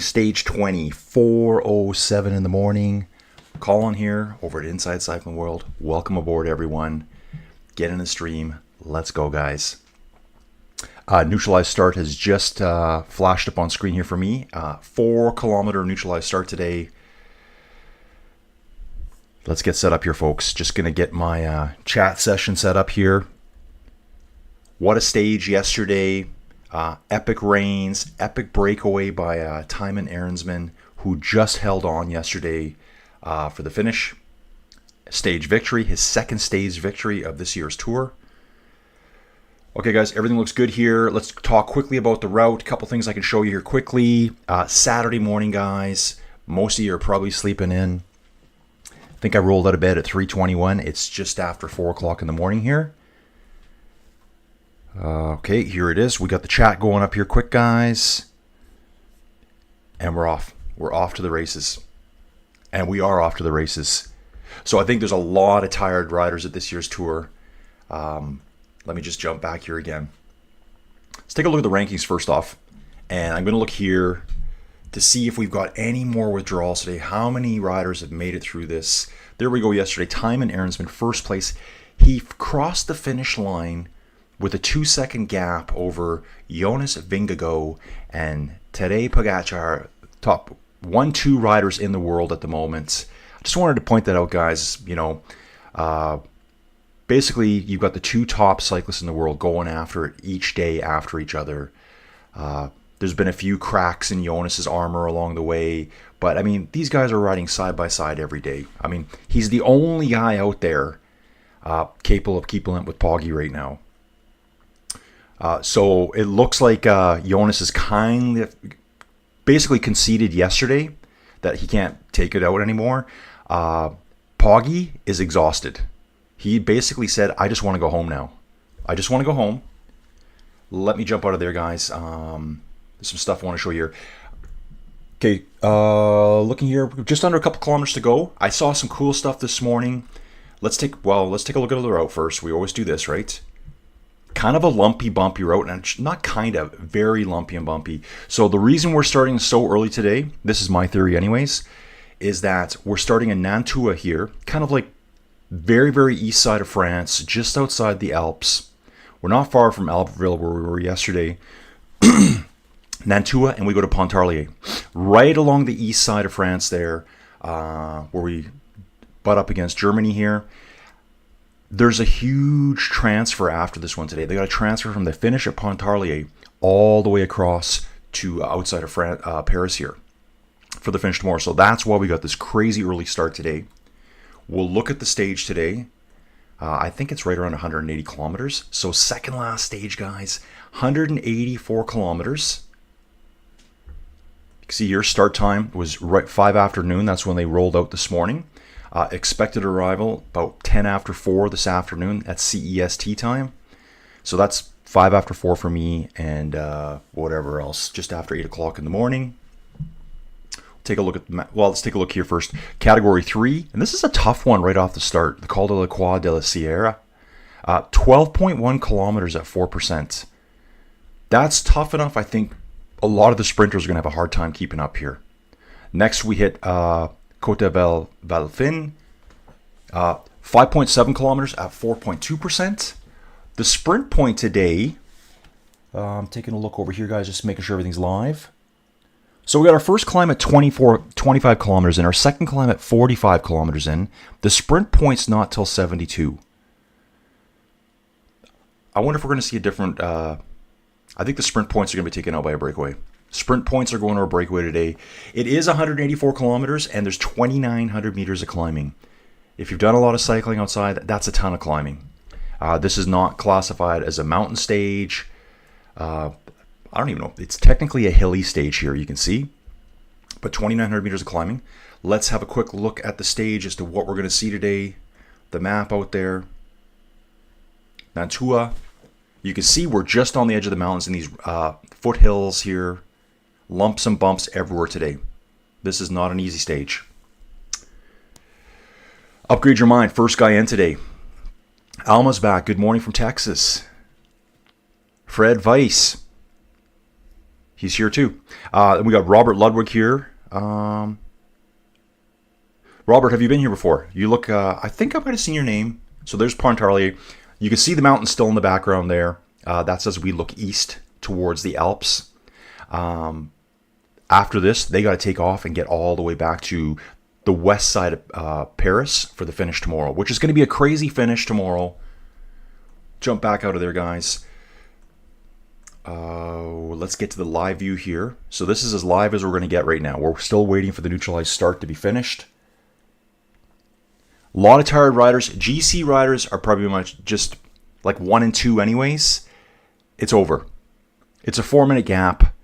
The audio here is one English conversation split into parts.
Stage 20, 4:07 in the morning. Colin here over at Inside Cycling World. Welcome aboard, everyone. Get in the stream. Let's go, guys. Neutralized start has just flashed up on screen here for me. 4-kilometer neutralized start today. Let's get set up here, folks. Just going to get my chat session set up here. What a stage yesterday. Epic Reigns, epic breakaway by Timon Ahrensman, who just held on yesterday for the finish. Stage victory, his second stage victory of this year's tour. Okay, guys, everything looks good here. Let's talk quickly about the route. A couple things I can show you here quickly. Saturday morning, guys. Most of you are probably sleeping in. I think I rolled out of bed at 3:21. It's just after 4 o'clock in the morning here. Okay, here it is. We got the chat going up here quick, guys. And we're off. We're off to the races. And we are off to the races. So I think there's a lot of tired riders at this year's tour. Let me just jump back here again. Let's take a look at the rankings first off. And I'm going to look here to see if we've got any more withdrawals today. How many riders have made it through this? There we go yesterday. Timon Ahrensman, first place. He crossed the finish line with a 2-second gap over Jonas Vingegaard and Tadej Pogačar, top 1-2 riders in the world at the moment. I just wanted to point that out, guys. You know, basically, you've got the two top cyclists in the world going after it each day after each other. There's been a few cracks in Jonas's armor along the way, but I mean, these guys are riding side by side every day. I mean, he's the only guy out there capable of keeping up with Poggy right now. So it looks like Jonas is kind of basically conceded yesterday that he can't take it out anymore. Poggy is exhausted. He basically said, I just want to go home now. I just want to go home. Let me jump out of there, guys. There's some stuff I want to show you here. Okay, looking here, just under a couple kilometers to go. I saw some cool stuff this morning. Let's take a look at the route first. We always do this, right? Kind of a lumpy, bumpy route, and not kind of, very lumpy and bumpy. So the reason we're starting so early today, this is my theory anyways, is that we're starting in Nantua here, kind of like very, very east side of France, just outside the Alps. We're not far from Alpeville where we were yesterday. Nantua, and we go to Pontarlier. Right along the east side of France there, where we butt up against Germany here. There's a huge transfer after this one today. They got a transfer from the finish at Pontarlier all the way across to outside of Paris here for the finish tomorrow. So that's why we got this crazy early start today. We'll look at the stage today. I think it's right around 180 kilometers. So second last stage, guys, 184 kilometers. You can see here start time was right 5 afternoon. That's when they rolled out this morning. Expected arrival about 10 after 4 this afternoon at CEST time. So that's 5 after 4 for me, and whatever else, just after 8 o'clock in the morning. Take a look at let's take a look here first. Category 3, and this is a tough one right off the start. The Col de la Croix de la Sierra. 12.1 kilometers at 4%. That's tough enough. I think a lot of the sprinters are going to have a hard time keeping up here. Next we hit Côte de Valfin, 5.7 kilometers at 4.2%. The sprint point today, I'm taking a look over here, guys, just making sure everything's live. So we got our first climb at 25 kilometers in, our second climb at 45 kilometers in. The sprint point's not till 72. I wonder if we're going to see a different, I think the sprint points are going to be taken out by a breakaway. Sprint points are going to a breakaway today. It is 184 kilometers, and there's 2,900 meters of climbing. If you've done a lot of cycling outside, that's a ton of climbing. This is not classified as a mountain stage. I don't even know. It's technically a hilly stage here, you can see. But 2,900 meters of climbing. Let's have a quick look at the stage as to what we're going to see today. The map out there. Nantua. You can see we're just on the edge of the mountains in these foothills here. Lumps and bumps everywhere today. This is not an easy stage. Upgrade your mind. First guy in today. Alma's back. Good morning from Texas. Fred Weiss. He's here too. And we got Robert Ludwig here. Robert, have you been here before? You look, I think I might have seen your name. So there's Pontarlier. You can see the mountains still in the background there. That's as we look east towards the Alps. After this, they got to take off and get all the way back to the west side of Paris for the finish tomorrow, which is going to be a crazy finish tomorrow. Jump back out of there, guys. Let's get to the live view here. So this is as live as we're going to get right now. We're still waiting for the Neutralized start to be finished. A lot of tired riders. GC riders are probably much just like 1 and 2 anyways. It's over. It's a 4-minute gap.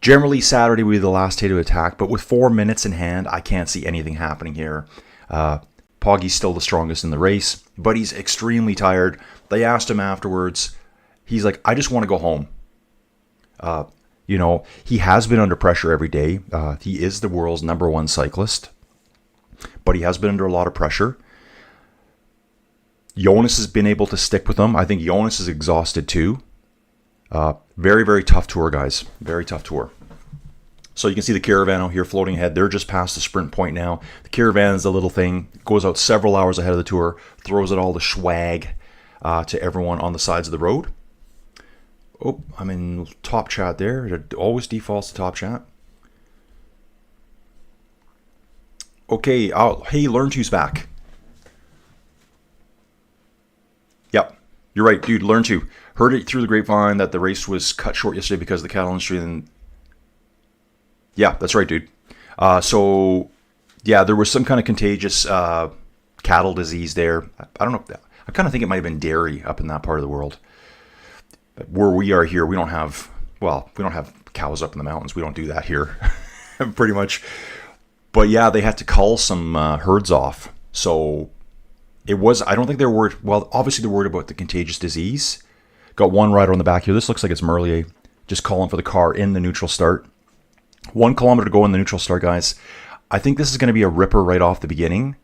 Generally, Saturday will be the last day to attack, but with 4 minutes in hand, I can't see anything happening here. Poggy's still the strongest in the race, but he's extremely tired. They asked him afterwards. He's like, I just want to go home. You know, he has been under pressure every day. He is the world's #1 cyclist, but he has been under a lot of pressure. Jonas has been able to stick with him. I think Jonas is exhausted too. Very, very tough tour, guys. Very tough tour. So you can see the caravan out here floating ahead. They're just past the sprint point now. The caravan is a little thing. Goes out several hours ahead of the tour. Throws out all the swag to everyone on the sides of the road. Oh, I'm in top chat there. It always defaults to top chat. Okay. Hey, Learn To's back. Yep. You're right, dude. Learn To. Heard it through the grapevine that the race was cut short yesterday because of the cattle industry. And yeah, that's right, dude. So, yeah, there was some kind of contagious cattle disease there. I don't know. I kind of think it might have been dairy up in that part of the world. But where we are here, we don't have cows up in the mountains. We don't do that here, pretty much. But yeah, they had to cull some herds off. So it was, I don't think they're worried. Well, obviously they're worried about the contagious disease. Got one rider on the back here. This looks like it's Merlier, just calling for the car in the neutral start. 1 kilometer to go in the neutral start, guys. I think this is going to be a ripper right off the beginning.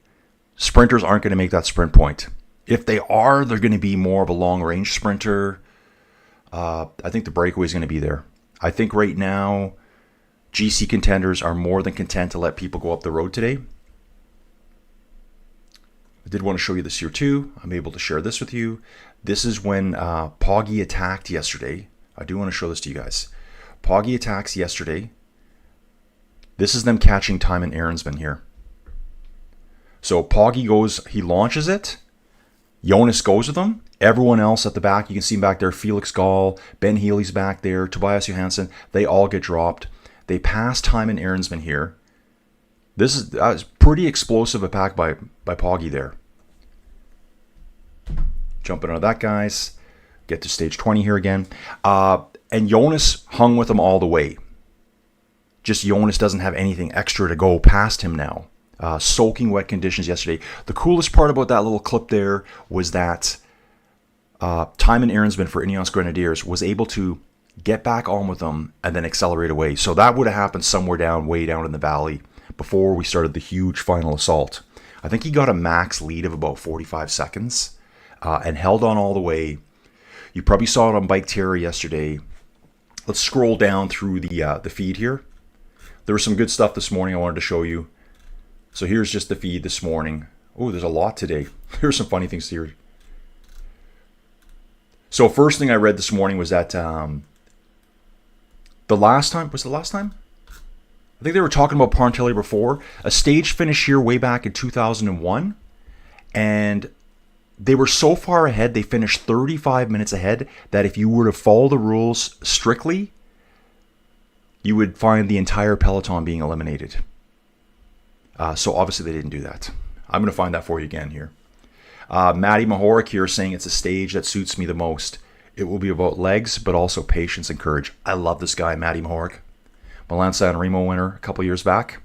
Sprinters aren't going to make that sprint point. If they are, they're going to be more of a long-range sprinter. I think the breakaway is going to be there. I think right now, GC contenders are more than content to let people go up the road today. I did want to show you this here too. I'm able to share this with you. This is when Poggy attacked yesterday. I do want to show this to you guys. Poggy attacks yesterday. This is them catching Tymon Ahrensman here. So Poggy goes, he launches it. Jonas goes with him. Everyone else at the back, you can see him back there. Felix Gall, Ben Healy's back there. Tobias Johansson, they all get dropped. They pass Tymon Ahrensman here. This is pretty explosive attack by Poggy there. Jumping out of that, guys. Get to stage 20 here again. And Jonas hung with him all the way. Just Jonas doesn't have anything extra to go past him now. Soaking wet conditions yesterday. The coolest part about that little clip there was that Tymon Ahrensman for Ineos Grenadiers was able to get back on with them and then accelerate away. So that would have happened somewhere way down in the valley before we started the huge final assault. I think he got a max lead of about 45 seconds and held on all the way. You probably saw it on Biketerra yesterday. Let's scroll down through the feed here. There was some good stuff this morning I wanted to show you. So here's just the feed this morning. Oh, there's a lot today. Here's some funny things here. So first thing I read this morning was that the last time? I think they were talking about Pontarlier before. A stage finish here way back in 2001. And they were so far ahead, they finished 35 minutes ahead, that if you were to follow the rules strictly, you would find the entire peloton being eliminated. So obviously they didn't do that. I'm going to find that for you again here. Matty Mahoric here saying it's a stage that suits me the most. It will be about legs, but also patience and courage. I love this guy, Matty Mahoric. Milan San Remo winner a couple years back.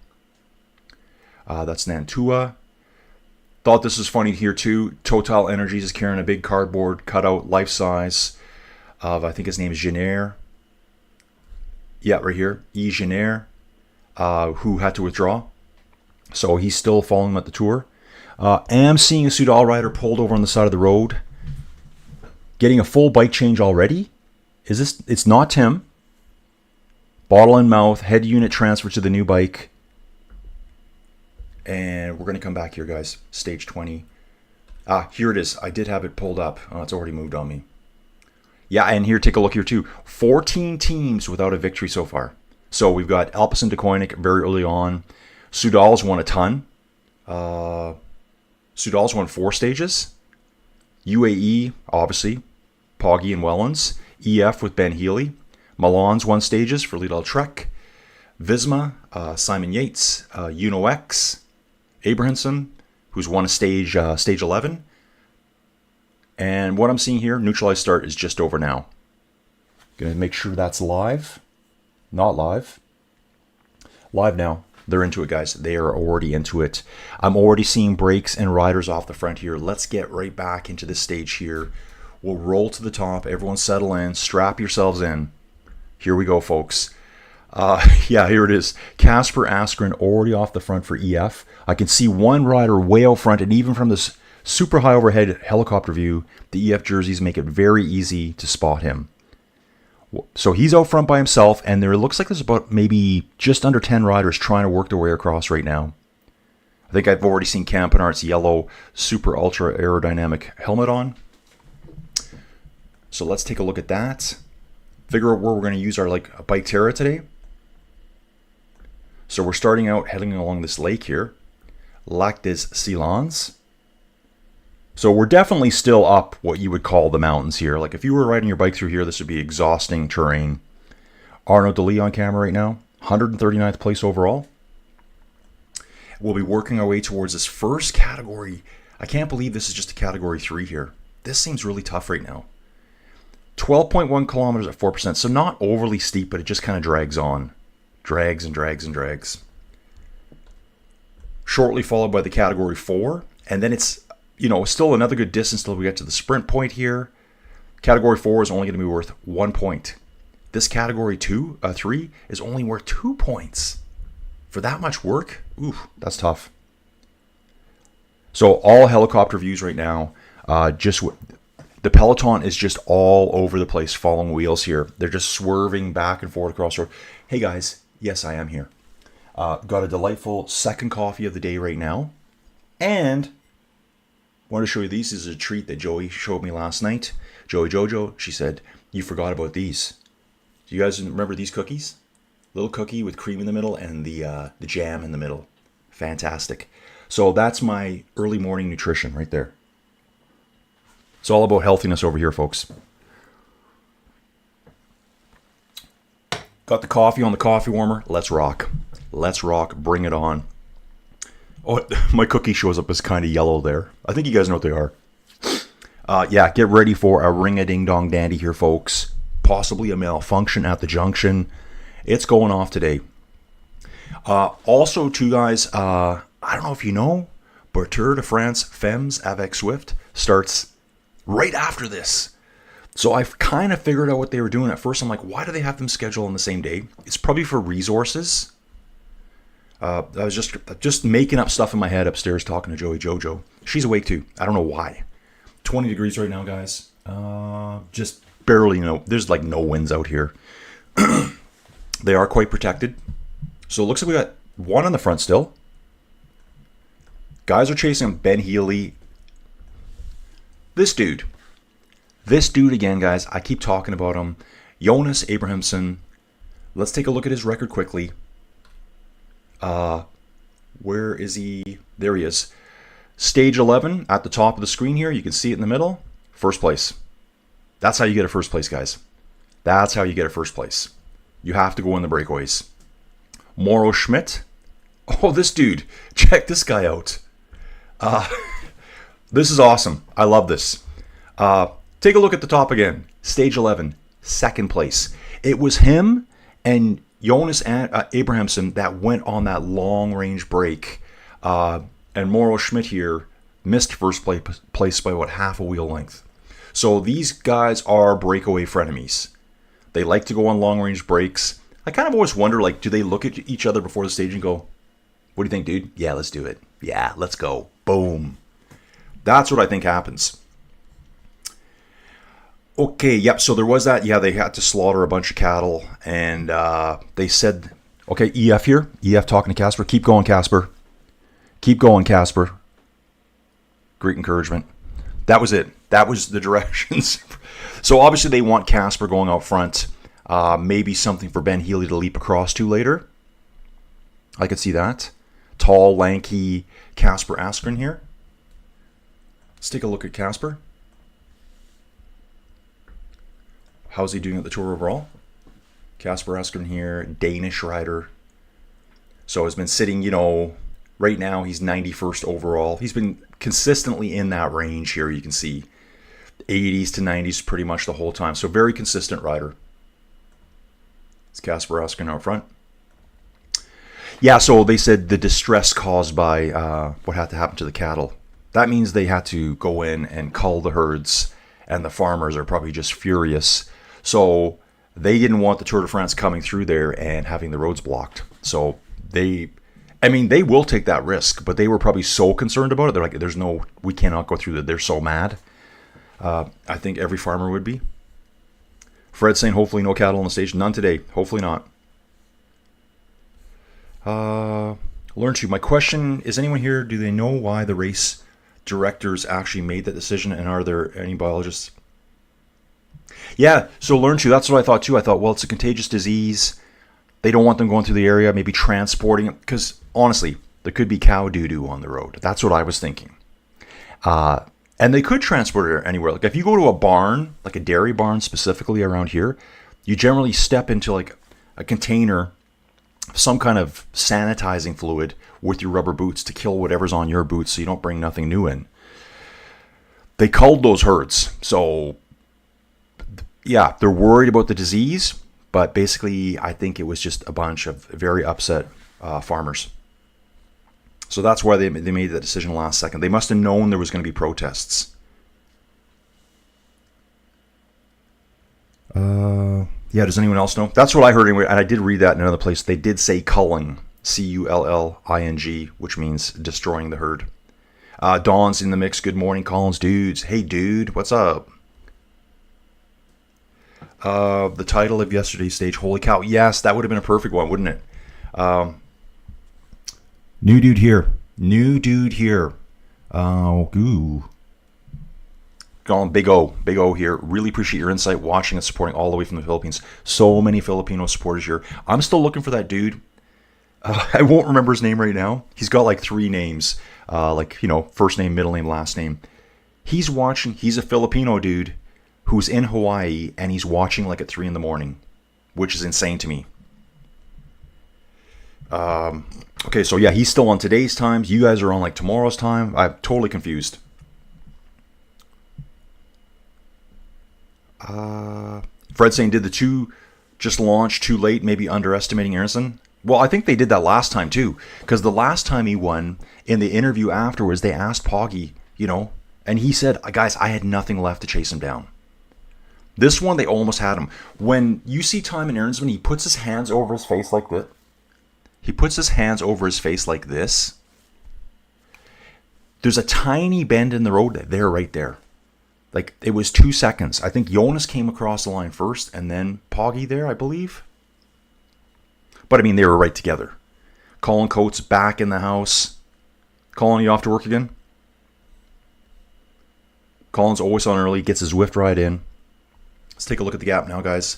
That's Nantua. Thought this was funny here too. Total Energies is carrying a big cardboard cutout, life size, of I think his name is Jenner. Yeah, right here, E. Jenner, who had to withdraw. So he's still following him at the tour. Am seeing a Soudal rider pulled over on the side of the road. Getting a full bike change already. Is this? It's not Tim. Bottle in mouth, head unit transfer to the new bike. And we're going to come back here, guys. Stage 20. Here it is. I did have it pulled up. Oh, it's already moved on me. Yeah, and here, take a look here too. 14 teams without a victory so far. So we've got Alpes and DeCoinic very early on. Soudal's won a ton. Soudal's won 4 stages. UAE, obviously. Poggy and Wellens. EF with Ben Healy. Milan's won stages for Lidl Trek. Visma, Simon Yates, Uno X, Abrahamson, who's won a stage 11. And what I'm seeing here, Neutralized start is just over now. Gonna make sure that's live. Not live. Live now. They're into it, guys. They are already into it. I'm already seeing brakes and riders off the front here. Let's get right back into this stage here. We'll roll to the top. Everyone settle in. Strap yourselves in. Here we go, folks. Yeah, here it is. Casper Askren already off the front for EF. I can see one rider way out front, and even from this super high overhead helicopter view, the EF jerseys make it very easy to spot him. So he's out front by himself, and there looks like there's about maybe just under 10 riders trying to work their way across right now. I think I've already seen Campenart's yellow super ultra aerodynamic helmet on. So let's take a look at that. Figure out where we're going to use our Biketerra today. So we're starting out heading along this lake here, Lac des Silons. So we're definitely still up what you would call the mountains here. Like if you were riding your bike through here, this would be exhausting terrain. Arnaud Delis on camera right now, 139th place overall. We'll be working our way towards this first category. I can't believe this is just a category 3 here. This seems really tough right now. 12.1 kilometers at 4%, so not overly steep, but it just kind of drags on. Drags and drags and drags. Shortly followed by the category 4, and then it's, still another good distance till we get to the sprint point here. Category 4 is only going to be worth 1 point. This category 3 is only worth 2 points. For that much work, oof, that's tough. So all helicopter views right now, the peloton is just all over the place following wheels here. They're just swerving back and forth across the road. Hey guys, yes, I am here. Got a delightful second coffee of the day right now. And I want to show you these. This is a treat that Joey showed me last night. Joey Jojo, she said, you forgot about these. Do you guys remember these cookies? Little cookie with cream in the middle and the jam in the middle. Fantastic. So that's my early morning nutrition right there. It's all about healthiness over here, folks. Got the coffee on the coffee warmer. Let's rock. Let's rock. Bring it on. Oh, my cookie shows up as kind of yellow there. I think you guys know what they are. Yeah, get ready for a ring-a-ding-dong dandy here, folks. Possibly a malfunction at the junction. It's going off today. Also, too, guys, I don't know if you know, but Tour de France Femmes avec Swift starts right after this. So I've kind of figured out what they were doing. At first I'm like, why do they have them scheduled on the same day? It's probably for resources. I was just making up stuff in my head upstairs talking to Joey Jojo. She's awake too. I don't know why. 20 degrees right now, guys. Just barely, there's like no winds out here. They are quite protected. So it looks like we got one on the front still. Guys are chasing Ben Healy. This dude again, guys, I keep talking about him. Jonas Abrahamson. Let's take a look at his record quickly. Where is he? There he is. Stage 11 at the top of the screen here. You can see it in the middle. First place. That's how you get a first place, guys. That's how you get a first place. You have to go in the breakaways. Mauro Schmidt. Oh, this dude. Check this guy out. This is awesome. I love this. Take a look at the top again. Stage 11, second place. It was him and Jonas Abrahamson that went on that long-range break. And Mauro Schmidt here missed first place by about half a wheel length. So these guys are breakaway frenemies. They like to go on long-range breaks. I kind of always wonder, do they look at each other before the stage and go, what do you think, dude? Yeah, let's do it. Yeah, let's go. Boom. That's what I think happens. Okay, yep. So there was that. Yeah, they had to slaughter a bunch of cattle, and they said, "Okay, EF here. EF talking to Casper. Keep going, Casper. Keep going, Casper." Great encouragement. That was it. That was the directions. So obviously they want Casper going out front. Maybe something for Ben Healy to leap across to later. I could see that. Tall, lanky Casper Askren here. Let's take a look at Casper. How's he doing at the Tour overall? Casper Askren here, Danish rider. So has been sitting, right now he's 91st overall. He's been consistently in that range here, you can see. 80s to 90s pretty much the whole time. So very consistent rider. It's Casper Askren out front. Yeah, so they said the distress caused by what had to happen to the cattle. That means they had to go in and cull the herds, and the farmers are probably just furious. So they didn't want the Tour de France coming through there and having the roads blocked. So they will take that risk, but they were probably so concerned about it. They're like, we cannot go through that. They're so mad. I think every farmer would be. Fred saying, hopefully no cattle on the stage. None today. Hopefully not. Learn to. My question, is anyone here, do they know why the race directors actually made that decision, and are there any biologists? Yeah, so learn to. That's what I thought too. I thought, well, it's a contagious disease. They don't want them going through the area, maybe transporting it, because honestly, there could be cow doo-doo on the road. That's what I was thinking. And they could transport it anywhere. Like if you go to a barn, like a dairy barn specifically around here, you generally step into like a container, some kind of sanitizing fluid with your rubber boots to kill whatever's on your boots so you don't bring nothing new in. They culled those herds. So yeah, they're worried about the disease, but basically I think it was just a bunch of very upset farmers. So that's why they made that decision last second. They must have known there was going to be protests. Yeah, does anyone else know? That's what I heard anyway, and I did read that in another place. They did say culling, C-U-L-L-I-N-G, which means destroying the herd. Dawn's in the mix. Good morning, Collins dudes. Hey, dude, what's up? The title of yesterday's stage, holy cow. Yes, that would have been a perfect one, wouldn't it? New dude here. New dude here. Ooh. Going Big O. Big O here. Really appreciate your insight, watching and supporting all the way from the Philippines. So many Filipino supporters here. I'm still looking for that dude. I won't remember his name right now. He's got like 3 names. First name, middle name, last name. He's watching. He's a Filipino dude who's in Hawaii, and he's watching like at 3 in the morning, which is insane to me. Okay, so yeah, he's still on today's times. You guys are on like tomorrow's time. I'm totally confused. Fred saying, did the 2 just launch too late, maybe underestimating Aronson? Well, I think they did that last time too, because the last time he won, in the interview afterwards, they asked Poggy, and he said, guys, I had nothing left to chase him down. This one, they almost had him. When you see Timon Aronson, he puts his hands over his face like this. There's a tiny bend in the road there, right there. Like, it was 2 seconds. I think Jonas came across the line first, and then Poggy there, I believe. But, I mean, they were right together. Colin Coates back in the house. Colin, you off to work again? Colin's always on early, gets his Zwift ride in. Let's take a look at the gap now, guys.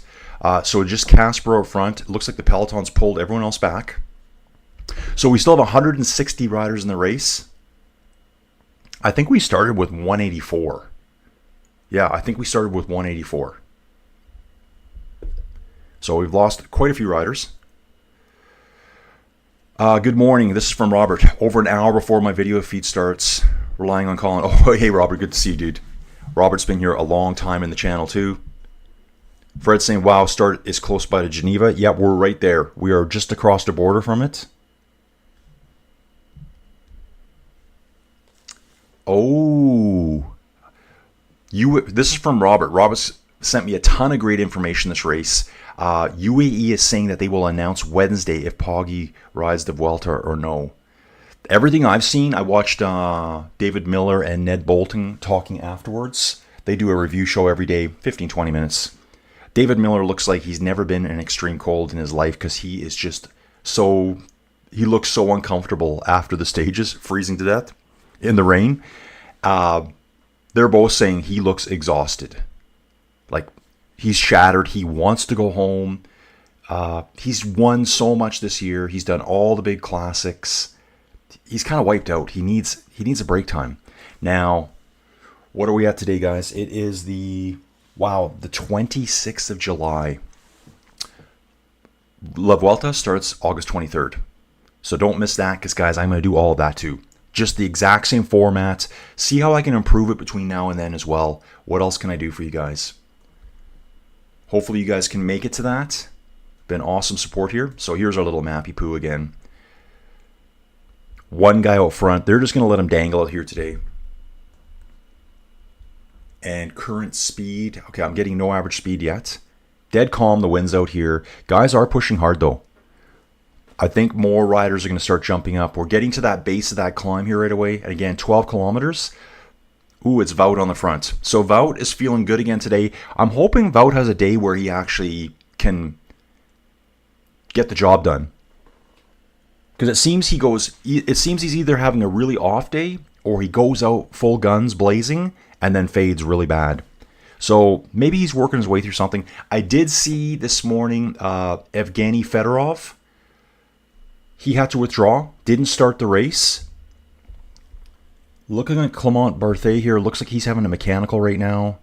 So just Casper out front. It looks like the peloton's pulled everyone else back. So we still have 160 riders in the race. I think we started with 184. Yeah, I think we started with 184. So we've lost quite a few riders. Good morning. This is from Robert. Over an hour before my video feed starts, relying on Colin. Oh, hey, Robert. Good to see you, dude. Robert's been here a long time in the channel, too. Fred saying, wow, start is close by to Geneva. Yeah, we're right there. We are just across the border from it. Oh. This is from Robert. Robert sent me a ton of great information this race. UAE is saying that they will announce Wednesday if Poggy rides the Vuelta or no. Everything I've seen, I watched David Miller and Ned Bolton talking afterwards. They do a review show every day, 15, 20 minutes. David Miller looks like he's never been in extreme cold in his life because he is just so... He looks so uncomfortable after the stages, freezing to death in the rain. They're both saying he looks exhausted. Like, he's shattered. He wants to go home. He's won so much this year. He's done all the big classics. He's kind of wiped out. He needs a break time. Now, what are we at today, guys? It is the 26th of July. La Vuelta starts August 23rd. So don't miss that because, guys, I'm going to do all of that too. Just the exact same format. See how I can improve it between now and then as well. What else can I do for you guys? Hopefully you guys can make it to that. Been awesome support here. So here's our little Mappy Poo again. One guy out front. They're just going to let him dangle out here today. And current speed. Okay, I'm getting no average speed yet. Dead calm. The wind's out here. Guys are pushing hard though. I think more riders are going to start jumping up. We're getting to that base of that climb here right away. And again, 12 kilometers. Ooh, it's Wout on the front. So Wout is feeling good again today. I'm hoping Wout has a day where he actually can get the job done. Because it seems he's either having a really off day or he goes out full guns blazing and then fades really bad. So maybe he's working his way through something. I did see this morning Evgeny Fedorov. He had to withdraw, didn't start the race. Looking at Clement Barthet here, looks like he's having a mechanical right now.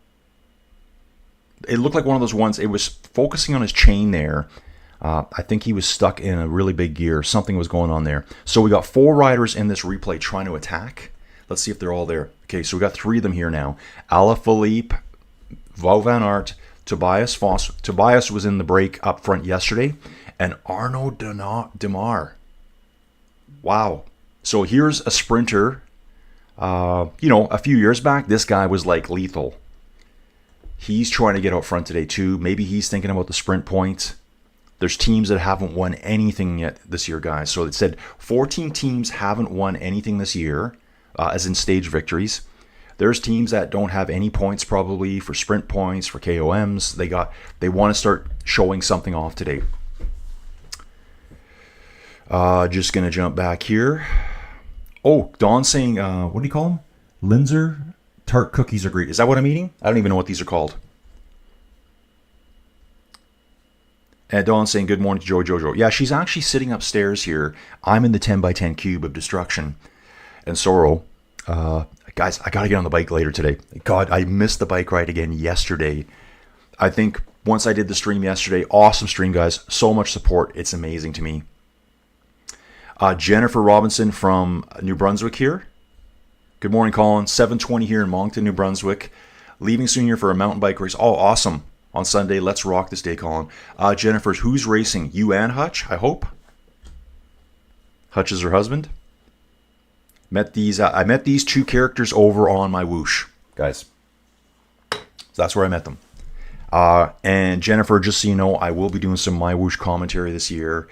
It looked like one of those ones, it was focusing on his chain there. I think he was stuck in a really big gear. Something was going on there. So we got 4 riders in this replay trying to attack. Let's see if they're all there. Okay, so we got 3 of them here now. Alaphilippe, Wout van Aert, Tobias Foss. Tobias was in the break up front yesterday. And Arnaud Demar. Wow. So here's a sprinter. A few years back, this guy was like lethal. He's trying to get out front today too. Maybe he's thinking about the sprint point. There's teams that haven't won anything yet this year, guys. So it said 14 teams haven't won anything this year, as in stage victories. There's teams that don't have any points probably for sprint points, for KOMs. They want to start showing something off today. Just going to jump back here. Oh, Don's saying, what do you call them? Linzer tart cookies are great. Is that what I'm eating? I don't even know what these are called. And Don's saying, good morning to Jojo. Yeah, she's actually sitting upstairs here. I'm in the 10x10 cube of destruction and sorrow. Guys, I got to get on the bike later today. God, I missed the bike ride again yesterday. I think once I did the stream yesterday, awesome stream, guys. So much support. It's amazing to me. Jennifer Robinson from New Brunswick here. Good morning, Colin. 7:20 here in Moncton, New Brunswick. Leaving soon here for a mountain bike race. Oh, awesome. On Sunday. Let's rock this day, Colin. Jennifer, who's racing? You and Hutch, I hope. Hutch is her husband. I met these 2 characters over on my Whoosh, guys. So that's where I met them. And Jennifer, just so you know, I will be doing some My Whoosh commentary this year.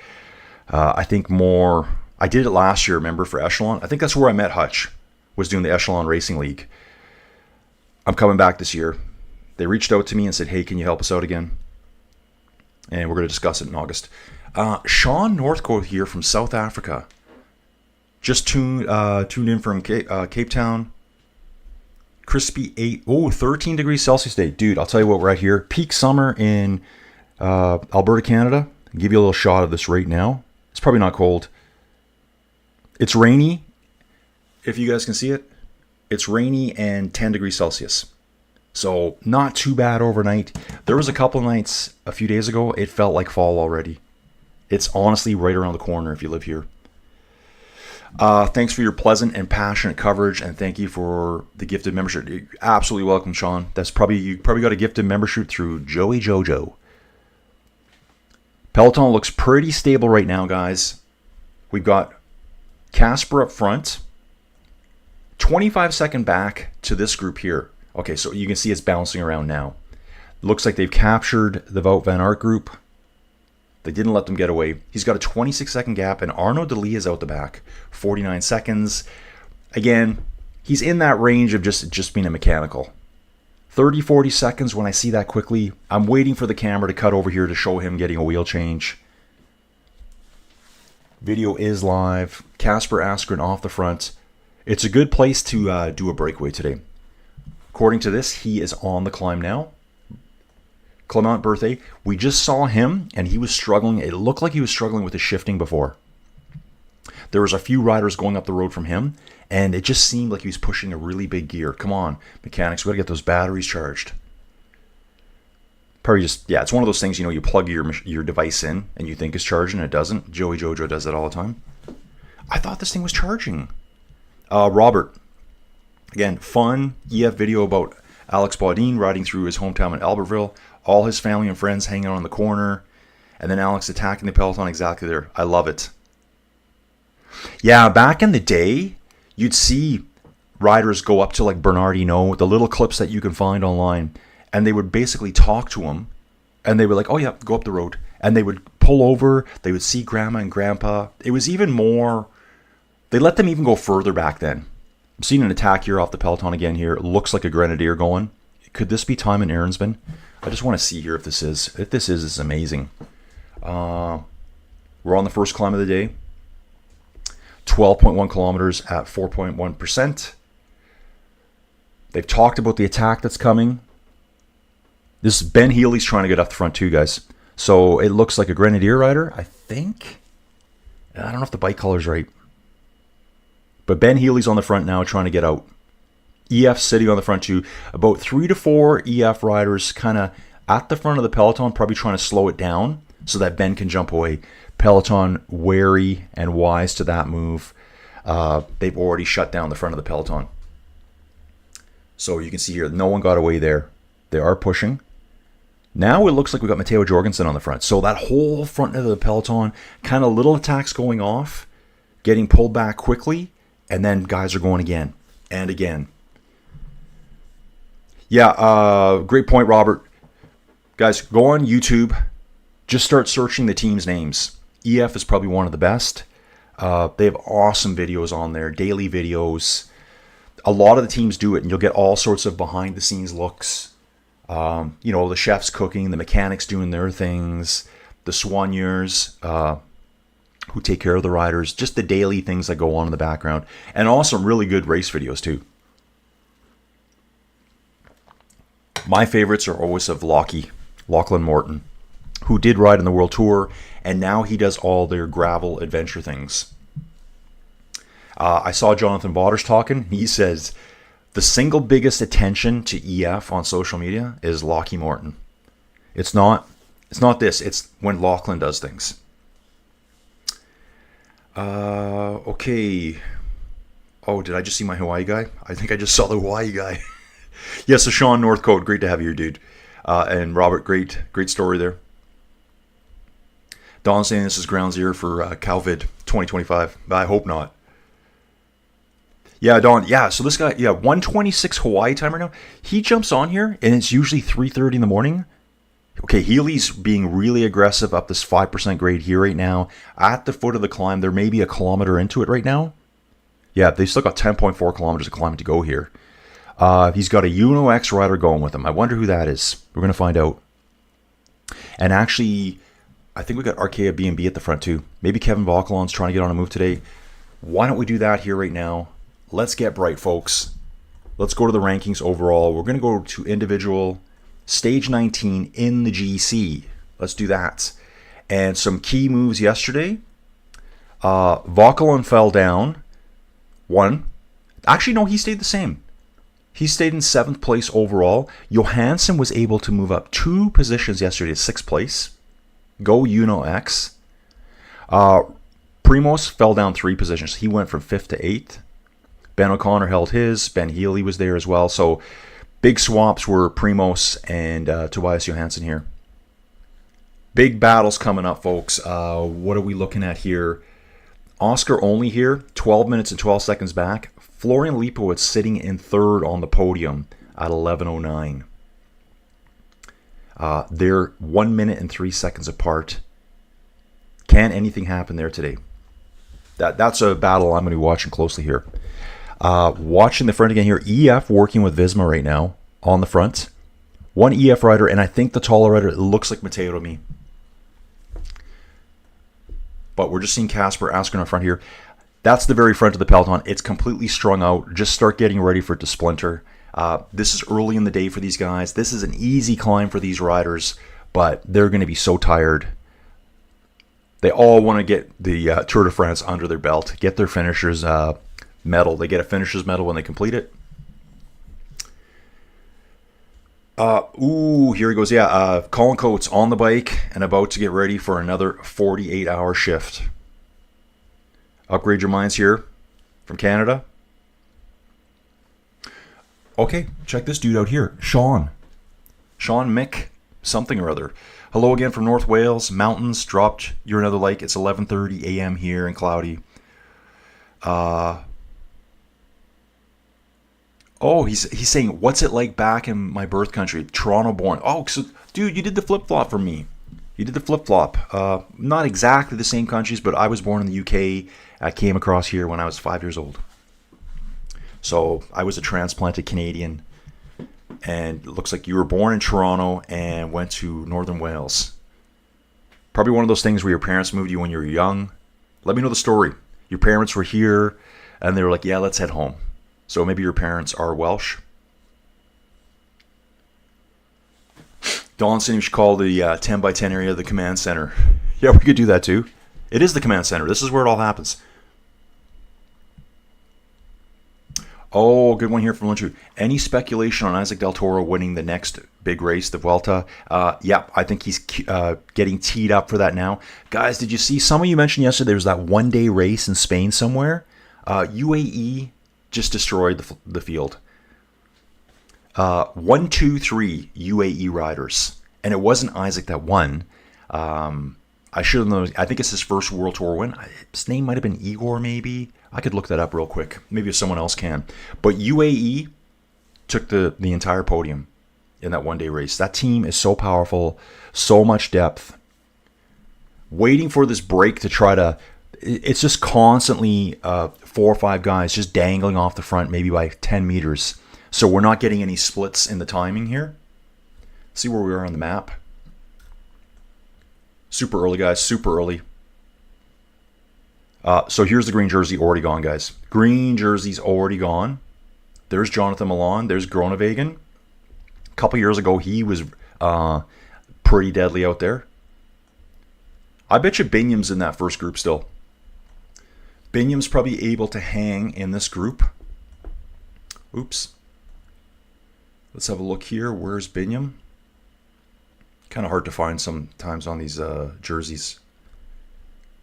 I think more... I did it last year, remember, for Echelon. I think that's where I met Hutch, was doing the Echelon Racing League. I'm coming back this year. They reached out to me and said, hey, can you help us out again? And we're going to discuss it in August. Sean Northcote here from South Africa. Just tuned in from Cape Town. Crispy 13 degrees Celsius day. Dude, I'll tell you what, we're at here. Peak summer in Alberta, Canada. I'll give you a little shot of this right now. It's probably not cold. It's rainy, if you guys can see it. It's rainy and 10 degrees Celsius. So not too bad overnight. There was a couple nights a few days ago, it felt like fall already. It's honestly right around the corner if you live here. Thanks for your pleasant and passionate coverage, and thank you for the gifted membership. You're absolutely welcome, Sean. You probably got a gifted membership through Joey Jojo. Peloton looks pretty stable right now, guys. We've got Casper up front, 25-second back to this group here. Okay, so you can see it's bouncing around now. Looks like they've captured the Wout van Aert group. They didn't let them get away. He's got a 26-second gap, and Arnaud Delis is out the back, 49 seconds. Again, he's in that range of just being a mechanical. 30, 40 seconds when I see that quickly. I'm waiting for the camera to cut over here to show him getting a wheel change. Video is live. Casper Askren off the front. It's a good place to do a breakaway today. According to this, he is on the climb now. Clement Berthet, we just saw him and he was struggling. It looked like he was struggling with his shifting before. There was a few riders going up the road from him and it just seemed like he was pushing a really big gear. Come on, mechanics, we got to get those batteries charged. Probably just, yeah, it's one of those things, you know, you plug your device in and you think it's charging and it doesn't. Joey Jojo does that all the time. I thought this thing was charging. Robert, again, fun EF video about Alex Baudin riding through his hometown in Albertville. All his family and friends hanging out on the corner. And then Alex attacking the peloton exactly there. I love it. Yeah, back in the day, you'd see riders go up to like Bernard Hinault, the little clips that you can find online. And they would basically talk to him. And they were like, oh yeah, go up the road. And they would pull over. They would see grandma and grandpa. It was even more... They let them even go further back then. I'm seeing an attack here off the peloton again here. It looks like a grenadier going. Could this be Timon Aaronsman? I just want to see here if this is. If this is, it's amazing. We're on the first climb of the day. 12.1 kilometers at 4.1%. They've talked about the attack that's coming. This Ben Healy's trying to get up the front too, guys. So it looks like a grenadier rider, I think. I don't know if the bike color's right. But Ben Healy's on the front now trying to get out. EF sitting on the front too. About 3 to 4 EF riders kind of at the front of the peloton, probably trying to slow it down so that Ben can jump away. Peloton wary and wise to that move. They've already shut down the front of the peloton. So you can see here, no one got away there. They are pushing. Now it looks like we've got Matteo Jorgensen on the front. So that whole front of the peloton, kind of little attacks going off, getting pulled back quickly, and then guys are going again and again. Yeah, great point, Robert. Guys, go on YouTube. Just start searching the team's names. EF is probably one of the best. They have awesome videos on there, daily videos. A lot of the teams do it, and you'll get all sorts of behind-the-scenes looks. You know, the chefs cooking, the mechanics doing their things, the soigneurs who take care of the riders, just the daily things that go on in the background, and also some really good race videos too. My favorites are always of Lachlan Morton, who did ride in the World Tour, and now he does all their gravel adventure things. I saw Jonathan Botters talking. He says the single biggest attention to EF on social media is Lockie Morton. It's not this. It's when Lachlan does things. Okay. Oh, did I just see my Hawaii guy? I think I just saw the Hawaii guy. Yes, so Sean Northcote, great to have you here, dude. And Robert, great story there. Don saying this is ground zero for COVID 2025. I hope not. Yeah, Don. Yeah, so this guy, 126 Hawaii time right now. He jumps on here, and it's usually 3:30 in the morning. Okay, Healy's being really aggressive up this 5% grade here right now. At the foot of the climb, they're maybe a kilometer into it right now. Yeah, they still got 10.4 kilometers of climbing to go here. He's got a Uno X rider going with him. I wonder who that is. We're going to find out. And actually, I think we got Arkea B&B at the front too. Maybe Kevin Vauquelin's trying to get on a move today. Why don't we do that here right now? Let's get bright, folks. Let's go to the rankings overall. We're going to go to individual stage 19 in the GC. Let's do that. And some key moves yesterday. Vauquelin fell down. 1. Actually, no, he stayed the same. He stayed in 7th place overall. Johansson was able to move up 2 positions yesterday to 6th place. Go Uno X. Primos fell down 3 positions. He went from 5th to 8th. Ben O'Connor held his. Ben Healy was there as well. So big swaps were Primos and Tobias Johansson here. Big battles coming up, folks. What are we looking at here? Oscar only here, 12 minutes and 12 seconds back. Florian Lipowitz sitting in 3rd on the podium at 11:09. They're 1 minute and 3 seconds apart. Can anything happen there today? That's a battle I'm going to be watching closely here. Watching the front again here, EF working with Visma right now. on the front. One EF rider, and I think the taller rider, it looks like Mateo to me. But we're just seeing Casper asking on front here. That's the very front of the peloton. It's completely strung out. Just start getting ready for it to splinter. This is early in the day for these guys. This is an easy climb for these riders, but they're going to be so tired. They all want to get the Tour de France under their belt, get their finishers medal. They get a finisher's medal when they complete it. Here he goes. Yeah, Colin Coates on the bike and about to get ready for another 48-hour shift. Upgrade your minds here from Canada. Okay, check this dude out here. Sean Mick, something or other. Hello again from North Wales. Mountains dropped. You're another like. It's 11:30 a.m. here and cloudy. Oh, he's saying, what's it like back in my birth country? Toronto born. Oh, so, dude, you did the flip-flop for me. You did the flip-flop. Not exactly the same countries, but I was born in the UK. I came across here when I was 5 years old. So I was a transplanted Canadian. And it looks like you were born in Toronto and went to Northern Wales. Probably one of those things where your parents moved you when you were young. Let me know the story. Your parents were here, and they were like, yeah, let's head home. So maybe your parents are Welsh. Dawn saying we should call the 10 by 10 area the command center. Yeah, we could do that too. It is the command center. This is where it all happens. Oh, good one here from Lynch. Any speculation on Isaac Del Toro winning the next big race, the Vuelta? Yeah, I think he's getting teed up for that now. Guys, did you see? Some of you mentioned yesterday there was that one-day race in Spain somewhere. UAE just destroyed the field. 1, 2, 3 UAE riders. And it wasn't Isaac that won. I should have known. I think it's his first World Tour win. His name might have been Igor, maybe. I could look that up real quick. Maybe if someone else can. But UAE took the entire podium in that one-day race. That team is so powerful, so much depth. Waiting for this break to try to... It's just constantly 4 or 5 guys just dangling off the front, maybe by 10 meters. So we're not getting any splits in the timing here. See where we are on the map. Super early, guys. Super early. So here's the green jersey already gone, guys. Green jersey's already gone. There's Jonathan Milan. There's Groenewegen. A couple years ago, he was pretty deadly out there. I bet you Binham's in that first group still. Binham's probably able to hang in this group. Oops. Let's have a look here. Where's Bingham? Kind of hard to find sometimes on these jerseys.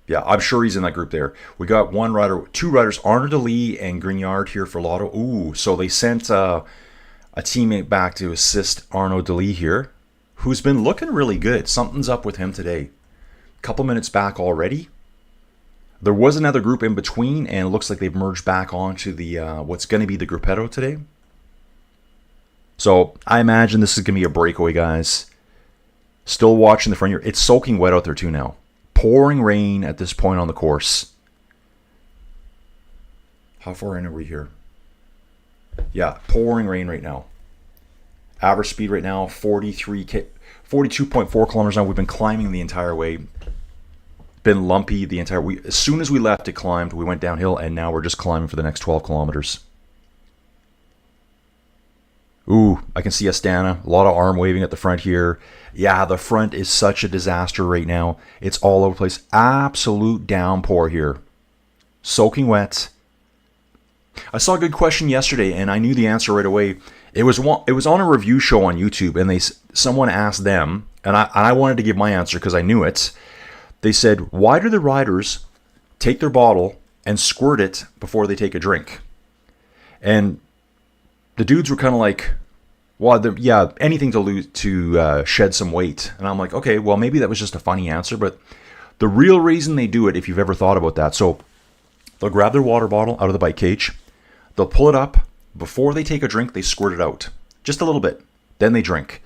Yeah, I'm sure he's in that group there. We got one rider, 2 riders, Arnaud Delis and Grignard here for Lotto. Ooh, so they sent a teammate back to assist Arnaud Delis here, who's been looking really good. Something's up with him today. A couple minutes back already. There was another group in between, and it looks like they've merged back onto the what's going to be the Gruppetto today. So I imagine this is going to be a breakaway, guys. Still watching the front here. It's soaking wet out there too now. Pouring rain at this point on the course. How far in are we here? Yeah, pouring rain right now. Average speed right now, 42.4 kilometers an hour. We've been climbing the entire way. Been lumpy the entire way. As soon as we left, it climbed. We went downhill, and now we're just climbing for the next 12 kilometers. Ooh, I can see Astana. A lot of arm waving at the front here. Yeah, the front is such a disaster right now. It's all over the place. Absolute downpour here. Soaking wet. I saw a good question yesterday, and I knew the answer right away. It was on a review show on YouTube, and someone asked them, and I wanted to give my answer because I knew it. They said, why do the riders take their bottle and squirt it before they take a drink? And the dudes were kind of like, well, yeah, anything to shed some weight. And I'm like, okay, well, maybe that was just a funny answer. But the real reason they do it, if you've ever thought about that, so they'll grab their water bottle out of the bike cage. They'll pull it up. Before they take a drink, they squirt it out. Just a little bit. Then they drink.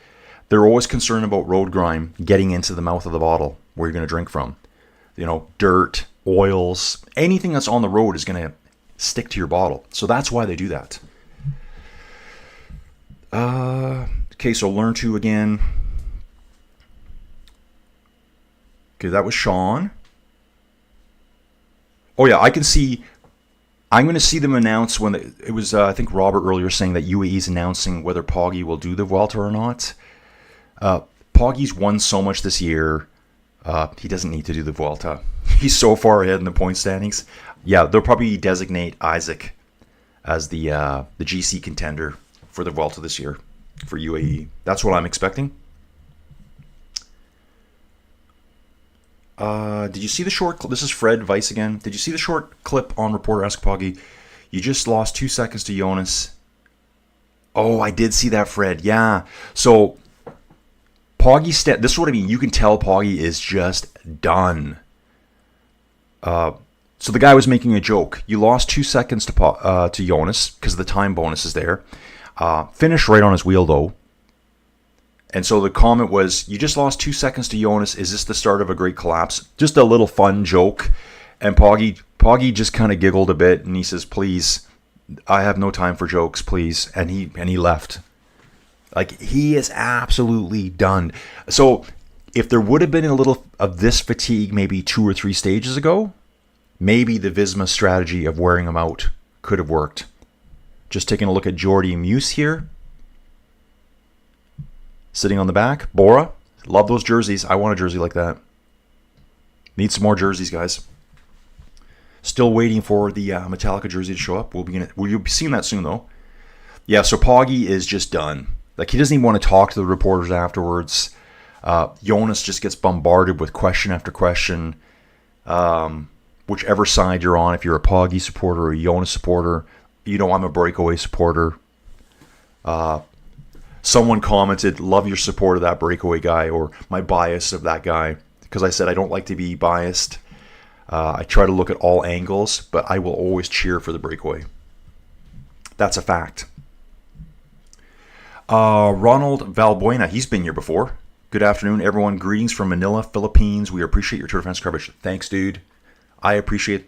They're always concerned about road grime getting into the mouth of the bottle where you're going to drink from. You know, dirt, oils, anything that's on the road is going to stick to your bottle. So that's why they do that. Okay, so learn to again. Okay, that was Sean. Oh yeah, I can see. I'm going to see them announce when it was. I think Robert earlier saying that UAE is announcing whether Poggy will do the Vuelta or not. Poggy's won so much this year. He doesn't need to do the Vuelta. He's so far ahead in the point standings. Yeah, they'll probably designate Isaac as the GC contender for the Vuelta this year for UAE. That's what I'm expecting. Did you see the short clip? This is Fred Weiss again. Did you see the short clip on Reporter Ask Poggy? You just lost 2 seconds to Jonas. Oh, I did see that, Fred. Yeah. So, Poggy, this is what I mean. You can tell Poggy is just done. So the guy was making a joke. You lost 2 seconds to Jonas because the time bonus is there. Finished right on his wheel, though. And so the comment was, you just lost 2 seconds to Jonas. Is this the start of a great collapse? Just a little fun joke. And Poggy just kind of giggled a bit, and he says, please, I have no time for jokes, please. And he left. Like, he is absolutely done. So if there would have been a little of this fatigue maybe 2 or 3 stages ago, maybe the Visma strategy of wearing him out could have worked. Just taking a look at Jordi Muse here. Sitting on the back. Bora. Love those jerseys. I want a jersey like that. Need some more jerseys, guys. Still waiting for the Metallica jersey to show up. We'll be seeing that soon, though. Yeah, so Poggy is just done. Like, he doesn't even want to talk to the reporters afterwards. Jonas just gets bombarded with question after question. Whichever side you're on, if you're a Poggy supporter or a Jonas supporter, you know I'm a Breakaway supporter. Someone commented, love your support of that Breakaway guy, or my bias of that guy, because I said I don't like to be biased. I try to look at all angles, but I will always cheer for the Breakaway. That's a fact. Ronald Valbuena, he's been here before. Good afternoon, everyone. Greetings from Manila, Philippines. We appreciate your Tour de France coverage. Thanks, dude. I appreciate.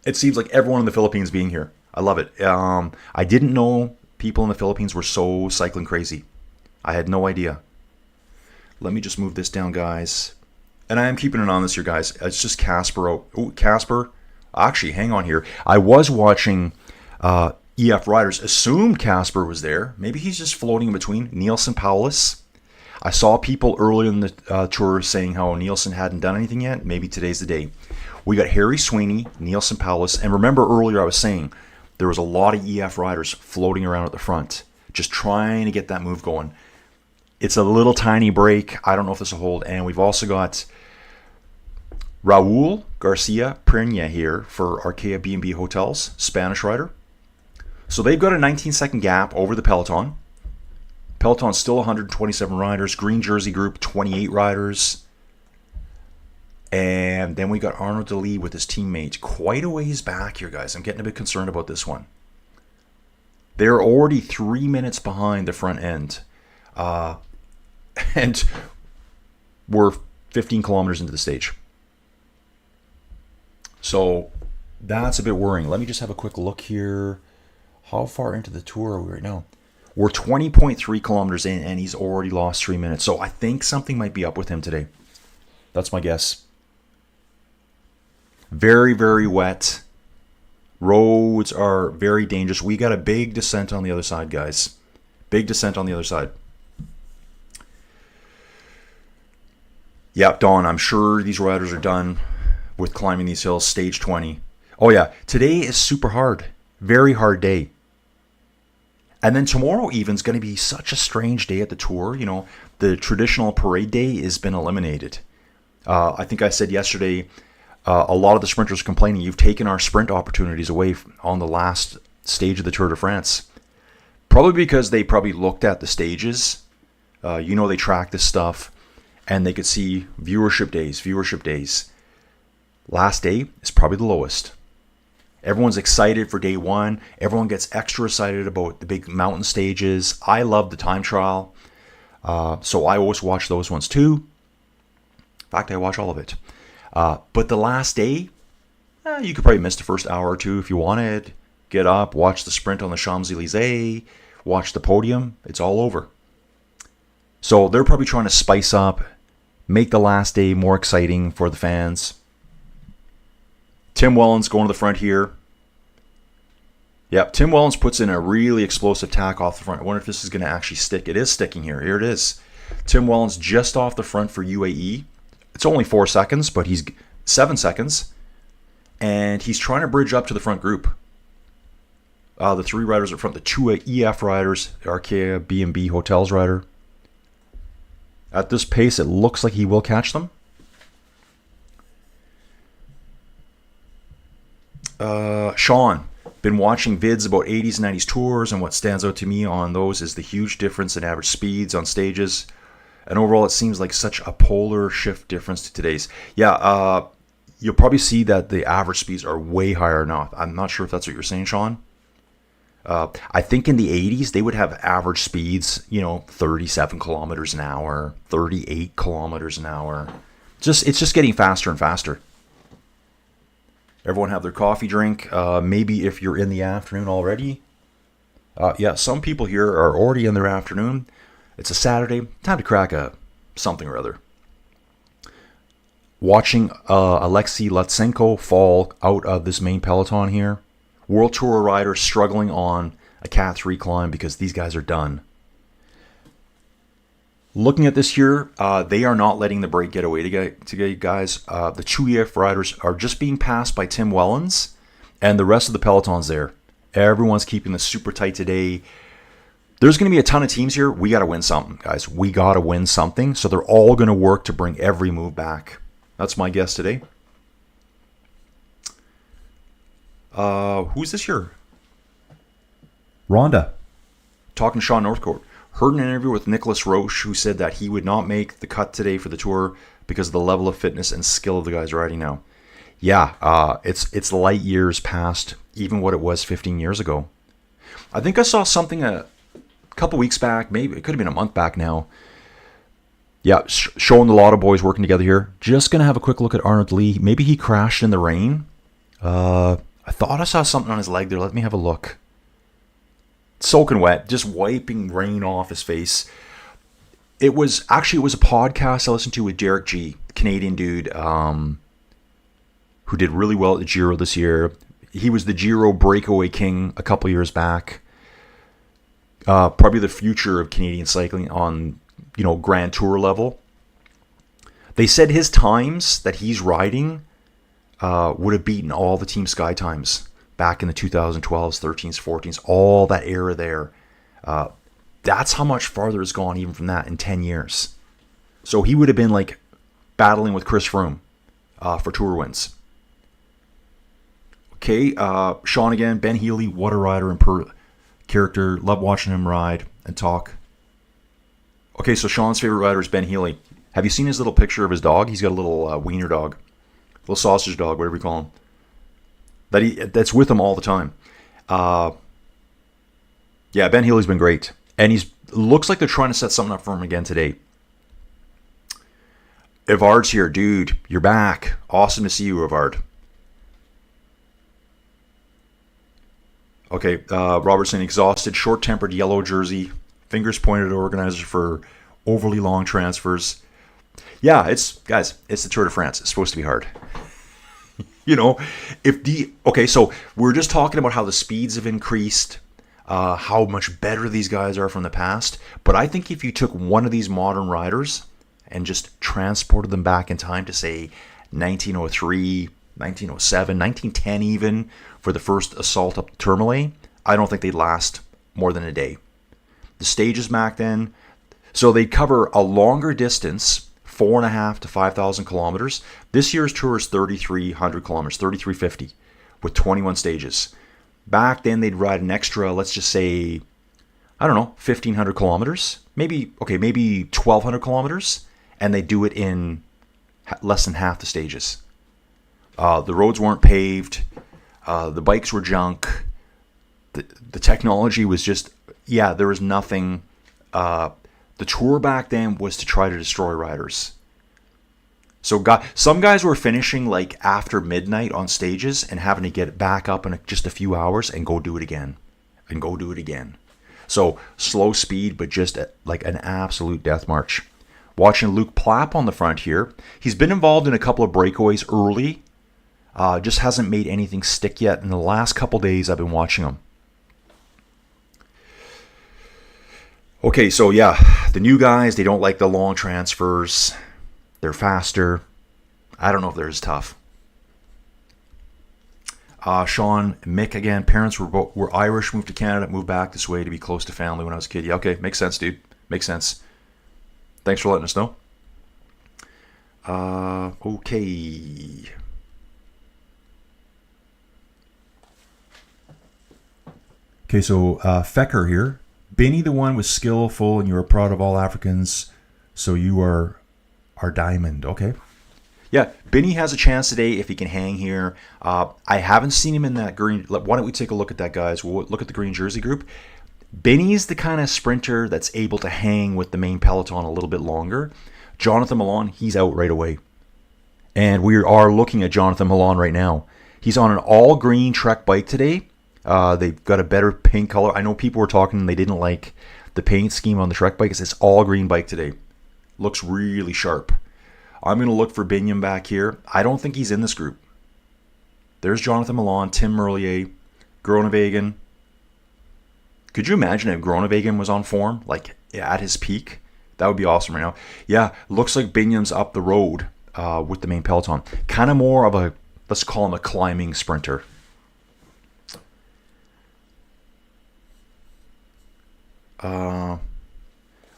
It seems like everyone in the Philippines being here. I love it. I didn't know people in the Philippines were so cycling crazy. I had no idea. Let me just move this down, guys. And I am keeping an eye on this here, guys. It's just Casper. Oh, Casper. Actually, hang on here. I was watching EF Riders. Assumed Casper was there. Maybe he's just floating in between. Nielsen Paulus. I saw people earlier in the tour saying how Nielsen hadn't done anything yet. Maybe today's the day. We got Harry Sweeney, Nielsen Paulus. And remember earlier I was saying there was a lot of EF riders floating around at the front, just trying to get that move going. It's a little tiny break. I don't know if this will hold. And we've also got Raul Garcia Prena here for Arkea B&B Hotels, Spanish rider. So they've got a 19-second gap over the Peloton. Peloton's still 127 riders. Green Jersey Group, 28 riders. And then we got Arnaud Delis with his teammate. Quite a ways back here, guys. I'm getting a bit concerned about this one. They're already 3 minutes behind the front end. And we're 15 kilometers into the stage. So that's a bit worrying. Let me just have a quick look here. How far into the tour are we right now? We're 20.3 kilometers in, and he's already lost 3 minutes. So I think something might be up with him today. That's my guess. Very, very wet. Roads are very dangerous. We got a big descent on the other side, guys. Big descent on the other side. Yep, Dawn, I'm sure these riders are done with climbing these hills. Stage 20. Oh, yeah. Today is super hard. Very hard day. And then tomorrow even is going to be such a strange day at the tour. You know, the traditional parade day has been eliminated. I think I said yesterday, a lot of the sprinters complaining, you've taken our sprint opportunities away on the last stage of the Tour de France. Probably because they probably looked at the stages. You know, they track this stuff, and they could see viewership days. Last day is probably the lowest. Everyone's excited for day one. Everyone gets extra excited about the big mountain stages. I love the time trial. So I always watch those ones too. In fact, I watch all of it. But the last day, you could probably miss the first hour or two if you wanted. Get up, watch the sprint on the Champs-Élysées, watch the podium, it's all over. So they're probably trying to spice up, make the last day more exciting for the fans. Tim Wellens going to the front here. Yep, Tim Wellens puts in a really explosive tack off the front. I wonder if this is going to actually stick. It is sticking here. Here it is. Tim Wellens just off the front for UAE. It's only 4 seconds, but he's 7 seconds. And he's trying to bridge up to the front group. The 3 riders up front, the 2 EF riders, Arkea, B&B Hotels rider. At this pace, it looks like he will catch them. Sean, been watching vids about 80s and 90s tours, and what stands out to me on those is the huge difference in average speeds on stages. And overall, it seems like such a polar shift difference to today's. Yeah, you'll probably see that the average speeds are way higher now. I'm not sure if that's what you're saying, Sean. I think in the 80s, they would have average speeds, 37 kilometers an hour, 38 kilometers an hour. It's just getting faster and faster. Everyone have their coffee drink. Maybe if you're in the afternoon already. Yeah, some people here are already in their afternoon. It's a Saturday. Time to crack a something or other. Watching Alexei Lutsenko fall out of this main peloton here. World Tour rider struggling on a Cat 3 climb because these guys are done. Looking at this here, they are not letting the break get away to guys. The 2 EF riders are just being passed by Tim Wellens, and the rest of the peloton's there. Everyone's keeping this super tight today. There's going to be a ton of teams here. We got to win something, guys. We got to win something. So they're all going to work to bring every move back. That's my guess today. Who's this here? Rhonda. Talking to Sean Northcote. Heard an interview with Nicholas Roche, who said that he would not make the cut today for the tour because of the level of fitness and skill of the guys riding now. Yeah, it's light years past even what it was 15 years ago. I think I saw something a couple weeks back, maybe it could have been a month back now. Yeah, showing a lot of boys working together here. Just going to have a quick look at Arnold Lee. Maybe he crashed in the rain. I thought I saw something on his leg there. Let me have a look. Soaking wet, just wiping rain off his face. It was a podcast I listened to with Derek G, Canadian dude, who did really well at the Giro this year. He was the Giro breakaway king a couple years back. Probably the future of Canadian cycling on, Grand Tour level. They said his times that he's riding would have beaten all the Team Sky times back in the 2012s, 13s, 14s, all that era there. That's how much farther it's gone even from that in 10 years. So he would have been like battling with Chris Froome for Tour wins. Okay, Sean again, Ben Healy, what a rider and character. Love watching him ride and talk. Okay, so Sean's favorite rider is Ben Healy. Have you seen his little picture of his dog? He's got a little wiener dog. Little sausage dog, whatever you call him. That's with him all the time. Yeah, Ben Healy's been great. And looks like they're trying to set something up for him again today. Evard's here. Dude, you're back. Awesome to see you, Evard. Okay, Robertson, exhausted, short-tempered yellow jersey. Fingers pointed at organizers for overly long transfers. Yeah, guys, it's the Tour de France. It's supposed to be hard. So we're just talking about how the speeds have increased, how much better these guys are from the past. But I think if you took one of these modern riders and just transported them back in time to, say, 1903, 1907, 1910 even, for the first assault up the Tourmalet, I don't think they'd last more than a day. The stages back then, so they cover a longer distance, 4.5 to 5,000 kilometers. This year's tour is 3,300 kilometers, 3,350, with 21 stages. Back then, they'd ride an extra, let's just say, 1,500 kilometers, maybe 1,200 kilometers, and they do it in less than half the stages. The roads weren't paved. The bikes were junk. The technology was just, there was nothing. The tour back then was to try to destroy riders. So some guys were finishing like after midnight on stages and having to get back up in just a few hours and go do it again. So slow speed, but just like an absolute death march. Watching Luke Plapp on the front here. He's been involved in a couple of breakaways early. Just hasn't made anything stick yet. In the last couple days, I've been watching him. Okay, so yeah, the new guys, they don't like the long transfers. They're faster. I don't know if they're as tough. Sean, Mick again. Parents were Irish, moved to Canada, moved back this way to be close to family when I was a kid. Yeah, okay, makes sense, dude. Makes sense. Thanks for letting us know. Okay. Okay, so Fecker here. Benny the one was skillful and you are proud of all Africans, so you are our diamond. Okay. Yeah, Benny has a chance today if he can hang here. I haven't seen him in that green. Why don't we take a look at that, guys? We'll look at the green jersey group. Benny's the kind of sprinter that's able to hang with the main peloton a little bit longer. Jonathan Milan, he's out right away. And we are looking at Jonathan Milan right now. He's on an all-green Trek bike today. They've got a better paint color. I know people were talking and they didn't like the paint scheme on the Trek bike. It's all-green bike today. Looks really sharp. I'm going to look for Biniam back here. I don't think he's in this group. There's Jonathan Milan, Tim Merlier, Groenewegen. Could you imagine if Groenewegen was on form, like at his peak? That would be awesome right now. Yeah, looks like Biniam's up the road with the main peloton. Kind of more of a, let's call him a climbing sprinter.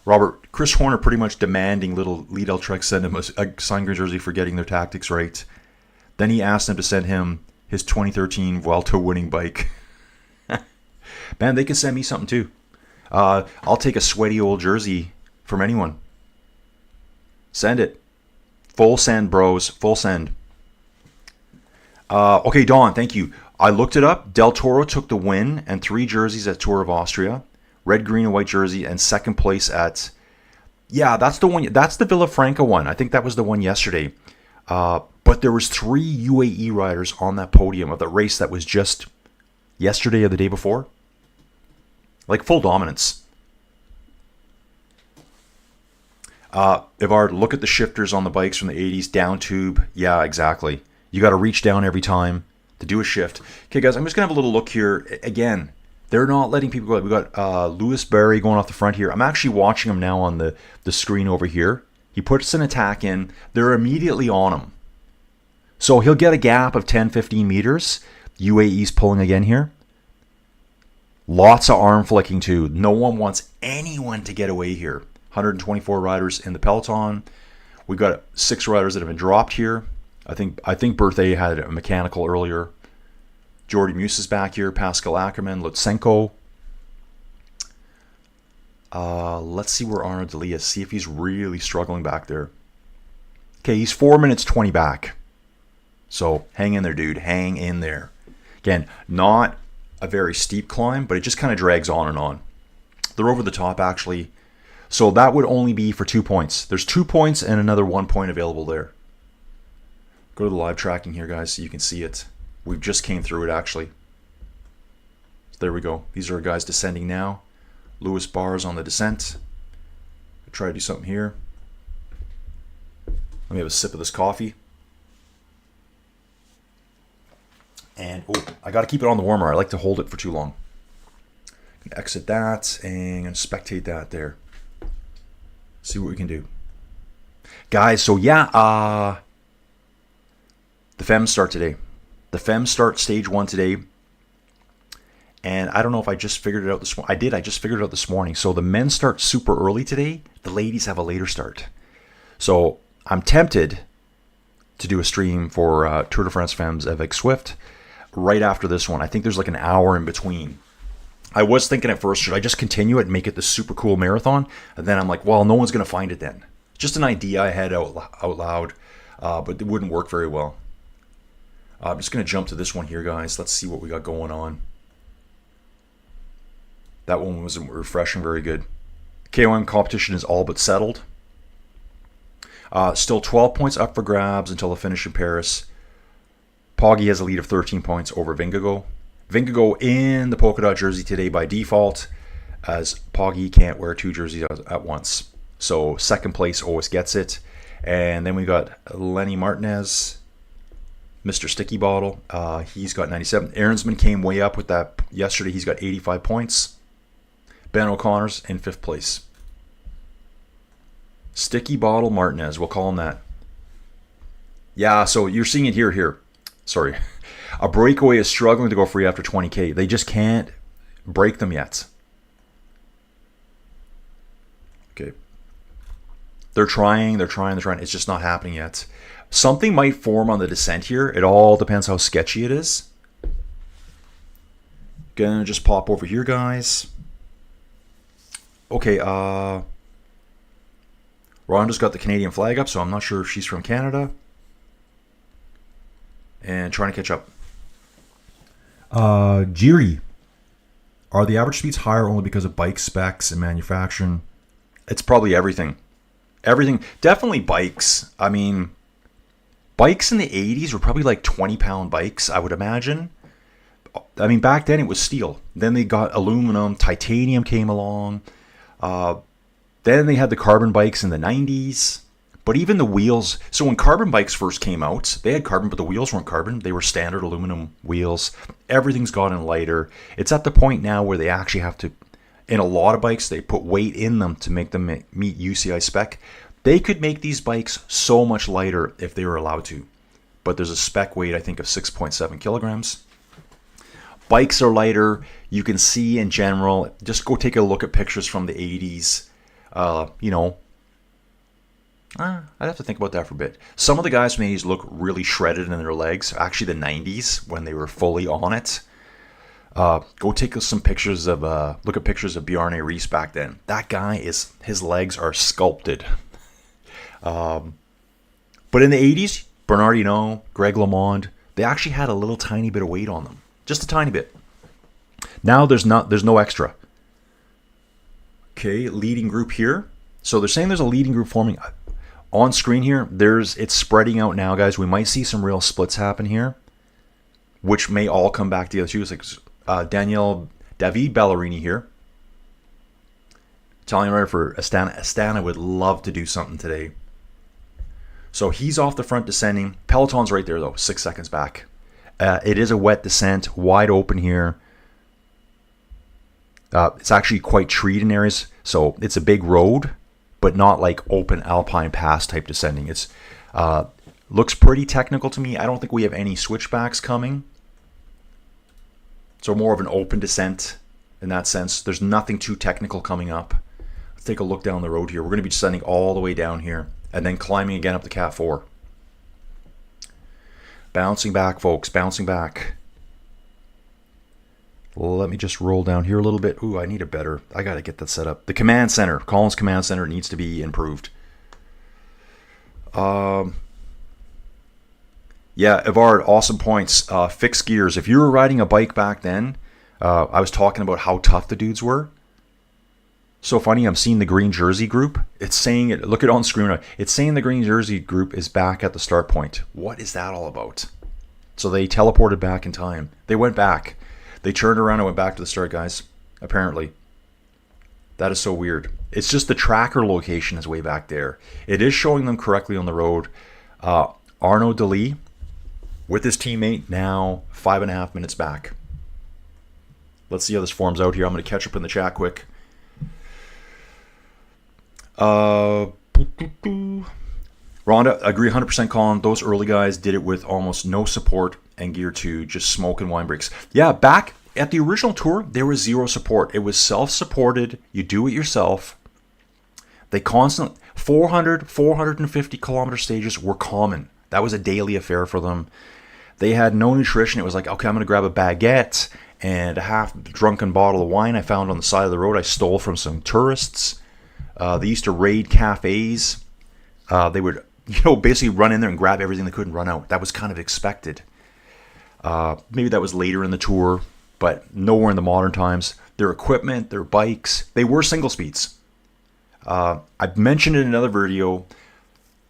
Robert, Chris Horner pretty much demanding little Lidl Trek send him a signed green jersey for getting their tactics right. Then he asked them to send him his 2013 Vuelta winning bike. Man, they can send me something too. I'll take a sweaty old jersey from anyone. Send it. Full send, bros. Full send. Okay, Don, thank you. I looked it up. Del Toro took the win and 3 jerseys at Tour of Austria. Red, green, and white jersey, and second place at... Yeah, that's the one. That's the Villafranca one. I think that was the one yesterday. But there was 3 UAE riders on that podium of the race that was just yesterday or the day before. Like full dominance. Ivard, look at the shifters on the bikes from the 80s. Down tube. Yeah, exactly. You got to reach down every time to do a shift. Okay, guys, I'm just going to have a little look here. Again, they're not letting people go. We got Lewis Barry going off the front here. I'm actually watching him now on the screen over here. He puts an attack in. They're immediately on him. So he'll get a gap of 10, 15 meters. UAE's pulling again here. Lots of arm flicking too. No one wants anyone to get away here. 124 riders in the peloton. We've got 6 riders that have been dropped here. I think Birthday had a mechanical earlier. Jordy Muse is back here. Pascal Ackerman, Lutsenko. Let's see where Arnaud Delis is. See if he's really struggling back there. Okay, he's 4 minutes 20 back. So hang in there, dude. Hang in there. Again, not a very steep climb, but it just kind of drags on and on. They're over the top, actually. So that would only be for 2 points. There's 2 points and another 1 point available there. Go to the live tracking here, guys, so you can see it. We just came through it, actually. So there we go. These are guys descending now. Lewis Bars on the descent. I'll try to do something here. Let me have a sip of this coffee. And, oh, I got to keep it on the warmer. I like to hold it for too long. Exit that and spectate that there. See what we can do. Guys, so yeah, the Fems start today. The Fems start stage 1 today. And I don't know if I just figured it out this morning. I did. I just figured it out this morning. So the men start super early today. The ladies have a later start. So I'm tempted to do a stream for Tour de France Femmes avec Swift right after this one. I think there's like an hour in between. I was thinking at first, should I just continue it and make it this super cool marathon? And then I'm like, well, no one's going to find it then. Just an idea I had out loud, but it wouldn't work very well. I'm just going to jump to this one here, guys. Let's see what we got going on. That one wasn't refreshing very good. KOM competition is all but settled. Still 12 points up for grabs until the finish in Paris. Poggi has a lead of 13 points over Vingegaard. Vingegaard in the polka dot jersey today by default. as Poggy can't wear 2 jerseys at once. So second place always gets it. And then we got Lenny Martinez, Mr. Sticky Bottle. He's got 97. Aaronsman came way up with that yesterday. He's got 85 points. Ben O'Connor's in 5th place. Sticky Bottle Martinez, we'll call him that. Yeah, so you're seeing it here. Sorry. A Breakaway is struggling to go free after 20K. They just can't break them yet. Okay. They're trying. It's just not happening yet. Something might form on the descent here. It all depends how sketchy it is. Gonna just pop over here, guys. Okay, Rhonda's got the Canadian flag up, so I'm not sure if she's from Canada. And trying to catch up. Jiri. Are the average speeds higher only because of bike specs and manufacturing? It's probably everything. Everything. Definitely bikes. I mean, bikes in the 80s were probably like 20-pound bikes, I would imagine. I mean, back then it was steel. Then they got aluminum. Titanium came along. Then they had the carbon bikes in the 90s. But even the wheels, so when carbon bikes first came out, they had carbon, but the wheels weren't carbon. They were standard aluminum wheels. Everything's gotten lighter. It's at the point now where they actually have to, in a lot of bikes, they put weight in them to make them meet UCI spec. They could make these bikes so much lighter if they were allowed to. But there's a spec weight, I think, of 6.7 kilograms. Bikes are lighter. You can see in general, just go take a look at pictures from the 80s. I'd have to think about that for a bit. Some of the guys from the 80s look really shredded in their legs. Actually, the 90s, when they were fully on it. Go take some pictures of, look at pictures of Bjarne Riis back then. That guy, his legs are sculpted. But in the 80s, Bernard Hinault, Greg LeMond, they actually had a little tiny bit of weight on them. Just a tiny bit. Now there's no extra. Okay, leading group here. So they're saying there's a leading group forming. On screen here, it's spreading out now, guys. We might see some real splits happen here, which may all come back together too. It's like David Ballerini here. Italian rider for Astana. Astana would love to do something today. So he's off the front descending. Peloton's right there though, 6 seconds back. It is a wet descent, wide open here. It's actually quite treed in areas, so it's a big road, but not like open alpine pass type descending. It's looks pretty technical to me. I don't think we have any switchbacks coming. So more of an open descent in that sense. There's nothing too technical coming up. Let's take a look down the road here. We're going to be descending all the way down here and then climbing again up the Cat 4. Bouncing back, folks, bouncing back. Let me just roll down here a little bit. Ooh, I need a better. I got to get that set up. The command center, Collins Command Center, needs to be improved. Yeah, Evard, awesome points. Fixed gears. If you were riding a bike back then, I was talking about how tough the dudes were. So funny, I'm seeing the green jersey group. It's saying it. Look at it on screen. It's saying the green jersey group is back at the start point. What is that all about? So they teleported back in time. They went back. They turned around and went back to the start, guys. Apparently. That is so weird. It's just the tracker location is way back there. It is showing them correctly on the road. Arnaud Delis with his teammate now 5.5 minutes back. Let's see how this forms out here. I'm going to catch up in the chat quick. Rhonda, agree 100%, Colin. Those early guys did it with almost no support and gear 2, just smoke and wine breaks. Yeah, back at the original tour, there was zero support. It was self-supported. You do it yourself. They constantly, 450 kilometer stages were common. That was a daily affair for them. They had no nutrition. It was like, okay, I'm going to grab a baguette and a half-drunken bottle of wine I found on the side of the road. I stole from some tourists. They used to raid cafes. They would, basically run in there and grab everything they couldn't run out. That was kind of expected. Maybe that was later in the tour, but nowhere in the modern times. Their equipment, their bikes, they were single speeds. I've mentioned in another video,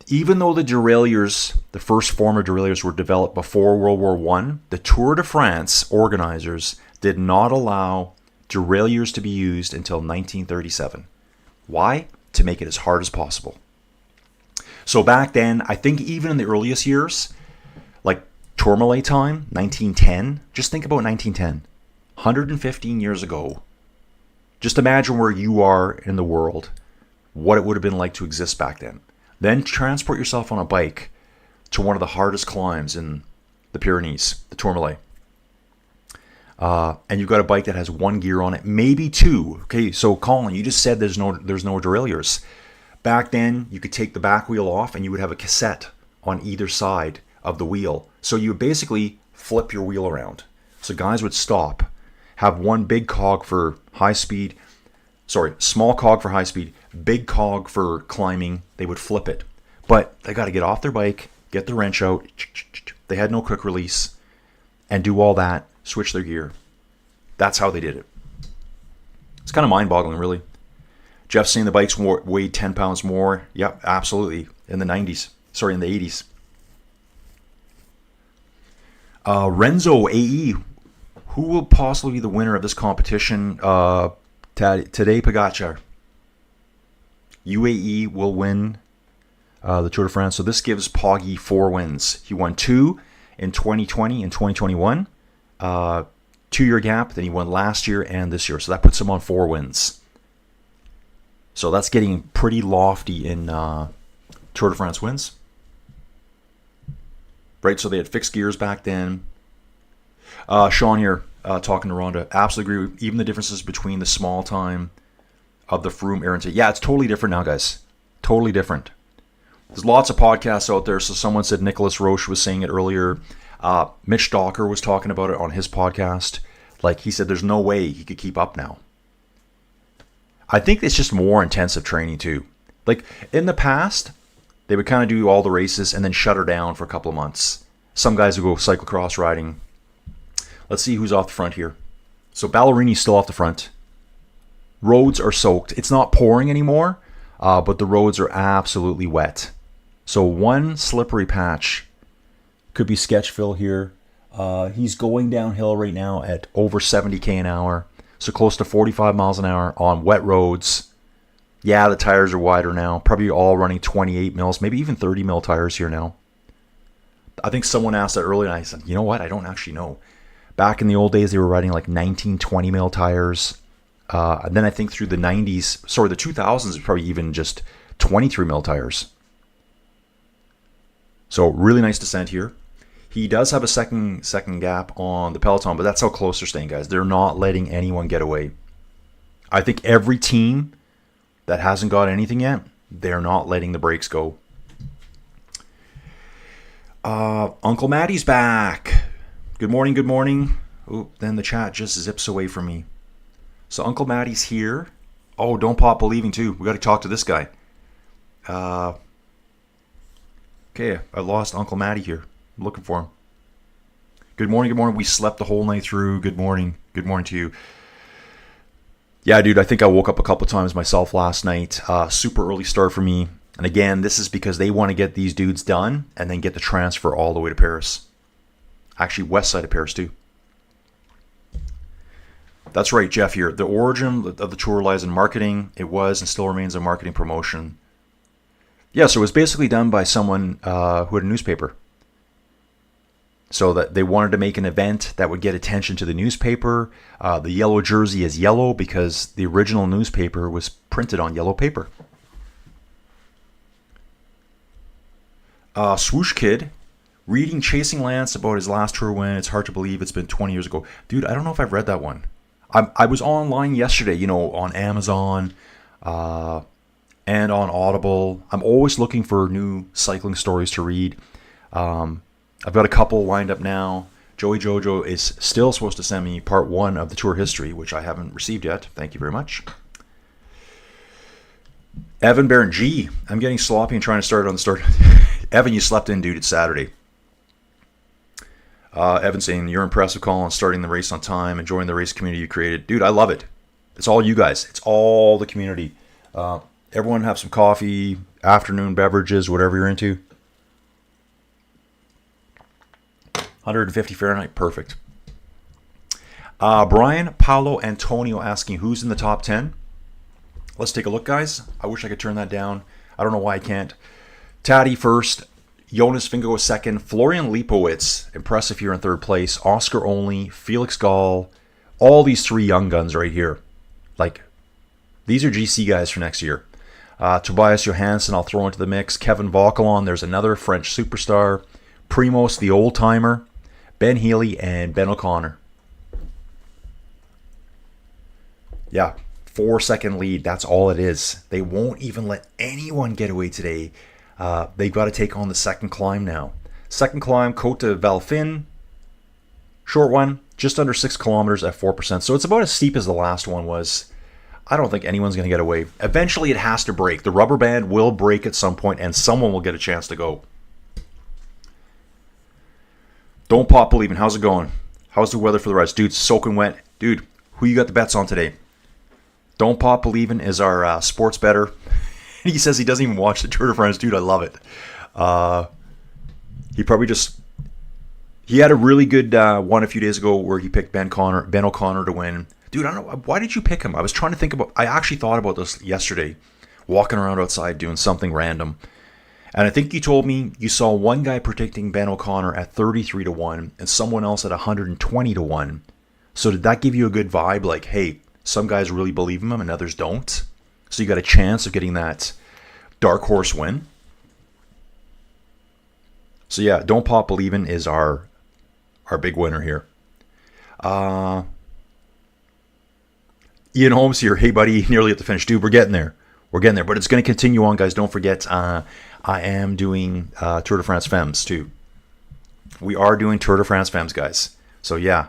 even though the derailleurs, the first form of derailleurs were developed before World War I, the Tour de France organizers did not allow derailleurs to be used until 1937. Why? To make it as hard as possible. So back then, I think even in the earliest years, like Tourmalet time, 1910, just think about 1910, 115 years ago. Just imagine where you are in the world, what it would have been like to exist back then. Then transport yourself on a bike to one of the hardest climbs in the Pyrenees, the Tourmalet. And you've got a bike that has one gear on it, maybe two. Okay, so Colin, you just said there's no derailleurs. Back then, you could take the back wheel off and you would have a cassette on either side of the wheel. So you would basically flip your wheel around. So guys would stop, have one big cog for high speed, small cog for high speed, big cog for climbing. They would flip it. But they got to get off their bike, get the wrench out. They had no quick release, and do all that, switch their gear. That's how they did it. It's kind of mind-boggling, really. Jeff's saying the bikes weighed 10 pounds more. Yep, absolutely. In the 80s. Renzo AE, who will possibly be the winner of this competition? Tadej Pogacar. UAE will win the Tour de France. So this gives Poggy 4 wins. He won 2 in 2020 and 2021. 2-year gap. Then he won last year and this year. So that puts him on 4 wins. So that's getting pretty lofty in Tour de France wins. Right, so they had fixed gears back then. Sean here, talking to Rhonda. Absolutely agree with even the differences between the small time of the Froome era. Yeah, it's totally different now, guys. Totally different. There's lots of podcasts out there. So someone said Nicholas Roche was saying it earlier. Mitch Docker was talking about it on his podcast. Like he said, there's no way he could keep up now. I think it's just more intensive training too. Like in the past, they would kind of do all the races and then shut her down for a couple of months. Some guys would go cyclocross riding. Let's see who's off the front here. So Ballerini's still off the front. Roads are soaked. It's not pouring anymore, but the roads are absolutely wet. So one slippery patch. Could be Sketchville here. He's going downhill right now at over 70k an hour. So close to 45 miles an hour on wet roads. Yeah, the tires are wider now. Probably all running 28 mils, maybe even 30 mil tires here now. I think someone asked that earlier, and I said, you know what? I don't actually know. Back in the old days, they were riding like 19, 20 mil tires. And then I think through the 90s, the 2000s, probably even just 23 mil tires. So really nice descent here. He does have a second gap on the peloton, but that's how close they're staying, guys. They're not letting anyone get away. I think every team that hasn't got anything yet, they're not letting the brakes go. Uncle Matty's back. Good morning, good morning. Oh, then the chat just zips away from me. So Uncle Matty's here. Oh, don't pop believing too. We got to talk to this guy. Okay, I lost Uncle Matty here. I'm looking for him. Good morning, good morning. We slept the whole night through. Good morning. Good morning to you. Yeah, dude, I think I woke up a couple times myself last night. Super early start for me. And again, this is because they want to get these dudes done and then get the transfer all the way to Paris. Actually, west side of Paris, too. That's right, Jeff here. The origin of the tour lies in marketing. It was and still remains a marketing promotion. Yeah, so it was basically done by someone who had a newspaper. So that they wanted to make an event that would get attention to the newspaper. The yellow jersey is yellow because the original newspaper was printed on yellow paper. Swoosh Kid, reading Chasing Lance about his last tour win. It's hard to believe it's been 20 years ago. Dude, I don't know if I've read that one. I was online yesterday, on Amazon and on Audible. I'm always looking for new cycling stories to read. I've got a couple lined up now. Joey Jojo is still supposed to send me part 1 of the tour history, which I haven't received yet. Thank you very much. Evan Barron G. I'm getting sloppy and trying to start on the start. Evan, you slept in, dude. It's Saturday. Evan saying, you're impressive, Colin, starting the race on time, enjoying the race community you created. Dude, I love it. It's all you guys. It's all the community. Everyone have some coffee, afternoon beverages, whatever you're into. 150 Fahrenheit, perfect. Brian Paolo Antonio asking who's in the top 10. Let's take a look, guys. I wish I could turn that down. I don't know why I can't. Taddy first. Jonas Fingo second. Florian Lipowitz, impressive here in third place. Oscar Only. Felix Gall. All these three young guns right here. Like, these are GC guys for next year. Tobias Johansson, I'll throw into the mix. Kevin Vauquelin, there's another French superstar. Primos, the old-timer. Ben Healy, and Ben O'Connor. Yeah, 4-second lead. That's all it is. They won't even let anyone get away today. They've got to take on the second climb now. Second climb, Côte de Valfin. Short one, just under 6 kilometers at 4%. So it's about as steep as the last one was. I don't think anyone's going to get away. Eventually it has to break. The rubber band will break at some point and someone will get a chance to go. Don't pop believing. How's it going? How's the weather for the rides? Dude, soaking wet. Dude, who you got the bets on today? Don't pop believing is our sports bettor. He says he doesn't even watch the Tour de France. Dude, I love it. He probably just... He had a really good one a few days ago where he picked Ben O'Connor to win. Dude, I don't know. Why did you pick him? I was trying to think about... I actually thought about this yesterday, walking around outside doing something random. And I think you told me you saw one guy predicting Ben O'Connor at 33 to 1 and someone else at 120 to 1. So did that give you a good vibe? Like, hey, some guys really believe in him and others don't. So you got a chance of getting that dark horse win. So yeah, Don't Pop Believin' is our big winner here. Ian Holmes here. Hey, buddy, nearly at the finish. Dude, we're getting there. We're getting there. But it's going to continue on, guys. Don't forget, I am doing Tour de France Femmes, too. We are doing Tour de France Femmes, guys. So, yeah,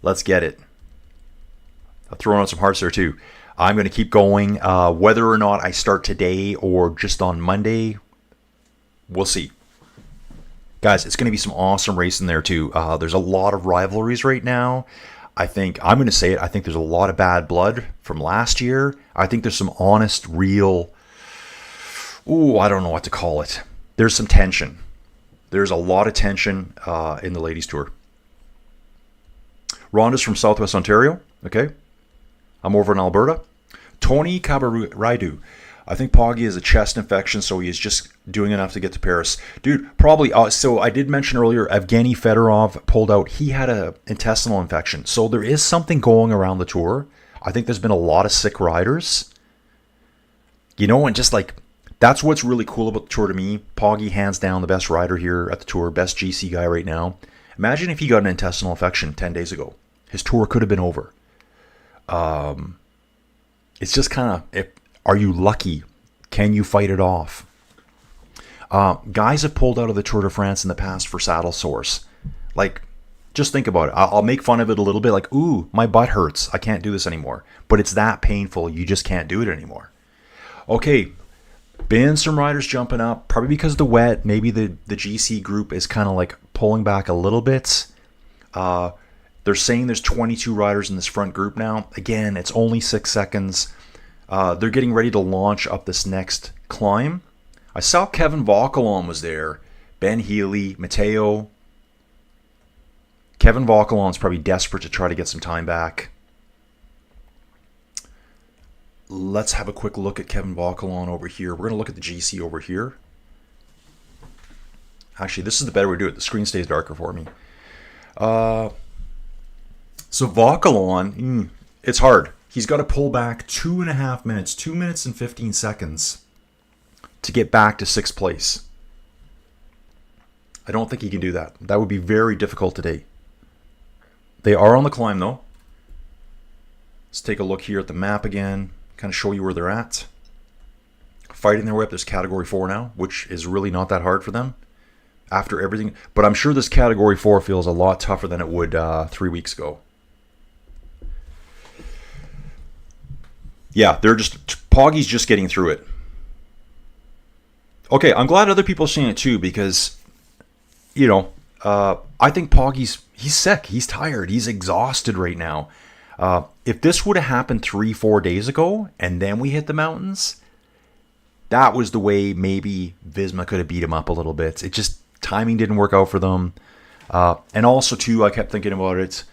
let's get it. I'll throw out some hearts there, too. I'm going to keep going. Whether or not I start today or just on Monday, we'll see. Guys, it's going to be some awesome racing there, too. There's a lot of rivalries right now. I'm going to say it, I think there's a lot of bad blood from last year. I think there's some honest, real, I don't know what to call it. There's some tension. There's a lot of tension in the ladies' tour. Rhonda's from Southwest Ontario. Okay. I'm over in Alberta. Tony Cabaraidu. I think Poggy has a chest infection, so he is just doing enough to get to Paris. Dude, probably. So I did mention earlier, Evgeny Fedorov pulled out. He had an intestinal infection. So there is something going around the tour. I think there's been a lot of sick riders. You know, and just like, that's what's really cool about the tour to me. Poggy, hands down, the best rider here at the tour, best GC guy right now. Imagine if he got an intestinal infection 10 days ago. His tour could have been over. It's just kind of... Are you lucky? Can you fight it off? Guys have pulled out of the Tour de France in the past for saddle sores. Like, just think about it. I'll make fun of it a little bit. Like, ooh, my butt hurts. I can't do this anymore. But it's that painful. You just can't do it anymore. Okay, been some riders jumping up. Probably because of the wet. Maybe the GC group is kind of like pulling back a little bit. They're saying there's 22 riders in this front group now. Again, it's only 6 seconds. They're getting ready to launch up this next climb. I saw Kevin Vauquelin was there. Ben Healy, Matteo. Kevin Vauquelin's probably desperate to try to get some time back. Let's have a quick look at Kevin Vauquelin over here. We're going to look at the GC over here. Actually, this is the better way to do it. The screen stays darker for me. So Vauquelin, it's hard. He's got to pull back 2.5 minutes, 2 minutes and 15 seconds to get back to 6th place. I don't think he can do that. That would be very difficult today. They are on the climb, though. Let's take a look here at the map again, kind of show you where they're at. Fighting their way up. There's Category 4 now, which is really not that hard for them after everything. But I'm sure this Category 4 feels a lot tougher than it would 3 weeks ago. Yeah, Poggy's just getting through it. Okay, I'm glad other people are seeing it too because, you know, I think Poggy's sick. He's tired. He's exhausted right now. If this would have happened 3-4 days ago and then we hit the mountains, that was the way maybe Visma could have beat him up a little bit. It just, timing didn't work out for them. And also, too, I kept thinking about it.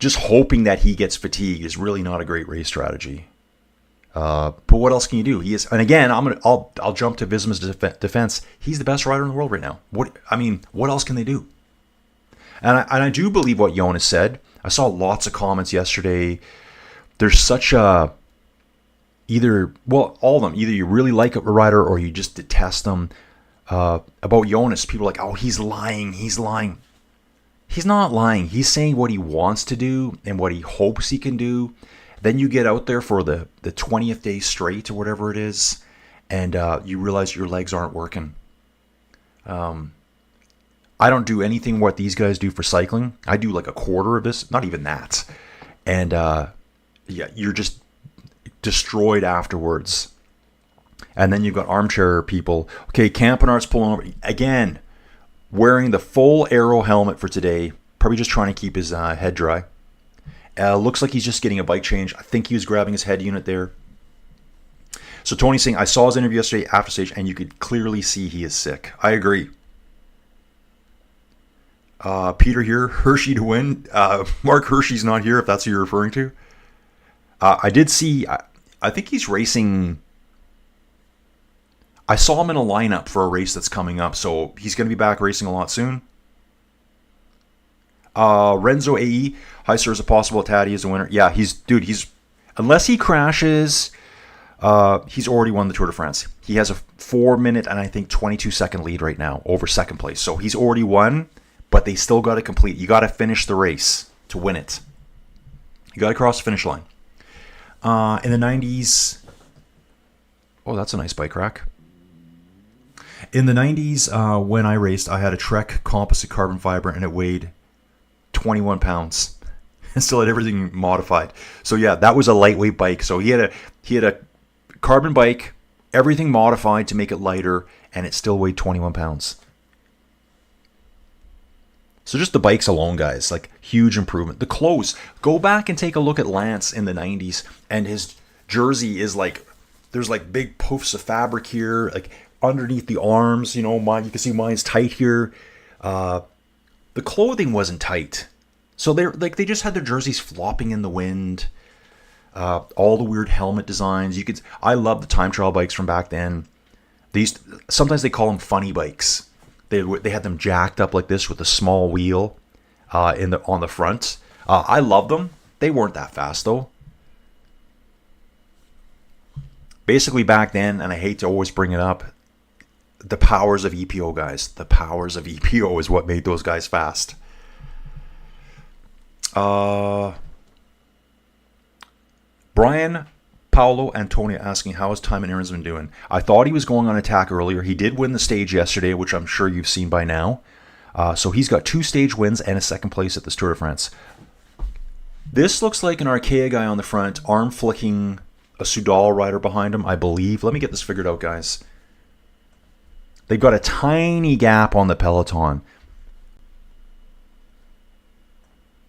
just hoping that he gets fatigued is really not a great race strategy. But what else can you do? He is, and again, I'll jump to Visma's defense. He's the best rider in the world right now. What else can they do? And I do believe what Jonas said. I saw lots of comments yesterday. There's such a all of them. Either you really like a rider or you just detest them. About Jonas, people are like, oh, he's lying. He's lying. He's not lying. He's saying what he wants to do and what he hopes he can do. Then you get out there for the 20th day straight or whatever it is, and you realize your legs aren't working. I don't do anything what these guys do for cycling. I do like a quarter of this, not even that. And you're just destroyed afterwards. And then you've got armchair people. Okay, Campanart's pulling over. Again, wearing the full aero helmet for today. Probably just trying to keep his head dry. Looks like he's just getting a bike change. I think he was grabbing his head unit there. So Tony's saying, I saw his interview yesterday after stage, and you could clearly see he is sick. I agree. Peter here, Hershey to win. Mark Hershey's not here, if that's who you're referring to. I did see, I think he's racing. I saw him in a lineup for a race that's coming up, so he's going to be back racing a lot soon. Renzo AE, hi sir, is it possible Taddy is a winner? Yeah, he's unless he crashes, he's already won the Tour de France. He has a 4 minute and I think 22 second lead right now over second place. So he's already won, but they still got to complete. You got to finish the race to win it. You got to cross the finish line. In the 90s, oh, that's a nice bike rack. In the 90s, when I raced, I had a Trek composite carbon fiber, and it weighed 21 pounds. And still had everything modified. So yeah, that was a lightweight bike. So he had a carbon bike, everything modified to make it lighter, and it still weighed 21 pounds. So just the bikes alone, guys, like huge improvement. The clothes, go back and take a look at Lance in the 90s, and his jersey is like, there's like big puffs of fabric here, like underneath the arms, you can see mine's tight here. The clothing wasn't tight. So they just had their jerseys flopping in the wind. All the weird helmet designs. I love the time trial bikes from back then. Sometimes they call them funny bikes. They had them jacked up like this with a small wheel on the front. I love them. They weren't that fast though. Basically back then, and I hate to always bring it up, the powers of EPO, guys. The powers of EPO is what made those guys fast. Brian Paolo Antonio asking, how is Timon Aarons been doing? I thought he was going on attack earlier. He did win the stage yesterday, which I'm sure you've seen by now. So he's got 2 stage wins and a second place at this Tour de France. This looks like an Arkea guy on the front, arm flicking a Soudal rider behind him, I believe. Let me get this figured out, guys. They've got a tiny gap on the peloton.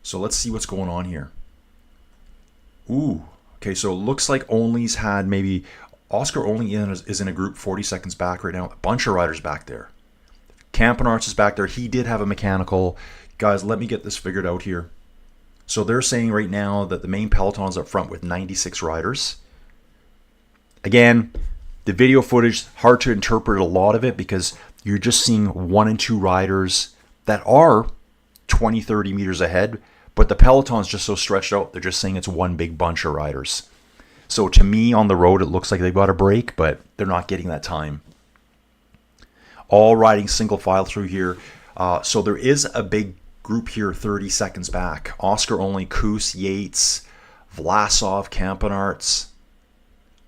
So let's see what's going on here. Ooh. Okay, so it looks like Only's had maybe... Oscar Only is in a group 40 seconds back right now. A bunch of riders back there. Campanarts is back there. He did have a mechanical. Guys, let me get this figured out here. So they're saying right now that the main peloton's up front with 96 riders. Again, the video footage, hard to interpret a lot of it because you're just seeing 1 and 2 riders that are 20, 30 meters ahead. But the peloton's just so stretched out, they're just saying it's one big bunch of riders. So to me, on the road, it looks like they've got a break, but they're not getting that time. All riding single file through here. So there is a big group here 30 seconds back. Oscar Only, Koos, Yates, Vlasov, Campanarts.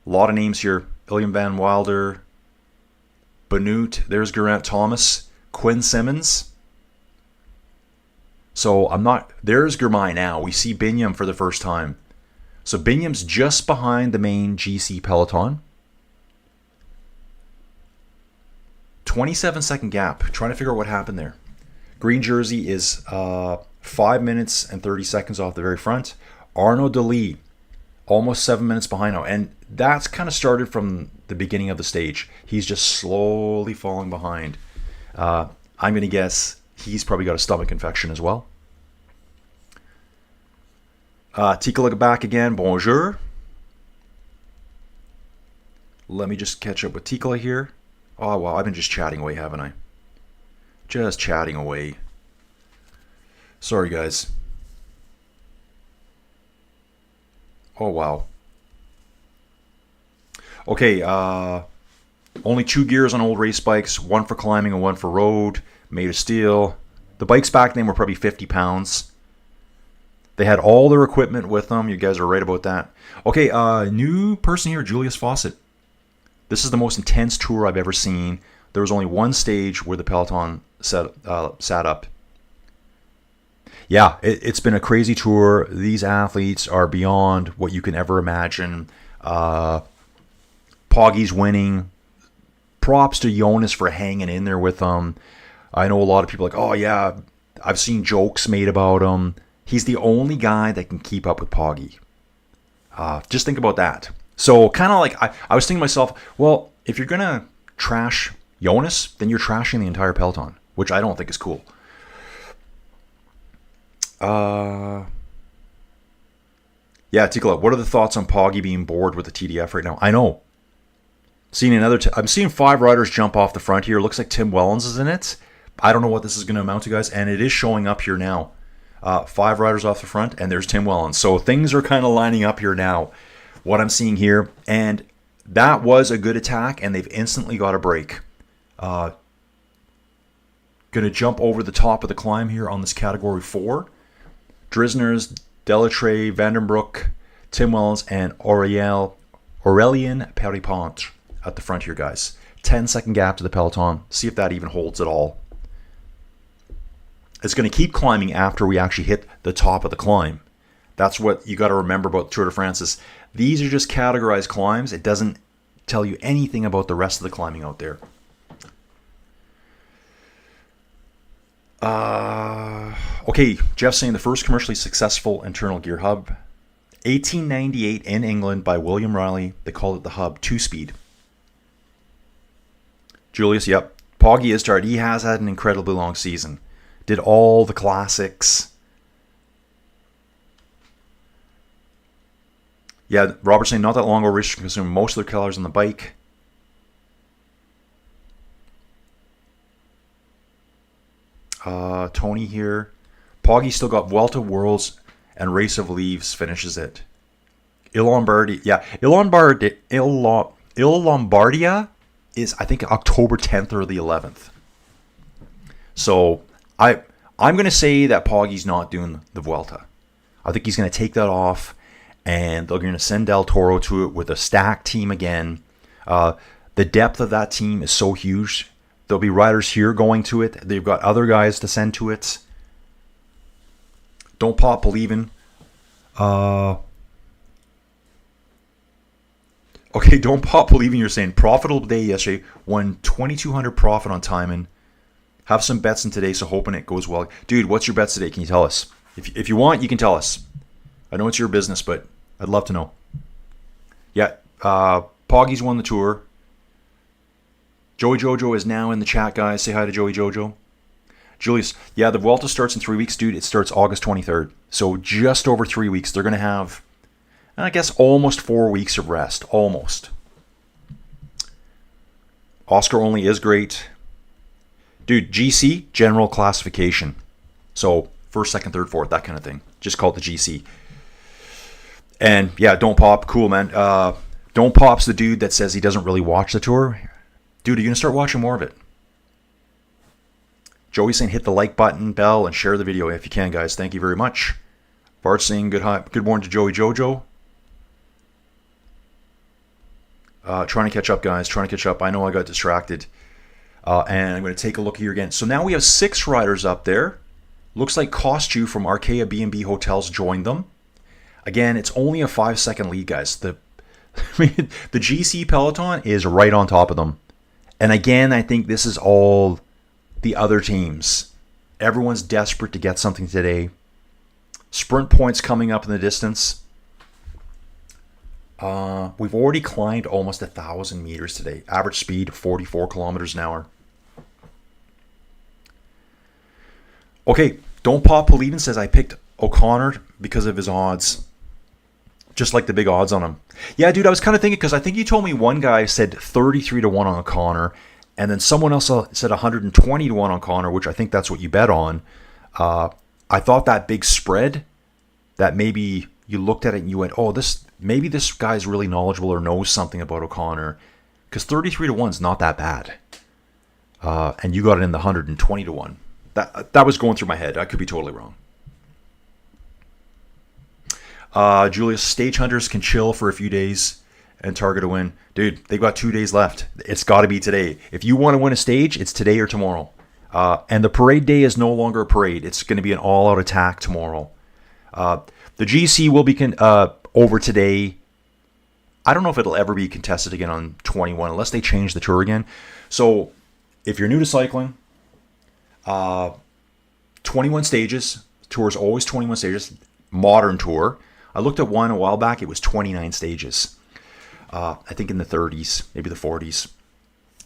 A lot of names here. William Van Wilder, Benoot, there's Geraint Thomas, Quinn Simmons. So there's Germay now. We see Binyam for the first time. So Binyam's just behind the main GC peloton. 27-second gap. Trying to figure out what happened there. Green jersey is 5 minutes and 30 seconds off the very front. Arnaud Delis, almost 7 minutes behind now. And that's kind of started from the beginning of the stage. He's just slowly falling behind. I'm going to guess he's probably got a stomach infection as well. Tika back again. Bonjour. Let me just catch up with Tika here. Oh, wow. I've been just chatting away, haven't I? Just chatting away. Sorry, guys. Oh, wow. Okay, only 2 gears on old race bikes, one for climbing and one for road, made of steel. The bikes back then were probably 50 pounds. They had all their equipment with them. You guys are right about that. Okay, new person here, Julius Fawcett. This is the most intense tour I've ever seen. There was only one stage where the peloton sat up. Yeah, it's been a crazy tour. These athletes are beyond what you can ever imagine. Poggy's winning. Props to Jonas for hanging in there with them. I know a lot of people are like, oh yeah, I've seen jokes made about him. He's the only guy that can keep up with Poggy. Just think about that. So kind of like, I was thinking to myself, well, if you're going to trash Jonas, then you're trashing the entire peloton, which I don't think is cool. Yeah, Tikla, what are the thoughts on Poggy being bored with the TDF right now? I know. I'm seeing 5 riders jump off the front here. Looks like Tim Wellens is in it. I don't know what this is going to amount to, guys, and it is showing up here now. 5 riders off the front, and there's Tim Wellens. So things are kind of lining up here now, what I'm seeing here. And that was a good attack, and they've instantly got a break. Going to jump over the top of the climb here on this Category 4. Drisners, Delatray, Vandenbroek, Tim Wellens, and Aurélien Peripont at the front here, guys. 10-second gap to the peloton. See if that even holds at all. It's going to keep climbing after we actually hit the top of the climb. That's what you got to remember about Tour de France is these are just categorized climbs. It doesn't tell you anything about the rest of the climbing out there. Okay, Jeff's saying the first commercially successful internal gear hub. 1898 in England by William Riley. They called it the hub 2-speed. Julius, yep. Poggy is tired. He has had an incredibly long season. Did all the classics. Yeah, Robert's saying not that long ago, racers consumed most of their calories on the bike. Tony here. Poggy still got Vuelta Worlds and Race of Leaves finishes it. Il Lombardia is, I think, October 10th or the 11th. So I'm going to say that Poggy's not doing the Vuelta. I think he's going to take that off, and they're going to send Del Toro to it with a stacked team again. The depth of that team is so huge. There'll be riders here going to it. They've got other guys to send to it. Don't pop believing. Okay, don't pop believing. You're saying profitable day yesterday. Won 2,200 profit on timing. Have some bets in today, so hoping it goes well. Dude, what's your bets today? Can you tell us? If you want, you can tell us. I know it's your business, but I'd love to know. Yeah, Poggy's won the tour. Joey Jojo is now in the chat, guys. Say hi to Joey Jojo. Julius, yeah, the Vuelta starts in 3 weeks, dude. It starts August 23rd. So just over 3 weeks. They're going to have, I guess, almost 4 weeks of rest. Almost. Oscar only is great. Dude, GC, general classification. So first, second, third, fourth, that kind of thing. Just call it the GC. And yeah, Don't Pop, cool, man. Don't Pop's the dude that says he doesn't really watch the tour. Dude, are you going to start watching more of it? Joey's saying hit the like button, bell, and share the video if you can, guys. Thank you very much. Bart's saying good morning to Joey Jojo. Trying to catch up, guys. Trying to catch up. I know I got distracted. And I'm going to take a look here again. So now we have 6 riders up there. Looks like Costu from Arkea B&B Hotels joined them. Again, it's only a 5-second lead, guys. The GC peloton is right on top of them. And again, I think this is all the other teams. Everyone's desperate to get something today. Sprint points coming up in the distance. We've already climbed almost 1,000 meters today. Average speed 44 kilometers an hour. Okay, Don't Pop Believin' says I picked O'Connor, because of his odds. Just like the big odds on him. Yeah, dude, I was kind of thinking, because I think you told me one guy said 33 to 1 on O'Connor, and then someone else said 120 to 1 on O'Connor, which I think that's what you bet on. I thought that big spread, that maybe you looked at it and you went, oh, maybe this guy's really knowledgeable or knows something about O'Connor, because 33 to 1 is not that bad. And you got it in the 120 to 1. That was going through my head. I could be totally wrong. Julius, stage hunters can chill for a few days and target a win. Dude, they've got 2 days left. It's got to be today. If you want to win a stage, it's today or tomorrow. And the parade day is no longer a parade. It's going to be an all-out attack tomorrow. The GC will be over today. I don't know if it'll ever be contested again on 21 unless they change the tour again. So if you're new to cycling, 21 stages. Tour is always 21 stages. Modern tour. I looked at one a while back. It was 29 stages. I think in the 30s, maybe the 40s.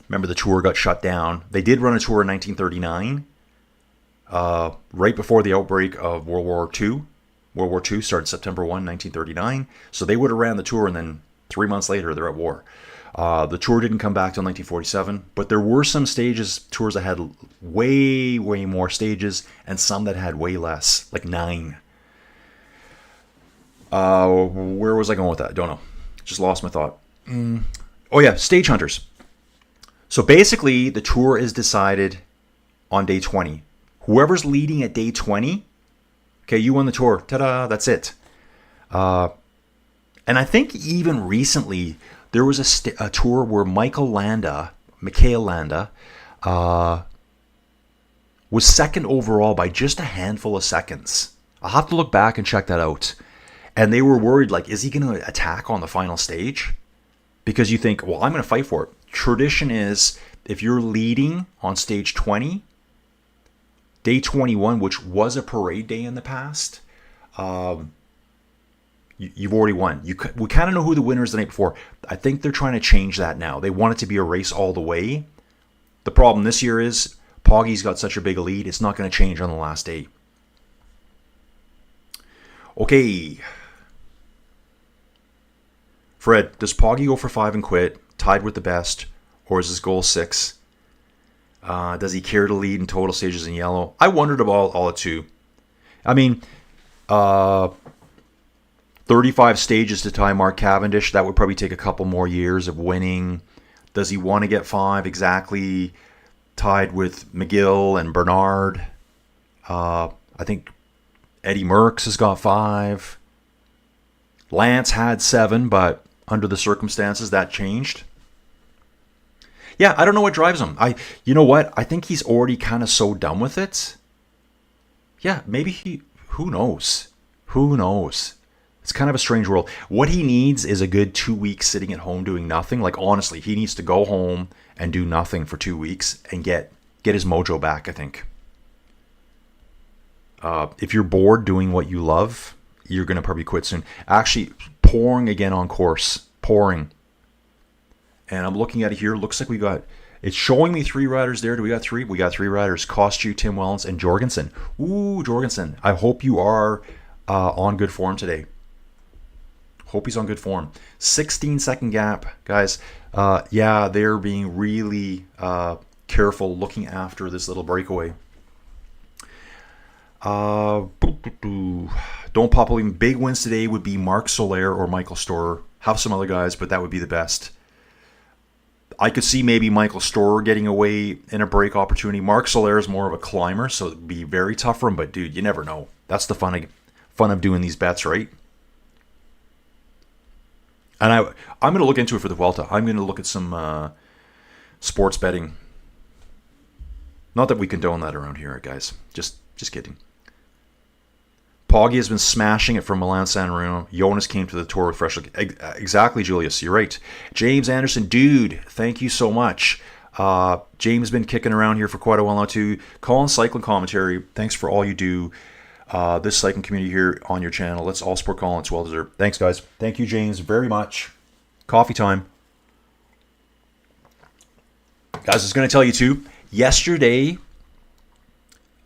Remember, the tour got shut down. They did run a tour in 1939, right before the outbreak of World War II. World War II started September 1, 1939. So they would have ran the tour, and then 3 months later, they're at war. The tour didn't come back till 1947, but there were some tours that had way, way more stages, and some that had way less, like 9. Where was I going with that? Don't know. Just lost my thought. Oh yeah, stage hunters. So basically, the tour is decided on day 20. Whoever's leading at day 20, okay, you won the tour. Ta-da, that's it. And I think even recently, there was a tour where Michael Landa was second overall by just a handful of seconds. I'll have to look back and check that out. And they were worried, like, is he going to attack on the final stage? Because you think, well, I'm going to fight for it. Tradition is, if you're leading on stage 20, day 21, which was a parade day in the past, you've already won. We kind of know who the winner is the night before. I think they're trying to change that now. They want it to be a race all the way. The problem this year is, Poggy's got such a big lead, it's not going to change on the last day. Okay. Fred, does Poggy go for 5 and quit, tied with the best, or is his goal 6? Does he care to lead in total stages in yellow? I wondered about all the two. I mean, 35 stages to tie Mark Cavendish, that would probably take a couple more years of winning. Does he want to get 5 exactly tied with McGill and Bernard? I think Eddie Merckx has got 5. Lance had 7, but under the circumstances, that changed. Yeah, I don't know what drives him. You know what? I think he's already kind of so done with it. Yeah, maybe who knows? Who knows? It's kind of a strange world. What he needs is a good 2 weeks sitting at home doing nothing. Like, honestly, he needs to go home and do nothing for 2 weeks and get his mojo back, I think. If you're bored doing what you love, you're going to probably quit soon. Actually, pouring again on course. Pouring. And I'm looking at it here. Looks like it's showing me 3 riders there. Do we got 3? We got 3 riders. Kostu, Tim Wellens, and Jorgensen. Ooh, Jorgensen. I hope you are on good form today. Hope he's on good form. 16-second gap, guys. Yeah, they're being really careful looking after this little breakaway. Don't pop even. Big wins today would be Marc Soler or Michael Storer. Have some other guys, but that would be the best. I could see maybe Michael Storer getting away in a break opportunity. Marc Soler is more of a climber, so it'd be very tough for him. But dude, you never know. That's the fun of doing these bets, right? And I'm going to look into it for the Vuelta. I'm going to look at some sports betting. Not that we condone that around here, guys. Just kidding. Poggy has been smashing it from Milan San Marino. Jonas came to the tour with fresh look. Exactly, Julius. You're right. James Anderson, dude, thank you so much. James has been kicking around here for quite a while now too. Colin Cycling Commentary, thanks for all you do. This cycling community here on your channel. Let's all support Colin. It's well deserved. Thanks, guys. Thank you, James, very much. Coffee time. Guys, I was going to tell you too. Yesterday,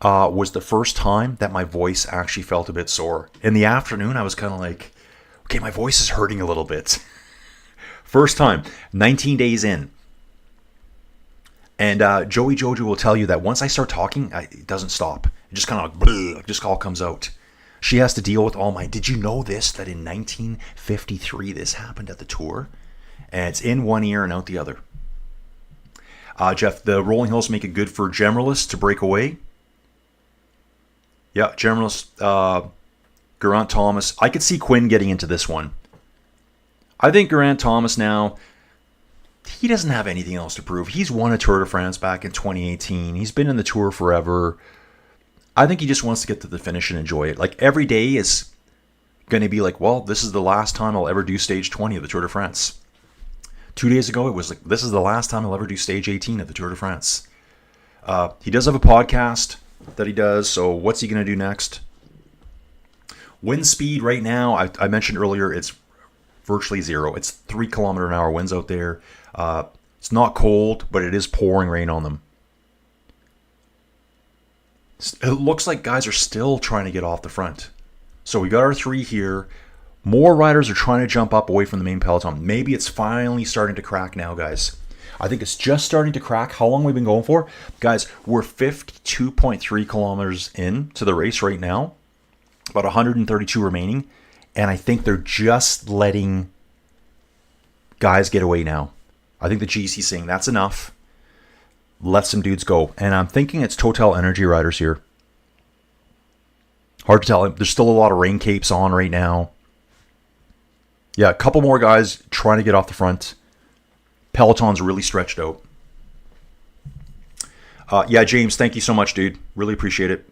was the first time that my voice actually felt a bit sore. In the afternoon, I was kind of like, okay, my voice is hurting a little bit. First time, 19 days in. And Joey Jojo will tell you that once I start talking, it doesn't stop. It just kind of like, just all comes out. She has to deal with all my, did you know this, that in 1953 this happened at the tour? And it's in one ear and out the other. Jeff, the Rolling Hills make it good for generalists to break away. Yeah, generalist, Geraint Thomas. I could see Quinn getting into this one. I think Geraint Thomas now, he doesn't have anything else to prove. He's won a Tour de France back in 2018. He's been in the Tour forever. I think he just wants to get to the finish and enjoy it. Like, every day is going to be like, well, this is the last time I'll ever do stage 20 of the Tour de France. 2 days ago, it was like, this is the last time I'll ever do stage 18 of the Tour de France. He does have a podcast that he does, so what's he going to do next? Wind speed right now, I mentioned earlier, it's virtually zero. It's 3 km/h winds out there. It's not cold, but it is pouring rain on them. It looks like guys are still trying to get off the front. So we got our 3 here. More riders are trying to jump up away from the main peloton. Maybe it's finally starting to crack now, guys. I think it's just starting to crack. How long have we been going for? Guys, we're 52.3 kilometers in to the race right now. About 132 remaining. And I think they're just letting guys get away now. I think the GC's saying that's enough. Let some dudes go. And I'm thinking it's Total Energy riders here. Hard to tell. There's still a lot of rain capes on right now. Yeah, a couple more guys trying to get off the front. Peloton's really stretched out. Yeah, James, thank you so much, dude. Really appreciate it.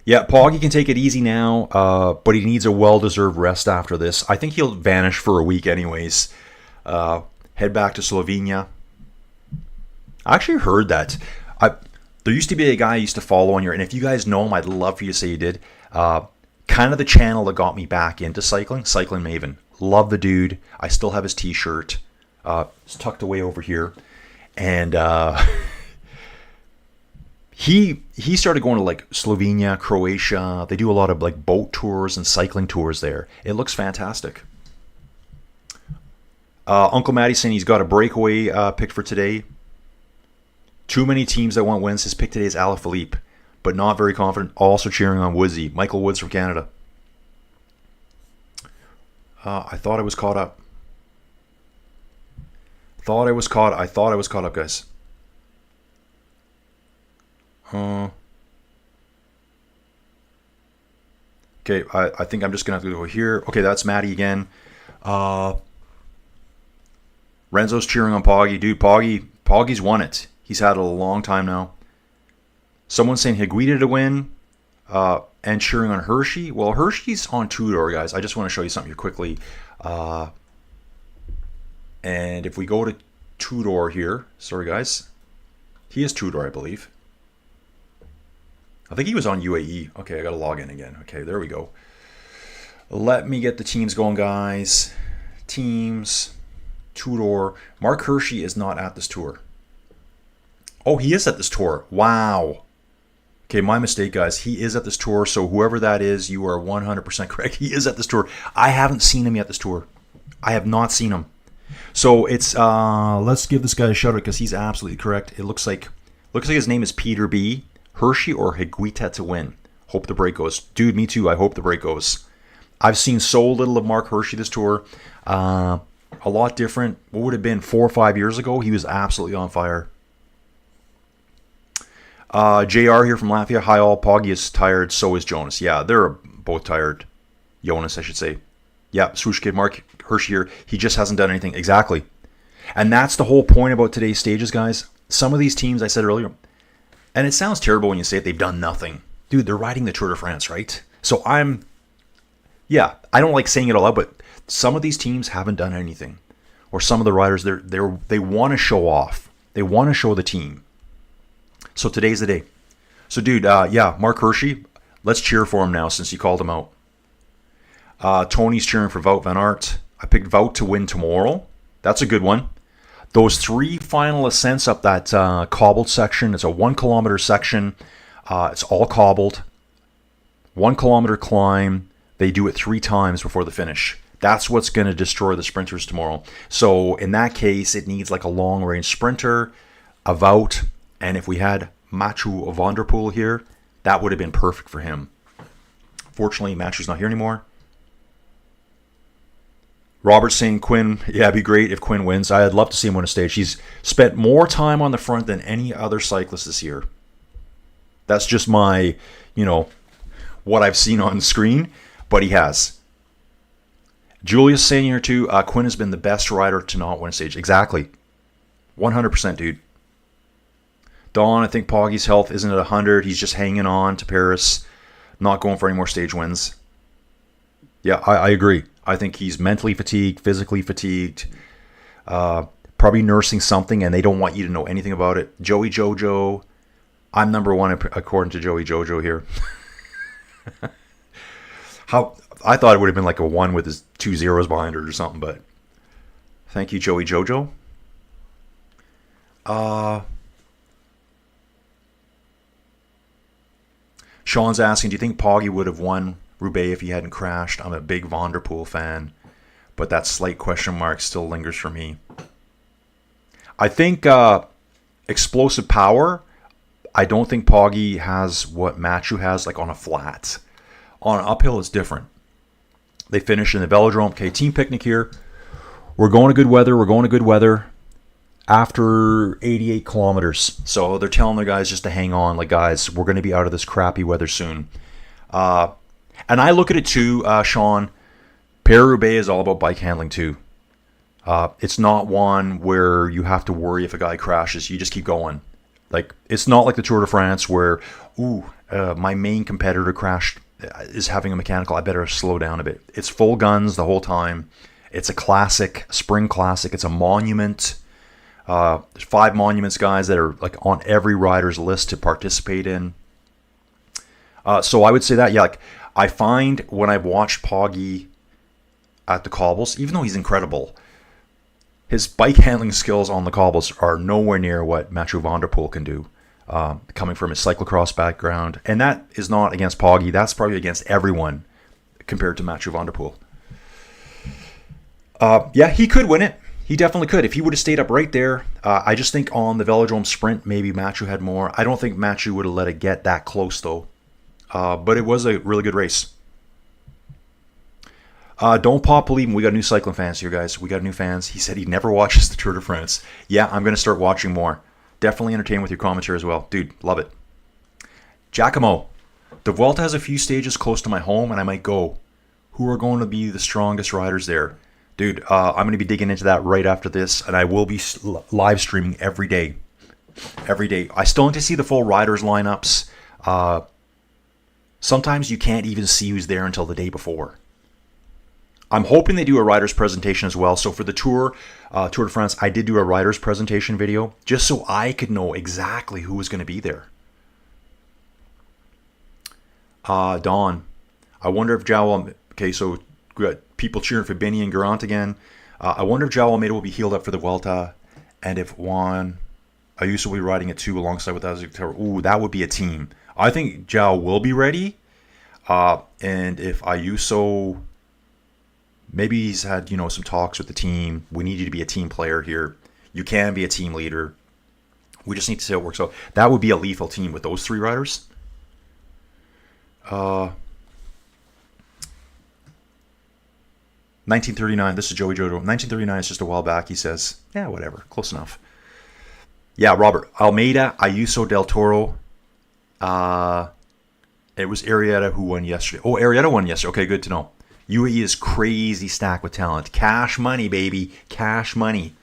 Yeah, Poggy can take it easy now, but he needs a well-deserved rest after this. I think he'll vanish for a week anyways. Head back to Slovenia. I actually heard that. There used to be a guy I used to follow on here, and if you guys know him, I'd love for you to say you did. Kind of the channel that got me back into cycling, Cycling Maven. Love the dude. I still have his t-shirt. It's tucked away over here. And he started going to like Slovenia, Croatia. They do a lot of like boat tours and cycling tours there. It looks fantastic. Uncle Matty saying he's got a breakaway pick for today. Too many teams that want wins. His pick today is Alaphilippe, but not very confident. Also cheering on Woodsy. Michael Woods from Canada. I thought I was caught up. I thought I was caught up, guys. Okay, I think I'm just going to have to go here. Okay, that's Matty again. Renzo's cheering on Poggy. Dude, Poggy's won it. He's had it a long time now. Someone's saying Higuita to win and cheering on Hershey. Well, Hershey's on two-door, guys. I just want to show you something here quickly. And if we go to two-door here, sorry, guys. He is two-door, I believe. I think he was on UAE. Okay, I got to log in again. Okay, there we go. Let me get the teams going, guys. Teams, two-door. Mark Hershey is not at this tour. Oh, he is at this tour. Wow. Okay, my mistake, guys. He is at this tour, so whoever that is, you are 100% correct. He is at this tour. I haven't seen him yet this tour. I have not seen him. So it's, let's give this guy a shout out because he's absolutely correct. It looks like his name is Peter B. Hershey or Higuita to win. Hope the break goes. Dude, me too. I hope the break goes. I've seen so little of Mark Hershey this tour. A lot different. What would have been 4 or 5 years ago? He was absolutely on fire. JR here from Latvia. Hi all. Poggy is tired. So is Jonas. Yeah, they're both tired. Jonas, I should say. Yeah, swoosh kid Mark Hershey here. He just hasn't done anything. Exactly. And that's the whole point about today's stages, guys. Some of these teams, I said earlier, and it sounds terrible when you say it, they've done nothing. Dude, they're riding the Tour de France, right? So I don't like saying it all out, but some of these teams haven't done anything. Or some of the riders, they want to show off. They want to show the team. So today's the day. So dude, Mark Hershey, let's cheer for him now since you called him out. Tony's cheering for Wout van Aert. I picked Wout to win tomorrow. That's a good one. Those 3 final ascents up that cobbled section. It's a 1 kilometer section. It's all cobbled. 1 kilometer climb. They do it 3 times before the finish. That's what's going to destroy the sprinters tomorrow. So in that case, it needs like a long-range sprinter, a Wout, and if we had Mathieu van der Poel here, that would have been perfect for him. Fortunately, Matthew's not here anymore. Robert's saying Quinn, yeah, it'd be great if Quinn wins. I'd love to see him win a stage. He's spent more time on the front than any other cyclist this year. That's just my, what I've seen on screen, but he has. Julia's saying here too, Quinn has been the best rider to not win a stage. Exactly. 100%, dude. Don, I think Poggy's health isn't at 100. He's just hanging on to Paris, not going for any more stage wins. Yeah, I agree. I think he's mentally fatigued, physically fatigued, probably nursing something, and they don't want you to know anything about it. Joey Jojo, I'm number 1 according to Joey Jojo here. I thought it would have been like a 1 with his 2 zeros behind it or something, but thank you, Joey Jojo. Sean's asking, do you think Poggy would have won Roubaix if he hadn't crashed? I'm a big Van der Poel fan, but that slight question mark still lingers for me. I think explosive power, I don't think Poggy has what Mathieu has like on a flat. On an uphill, it's different. They finish in the velodrome. Okay, team picnic here. We're going to good weather. After 88 kilometers. So they're telling their guys just to hang on. Like, guys, we're going to be out of this crappy weather soon. And I look at it too, Sean. Paris-Roubaix is all about bike handling too. It's not one where you have to worry if a guy crashes. You just keep going. Like, it's not like the Tour de France where, my main competitor crashed, is having a mechanical. I better slow down a bit. It's full guns the whole time. It's a classic, spring classic. It's a monument. There's 5 monuments, guys, that are like on every rider's list to participate in. So I would say that, yeah, like I find when I've watched Poggy at the cobbles, even though he's incredible, his bike handling skills on the cobbles are nowhere near what Mathieu van der Poel can do, coming from his cyclocross background. And that is not against Poggy. That's probably against everyone compared to Mathieu van der Poel. Yeah, he could win it. He definitely could. If he would have stayed up right there, I just think on the velodrome sprint, maybe Mathieu had more. I don't think Mathieu would have let it get that close, though. But it was a really good race. Don't pop believe me. We got new cycling fans here, guys. We got new fans. He said he never watches the Tour de France. Yeah, I'm going to start watching more. Definitely entertained with your commentary as well. Dude, love it. Giacomo, the Vuelta has a few stages close to my home, and I might go. Who are going to be the strongest riders there? Dude, I'm going to be digging into that right after this, and I will be live streaming every day. Every day. I still need to see the full riders lineups. Sometimes you can't even see who's there until the day before. I'm hoping they do a riders presentation as well. So for the Tour de France, I did do a riders presentation video just so I could know exactly who was going to be there. Dawn, I wonder if Joao... Okay, so we got people cheering for Benny and Garant again. I wonder if Joao Almeida will be healed up for the Vuelta, and if Juan Ayuso will be riding it too alongside with Biketerra. Ooh, that would be a team. I think Joao will be ready, and if Ayuso, maybe he's had some talks with the team. We need you to be a team player here. You can be a team leader. We just need to see how it works out. That would be a lethal team with those 3 riders. 1939, this is Joey Jodo. 1939 is just a while back, he says. Yeah, whatever. Close enough. Yeah, Robert. Almeida, Ayuso, Del Toro. It was Arrieta who won yesterday. Oh, Arrieta won yesterday. Okay, good to know. UAE is crazy stacked with talent. Cash money, baby. Cash money.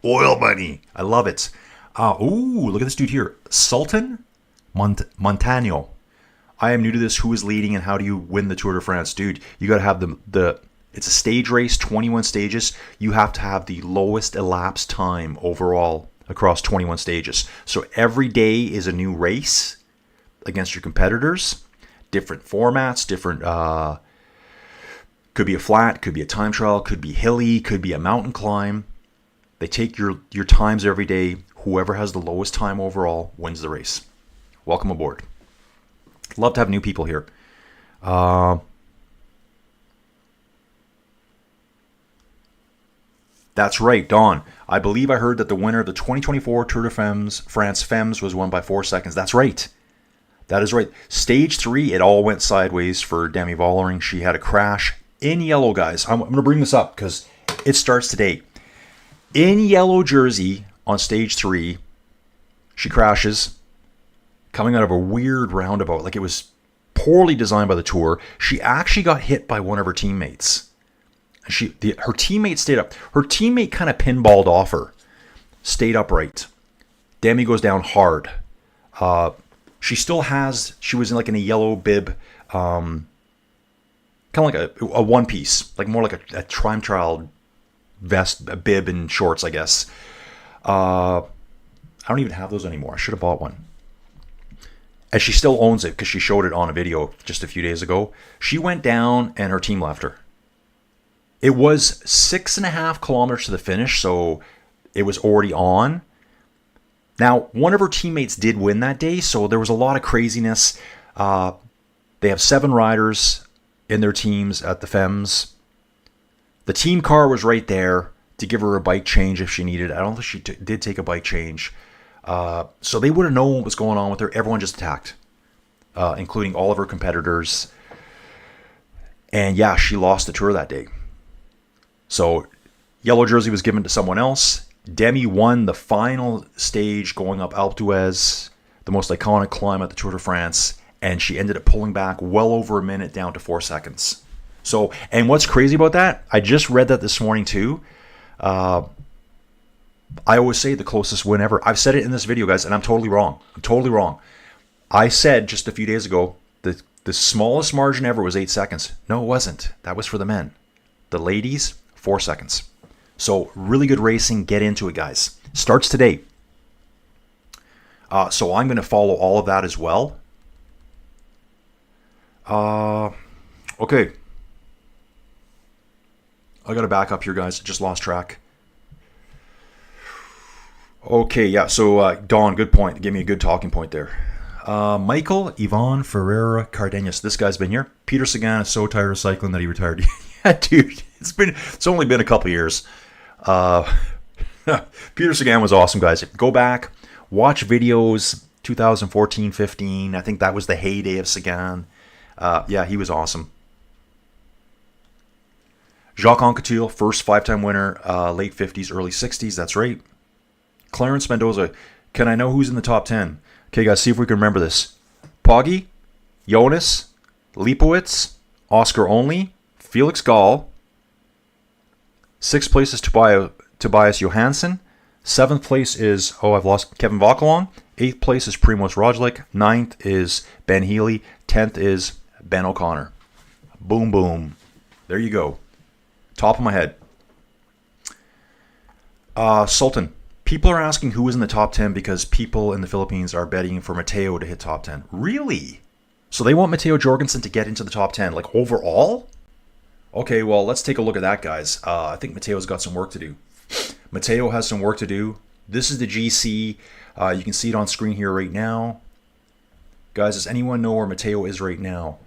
Oil money. I love it. Ooh, look at this dude here. Sultan Montano. I am new to this. Who is leading and how do you win the Tour de France? Dude, you got to have it's a stage race, 21 stages. You have to have the lowest elapsed time overall across 21 stages. So every day is a new race against your competitors. Different formats, different... could be a flat, could be a time trial, could be hilly, could be a mountain climb. They take your times every day. Whoever has the lowest time overall wins the race. Welcome aboard. Love to have new people here. That's right, Don. I believe I heard that the winner of the 2024 Tour de France Femmes was won by 4 seconds. That's right. That is right. Stage 3, it all went sideways for Demi Vollering. She had a crash in yellow, guys. I'm going to bring this up because it starts today. In yellow jersey on stage 3, she crashes coming out of a weird roundabout. Like, it was poorly designed by the Tour. She actually got hit by one of her teammates. Her teammate stayed up. Her teammate kind of pinballed off her. Stayed upright. Demi goes down hard. She was in a yellow bib. Kind of like a one piece. Like more like a time trial vest, a bib and shorts, I guess. I don't even have those anymore. I should have bought one. And she still owns it because she showed it on a video just a few days ago. She went down and her team left her. It was 6.5 kilometers to the finish, so it was already on. Now, one of her teammates did win that day, so there was a lot of craziness. They have 7 riders in their teams at the Femmes. The team car was right there to give her a bike change if she needed. I don't think she did take a bike change. So they would have known what was going on with her. Everyone just attacked, including all of her competitors. And yeah, she lost the Tour that day. So yellow jersey was given to someone else. Demi won the final stage going up Alpe d'Huez, the most iconic climb at the Tour de France, and she ended up pulling back well over a minute down to 4 seconds. So, and what's crazy about that, I just read that this morning too. I always say the closest win ever. I've said it in this video, guys, and I'm totally wrong. I said just a few days ago the smallest margin ever was 8 seconds. No, it wasn't. That was for the men. The ladies, 4 seconds. So really good racing. Get into it, guys. Starts today. So I'm going to follow all of that as well. Okay. I got to back up here, guys. Just lost track. Okay, yeah. So Don, good point. Give me a good talking point there. Michael Ivan Ferreira Cardenas. This guy's been here. Peter Sagan is so tired of cycling that he retired. Yeah, dude. It's only been a couple years. Peter Sagan was awesome, guys. Go back, watch videos 2014, 15. I think that was the heyday of Sagan. Yeah, he was awesome. Jacques Anquetil, first 5-time winner, late 50s, early 60s. That's right. Clarence Mendoza. Can I know who's in the top 10? Okay, guys, see if we can remember this. Poggi, Jonas, Lipowitz, Oscar Only, Felix Gall. 6th place is Tobias Johansson. 7th place is, I've lost Kevin Vauquelin. 8th place is Primoz Roglic. 9th is Ben Healy. 10th is Ben O'Connor. Boom, boom. There you go. Top of my head. Sultan. People are asking who is in the top 10 because people in the Philippines are betting for Mateo to hit top 10. Really? So they want Mateo Jorgensen to get into the top 10, like overall? Okay, well, let's take a look at that, guys. I think Mateo's got some work to do. Mateo has some work to do. This is the GC. You can see it on screen here right now. Guys, does anyone know where Mateo is right now?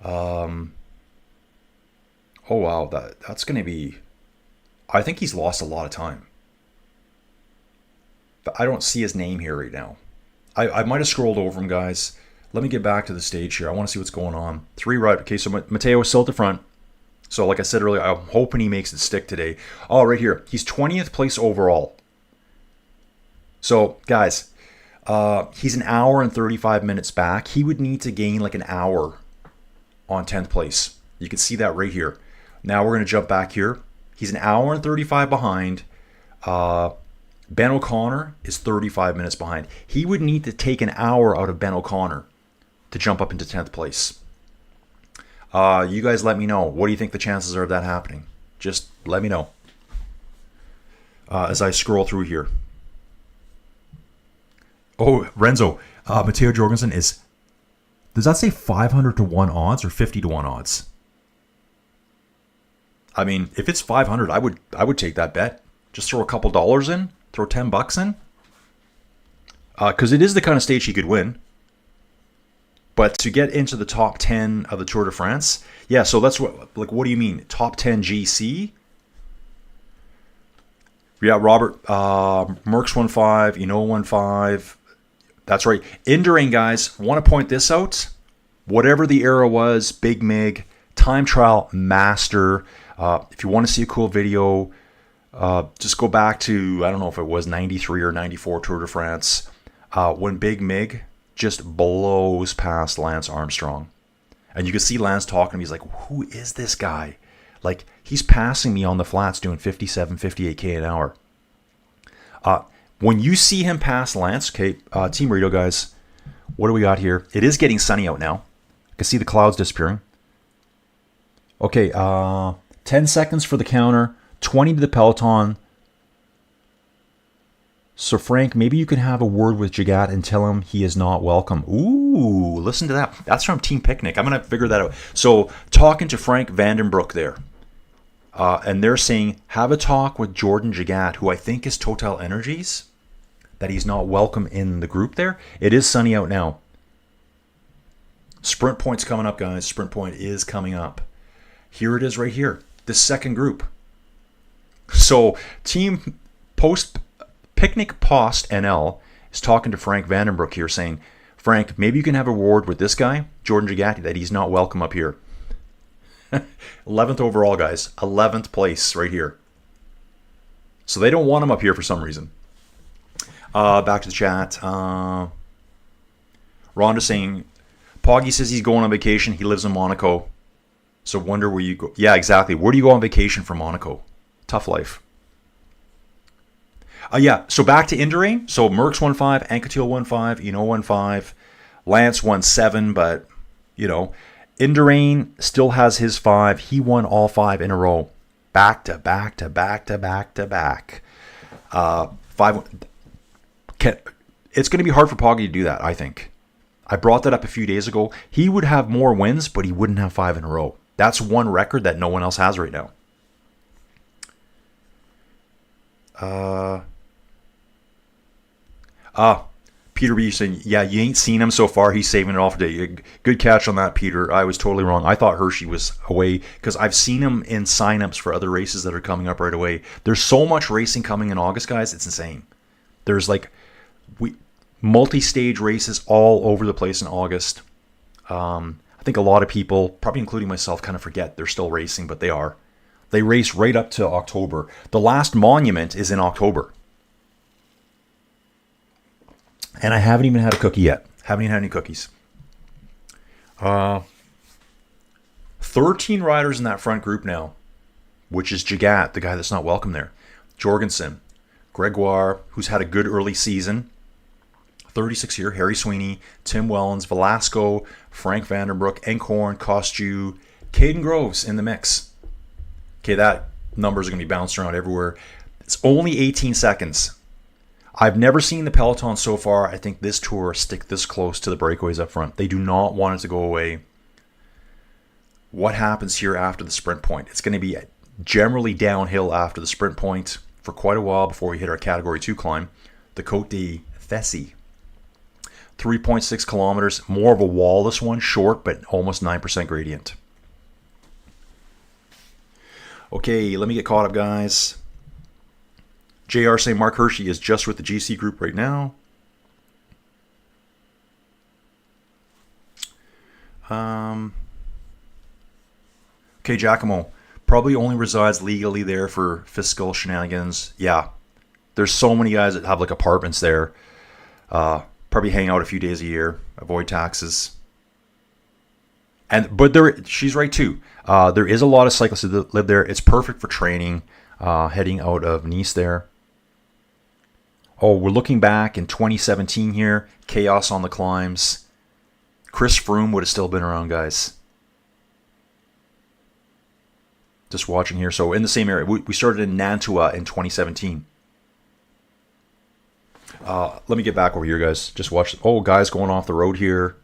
Oh, wow. That's going to be... I think he's lost a lot of time. But I don't see his name here right now. I might have scrolled over him, guys. Let me get back to the stage here. I want to see what's going on. 3 right. Okay, so Mateo is still at the front. So like I said earlier, I'm hoping he makes it stick today. Oh, right here. He's 20th place overall. So, guys, he's an hour and 35 minutes back. He would need to gain like an hour on 10th place. You can see that right here. Now we're going to jump back here. He's an hour and 35 behind. Ben O'Connor is 35 minutes behind. He would need to take an hour out of Ben O'Connor to jump up into 10th place. You guys let me know. What do you think the chances are of that happening? Just let me know as I scroll through here. Oh, Renzo. Mateo Jorgensen is... Does that say 500 to 1 odds or 50 to 1 odds? I mean, if it's 500, I would take that bet. Just throw a couple dollars in, throw $10 in, because it is the kind of stage he could win. But to get into the top 10 of the Tour de France, yeah. So that's what do you mean top 10 GC? Yeah, Robert, Merckx 1.5, 1.5. That's right. Indurain, guys, want to point this out. Whatever the era was, Big Mig, time trial master. If you want to see a cool video, just go back to, I don't know if it was 93 or 94 Tour de France, when Big Mig just blows past Lance Armstrong. And you can see Lance talking to him. He's like, who is this guy? Like, he's passing me on the flats doing 57, 58K an hour. When you see him pass Lance, okay, Team Radio guys, what do we got here? It is getting sunny out now. I can see the clouds disappearing. Okay, 10 seconds for the counter, 20 to the peloton. So Frank, maybe you can have a word with Jagat and tell him he is not welcome. Ooh, listen to that. That's from Team Picnic. I'm going to figure that out. So talking to Frank Vandenbroek there. And they're saying, have a talk with Jordan Jagat, who I think is Total Energies, that he's not welcome in the group there. It is sunny out now. Sprint point's coming up, guys. Sprint point is coming up. Here it is right here. This second group. So Team Picnic Post NL is talking to Frank Vandenbroek here saying, Frank, maybe you can have a word with this guy, Jordan Jagat, that he's not welcome up here. 11th overall, guys. 11th place right here. So they don't want him up here for some reason. Back to the chat. Rhonda saying, Poggy says he's going on vacation. He lives in Monaco. So wonder where you go. Yeah, exactly. Where do you go on vacation from Monaco? Tough life. Yeah, so back to Indurain. So Merckx 1.5, Anquetil 1.5, 1.5, Lance 1.7, but, Indurain still has his 5. He won all 5 in a row. Back to back to back to back to back. 5. It's going to be hard for Poggy to do that, I think. I brought that up a few days ago. He would have more wins, but he wouldn't have 5 in a row. That's one record that no one else has right now. Peter B saying, yeah, you ain't seen him so far. He's saving it all for today. Good catch on that, Peter. I was totally wrong. I thought Hershey was away because I've seen him in signups for other races that are coming up right away. There's so much racing coming in August, guys. It's insane. There's multi-stage races all over the place in August. I think a lot of people, probably including myself, kind of forget they're still racing, but they are. They race right up to October. The last monument is in October. And I haven't even had a cookie yet. Haven't even had any cookies. 13 riders in that front group now, which is Jagat, the guy that's not welcome there. Jorgensen, Gregoire, who's had a good early season. 36 here. Harry Sweeney, Tim Wellens, Velasco, Frank Vandenbroek, Enkhorn, Kostu, Caden Groves in the mix. Okay, that numbers are going to be bounced around everywhere. It's only 18 seconds. I've never seen the peloton so far, I think this tour, stick this close to the breakaways up front. They do not want it to go away. What happens here after the sprint point? It's going to be generally downhill after the sprint point for quite a while before we hit our Category 2 climb, the Côte de Fessy. 3.6 kilometers, more of a wall this one, short but almost 9% gradient. Okay, let me get caught up, guys. JR saying Mark Hershey is just with the GC group right now. Okay, Giacomo. Probably only resides legally there for fiscal shenanigans. Yeah. There's so many guys that have apartments there. Probably hang out a few days a year. Avoid taxes. But she's right too. There is a lot of cyclists that live there. It's perfect for training. Heading out of Nice there. Oh, we're looking back in 2017 here. Chaos on the climbs. Chris Froome would have still been around, guys. Just watching here. So in the same area. We started in Nantua in 2017. Let me get back over here, guys. Just watch. Oh, guys going off the road here.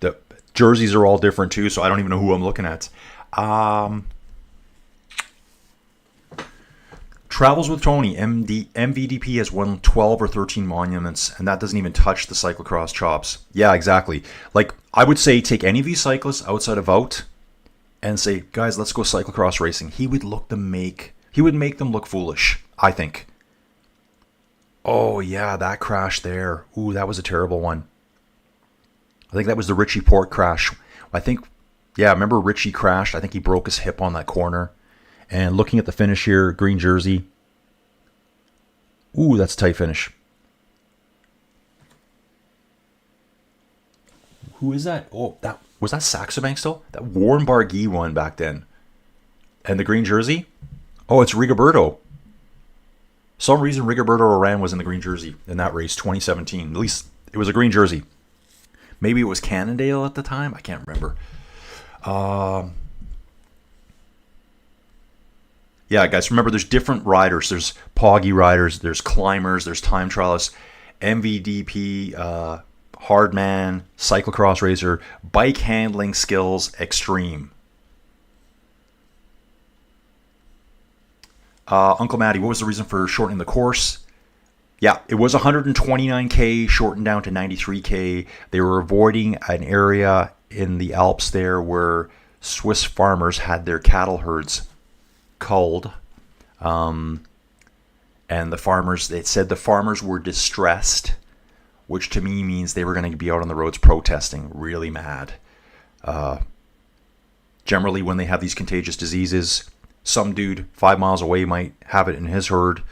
The jerseys are all different too, so I don't even know Travels with Tony, MVDP has won 12 or 13 monuments, and that doesn't even touch the cyclocross chops. Yeah, exactly. Like, I would say take any of these cyclists outside of Vout and say, guys, let's go cyclocross racing. He would make them look foolish, I think. Oh, yeah, that crash there. Ooh, that was a terrible one. I think that was the Richie Port crash. Remember Richie crashed? I think he broke his hip on that corner. And looking at the finish here, green jersey. Ooh, that's a tight finish. Who is that? Oh, was that Saxobank still? That Warren Barguil won back then. And the green jersey? Oh, it's Rigoberto. Some reason Rigoberto Urán was in the green jersey in that race, 2017. At least it was a green jersey. Maybe it was Cannondale at the time. I can't remember. Yeah, guys, remember there's different riders. There's Poggy riders, there's climbers, there's time trialists, MVDP, hardman, cyclocross racer, bike handling skills, extreme. Uncle Matty, what was the reason for shortening the course? Yeah, it was 129K, shortened down to 93K. They were avoiding an area in the Alps there where Swiss farmers had their cattle herds culled. And the farmers, it said the farmers were distressed, which to me means they were going to be out on the roads protesting, really mad. Generally, when they have these contagious diseases, some dude 5 miles away might have it in his herd.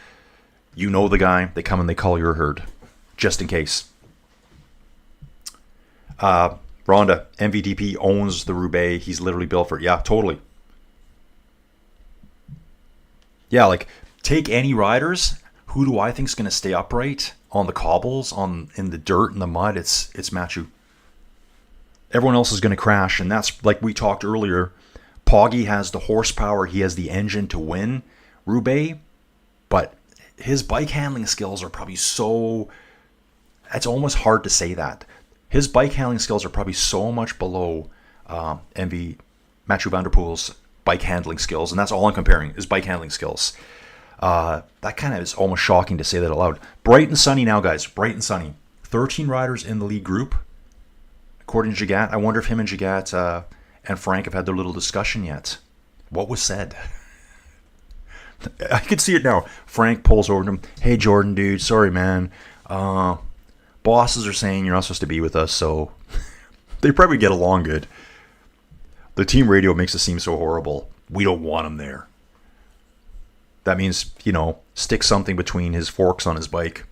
You know the guy. They come and they call your herd, just in case. Rhonda, MVDP owns the Roubaix. He's literally built for it. Yeah, totally. Yeah, like, take any riders. Who do I think is going to stay upright on the cobbles, in the dirt and the mud? It's Machu. Everyone else is going to crash, and that's like we talked earlier. Poggy has the horsepower. He has the engine to win Roubaix, but his bike handling skills are probably so... It's almost hard to say that. His bike handling skills are probably so much below Mathieu van der Poel's bike handling skills, and that's all I'm comparing, is bike handling skills. That kind of is almost shocking to say that aloud. Bright and sunny now, guys. Bright and sunny. 13 riders in the lead group, according to Jagat. I wonder if him and Jagat and Frank have had their little discussion yet. What was said? I can see it now. Frank pulls over to him. Hey, Jordan, dude. Sorry, man. Bosses are saying you're not supposed to be with us, so they probably get along good. The team radio makes it seem so horrible. We don't want him there. That means, stick something between his forks on his bike.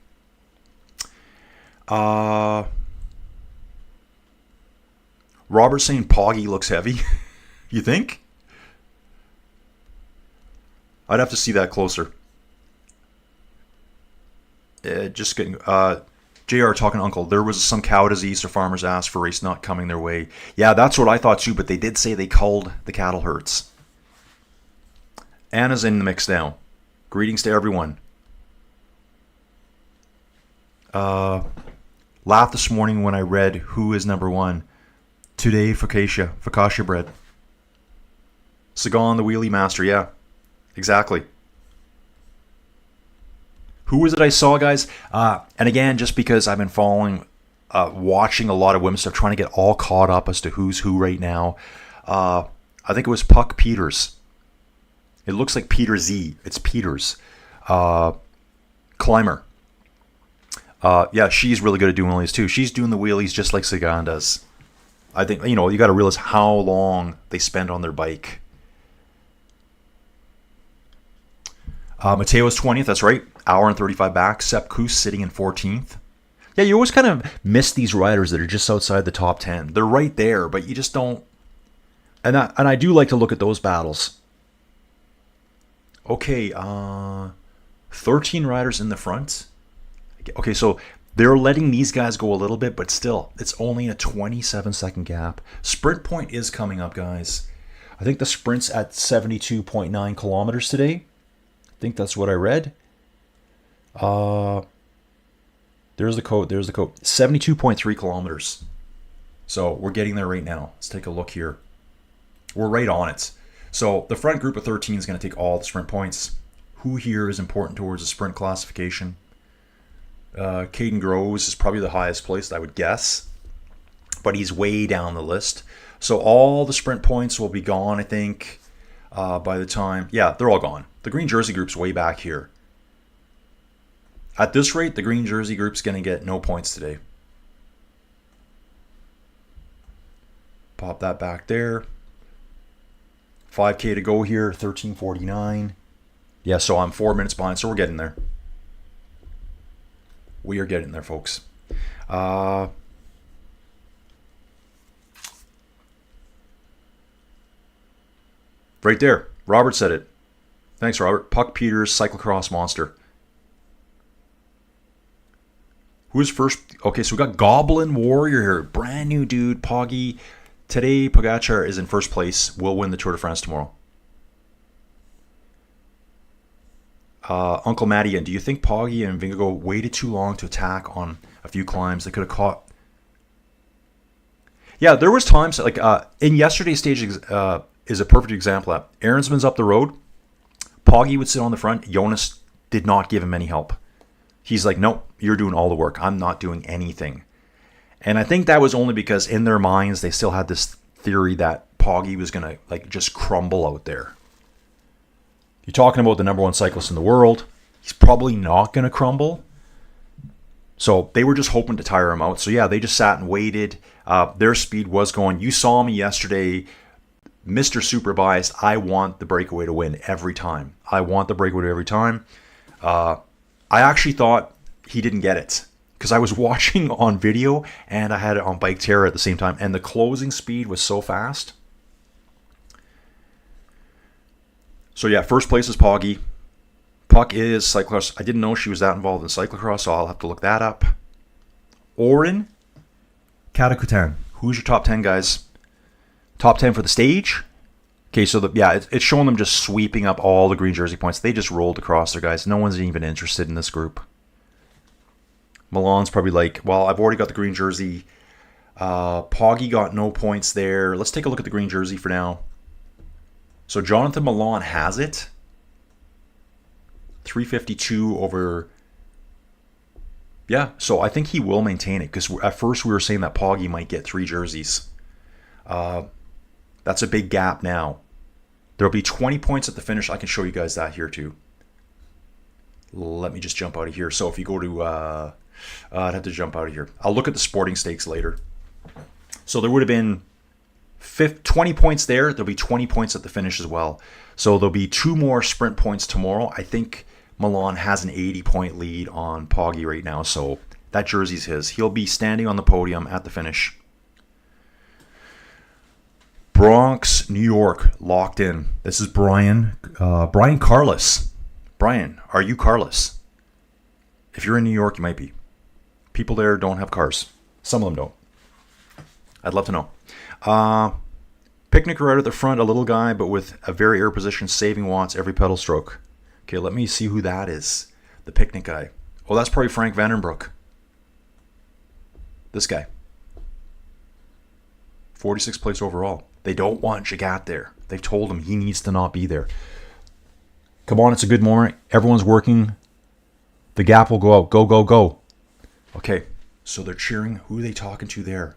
Robert's saying Poggy looks heavy. You think? I'd have to see that closer. Just getting... JR talking to Uncle. There was some cow disease, so farmers asked for race not coming their way. Yeah, that's what I thought too, but they did say they culled the cattle herds. Anna's in the mix now. Greetings to everyone. Laughed this morning when I read who is number one. Today, focaccia bread. Sagan, the wheelie master. Yeah, exactly. Who was it I saw, guys? And again, just because I've been watching a lot of women's stuff, trying to get all caught up as to who's who right now. I think it was Puck Peters. It looks like Peter Z. It's Peters. Climber. Yeah, she's really good at doing wheelies too. She's doing the wheelies just like Sagan does. I think, you got to realize how long they spend on their bike. Mateo's 20th, that's right. Hour and 35 back. Sepp Kuss sitting in 14th. Yeah, you always kind of miss these riders that are just outside the top 10. They're right there, but you just don't... And I do like to look at those battles. Okay, 13 riders in the front. Okay, so they're letting these guys go a little bit, but still, it's only a 27-second gap. Sprint point is coming up, guys. I think the sprint's at 72.9 kilometers today. I think that's what I read. There's the code. 72.3 kilometers. So we're getting there right now. Let's take a look here. We're right on it. So the front group of 13 is going to take all the sprint points. Who here is important towards the sprint classification? Caden Groves is probably the highest placed, I would guess. But he's way down the list. So all the sprint points will be gone, I think, by the time... Yeah, they're all gone. The green jersey group's way back here. At this rate, the green jersey group's going to get no points today. Pop that back there. 5K to go here, 13:49. Yeah, so I'm 4 minutes behind, so we're getting there. We are getting there, folks. Right there. Robert said it. Thanks, Robert. Puck Peters, cyclocross monster. Who's first? Okay, so we got Goblin Warrior here. Brand new dude, Poggy. Today, Pogacar is in first place. Will win the Tour de France tomorrow. Uncle Matty, and do you think Poggy and Vingegaard waited too long to attack on a few climbs? They could have caught. Yeah, there was times like in yesterday's stage is a perfect example. Aaronsman's up the road. Poggy would sit on the front. Jonas did not give him any help. He's like, nope, you're doing all the work. I'm not doing anything. And I think that was only because in their minds they still had this theory that Poggy was gonna like just crumble out there. You're talking about the number one cyclist in the world. He's probably not going to crumble. So they were just hoping to tire him out. So yeah, they just sat and waited. Their speed was going. You saw me yesterday, Mr. Super Biased. I want the breakaway to win every time. I want the breakaway every time. I actually thought he didn't get it because I was watching on video and I had it on Biketerra at the same time. And the closing speed was so fast. So yeah, first place is Poggy. Puck is cyclocross. I didn't know she was that involved in cyclocross, so I'll have to look that up. Oren Katakutan. Who's your top 10, guys? Top 10 for the stage? Okay, so it's showing them just sweeping up all the green jersey points. They just rolled across there, guys. No one's even interested in this group. Milan's probably like, well, I've already got the green jersey. Poggy got no points there. Let's take a look at the green jersey for now. So Jonathan Milan has it. 352 over... Yeah, so I think he will maintain it. Because at first we were saying that Poggy might get 3 jerseys. That's a big gap now. There'll be 20 points at the finish. I can show you guys that here too. Let me just jump out of here. So if you go to... I'd have to jump out of here. I'll look at the sporting stakes later. So there would have been... 20 points there. There'll be 20 points at the finish as well. So there'll be 2 more sprint points tomorrow. I think Milan has an 80-point lead on Poggy right now. So that jersey's his. He'll be standing on the podium at the finish. Bronx, New York, locked in. This is Brian. Brian Carlos. Brian, are you Carlos? If you're in New York, you might be. People there don't have cars. Some of them don't. I'd love to know. Picnic right at the front, a little guy, but with a very air position, saving watts every pedal stroke. Okay, let me see who that is. The picnic guy. Oh, that's probably Frank Vandenbroek. This guy. 46th place overall. They don't want Jagat there. They've told him he needs to not be there. Come on, it's a good moment. Everyone's working. The gap will go out. Go, go, go. Okay, so they're cheering. Who are they talking to there?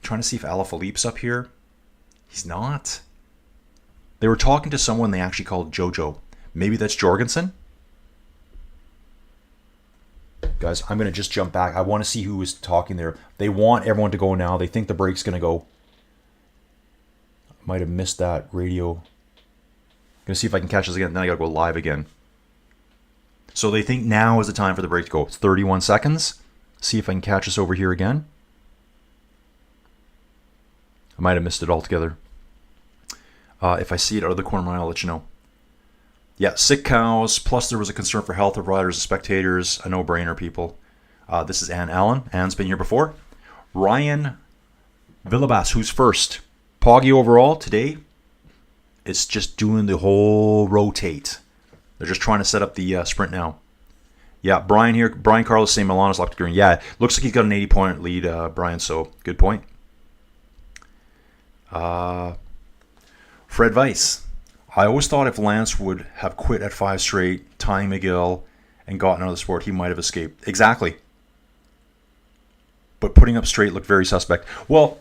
Trying to see if Alaphilippe's up here. He's not. They were talking to someone they actually called Jojo. Maybe that's Jorgensen? Guys, I'm going to just jump back. I want to see who was talking there. They want everyone to go now. They think the break's going to go. Might have missed that radio. Going to see if I can catch this again. Then I got to go live again. So they think now is the time for the break to go. It's 31 seconds. See if I can catch this over here again. I might have missed it altogether. If I see it out of the corner of my eye, I'll let you know. Yeah, sick cows. Plus, there was a concern for health of riders and spectators. A no-brainer, people. This is Ann Allen. Ann's been here before. Ryan Villabas, who's first? Poggy overall today. It's just doing the whole rotate. They're just trying to set up the sprint now. Yeah, Brian here. Brian Carlos saying Milano's locked green. Yeah, looks like he's got an 80-point lead, Brian, so good point. Fred Weiss. I always thought if Lance would have quit at 5 straight, tying McGill, and gotten out of the sport, he might have escaped. Exactly. But putting up straight looked very suspect. Well,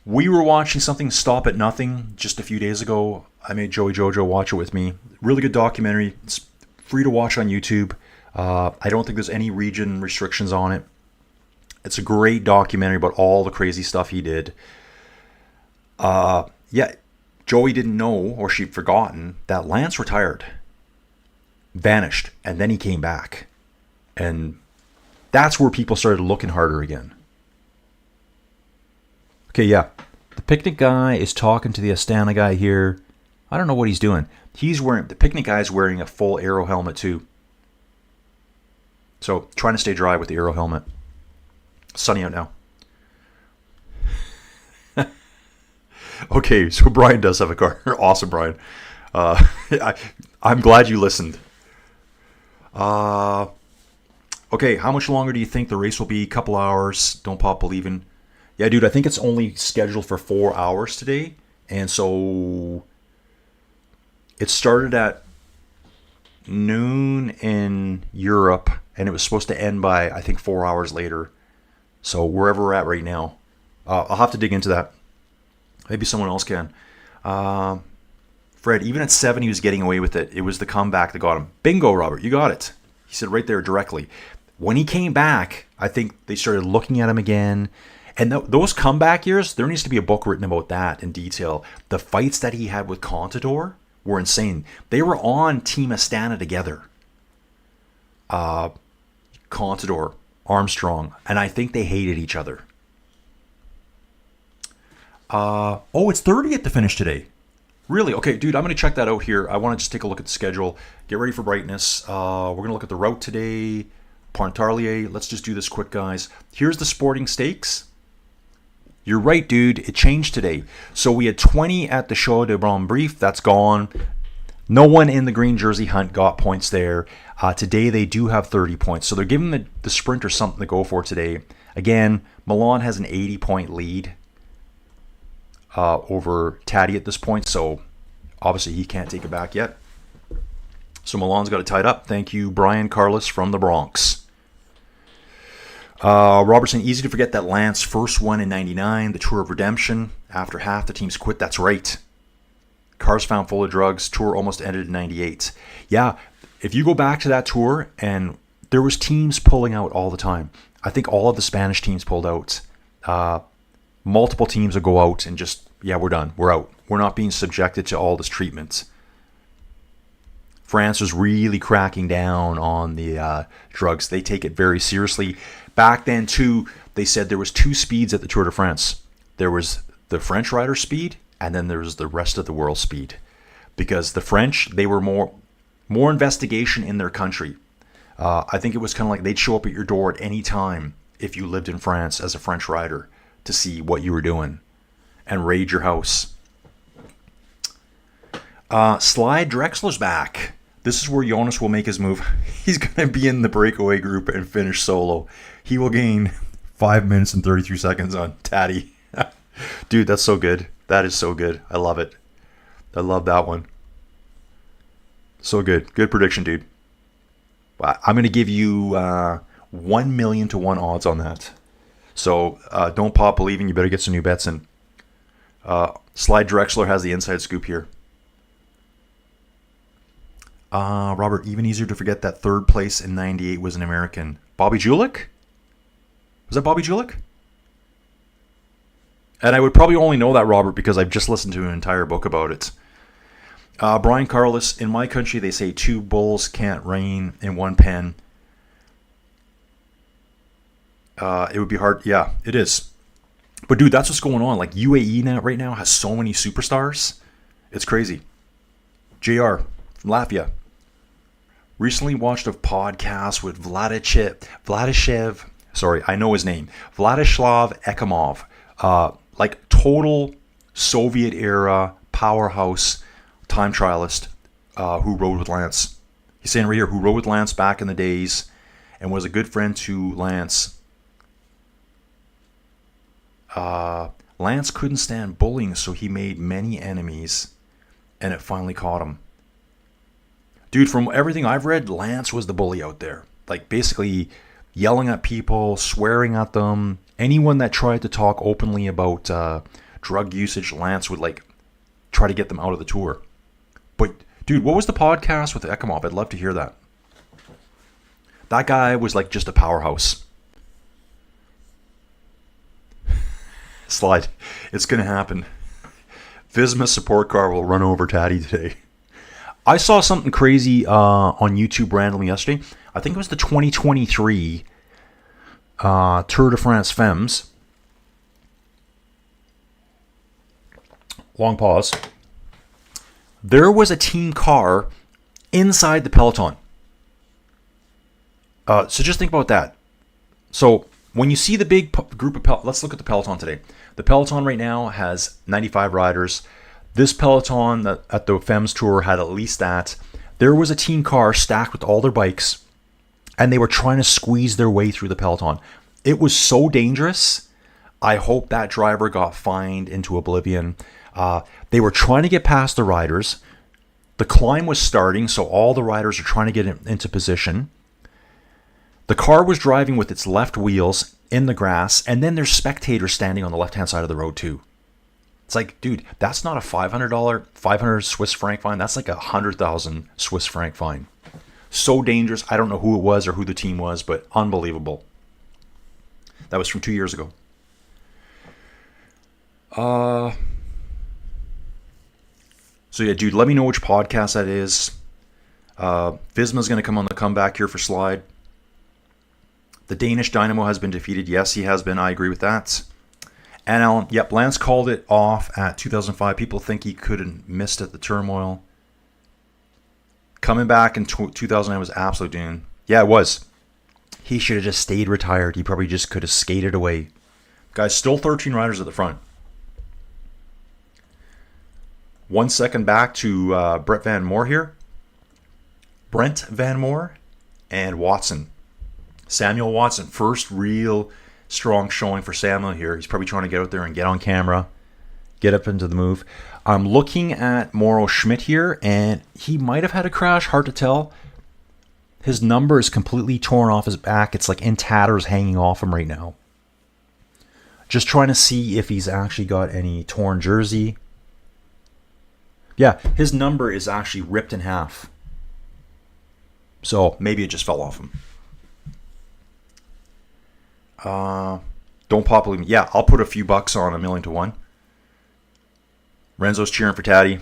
we were watching something, Stop at Nothing, just a few days ago. I made Joey Jojo watch it with me. Really good documentary. It's free to watch on YouTube. I don't think there's any region restrictions on it. It's a great documentary about all the crazy stuff he did. Yeah, Joey didn't know, or she'd forgotten, that Lance retired, vanished, and then he came back. And that's where people started looking harder again. Okay, yeah. The picnic guy is talking to the Astana guy here. I don't know what he's doing. The picnic guy's wearing a full aero helmet too. So, trying to stay dry with the aero helmet. Sunny out now. Okay, so Brian does have a car. Awesome, Brian. I'm glad you listened. Okay, how much longer do you think the race will be? Couple hours. Don't pop believing. Yeah, dude, I think it's only scheduled for 4 hours today. And so it started at noon in Europe, and it was supposed to end by, I think, 4 hours later. So wherever we're at right now. I'll have to dig into that. Maybe someone else can. Fred, even at 7, he was getting away with it. It was the comeback that got him. Bingo, Robert, you got it. He said right there directly. When he came back, I think they started looking at him again. And those comeback years, there needs to be a book written about that in detail. The fights that he had with Contador were insane. They were on Team Astana together. Contador, Armstrong, and I think they hated each other. It's 30 at the finish today. Really? Okay, dude, I'm going to check that out here. I want to just take a look at the schedule. Get ready for brightness. We're going to look at the route today. Pontarlier. Let's just do this quick, guys. Here's the sporting stakes. You're right, dude. It changed today. So we had 20 at the Show de Brombrief. That's gone. No one in the green jersey hunt got points there. Today they do have 30 points. So they're giving the sprinters something to go for today. Again, Milan has an 80-point lead over Taddy at this point, so obviously he can't take it back yet. So Milan's got it tied up. Thank you, Brian Carlos from the Bronx. Robertson, easy to forget that Lance first won in 99, the Tour of Redemption. After half the teams quit, that's right. Cars found full of drugs, tour almost ended in 98. Yeah, if you go back to that tour, and there was teams pulling out all the time. I think all of the Spanish teams pulled out. Multiple teams will go out and just, yeah, we're done. We're out. We're not being subjected to all this treatment. France was really cracking down on the drugs. They take it very seriously. Back then, too, they said there was 2 speeds at the Tour de France. There was the French rider speed, and then there was the rest of the world speed. Because the French, they were more investigation in their country. I think it was kind of like they'd show up at your door at any time if you lived in France as a French rider, to see what you were doing and raid your house. Slide Drexler's back. This is where Jonas will make his move. He's going to be in the breakaway group and finish solo. He will gain 5 minutes and 33 seconds on Taddy. Dude, that's so good. That is so good. I love it. I love that one. So good. Good prediction, dude. I'm going to give you 1,000,000 to 1 odds on that. So don't pop believing. You better get some new bets in. Slide Drexler has the inside scoop here. Robert, even easier to forget that 3rd place in 98 was an American. Bobby Julich? Was that Bobby Julich? And I would probably only know that, Robert, because I've just listened to an entire book about it. Brian Carlos, in my country, they say 2 bulls can't reign in 1 pen. It would be hard. Yeah, it is. But dude, that's what's going on. Like UAE right now has so many superstars. It's crazy. JR from Latvia. Recently watched a podcast with Vladislav. Sorry, I know his name. Vladislav Ekimov. Like total Soviet era powerhouse time trialist who rode with Lance. He's saying right here, who rode with Lance back in the days and was a good friend to Lance. Lance couldn't stand bullying, so he made many enemies and it finally caught him. Dude, from everything I've read, Lance was the bully out there. Like, basically yelling at people, swearing at them. Anyone that tried to talk openly about drug usage, Lance would, like, try to get them out of the tour. But, dude, what was the podcast with Ekimov? I'd love to hear that. That guy was, like, just a powerhouse. Slide. It's going to happen. Visma support car will run over Taddy today. I saw something crazy on YouTube randomly yesterday. I think it was the 2023 Tour de France Femmes. Long pause. There was a team car inside the peloton. So just think about that. So when you see the big group of let's look at the peloton today. The peloton right now has 95 riders. This peloton at the Femmes Tour had at least that. There was a team car stacked with all their bikes, and they were trying to squeeze their way through the peloton. It was so dangerous. I hope that driver got fined into oblivion. They were trying to get past the riders. The climb was starting, so all the riders are trying to get into position. The car was driving with its left wheels in the grass, and then there's spectators standing on the left-hand side of the road too. It's like, dude, that's not a $500 Swiss franc fine. That's like 100,000 Swiss franc fine. So dangerous. I don't know who it was or who the team was, but unbelievable. That was from 2 years ago. So yeah, dude, let me know which podcast that is. Visma's going to come on the comeback here for Slide. The Danish Dynamo has been defeated. Yes, he has been. I agree with that. And Alan, yep, Lance called it off at 2005. People think he could have missed at the turmoil. Coming back in 2009 was absolute doom. Yeah, it was. He should have just stayed retired. He probably just could have skated away. Guys, still 13 riders at the front. 1 second back to Brent Van Moor here. Brent Van Moor and Watson. Samuel Watson, first real strong showing for Samuel here. He's probably trying to get out there and get on camera, get up into the move. I'm looking at Mauro Schmidt here, and he might have had a crash. Hard to tell. His number is completely torn off his back. It's like in tatters hanging off him right now. Just trying to see if he's actually got any torn jersey. Yeah, his number is actually ripped in half. So maybe it just fell off him. Don't pop believe me. Yeah, I'll put a few bucks on 1,000,000 to 1. Renzo's cheering for Taddy.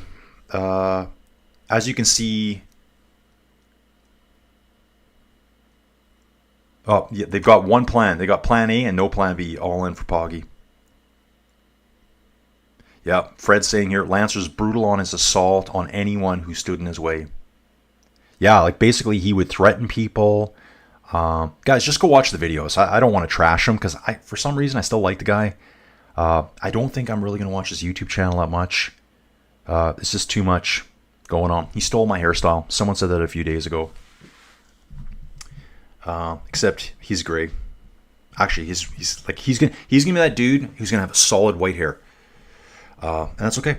As you can see, oh yeah, they've got one plan. They got plan A and no plan B. All in for Poggy. Yeah, Fred's saying here, Lance was brutal on his assault on anyone who stood in his way. Yeah, like basically he would threaten people. Guys, just go watch the videos. I don't want to trash him because for some reason I still like the guy. I don't think I'm really going to watch his YouTube channel that much. It's just too much going on. He stole my hairstyle. Someone said that a few days ago. Except he's gray. Actually, he's gonna be that dude who's gonna have a solid white hair. And that's okay.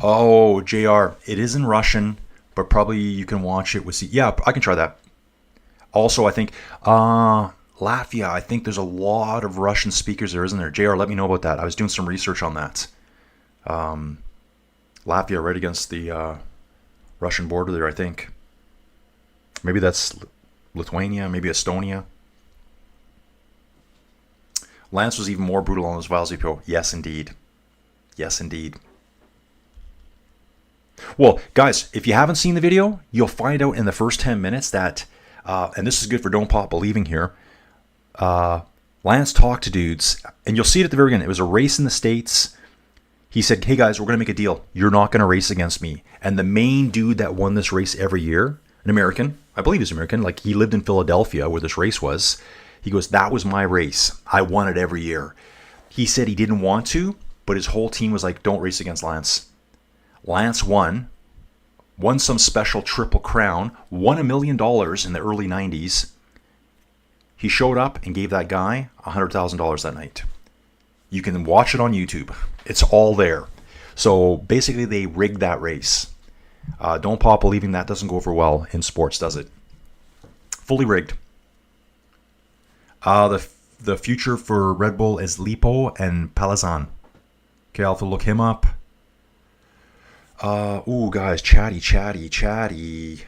Oh, JR, it is in Russian, but probably you can watch it with. Yeah, I can try that. Also, I think Latvia. I think there's a lot of Russian speakers there, isn't there? JR, let me know about that. I was doing some research on that. Latvia, right against the Russian border there, I think. Maybe that's Lithuania, maybe Estonia. Lance was even more brutal on his Valsipio. Yes, indeed. Yes, indeed. Well, guys, if you haven't seen the video, you'll find out in the first 10 minutes that, and this is good for Don't Pop Believing here, Lance talked to dudes, and you'll see it at the very end. It was a race in the States. He said, hey guys, we're going to make a deal. You're not going to race against me. And the main dude that won this race every year, an American, I believe he's American, like he lived in Philadelphia where this race was. He goes, that was my race. I won it every year. He said he didn't want to, but his whole team was like, don't race against Lance. Lance won some special triple crown, won $1 million in the early 90s. He showed up and gave that guy $100,000 that night. You can watch it on YouTube. It's all there. So basically, they rigged that race. Don't pop believing that doesn't go over well in sports, does it? Fully rigged. The future for Red Bull is Lipo and Palazan. Okay, I'll have to look him up. Guys, chatty.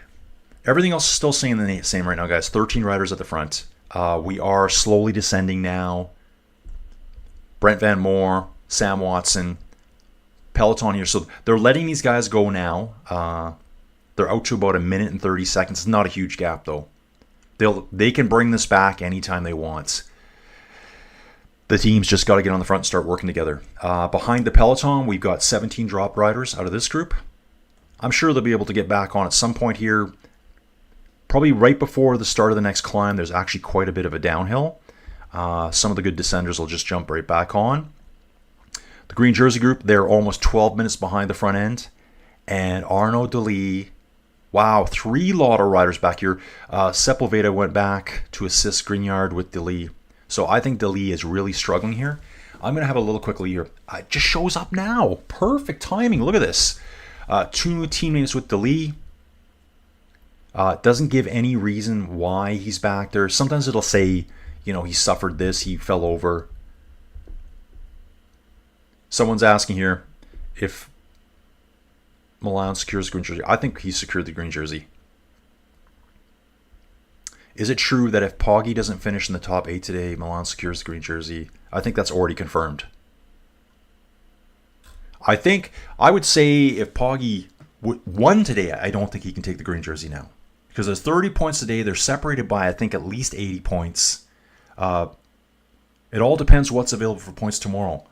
Everything else is still staying the same right now, guys. 13 riders at the front. We are slowly descending now. Brent Van Moor, Sam Watson, Peloton here. So they're letting these guys go now. They're out to about 1 minute and 30 seconds. It's not a huge gap, though. They can bring this back anytime they want. The team's just got to get on the front and start working together. Behind the Peloton, we've got 17 drop riders out of this group. I'm sure they'll be able to get back on at some point here. Probably right before the start of the next climb, there's actually quite a bit of a downhill. Some of the good descenders will just jump right back on. The green jersey group, they're almost 12 minutes behind the front end. And Arnaud Delis, wow, 3 Lauda riders back here. Sepulveda went back to assist Grignard with Delis. So I think Delis is really struggling here. I'm going to have a little quickly here. It just shows up now. Perfect timing. Look at this. 2 teammates with Delis. Doesn't give any reason why he's back there. Sometimes it'll say, he suffered this, he fell over. Someone's asking here if Milan secures the green jersey. I think he secured the green jersey. Is it true that if Poggi doesn't finish in the top 8 today, Milan secures the green jersey? I think that's already confirmed. I would say if Poggi won today, I don't think he can take the green jersey now. Because there's 30 points today. They're separated by, I think, at least 80 points. It all depends what's available for points tomorrow.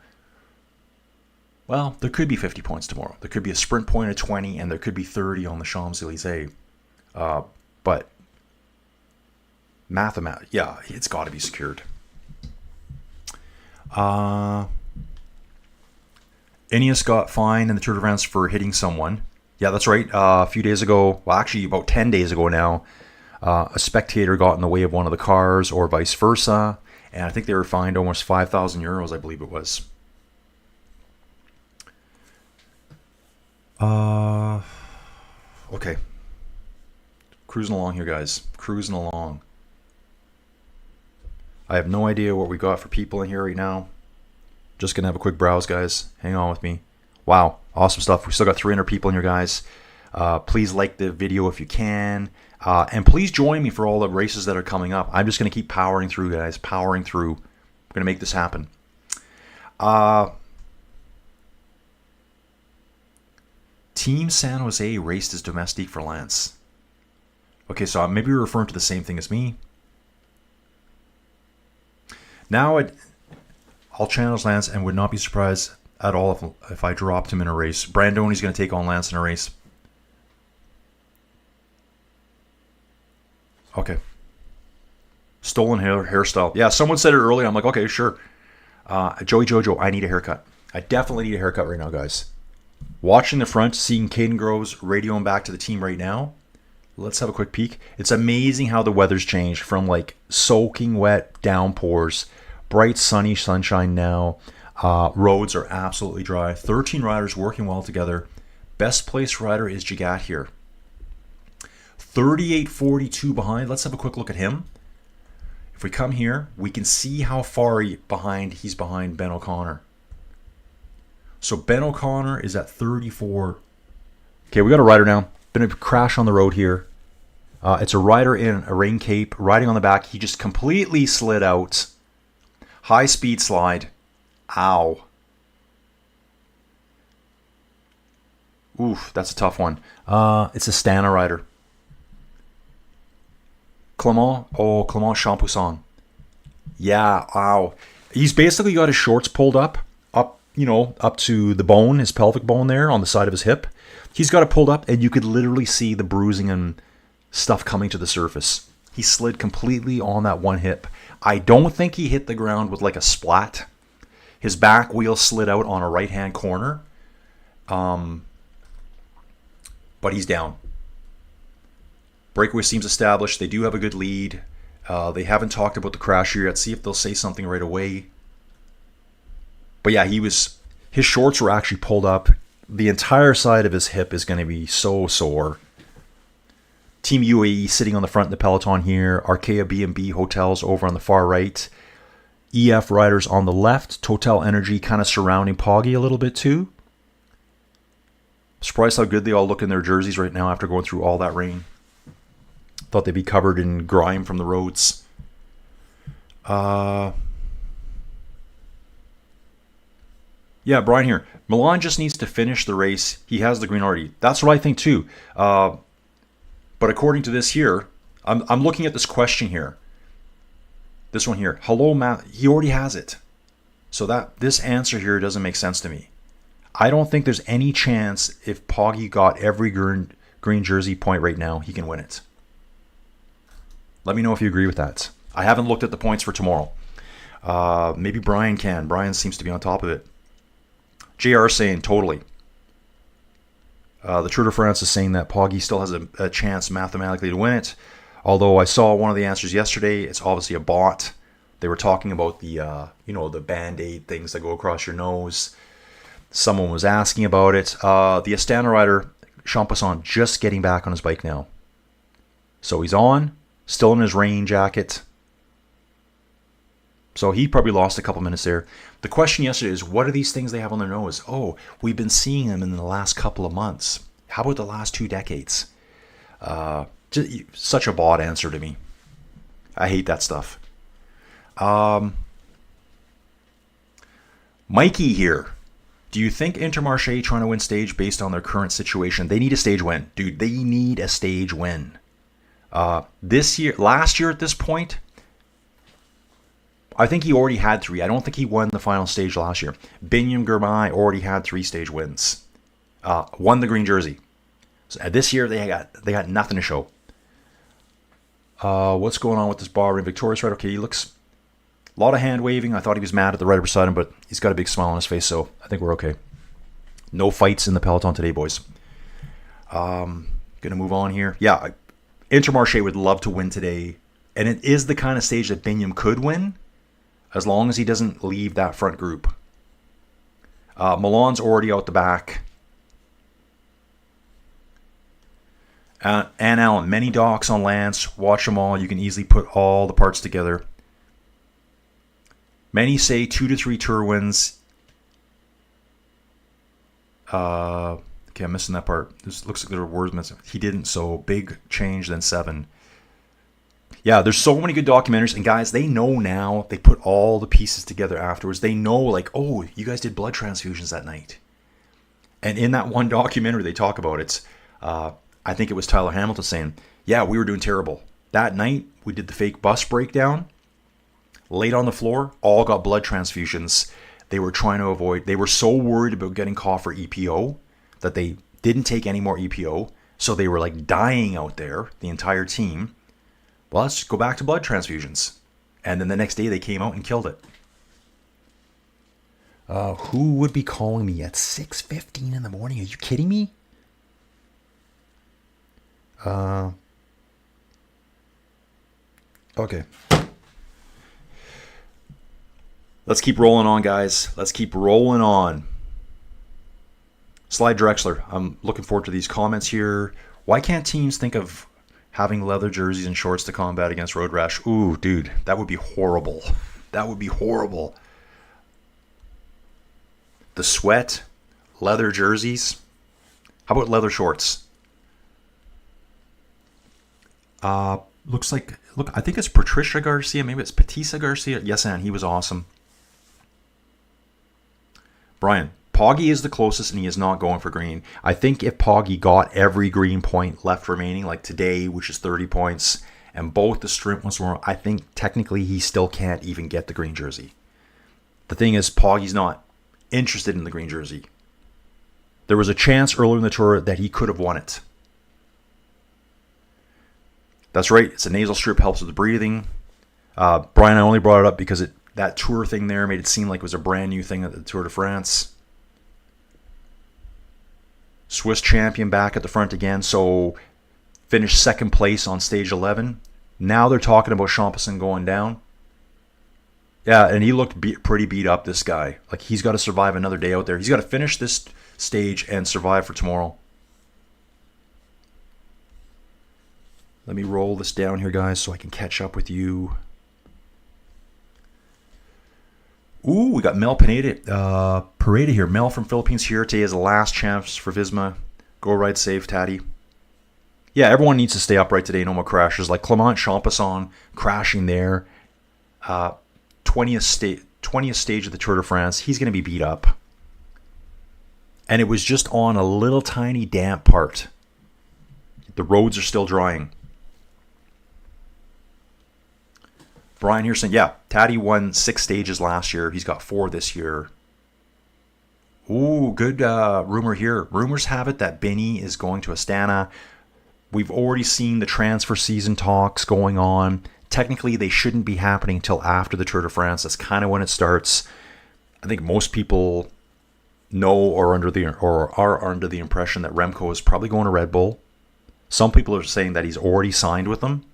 Well, there could be 50 points tomorrow. There could be a sprint point of 20, and there could be 30 on the Champs-Élysées. But mathematically, yeah, it's got to be secured. Ineos got fined in the Tour de France for hitting someone. Yeah, that's right. A few days ago, well, actually about 10 days ago now, a spectator got in the way of one of the cars or vice versa. And I think they were fined almost 5,000 euros, I believe it was. Okay. Cruising along here, guys. Cruising along. I have no idea what we got for people in here right now. Just going to have a quick browse, guys. Hang on with me. Wow. Awesome stuff. We still got 300 people in here, guys. Please like the video if you can. And please join me for all the races that are coming up. I'm just going to keep powering through, guys. Powering through. We're going to make this happen. Team San Jose raced as domestique for Lance. Okay, so maybe you're referring to the same thing as me. Now I'll challenge Lance and would not be surprised at all if I dropped him in a race. Brandoni's going to take on Lance in a race. Okay. Stolen hairstyle. Yeah, someone said it earlier. I'm like, okay, sure. Joey Jojo, I need a haircut. I definitely need a haircut right now, guys. Watching the front, seeing Caden Groves radioing back to the team right now. Let's have a quick peek. It's amazing how the weather's changed from like soaking wet downpours, bright sunny sunshine now. Roads are absolutely dry. 13 riders working well together. Best placed rider is Jagat here. 38.42 behind. Let's have a quick look at him. If we come here, we can see how far he's behind Ben O'Connor. So Ben O'Connor is at 34. Okay, we got a rider now. Been a crash on the road here. It's a rider in a rain cape, riding on the back. He just completely slid out. High speed slide. Ow. Oof, that's a tough one. It's a Stana rider. Clement Champoussin. Yeah, wow. He's basically got his shorts pulled up to the bone, his pelvic bone there on the side of his hip. He's got it pulled up, and you could literally see the bruising and stuff coming to the surface. He slid completely on that one hip. I don't think he hit the ground with like a splat. His back wheel slid out on a right-hand corner. But he's down. Breakaway seems established. They do have a good lead. They haven't talked about the crash here yet. See if they'll say something right away. But yeah, he was His shorts were actually pulled up. The entire side of his hip is going to be so sore. Team UAE sitting on the front of the peloton here. Arkea B&B Hotels over on the far right. EF riders on the left. Total Energy kind of surrounding Poggy a little bit too. Surprised how good they all look in their jerseys right now after going through all that rain. Thought they'd be covered in grime from the roads. Yeah, Brian here. Milan just needs to finish the race. He has the green already. That's what I think too. But according to this here, I'm looking at this question here. This one here. Hello, Matt. He already has it. So this answer here doesn't make sense to me. I don't think there's any chance if Poggy got every green jersey point right now, he can win it. Let me know if you agree with that. I haven't looked at the points for tomorrow. Maybe Brian can. Brian seems to be on top of it. JR saying totally. The Tour de France is saying that Poggy still has a chance mathematically to win it. Although I saw one of the answers yesterday, it's obviously a bot. They were talking about the the Band-Aid things that go across your nose. Someone was asking about it. The Astana rider, Champasson, just getting back on his bike now. So he's on, still in his rain jacket. So he probably lost a couple minutes there. The question yesterday is, what are these things they have on their nose? Oh, we've been seeing them in the last couple of months. How about the last 2 decades? Just such a bot answer to me. I hate that stuff. Mikey here. Do you think Intermarché trying to win stage based on their current situation? They need a stage win. Dude, they need a stage win. Last year at this point, I think he already had 3. I don't think he won the final stage last year. Binyam Girmay already had 3 stage wins. Won the green jersey. So this year they got nothing to show. What's going on with this Bahrain victorious rider? Okay, he looks a lot of hand waving. I thought he was mad at the rider beside him, but he's got a big smile on his face, so I think we're okay. No fights in the peloton today, boys. Gonna move on here. Yeah, Intermarché would love to win today, and it is the kind of stage that Binyam could win, as long as he doesn't leave that front group. Milan's already out the back. Ann Allen, many docs on Lance. Watch them all. You can easily put all the parts together. Many say 2 to 3 tour wins. Okay, I'm missing that part. This looks like there are words missing. He didn't, so big change then 7. Yeah, there's so many good documentaries. And guys, they know now. They put all the pieces together afterwards. They know, like, oh, you guys did blood transfusions that night. And in that one documentary, they talk about it. I think it was Tyler Hamilton saying, yeah, we were doing terrible. That night, we did the fake bus breakdown. Laid on the floor, all got blood transfusions. They were trying to avoid, they were so worried about getting caught for EPO that they didn't take any more EPO. So they were like dying out there, the entire team. Well, let's just go back to blood transfusions. And then the next day they came out and killed it. Who would be calling me at 6:15 in the morning? Are you kidding me? Okay. Let's keep rolling on, guys. Let's keep rolling on. Slide Drexler. I'm looking forward to these comments here. Why can't teams think of having leather jerseys and shorts to combat against road rash? Ooh, dude, that would be horrible. That would be horrible. The sweat, leather jerseys. How about leather shorts? Looks like, look, I think it's Patricia Garcia. Maybe it's Patisa Garcia. Yes, and he was awesome. Brian, Poggy is the closest and he is not going for green. I think if Poggy got every green point left remaining, like today, which is 30 points, and both the sprint ones were, I think technically he still can't even get the green jersey. The thing is, Poggy's not interested in the green jersey. There was a chance earlier in the tour that he could have won it. That's right. It's a nasal strip, helps with the breathing. Brian, I only brought it up because that tour thing there made it seem like it was a brand new thing at the Tour de France. Swiss champion back at the front again. So finished second place on stage 11. Now they're talking about Champasson going down. Yeah, and he looked pretty beat up, this guy. Like, he's got to survive another day out there. He's got to finish this stage and survive for tomorrow. Let me roll this down here, guys, so I can catch up with you. Ooh, we got Mel Pareda here. Mel from Philippines here. Today is the last chance for Visma. Go ride safe, Tatty. Yeah, everyone needs to stay upright today. No more crashes. Like Clement Champasson crashing there. 20th stage of the Tour de France. He's going to be beat up. And it was just on a little tiny damp part. The roads are still drying. Brian here saying, yeah, Tatty won 6 stages last year. He's got 4 this year. Ooh, good rumor here. Rumors have it that Benny is going to Astana. We've already seen the transfer season talks going on. Technically, they shouldn't be happening until after the Tour de France. That's kind of when it starts. I think most people know or are under the impression that Remco is probably going to Red Bull. Some people are saying that he's already signed with them.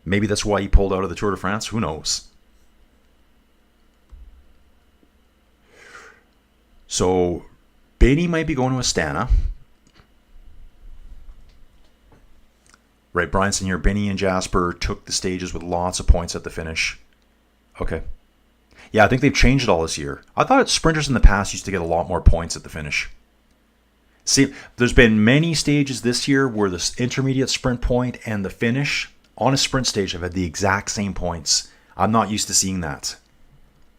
Maybe that's why he pulled out of the Tour de France. Who knows? So, Benny might be going to Astana. Right, Bryanson here. Benny and Jasper took the stages with lots of points at the finish. Okay. Yeah, I think they've changed it all this year. I thought sprinters in the past used to get a lot more points at the finish. See, there's been many stages this year where the intermediate sprint point and the finish on a sprint stage have had the exact same points. I'm not used to seeing that.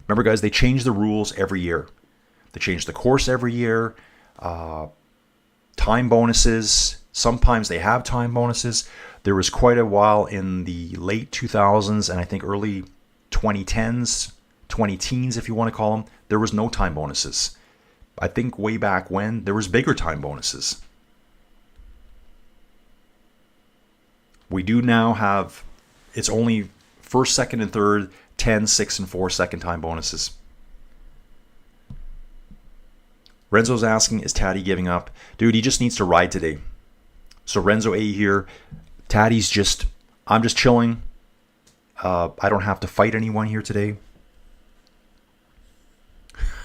Remember, guys, they change the rules every year. They change the course every year. Time bonuses. Sometimes they have time bonuses. There was quite a while in the late 2000s and I think early 2010s, 20-teens if you want to call them, there was no time bonuses. I think way back when, there was bigger time bonuses. We do now have, it's only first, second, and third, 10, 6, and 4 second time bonuses. Renzo's asking, is Tatty giving up? Dude, he just needs to ride today. So Renzo A here, Tatty's just, I'm just chilling. I don't have to fight anyone here today.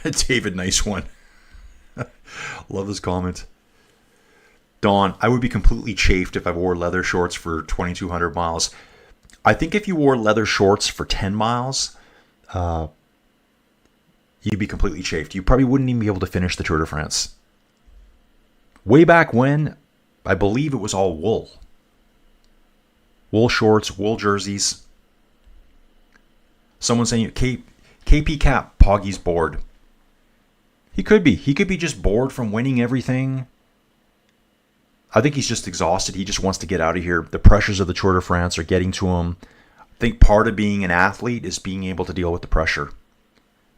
David, nice one. Love this comment. Don, I would be completely chafed if I wore leather shorts for 2,200 miles. I think if you wore leather shorts for 10 miles, you'd be completely chafed. You probably wouldn't even be able to finish the Tour de France. Way back when, I believe it was all wool. Wool shorts, wool jerseys. Someone saying, KP Cap, Poggy's bored. He could be. He could be just bored from winning everything. I think he's just exhausted. He just wants to get out of here. The pressures of the Tour de France are getting to him. I think part of being an athlete is being able to deal with the pressure.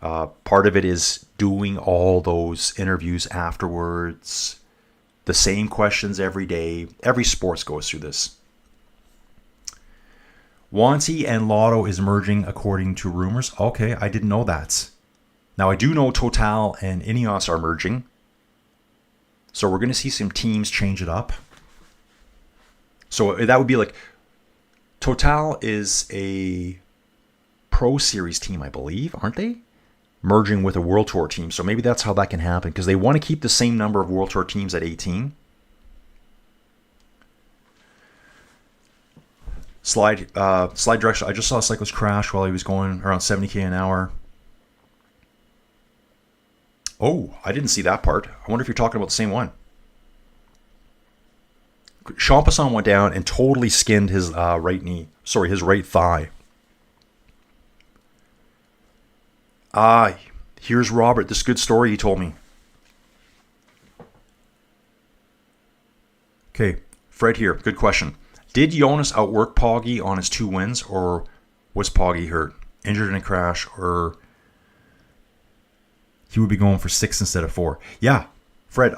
Part of it is doing all those interviews afterwards. The same questions every day. Every sports goes through this. Wanty and Lotto is merging according to rumors. Okay, I didn't know that. Now, I do know Total and Ineos are merging. So we're going to see some teams change it up. So that would be like, Total is a Pro Series team, I believe, aren't they? Merging with a World Tour team. So maybe that's how that can happen, because they want to keep the same number of World Tour teams at 18. Slide direction. I just saw a cyclist crash while he was going around 70k an hour. Oh, I didn't see that part. I wonder if you're talking about the same one. Champasson went down and totally skinned his his right thigh. Here's Robert. This good story he told me. Okay, Fred here. Good question. Did Jonas outwork Poggy on his 2 wins, or was Poggy hurt, injured in a crash, or he would be going for 6 instead of 4? Yeah, Fred,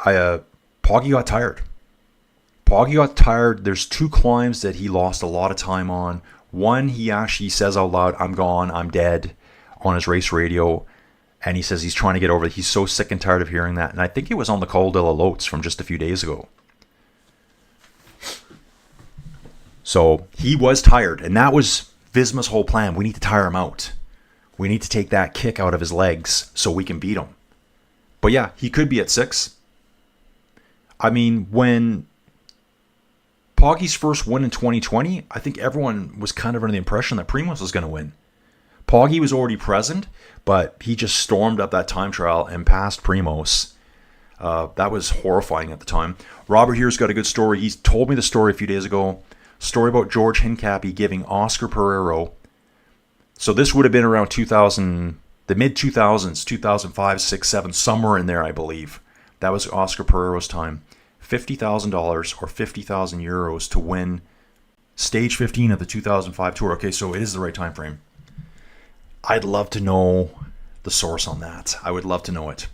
Poggy got tired. Poggy got tired. There's 2 climbs that he lost a lot of time on. One, he actually says out loud, "I'm gone, I'm dead," on his race radio. And he says he's trying to get over it. He's so sick and tired of hearing that. And I think it was on the Col de la Lotes from just a few days ago. So he was tired. And that was Visma's whole plan, we need to tire him out. We need to take that kick out of his legs so we can beat him. But yeah, he could be at 6. I mean, when Poggy's first win in 2020, I think everyone was kind of under the impression that Primoz was going to win. Poggy was already present, but he just stormed up that time trial and passed Primoz. That was horrifying at the time. Robert here's got a good story. He told me the story a few days ago. Story about George Hincapie giving Oscar Pereiro. So this would have been around 2000, the mid-2000s, 2005, 6, 7, somewhere in there, I believe. That was Oscar Pereiro's time. $50,000 or 50,000 euros to win stage 15 of the 2005 tour. Okay, so it is the right time frame. I'd love to know the source on that. I would love to know it.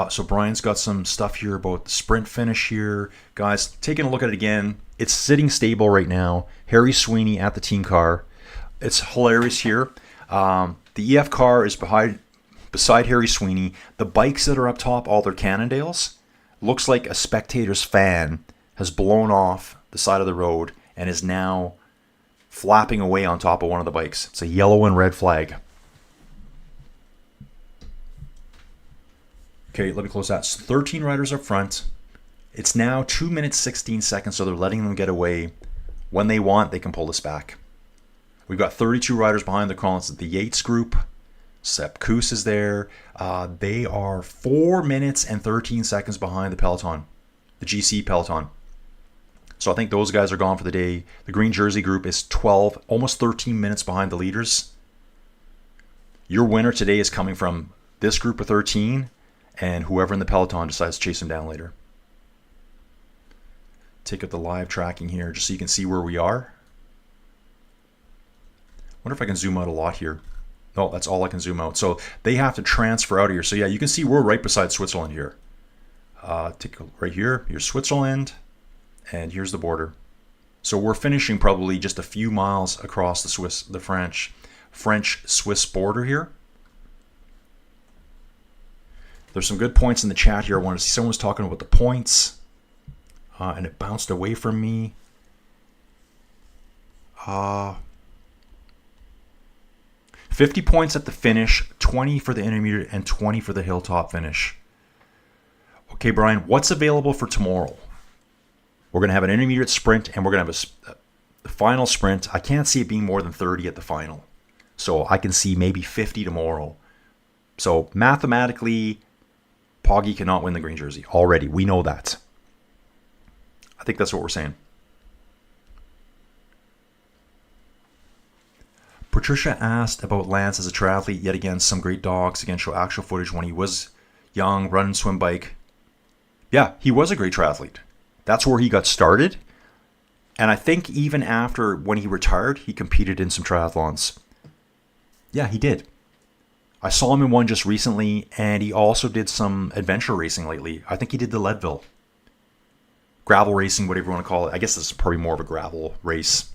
So Brian's got some stuff here about the sprint finish here. Guys, taking a look at it again. It's sitting stable right now. Harry Sweeney at the team car. It's hilarious here. The EF car is beside Harry Sweeney. The bikes that are up top, all their Cannondales, looks like a spectator's fan has blown off the side of the road and is now flapping away on top of one of the bikes. It's a yellow and red flag. Okay, let me close that. So 13 riders up front. It's now 2 minutes 16 seconds, so they're letting them get away. When they want, they can pull this back. We've got 32 riders behind the Collins. The Yates group. Sepp Kuss is there. They are 4 minutes and 13 seconds behind the peloton, the GC peloton. So I think those guys are gone for the day. The green jersey group is 12, almost 13 minutes behind the leaders. Your winner today is coming from this group of 13 and whoever in the peloton decides to chase him down later. Take up the live tracking here just so you can see where we are. Wonder if I can zoom out a lot here. No, that's all I can zoom out. So they have to transfer out of here. So yeah, you can see we're right beside Switzerland here. Take a, right here. Here's Switzerland, and here's the border. So we're finishing probably just a few miles across the French-Swiss border here. There's some good points in the chat here. I want to see someone was talking about the points, and it bounced away from me. 50 points at the finish, 20 for the intermediate, and 20 for the hilltop finish. Okay, Brian, what's available for tomorrow? We're going to have an intermediate sprint, and we're going to have a final sprint. I can't see it being more than 30 at the final. So I can see maybe 50 tomorrow. So mathematically, Poggy cannot win the green jersey already. We know that. I think that's what we're saying. Patricia asked about Lance as a triathlete. Yet again, some great dogs. Again, show actual footage when he was young, run and swim bike. Yeah, he was a great triathlete. That's where he got started. And I think even after when he retired, he competed in some triathlons. Yeah, he did. I saw him in one just recently, and he also did some adventure racing lately. I think he did the Leadville. Gravel racing, whatever you want to call it. I guess this is probably more of a gravel race.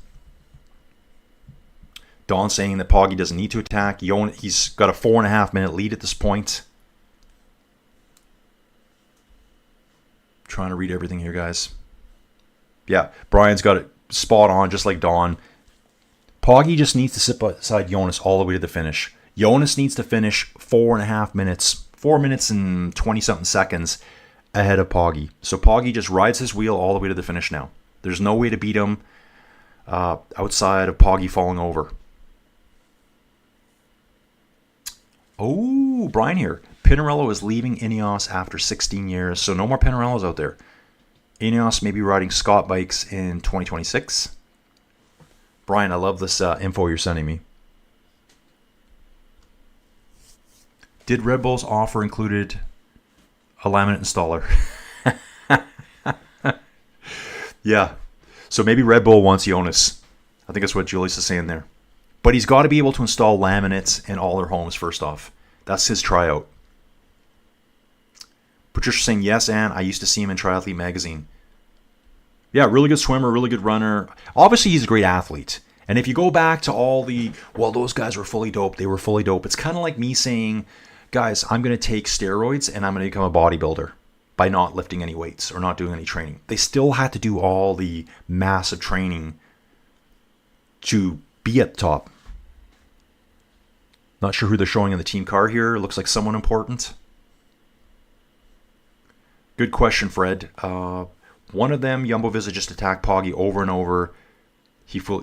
Don saying that Poggy doesn't need to attack. He's got a 4.5 minute lead at this point. Trying to read everything here, guys. Yeah, Brian's got it spot on, just like Don. Poggy just needs to sit beside Jonas all the way to the finish. Jonas needs to finish 4.5 minutes, 4 minutes and 20-something seconds ahead of Poggy. So Poggy just rides his wheel all the way to the finish now. There's no way to beat him outside of Poggy falling over. Oh, Brian here. Pinarello is leaving Ineos after 16 years, so no more Pinarellos out there. Ineos may be riding Scott bikes in 2026. Brian, I love this info you're sending me. Did Red Bull's offer included a laminate installer? Yeah. So maybe Red Bull wants Jonas. I think that's what Julius is saying there. But he's got to be able to install laminates in all their homes first off. That's his tryout. Patricia saying, yes, Ann, I used to see him in Triathlete magazine. Yeah, really good swimmer, really good runner. Obviously, he's a great athlete. And if you go back to all the, well, those guys were fully doped, they were fully doped. It's kind of like me saying, guys, I'm going to take steroids and I'm going to become a bodybuilder. by not lifting any weights or not doing any training. They still had to do all the massive training to be at the top. Not sure who they're showing in the team car here. Looks like someone important. Good question, Fred. One of them, Jumbo Visma, just attacked Poggy over and over.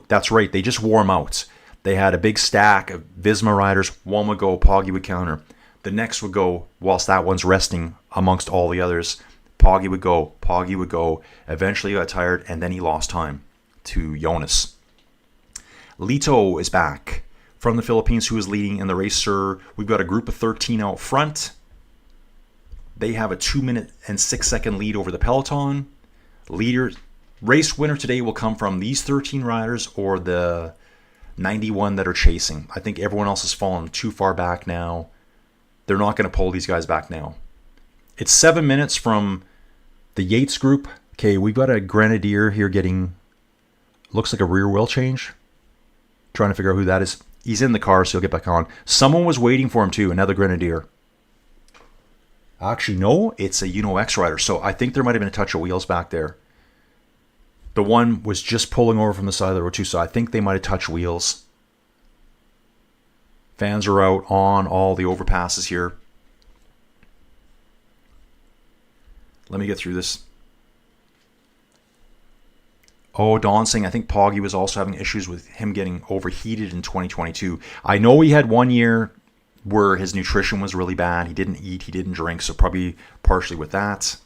That's right, they just wore him out. They had a big stack of Visma riders. One would go, Poggy would counter. The next would go, whilst that one's resting amongst all the others. Poggy would go. Eventually he got tired, and then he lost time to Jonas. Lito is back from the Philippines, who is leading in the race, sir. We've got a group of 13 out front. They have a 2-minute and 6-second lead over the peloton. Race winner today will come from these 13 riders or the 91 that are chasing. I think everyone else has fallen too far back now. They're not going to pull these guys back now. It's 7 minutes from the Yates group. Okay, we've got a Grenadier here getting, looks like a rear wheel change. Trying to figure out who that is. He's in the car, so he'll get back on. Someone was waiting for him too, another Grenadier. Actually, no, it's a Uno X rider. So I think there might have been a touch of wheels back there. The one was just pulling over from the side of the road too, so I think they might have touched wheels. Fans are out on all the overpasses here. Let me get through this. Oh, Don saying I think Poggy was also having issues with him getting overheated in 2022. I know he had 1 year where his nutrition was really bad. He didn't eat, he didn't drink, so probably partially with that.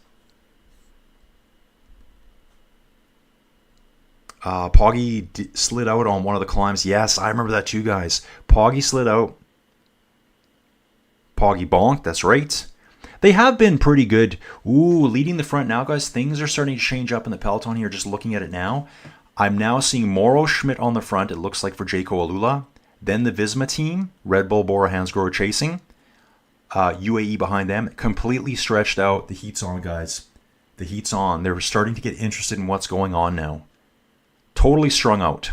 Poggy slid out on one of the climbs. Yes, I remember that too, guys. Poggy slid out. Poggy bonked, that's right. They have been pretty good. Ooh, leading the front now, guys. Things are starting to change up in the peloton here, just looking at it now. I'm now seeing Mauro Schmidt on the front, it looks like, for Jayco Alula. Then the Visma team, Red Bull, Bora, Hansgrohe chasing. UAE behind them, completely stretched out. The heat's on, guys. The heat's on. They're starting to get interested in what's going on now. Totally strung out.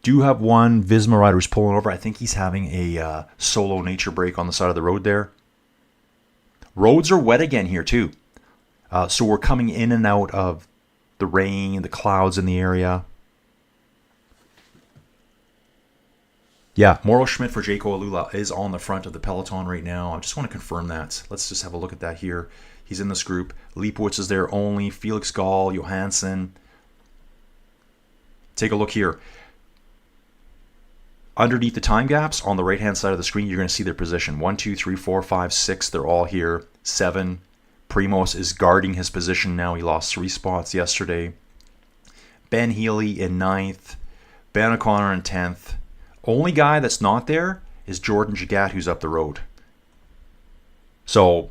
Do have one Visma rider who's pulling over. I think he's having a solo nature break on the side of the road there. Roads are wet again here too. So we're coming in and out of the rain, the clouds in the area. Yeah, Mauro Schmidt for Jayco Alula is on the front of the peloton right now. I just want to confirm that. Let's just have a look at that here. He's in this group. Leipowitz is there only. Felix Gall, Johansson. Take a look here. Underneath the time gaps on the right-hand side of the screen, you're going to see their position. 1, 2, 3, 4, 5, 6. They're all here. 7. Primoz is guarding his position now. He lost 3 spots yesterday. Ben Healy in 9th. Ben O'Connor in 10th. Only guy that's not there is Jordan Jagat, who's up the road. So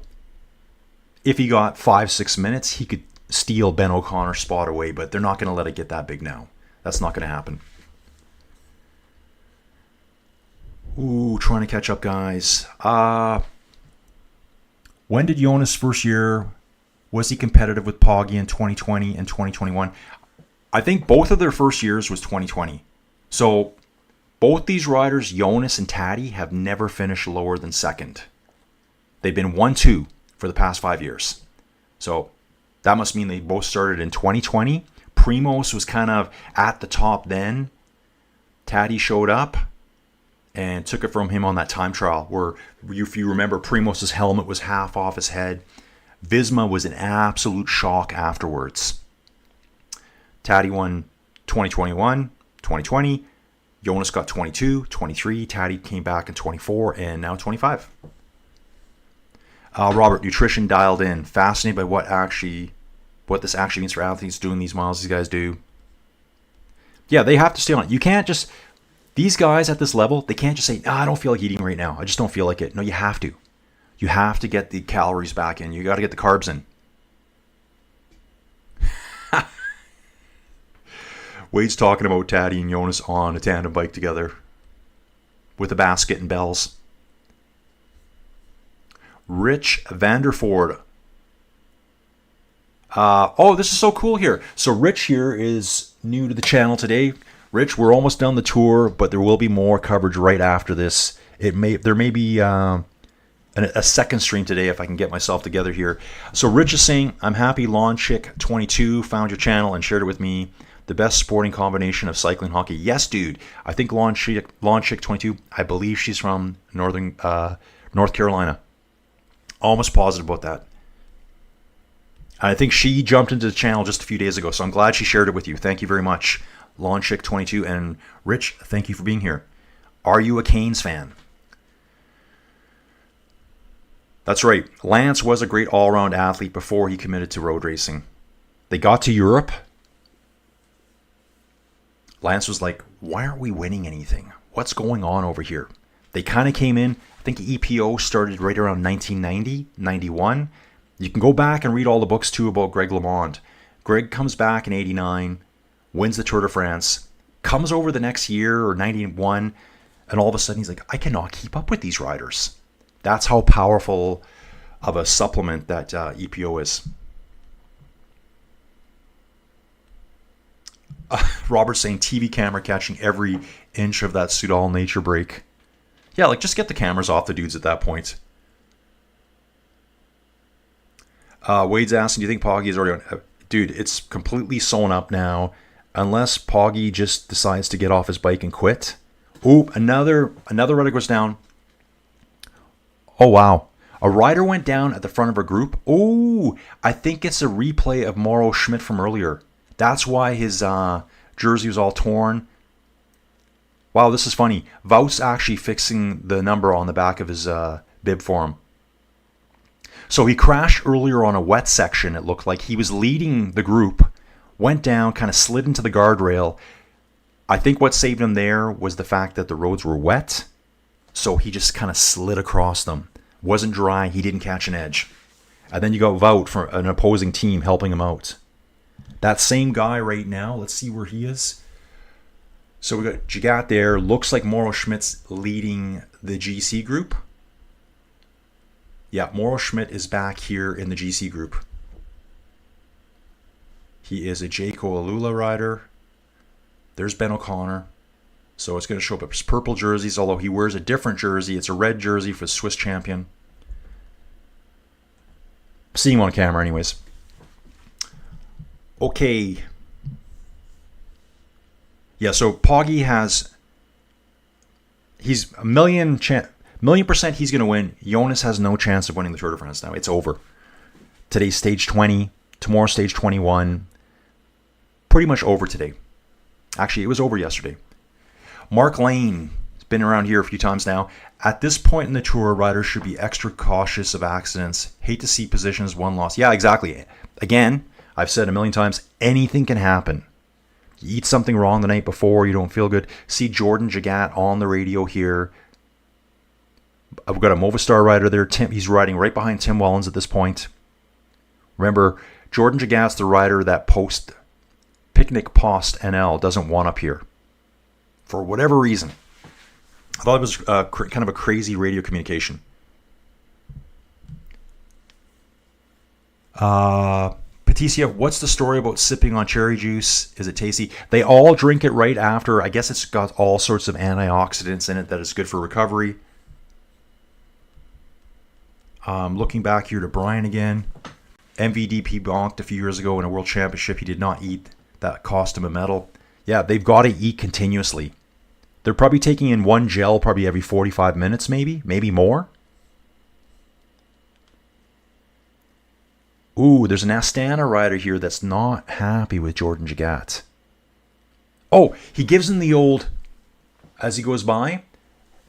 if he got 5-6 minutes, he could steal Ben O'Connor's spot away, but they're not going to let it get that big now. That's not going to happen. Ooh, trying to catch up, guys. When did Jonas' first year, was he competitive with Poggy in 2020 and 2021? I think both of their first years was 2020. So both these riders, Jonas and Taddy, have never finished lower than second. They've been 1-2 for the past 5 years. So that must mean they both started in 2020. Primoz was kind of at the top then. Taddy showed up and took it from him on that time trial where, if you remember, Primoz's helmet was half off his head. Visma was an absolute shock afterwards. Taddy won 2021, 2020. Jonas got 22, 23. Taddy came back in 24 and now 25. Robert, nutrition dialed in. Fascinated by what this actually means for athletes doing these miles these guys do. Yeah, they have to stay on it. You can't just, these guys at this level, they can't just say, I don't feel like eating right now. I just don't feel like it. No, you have to. You have to get the calories back in. You got to get the carbs in. Wade's talking about Taddy and Jonas on a tandem bike together with a basket and bells. Rich Vanderford. Oh, this is so cool here. So Rich here is new to the channel today. Rich, we're almost done the tour, but there will be more coverage right after this. There may be a second stream today if I can get myself together here. So Rich is saying, I'm happy Lawn Chick 22 found your channel and shared it with me. The best sporting combination of cycling and hockey. Yes, dude. I think Lawn Chick 22, I believe she's from North Carolina. Almost positive about that. I think she jumped into the channel just a few days ago, so I'm glad she shared it with you. Thank you very much, Lawn Chick 22. And Rich, thank you for being here. Are you a Canes fan? That's right. Lance was a great all-around athlete before he committed to road racing. They got to Europe. Lance was like, why aren't we winning anything? What's going on over here? They kind of came in. I think EPO started right around 1990, 91. You can go back and read all the books too about Greg LeMond. Greg comes back in 89, wins the Tour de France, comes over the next year or 91, and all of a sudden he's like, I cannot keep up with these riders. That's how powerful of a supplement that EPO is. Robert's saying TV camera catching every inch of that Soudal nature break. Yeah, like just get the cameras off the dudes at that point. Wade's asking, do you think Poggy is already on? Dude, it's completely sewn up now. Unless Poggy just decides to get off his bike and quit. Ooh, another rider goes down. Oh, wow. A rider went down at the front of a group. Oh, I think it's a replay of Mauro Schmidt from earlier. That's why his jersey was all torn. Wow, this is funny. Wout's actually fixing the number on the back of his bib for him. So he crashed earlier on a wet section, it looked like. He was leading the group, went down, kind of slid into the guardrail. I think what saved him there was the fact that the roads were wet. So he just kind of slid across them. Wasn't dry, he didn't catch an edge. And then you got Wout from an opposing team helping him out. That same guy right now, let's see where he is. So we got Jagat there. Looks like Mauro Schmidt's leading the GC group. Yeah, Mauro Schmidt is back here in the GC group. He is a Jayco Alula rider. There's Ben O'Connor. So it's going to show up as purple jerseys, although he wears a different jersey. It's a red jersey for the Swiss champion. Seeing him on camera anyways. Okay. Yeah, so Poggy he's a million percent he's going to win. Jonas has no chance of winning the Tour de France now. It's over. Today's stage 20. Tomorrow stage 21. Pretty much over today. Actually, it was over yesterday. Mark Lane has been around here a few times now. At this point in the Tour, riders should be extra cautious of accidents. Hate to see positions one loss. Yeah, exactly. Again, I've said a million times, anything can happen. You eat something wrong the night before, you don't feel good. See Jordan Jagat on the radio here. I've got a Movistar rider there. He's riding right behind Tim Wellens at this point. Remember, Jordan Jagat's the rider that Picnic Post NL doesn't want up here. For whatever reason. I thought it was kind of a crazy radio communication. Patricia, what's the story about sipping on cherry juice? Is it tasty? They all drink it right after. I guess it's got all sorts of antioxidants in it that is good for recovery. Looking back here to Brian again. MVDP bonked a few years ago in a world championship. He did not eat. That cost him a medal. Yeah, they've got to eat continuously. They're probably taking in one gel probably every 45 minutes, maybe more. Ooh, there's an Astana rider here that's not happy with Jordan Jagat. Oh, he gives him the old, as he goes by.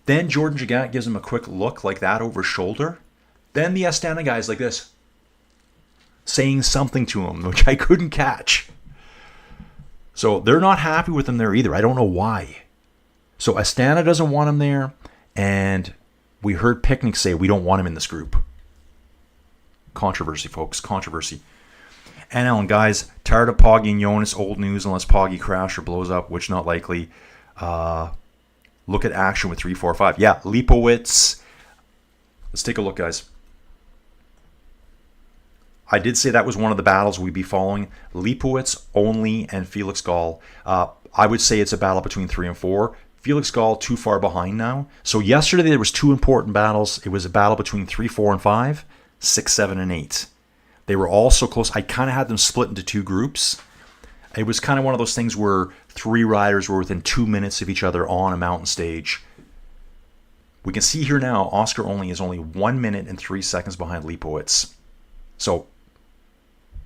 Then Jordan Jagat gives him a quick look like that over his shoulder. Then the Astana guy's like this, saying something to him, which I couldn't catch. So they're not happy with him there either. I don't know why. So Astana doesn't want him there, and we heard Picnic say we don't want him in this group. Controversy, folks. Controversy. And Alan, guys, tired of Poggy and Jonas. Old news unless Poggy crashes or blows up, which not likely. Look at action with 3, 4, 5. Yeah, Lipowitz. Let's take a look, guys. I did say that was one of the battles we'd be following. Lipowitz, Only, and Felix Gall. I would say it's a battle between 3 and 4. Felix Gall too far behind now. So yesterday there was two important battles. It was a battle between 3, 4, and 5, 6, 7, and 8. They were all so close. I kind of had them split into two groups. It was kind of one of those things where three riders were within 2 minutes of each other on a mountain stage. We can see here now, Oscar Only is only 1 minute and 3 seconds behind Lipowitz. So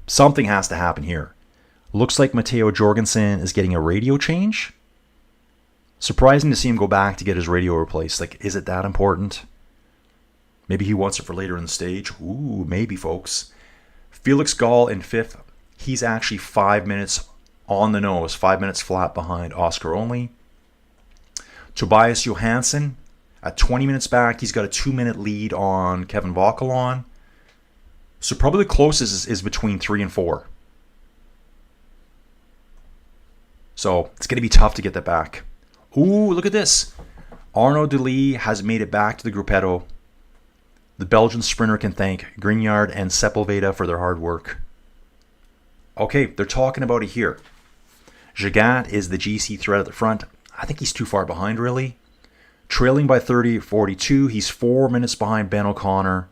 something has to happen here. Looks like Matteo Jorgensen is getting a radio change. Surprising to see him go back to get his radio replaced. Like, is it that important? Maybe he wants it for later in the stage. Ooh, maybe, folks. Felix Gall in 5th. He's actually 5 minutes on the nose, 5 minutes flat behind Oscar Only. Tobias Johansson at 20 minutes back. He's got a 2-minute lead on Kevin Vauquelin. So probably the closest is between 3 and 4. So it's going to be tough to get that back. Ooh, look at this. Arnaud Delis has made it back to the Gruppetto. The Belgian sprinter can thank Grignard and Sepulveda for their hard work. Okay, they're talking about it here. Jagat is the GC threat at the front. I think he's too far behind, really. Trailing by 30-42. He's 4 minutes behind Ben O'Connor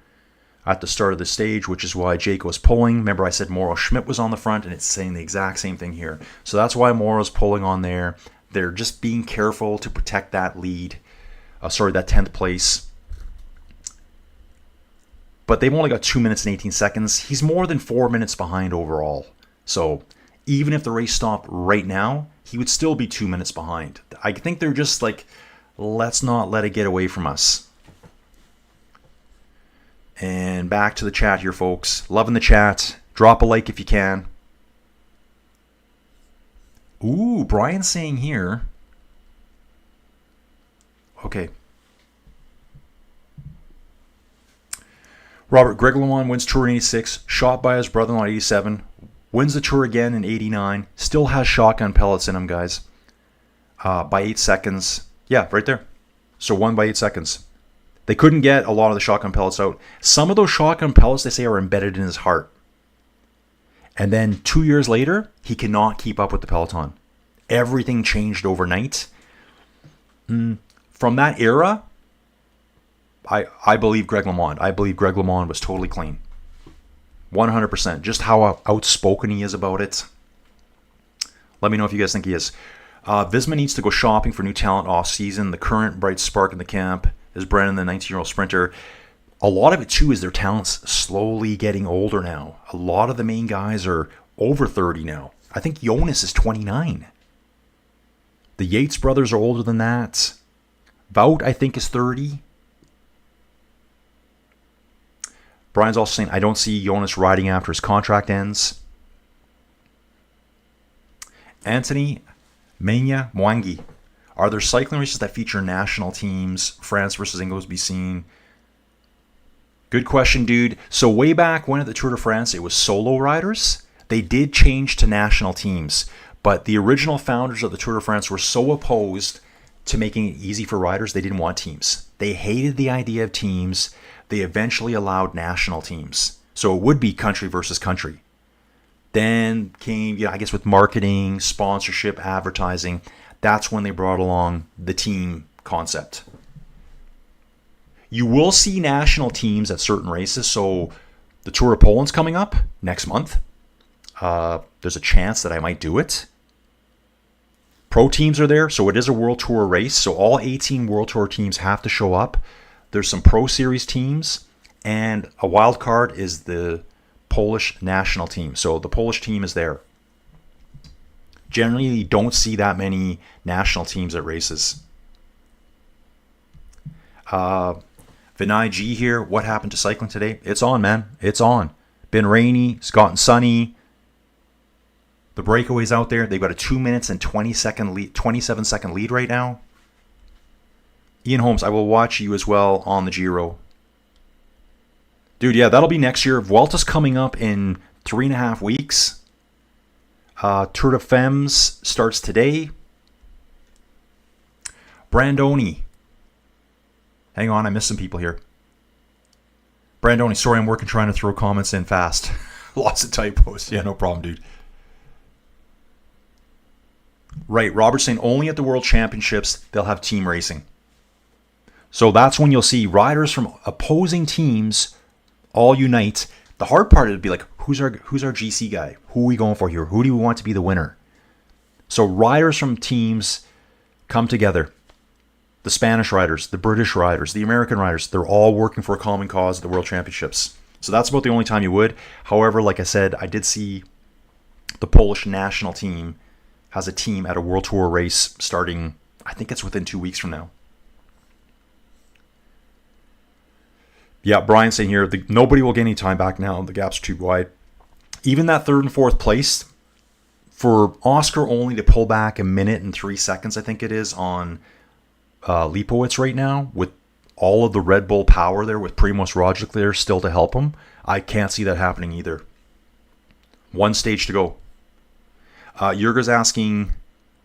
at the start of the stage, which is why Jake was pulling. Remember, I said Mauro Schmidt was on the front, and it's saying the exact same thing here. So that's why Mauro's pulling on there. They're just being careful to protect that lead. That 10th place. But they've only got 2 minutes and 18 seconds. He's more than 4 minutes behind overall. So even if the race stopped right now, he would still be 2 minutes behind. I think they're just like, let's not let it get away from us. And back to the chat here, folks. Loving the chat. Drop a like if you can. Ooh, Brian's saying here. Okay. Robert Greg LeMond wins Tour in 86. Shot by his brother-in-law in 87. Wins the Tour again in 89. Still has shotgun pellets in him, guys. By 8 seconds. Yeah, right there. So won by 8 seconds. They couldn't get a lot of the shotgun pellets out. Some of those shotgun pellets, they say, are embedded in his heart. And then 2 years later, he cannot keep up with the peloton. Everything changed overnight. From that era, I believe Greg LeMond. I believe Greg LeMond was totally clean. 100%. Just how outspoken he is about it. Let me know if you guys think he is. Visma needs to go shopping for new talent off season. The current bright spark in the camp is Brennan, the 19-year-old sprinter. A lot of it, too, is their talents slowly getting older now. A lot of the main guys are over 30 now. I think Jonas is 29. The Yates brothers are older than that. Wout, I think, is 30. Brian's also saying, I don't see Jonas riding after his contract ends. Anthony Mena Mwangi. Are there cycling races that feature national teams? France versus England be seen. Good question, dude. So way back when at the Tour de France, it was solo riders. They did change to national teams. But the original founders of the Tour de France were so opposed to making it easy for riders, they didn't want teams. They hated the idea of teams. They eventually allowed national teams. So it would be country versus country. Then came, I guess with marketing, sponsorship, advertising, that's when they brought along the team concept. You will see national teams at certain races. So the Tour of Poland's coming up next month. There's a chance that I might do it. Pro teams are there, so it is a World Tour race. So all 18 World Tour teams have to show up. There's some Pro Series teams, and a wild card is the Polish national team. So the Polish team is there. Generally, you don't see that many national teams at races. Vinay G here. What happened to cycling today? It's on, man. It's on. Been rainy. It's gotten sunny. The Breakaway's out there. They've got a 2 minutes and 27 second lead right now. Ian Holmes, I will watch you as well on the Giro. Dude, yeah, that'll be next year. Vuelta's coming up in 3.5 weeks. Tour de Femmes starts today. Brandoni. Hang on, I missed some people here. Brandoni, sorry, I'm working trying to throw comments in fast. Lots of typos. Yeah, no problem, dude. Right, Robert's saying only at the World Championships they'll have team racing. So that's when you'll see riders from opposing teams all unite. The hard part would be like, who's our GC guy? Who are we going for here? Who do we want to be the winner? So riders from teams come together. The Spanish riders, the British riders, the American riders, they're all working for a common cause at the World Championships. So that's about the only time you would. However, like I said, I did see the Polish national team has a team at a World Tour race starting, I think it's within 2 weeks from now. Yeah, Brian's saying here, nobody will get any time back now. The gap's too wide. Even that third and fourth place, for Oscar only to pull back 1 minute and 3 seconds, I think it is, on Lipowitz right now, with all of the Red Bull power there, with Primož Roglic there still to help him, I can't see that happening either. One stage to go. Jurger's asking,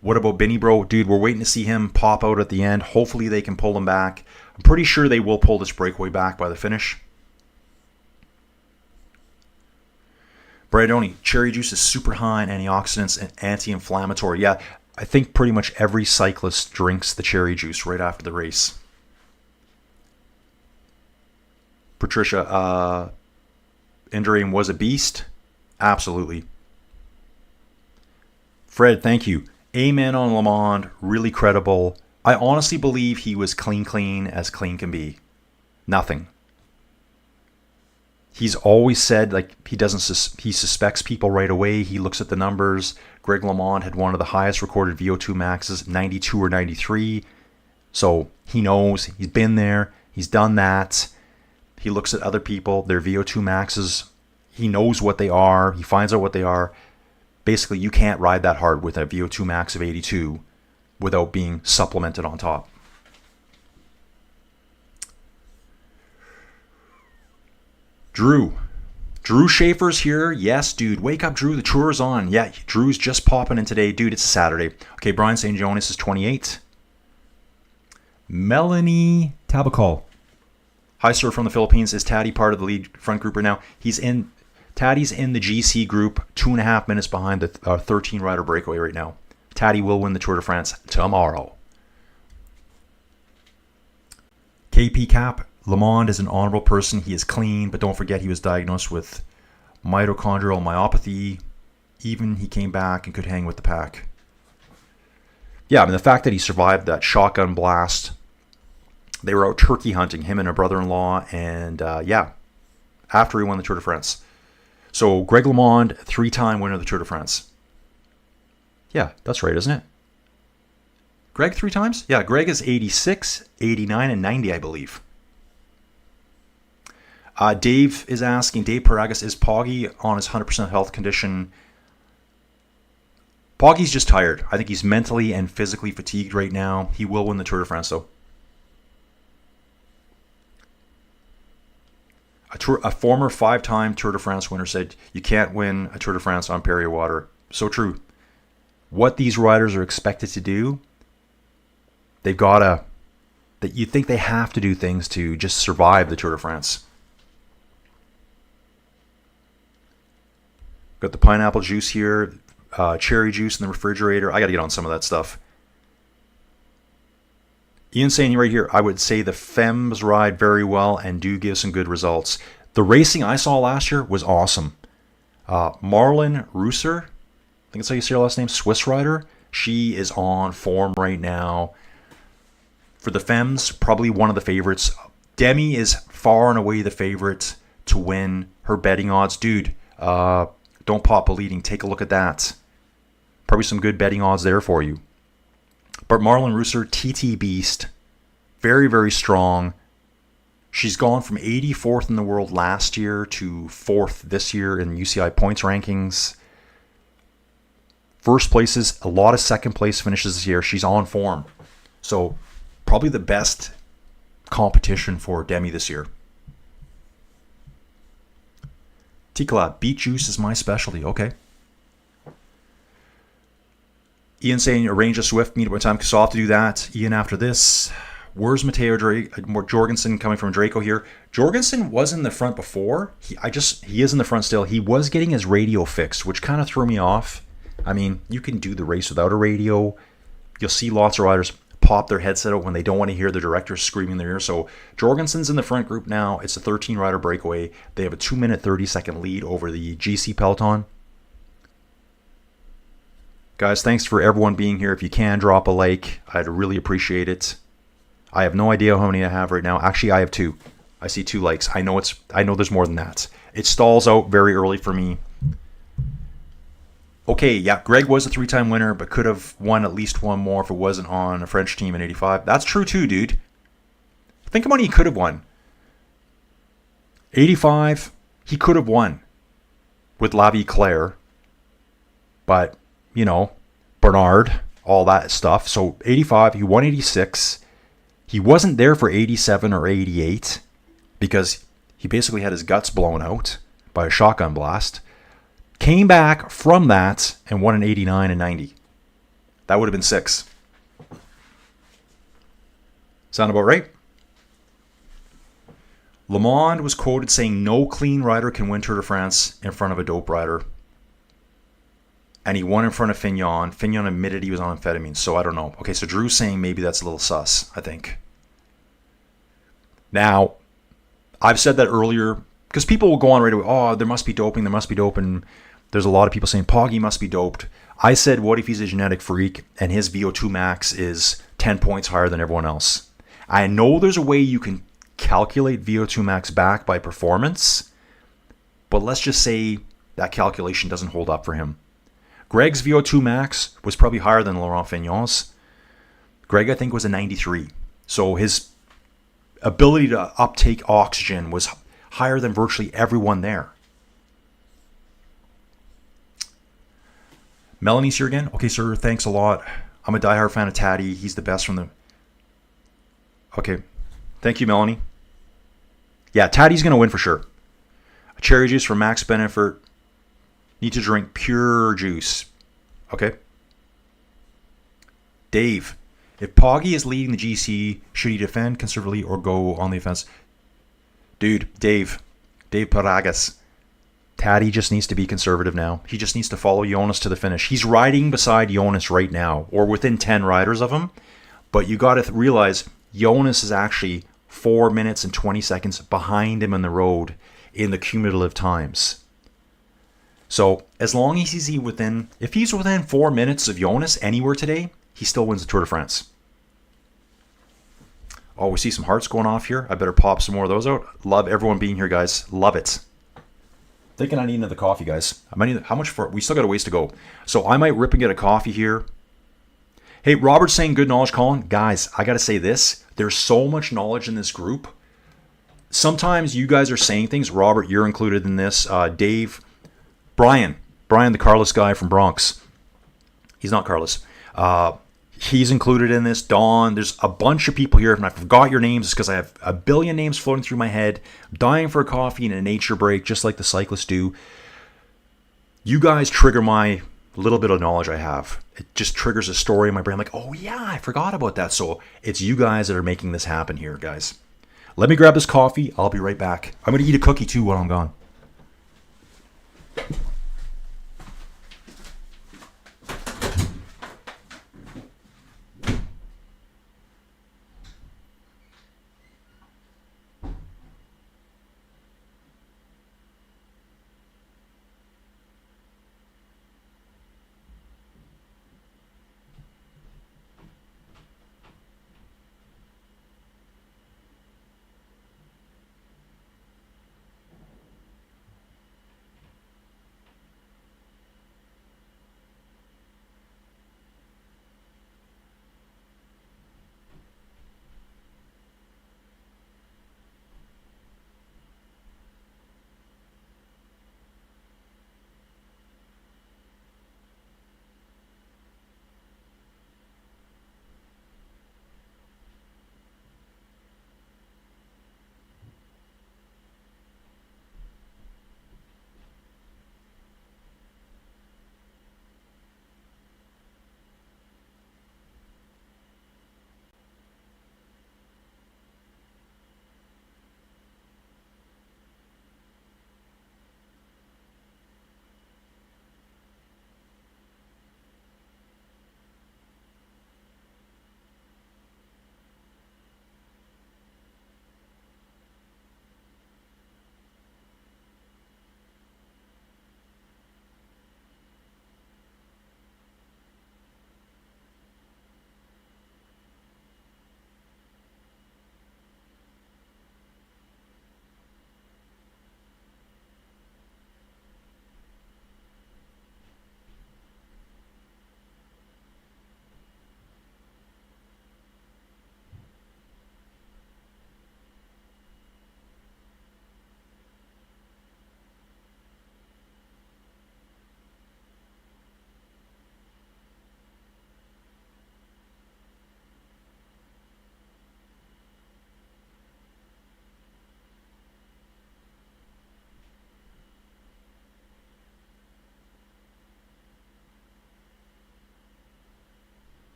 what about Benny Bro? Dude, we're waiting to see him pop out at the end. Hopefully they can pull him back. I'm pretty sure they will pull this breakaway back by the finish. Bradoni, cherry juice is super high in antioxidants and anti-inflammatory. Yeah, I think pretty much every cyclist drinks the cherry juice right after the race. Patricia, Indurain was a beast. Absolutely. Fred, thank you. Amen on Le Mans, really credible. I honestly believe he was clean as clean can be. Nothing. He's always said, like, he suspects people right away. He looks at the numbers. Greg LeMond had one of the highest recorded VO2 maxes, 92 or 93. So he knows, he's been there, he's done that. He looks at other people, their VO2 maxes. He knows what they are. He finds out what they are. Basically, you can't ride that hard with a VO2 max of 82 without being supplemented on top. Drew Schaefer's here. Yes, dude. Wake up, Drew. The tour is on. Yeah, Drew's just popping in today. Dude, it's a Saturday. Okay, Brian St. Jonas is 28. Melanie Tabacol. Hi, sir, from the Philippines. Is Taddy part of the lead front grouper now? Taddy's in the GC group, 2.5 minutes behind the 13-rider breakaway right now. Taddy will win the Tour de France tomorrow. KP Cap, Lamond is an honorable person. He is clean, but don't forget he was diagnosed with mitochondrial myopathy. Even he came back and could hang with the pack. Yeah, I mean, the fact that he survived that shotgun blast. They were out turkey hunting, him and a brother-in-law, and after he won the Tour de France. So Greg LeMond, 3-time winner of the Tour de France. Yeah, that's right, isn't it? Greg 3 times? Yeah, Greg is 86, 89, and 90, I believe. Dave is asking, Dave Paragas, is Poggy on his 100% health condition? Poggy's just tired. I think he's mentally and physically fatigued right now. He will win the Tour de France, though. A former 5-time Tour de France winner said, you can't win a Tour de France on Perrier water. So true. What these riders are expected to do, they've got to, that you think they have to do things to just survive the Tour de France. Got the pineapple juice here, cherry juice in the refrigerator. I got to get on some of that stuff. Ian's saying right here, I would say the Fems ride very well and do give some good results. The racing I saw last year was awesome. Marlon Reusser, I think that's how you say her last name, Swiss rider. She is on form right now. For the Fems, probably one of the favorites. Demi is far and away the favorite to win. Her betting odds, dude, don't pop a leading. Take a look at that. Probably some good betting odds there for you. But Marlon Reusser, TT Beast, very, very strong. She's gone from 84th in the world last year to 4th this year in UCI points rankings. First places, a lot of second place finishes this year. She's on form. So probably the best competition for Demi this year. Tikala, beet juice is my specialty. Okay. Ian saying arrange a Swift meetup time because I'll have to do that. Ian after this. Where's Matteo Jorgensen coming from Draco here? Jorgensen was in the front before. He is in the front still. He was getting his radio fixed, which kind of threw me off. I mean, you can do the race without a radio. You'll see lots of riders pop their headset out when they don't want to hear the director screaming in their ear. So Jorgensen's in the front group now. It's a 13-rider breakaway. They have a 2-minute 30-second lead over the GC peloton. Guys, thanks for everyone being here. If you can, drop a like. I'd really appreciate it. I have no idea how many I have right now. Actually, I have 2. I see 2 likes. I know there's more than that. It stalls out very early for me. Okay, yeah, Greg was a 3-time winner, but could have won at least one more if it wasn't on a French team in 85. That's true too, dude. Think how many he could have won. 85, he could have won with Lavie Claire. But, you know, Bernard, all that stuff. So 85, he won 86. He wasn't there for 87 or 88 because he basically had his guts blown out by a shotgun blast. Came back from that and won in 89 and 90. That would have been 6. Sound about right? Le Monde was quoted saying no clean rider can win Tour de France in front of a dope rider. And he won in front of Fignon. Fignon admitted he was on amphetamine, so I don't know. Okay, so Drew's saying maybe that's a little sus, I think. Now, I've said that earlier because people will go on right away, oh, there must be doping, there's a lot of people saying Poggy must be doped. I said, what if he's a genetic freak and his VO2 max is 10 points higher than everyone else? I know there's a way you can calculate VO2 max back by performance, but let's just say that calculation doesn't hold up for him. Greg's VO2 max was probably higher than Laurent Fignon's. Greg, I think, was a 93. So his ability to uptake oxygen was higher than virtually everyone there. Melanie's here again. Okay, sir, thanks a lot. I'm a diehard fan of Taddy. He's the best from the... Okay, thank you, Melanie. Yeah, Taddy's going to win for sure. A cherry juice for max benefit. Need to drink pure juice. Okay. Dave, if Poggy is leading the GC, should he defend conservatively or go on the offense? Dude, Dave Paragas. Taddy just needs to be conservative now. He just needs to follow Jonas to the finish. He's riding beside Jonas right now, or within 10 riders of him. But you got to realize Jonas is actually 4 minutes and 20 seconds behind him on the road in the cumulative times. So as long as he's within, if he's within 4 minutes of Jonas anywhere today, he still wins the Tour de France. Oh, we see some hearts going off here. I better pop some more of those out. Love everyone being here, guys. Love it. Thinking I need another coffee, guys. I might need, how much for? We still got a ways to go. So I might rip and get a coffee here. Hey, Robert's saying good knowledge, Colin. Guys, I got to say this. There's so much knowledge in this group. Sometimes you guys are saying things. Robert, you're included in this. Dave, Brian, the Carlos guy from Bronx. He's not Carlos. He's included in this. Dawn, there's a bunch of people here. If I forgot your names, it's because I have a billion names floating through my head. I'm dying for a coffee and a nature break, just like the cyclists do. You guys trigger my little bit of knowledge I have. It just triggers a story in my brain. I'm like, oh yeah, I forgot about that. So it's you guys that are making this happen here, guys. Let me grab this coffee. I'll be right back. I'm going to eat a cookie too while I'm gone.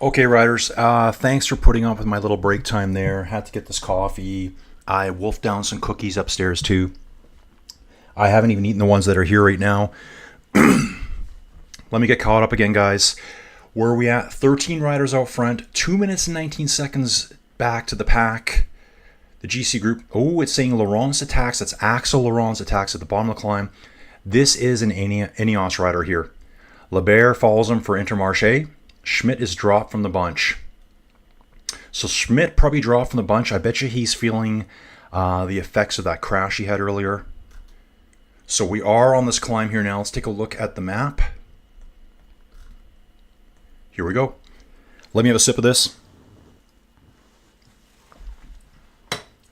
Okay, riders, thanks for putting up with my little break time there. Had to get this coffee. I wolfed down some cookies upstairs too. I haven't even eaten the ones that are here right now. Let me get caught up again, guys. Where are we at? 13 riders out front, 2 minutes and 19 seconds back to the pack. The GC group, oh, it's saying Laurent's attacks. That's Axel Laurent's attacks at the bottom of the climb. This is an Ineos rider here. Lebert follows him for Intermarché. Schmidt is dropped from the bunch. So Schmidt probably dropped from the bunch. I bet you he's feeling the effects of that crash he had earlier. So we are on this climb here now. Let's take a look at the map. Here we go. Let me have a sip of this.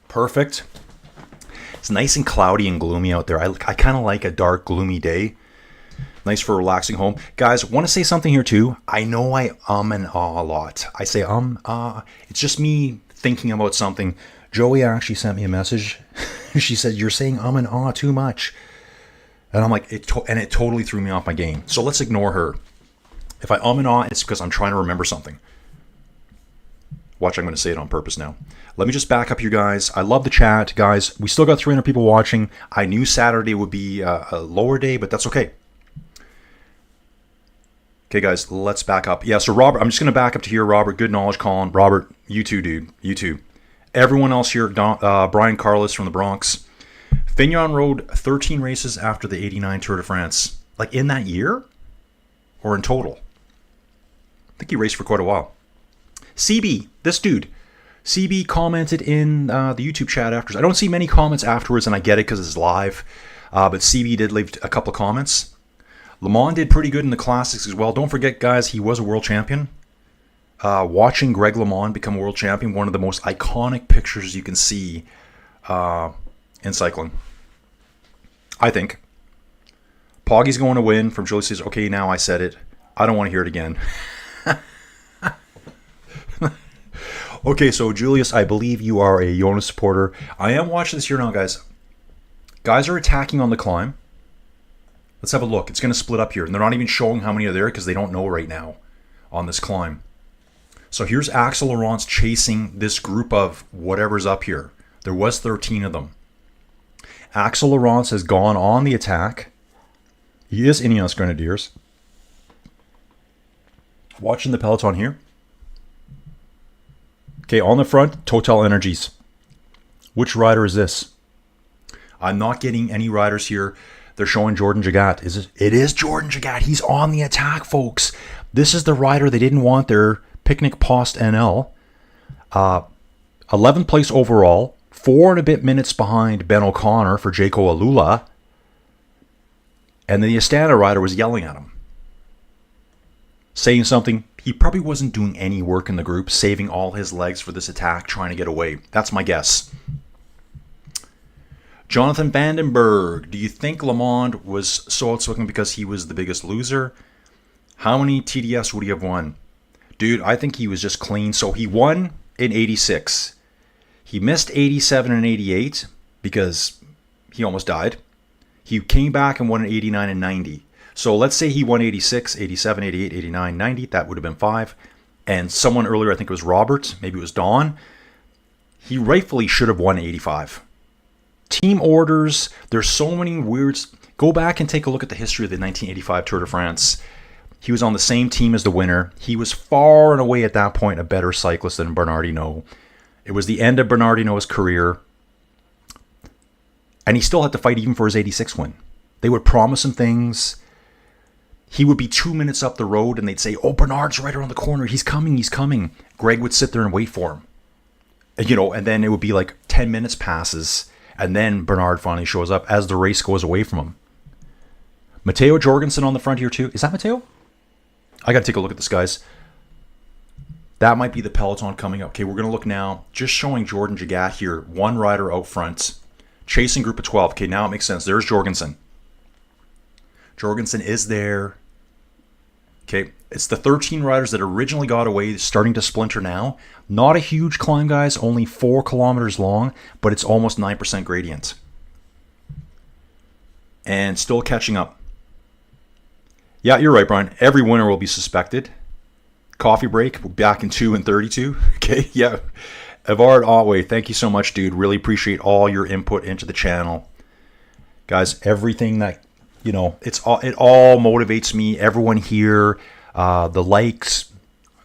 Perfect. It's nice and cloudy and gloomy out there. I kind of like a dark, gloomy day. Nice for relaxing home. Guys, want to say something here too. I know I and ah a lot. I say It's just me thinking about something. Joey actually sent me a message. She said, you're saying and ah too much. And I'm like, it totally threw me off my game. So let's ignore her. If I and ah, it's because I'm trying to remember something. Watch, I'm going to say it on purpose now. Let me just back up you guys. I love the chat, guys. We still got 300 people watching. I knew Saturday would be a lower day, but that's okay. Okay, guys, let's back up. Yeah, so Robert, I'm just going to back up to here. Robert, good knowledge, Colin. Robert, you too, dude. You too. Everyone else here, Brian Carlos from the Bronx. Fignon rode 13 races after the 89 Tour de France. Like in that year? Or in total? I think he raced for quite a while. CB, this dude. CB commented in the YouTube chat afterwards. I don't see many comments afterwards, and I get it because it's live. But CB did leave a couple of comments. Le Mans did pretty good in the classics as well. Don't forget, guys, he was a world champion. Watching Greg LeMond become a world champion, one of the most iconic pictures you can see in cycling. I think. Poggy's going to win from Julie says, okay, now I said it. I don't want to hear it again. Okay, so Julius, I believe you are a Jonas supporter. I am watching this here now, guys. Guys are attacking on the climb. Let's have a look. It's going to split up here. And they're not even showing how many are there because they don't know right now on this climb. So here's Axel Laurent's chasing this group of whatever's up here. There was 13 of them. Axel Laurent has gone on the attack. He is Ineos Grenadiers. Watching the peloton here. Okay, on the front, Total Energies. Which rider is this? I'm not getting any riders here. They're showing Jordan Jagat. It is Jordan Jagat. He's on the attack, folks. This is the rider they didn't want their Picnic Post NL. 11th place overall. 4 and a bit minutes behind Ben O'Connor for Jaco Alula. And the Astana rider was yelling at him. Saying something. He probably wasn't doing any work in the group, saving all his legs for this attack, trying to get away. That's my guess. Jonathan Vandenberg, do you think Lamond was so outspoken because he was the biggest loser? How many TDFs would he have won? Dude, I think he was just clean. So he won in 86. He missed 87 and 88 because he almost died. He came back and won in 89 and 90. So let's say he won 86, 87, 88, 89, 90. That would have been 5. And someone earlier, I think it was Robert, maybe it was Don. He rightfully should have won 85. Team orders, there's so many weirds. Go back and take a look at the history of the 1985 Tour de France. He was on the same team as the winner. He was far and away at that point a better cyclist than Bernard Hinault. It was the end of Bernard Hinault's career. And he still had to fight even for his 86 win. They would promise him things. He would be 2 minutes up the road and they'd say, oh, Bernard's right around the corner. He's coming, he's coming. Greg would sit there and wait for him. And then it would be like 10 minutes passes. And then Bernard finally shows up as the race goes away from him. Matteo Jorgensen on the front here too. Is that Matteo? I got to take a look at this, guys. That might be the peloton coming up. Okay, we're going to look now. Just showing Jordan Jagat here. One rider out front. Chasing group of 12. Okay, now it makes sense. There's Jorgensen. Jorgensen is there. Okay, it's the 13 riders that originally got away, starting to splinter now. Not a huge climb, guys, only 4 kilometers long, but it's almost 9% gradient. And still catching up. Yeah, you're right, Brian. Every winner will be suspected. Coffee break. We're back in 2 and 32. Okay, yeah. Evard Otway, thank you so much, dude. Really appreciate all your input into the channel. Guys, everything that, it all motivates me. Everyone here, the likes.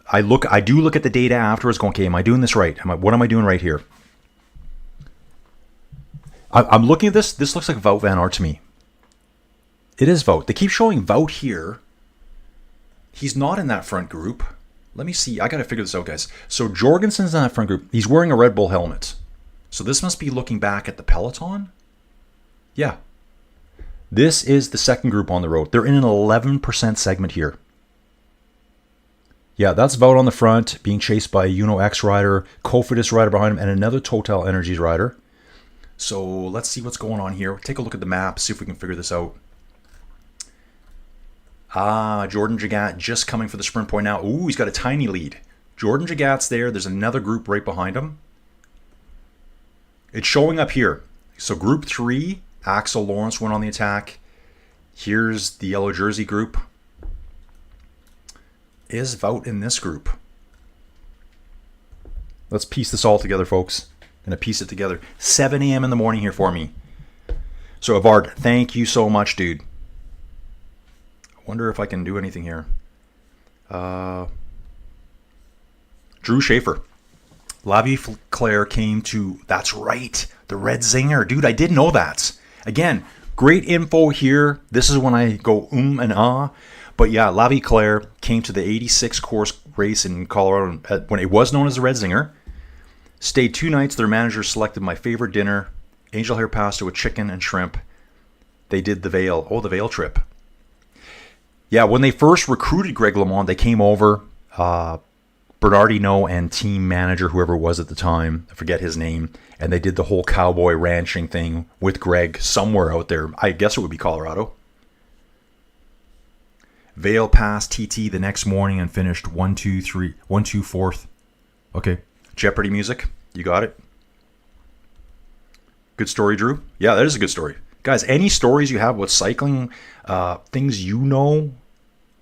I do look at the data afterwards going, okay, am I doing this right? What am I doing right here? I'm looking at this. This looks like Wout van Aert to me. It is Wout. They keep showing Wout here. He's not in that front group. Let me see. I got to figure this out, guys. So Jorgensen's in that front group. He's wearing a Red Bull helmet. So this must be looking back at the peloton. Yeah. This is the second group on the road. They're in an 11% segment here. Yeah, that's Wout on the front, being chased by a Uno X rider, Cofidis rider behind him, and another Total Energies rider. So let's see what's going on here. Take a look at the map, see if we can figure this out. Jordan Jagat just coming for the sprint point now. Ooh, he's got a tiny lead. Jordan Jagat's there. There's another group right behind him. It's showing up here. So group 3, Axel Lawrence went on the attack. Here's the yellow jersey group. Is Wout in this group? Let's piece this all together, folks. I'm going to piece it together. 7 a.m. in the morning here for me. So, Evard, thank you so much, dude. Wonder if I can do anything here. Drew Schaefer. Lavie Claire came to... That's right. The Red Zinger. Dude, I did know that. Again, great info here. This is when I go and ah. But yeah, Lavie Claire came to the 86 course race in Colorado when it was known as the Red Zinger. Stayed 2 nights. Their manager selected my favorite dinner, angel hair pasta with chicken and shrimp. They did the Vail. Oh, the Vail trip. Yeah, when they first recruited Greg LeMond, they came over. Bernardino and team manager, whoever it was at the time, I forget his name, and they did the whole cowboy ranching thing with Greg somewhere out there. I guess it would be Colorado. Vail passed TT the next morning and finished 1-2-3, 1-2 fourth. Okay, Jeopardy music, you got it. Good story, Drew. Yeah, that is a good story. Guys, any stories you have with cycling, things you know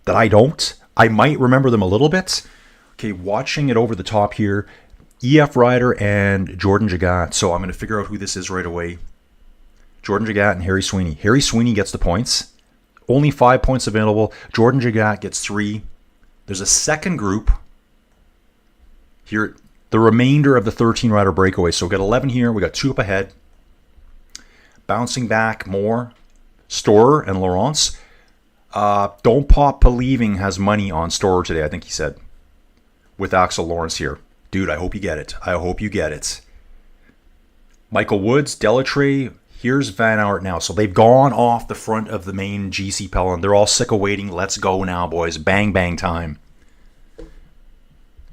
that I don't, I might remember them a little bit. Okay, watching it over the top here, EF Rider and Jordan Jagat. So I'm going to figure out who this is right away. Jordan Jagat and Harry Sweeney. Harry Sweeney gets the points. Only 5 points available. Jordan Jagat gets 3. There's a second group here. The remainder of the 13 rider breakaway. So we got 11 here. We got 2 up ahead. Bouncing back more. Storer and Laurence. Don't Pop Believing has money on Storer today, I think he said. With Axel Lawrence here. Dude, I hope you get it. I hope you get it. Michael Woods, Delatrey. Here's Van Aert now. So they've gone off the front of the main GC peloton. They're all sick of waiting. Let's go now, boys. Bang, bang time.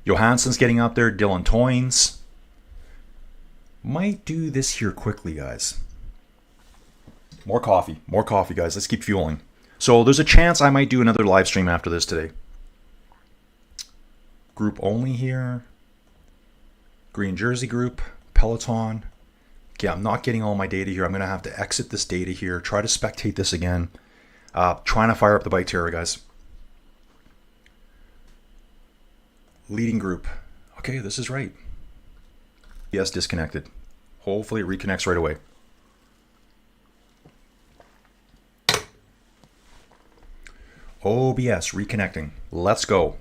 Johansson's getting up there. Dylan Toynes. Might do this here quickly, guys. More coffee. More coffee, guys. Let's keep fueling. So there's a chance I might do another live stream after this today. Group only here. Green jersey group. Peloton. Okay, I'm not getting all my data here. I'm going to have to exit this data here. Try to spectate this again. Trying to fire up the Biketerra, guys. Leading group. Okay, this is right. Yes, disconnected. Hopefully it reconnects right away. OBS reconnecting. Let's go.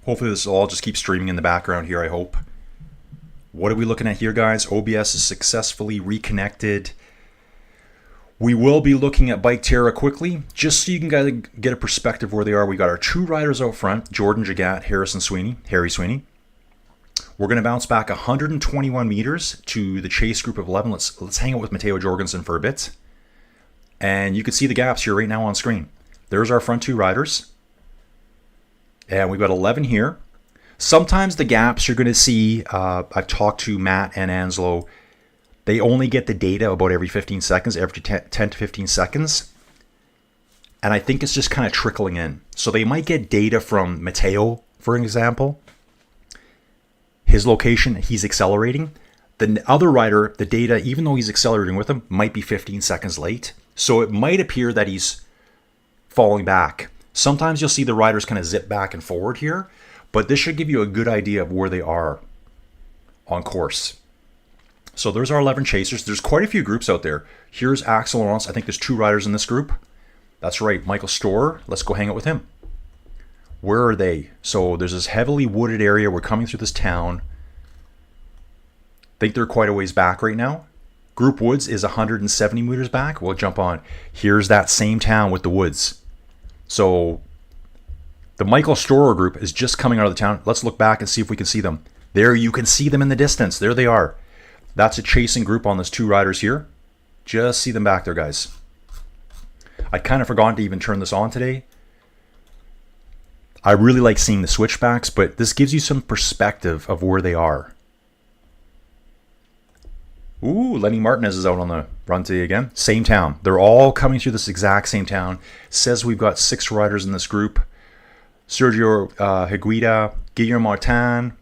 Hopefully this will all just keep streaming in the background here, I hope. What are we looking at here, guys? OBS is successfully reconnected. We will be looking at Biketerra quickly, just so you can get a perspective where they are. We got our 2 riders out front, Jordan Jagat, Harry Sweeney. We're going to bounce back 121 meters to the chase group of 11. Let's hang out with Matteo Jorgensen for a bit. And you can see the gaps here right now on screen. There's our front 2 riders. And we've got 11 here. Sometimes the gaps you're going to see, I've talked to Matt and Anslo, they only get the data about every 15 seconds, every 10 to 15 seconds. And I think it's just kind of trickling in. So they might get data from Matteo, for example. His location, he's accelerating. The other rider, the data, even though he's accelerating with him, might be 15 seconds late. So it might appear that he's falling back. Sometimes you'll see the riders kind of zip back and forward here, but this should give you a good idea of where they are on course. So there's our 11 chasers. There's quite a few groups out there. Here's Axel Lawrence. I think there's 2 riders in this group. That's right, Michael Storer. Let's go hang out with him. Where are they? So there's this heavily wooded area. We're coming through this town. I think they're quite a ways back right now. Group Woods is 170 meters back. We'll jump on. Here's that same town with the woods. So the Michael Storer group is just coming out of the town. Let's look back and see if we can see them. There, you can see them in the distance. There they are. That's a chasing group on those 2 riders here. Just see them back there, guys. I kind of forgot to even turn this on today. I really like seeing the switchbacks, but this gives you some perspective of where they are. Ooh, Lenny Martinez is out on the run today again. Same town. They're all coming through this exact same town. Says we've got 6 riders in this group. Sergio Higuita, Guillermo Martin.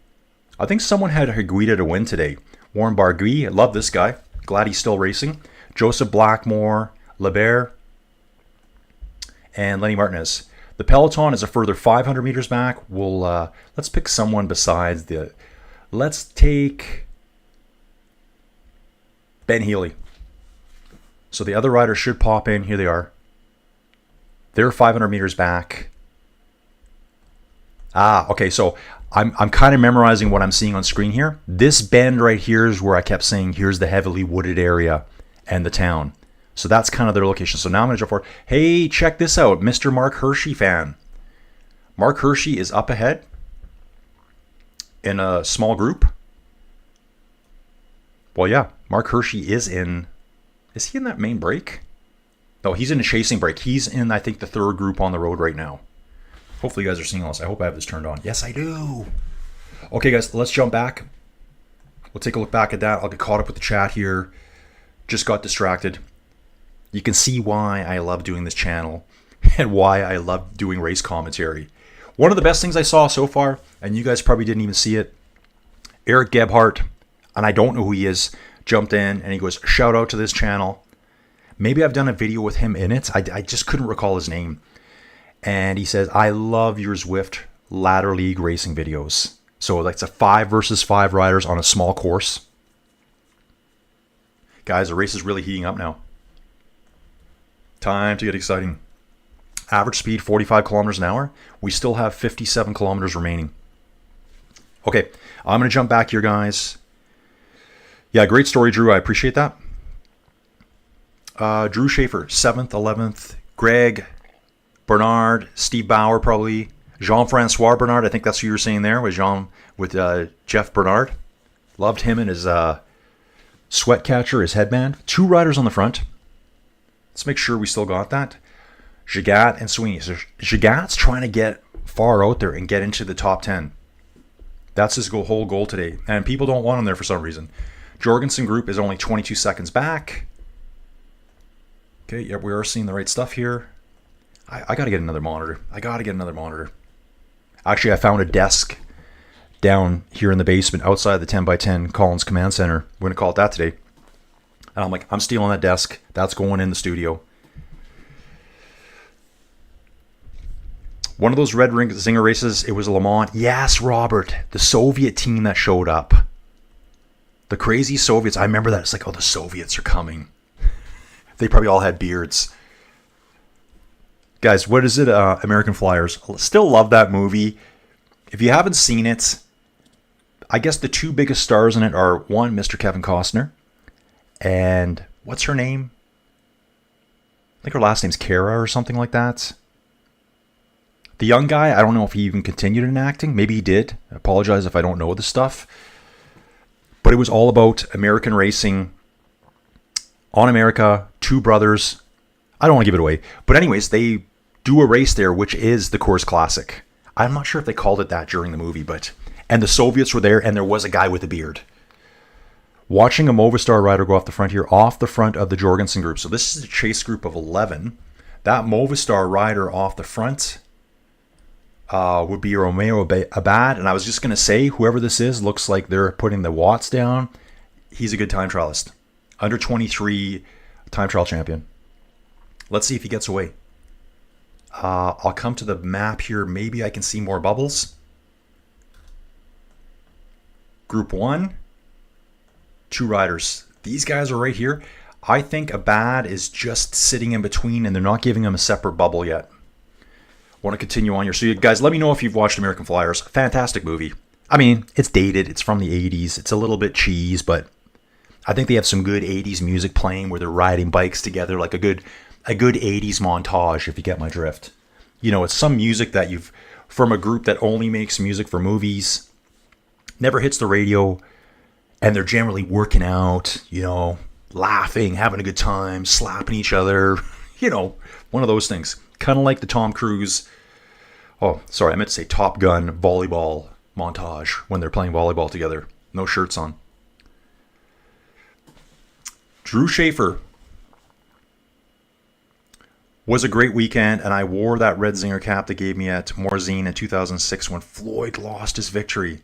I think someone had Higuita to win today. Warren Bargui, I love this guy. Glad he's still racing. Joseph Blackmore, Lebert, and Lenny Martinez. The peloton is a further 500 meters back. We'll let's pick someone besides the. Let's take Ben Healy. So the other riders should pop in. Here they are. They're 500 meters back. Okay. So I'm kind of memorizing what I'm seeing on screen here. This bend right here is where I kept saying, here's the heavily wooded area and the town. So that's kind of their location. So now I'm going to jump forward. Hey, check this out. Mr. Mark Hershey fan. Mark Hershey is up ahead in a small group. Well, yeah, Mark Hershey is in he in that main break? No, he's in a chasing break. He's in, I think, the 3rd group on the road right now. Hopefully you guys are seeing all this. I hope I have this turned on. Yes, I do. Okay, guys, let's jump back. We'll take a look back at that. I'll get caught up with the chat here. Just got distracted. You can see why I love doing this channel and why I love doing race commentary. One of the best things I saw so far, and you guys probably didn't even see it, Eric Gebhardt, and I don't know who he is, jumped in and he goes, shout out to this channel. Maybe I've done a video with him in it. I just couldn't recall his name. And he says, I love your Zwift ladder league racing videos. So that's a 5 versus 5 riders on a small course. Guys, the race is really heating up now. Time to get exciting. Average speed 45 kilometers an hour. We still have 57 kilometers remaining. Okay, I'm going to jump back here, guys. Yeah, great story, Drew. I appreciate that. Drew Schaefer, 7th, 11th. Greg Bernard, Steve Bauer, probably. Jean-Francois Bernard, I think that's who you were saying there, with Jeff Bernard. Loved him and his sweat catcher, his headband. 2 riders on the front. Let's make sure we still got that. Jagat and Sweeney. So Jagat's trying to get far out there and get into the top 10. That's his whole goal today. And people don't want him there for some reason. Jorgensen group is only 22 seconds back. Okay, yeah, we are seeing the right stuff here. I got to get another monitor. Actually, I found a desk down here in the basement outside the 10x10 Collins Command Center. We're going to call it that today. And I'm like, I'm stealing that desk. That's going in the studio. One of those Red Ring Zinger races, it was Le Mans. Yes, Robert, the Soviet team that showed up. The crazy Soviets. I remember that. It's like, oh, the Soviets are coming. They probably all had beards. Guys, what is it? American Flyers. Still love that movie. If you haven't seen it, I guess the 2 biggest stars in it are, one, Mr. Kevin Costner. And what's her name? I think her last name's Kara or something like that. The young guy, I don't know if he even continued in acting. Maybe he did. I apologize if I don't know this stuff. But it was all about American racing on America, 2 brothers. I don't want to give it away. But anyways, they do a race there, which is the Coors Classic. I'm not sure if they called it that during the movie, but... And the Soviets were there, and there was a guy with a beard. Watching a Movistar rider go off the front here, off the front of the Jorgensen group. So this is a chase group of 11. That Movistar rider off the front would be Romeo Abad. And I was just going to say, whoever this is, looks like they're putting the watts down. He's a good time trialist. Under 23 time trial champion. Let's see if he gets away. I'll come to the map here. Maybe I can see more bubbles. Group 1, 2 riders. These guys are right here. I think Abad is just sitting in between, and they're not giving him a separate bubble yet. Want to continue on here. So you guys, let me know if you've watched American Flyers. Fantastic movie. I mean, it's dated. It's from the 80s. It's a little bit cheese, but I think they have some good 80s music playing where they're riding bikes together, like a good 80s montage, if you get my drift. You know, it's some music that you've, from a group that only makes music for movies, never hits the radio, and they're generally working out, you know, laughing, having a good time, slapping each other, you know, one of those things. Kind of like the Tom Cruise, oh, sorry, I meant to say Top Gun volleyball montage when they're playing volleyball together. No shirts on. Drew Schaefer. Was a great weekend, and I wore that red Zinger cap they gave me at Morzine in 2006 when Floyd lost his victory.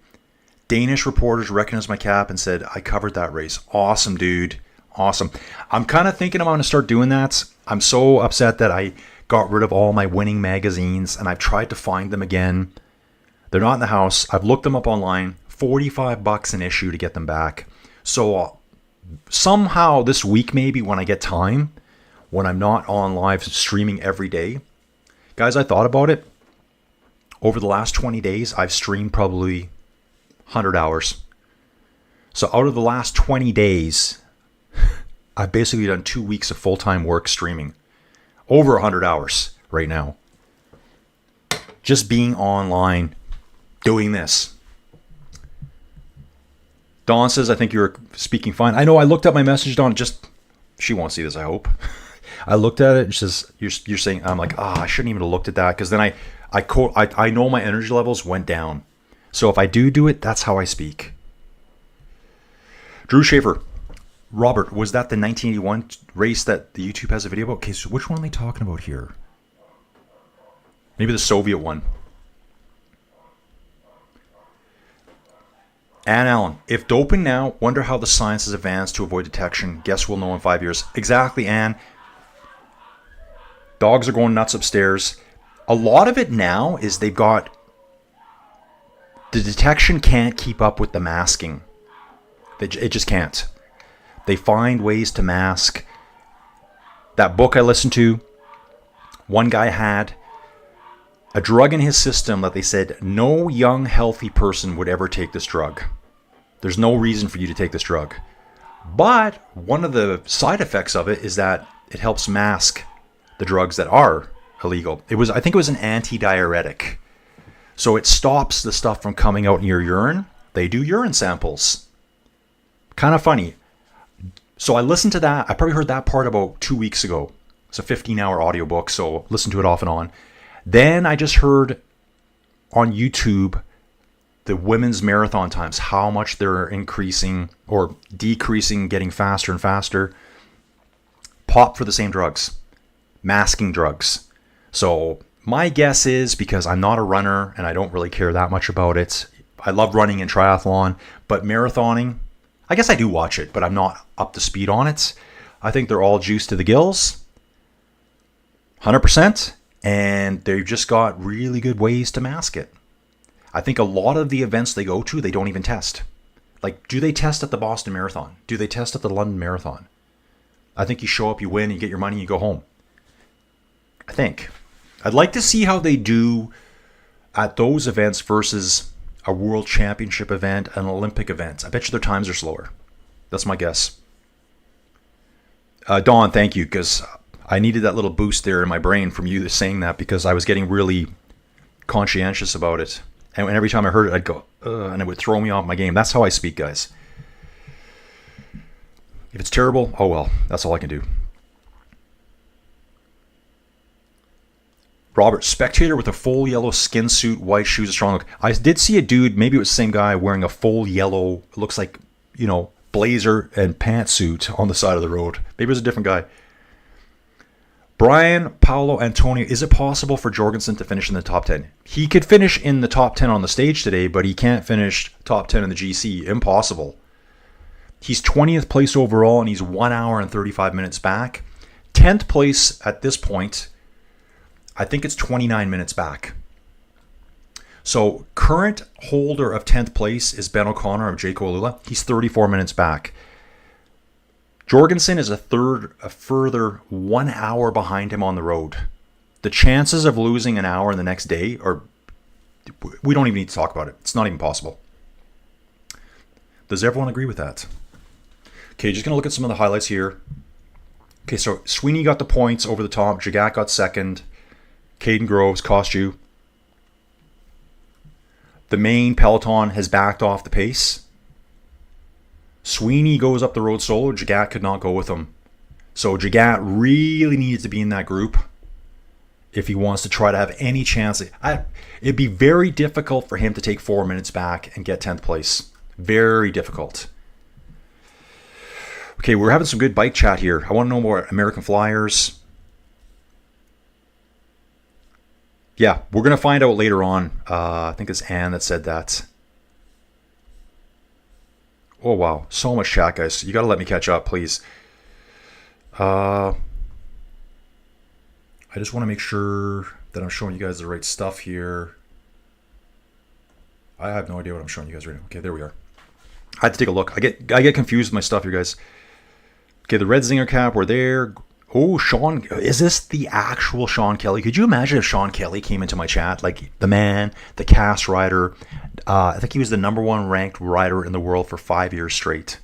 Danish reporters recognized my cap and said, I covered that race. Awesome, dude. Awesome. I'm kind of thinking I'm going to start doing that. I'm so upset that I got rid of all my winning magazines, and I've tried to find them again. They're not in the house. I've looked them up online. $45 an issue to get them back. So somehow this week, maybe when I get time, when I'm not on live streaming every day. Guys, I thought about it. Over the last 20 days, I've streamed probably 100 hours. So out of the last 20 days, I've basically done 2 weeks of full-time work streaming. Over 100 hours right now. Just being online, doing this. Dawn says, I think you're speaking fine. I know, I looked up my message, Dawn. She won't see this, I hope. I looked at it and she says, you're saying, I'm like, I shouldn't even have looked at that, because then I know my energy levels went down. So if I do it, that's how I speak. Drew Schaefer. Robert, was that the 1981 race that the YouTube has a video about? Okay, so which one are they talking about here? Maybe the Soviet one. Ann Allen. If doping now, wonder how the science has advanced to avoid detection. Guess we'll know in 5 years. Exactly, Ann. Dogs are going nuts upstairs. A lot of it now is they've got... The detection can't keep up with the masking. It just can't. They find ways to mask. That book I listened to, one guy had a drug in his system that they said no young, healthy person would ever take this drug. There's no reason for you to take this drug. But one of the side effects of it is that it helps mask the drugs that are illegal. I think it was an anti-diuretic. So it stops the stuff from coming out in your urine. They do urine samples. Kind of funny. So I listened to that. I probably heard that part about 2 weeks ago. It's a 15-hour audiobook, so listen to it off and on. Then I just heard on YouTube the women's marathon times, how much they're increasing or decreasing, getting faster and faster. Pop for the same drugs. Masking drugs. So my guess is, because I'm not a runner and I don't really care that much about it, I love running and triathlon, but marathoning, I guess I do watch it, but I'm not up to speed on it. I think they're all juiced to the gills. 100%. And they've just got really good ways to mask it. I think a lot of the events they go to, they don't even test. Like, do they test at the Boston Marathon? Do they test at the London Marathon? I think you show up, you win, you get your money, you go home. I think. I'd like to see how they do at those events versus a world championship event, an Olympic event. I bet you their times are slower. That's my guess. Dawn, thank you, because I needed that little boost there in my brain from you saying that, because I was getting really conscientious about it. And every time I heard it, I'd go, and it would throw me off my game. That's how I speak, guys. If it's terrible, oh well, that's all I can do. Robert, spectator with a full yellow skin suit, white shoes, a strong look. I did see a dude, maybe it was the same guy, wearing a full yellow, looks like, blazer and pantsuit on the side of the road. Maybe it was a different guy. Brian, Paolo, Antonio, is it possible for Jorgensen to finish in the top 10? He could finish in the top 10 on the stage today, but he can't finish top 10 in the GC. Impossible. He's 20th place overall, and he's 1 hour and 35 minutes back. 10th place at this point. I think it's 29 minutes back. So current holder of 10th place is Ben O'Connor of Jake Olula. He's 34 minutes back. Jorgensen is a further 1 hour behind him on the road. The chances of losing an hour in the next day are, we don't even need to talk about it. It's not even possible. Does everyone agree with that? Okay, just going to look at some of the highlights here. Okay, so Sweeney got the points over the top. Jagat got second. Caden Groves cost you. The main peloton has backed off the pace. Sweeney goes up the road solo. Jagat could not go with him. So Jagat really needs to be in that group if he wants to try to have any chance. It'd be very difficult for him to take 4 minutes back and get 10th place. Very difficult. Okay, we're having some good bike chat here. I want to know more American Flyers. Yeah, we're going to find out later on. I think it's Ann that said that. Oh, wow. So much chat, guys. You got to let me catch up, please. I just want to make sure that I'm showing you guys the right stuff here. I have no idea what I'm showing you guys right now. Okay, there we are. I had to take a look. I get confused with my stuff here, guys. Okay, the Red Zinger cap, we're there. Oh, Sean, is this the actual Sean Kelly? Could you imagine if Sean Kelly came into my chat? Like the man, the cast rider. I think he was the #1 ranked rider in the world for 5 years straight.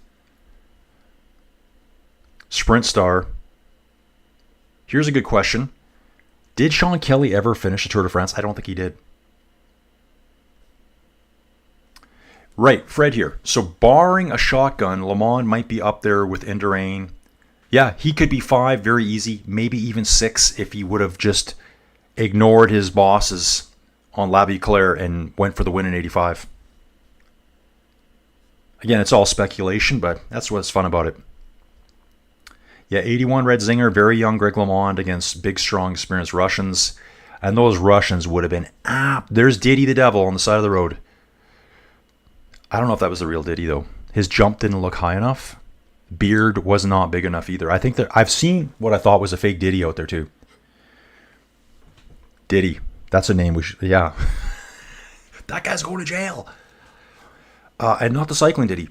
Sprint star. Here's a good question. Did Sean Kelly ever finish the Tour de France? I don't think he did. Right, Fred here. So barring a shotgun, Le Mans might be up there with Indurain. Yeah, he could be 5 very easy, maybe even 6 if he would have just ignored his bosses on La Viclaire and went for the win in 85. Again, it's all speculation, but that's what's fun about it. Yeah, 81 Red Zinger, very young Greg LeMond against big, strong, experienced Russians. And those Russians would have been there's Diddy the Devil on the side of the road. I don't know if that was the real Diddy, though. His jump didn't look high enough. Beard was not big enough either. I think that I've seen what I thought was a fake Diddy out there too. Diddy. That's a name we should, yeah. That guy's going to jail. And not the cycling Diddy.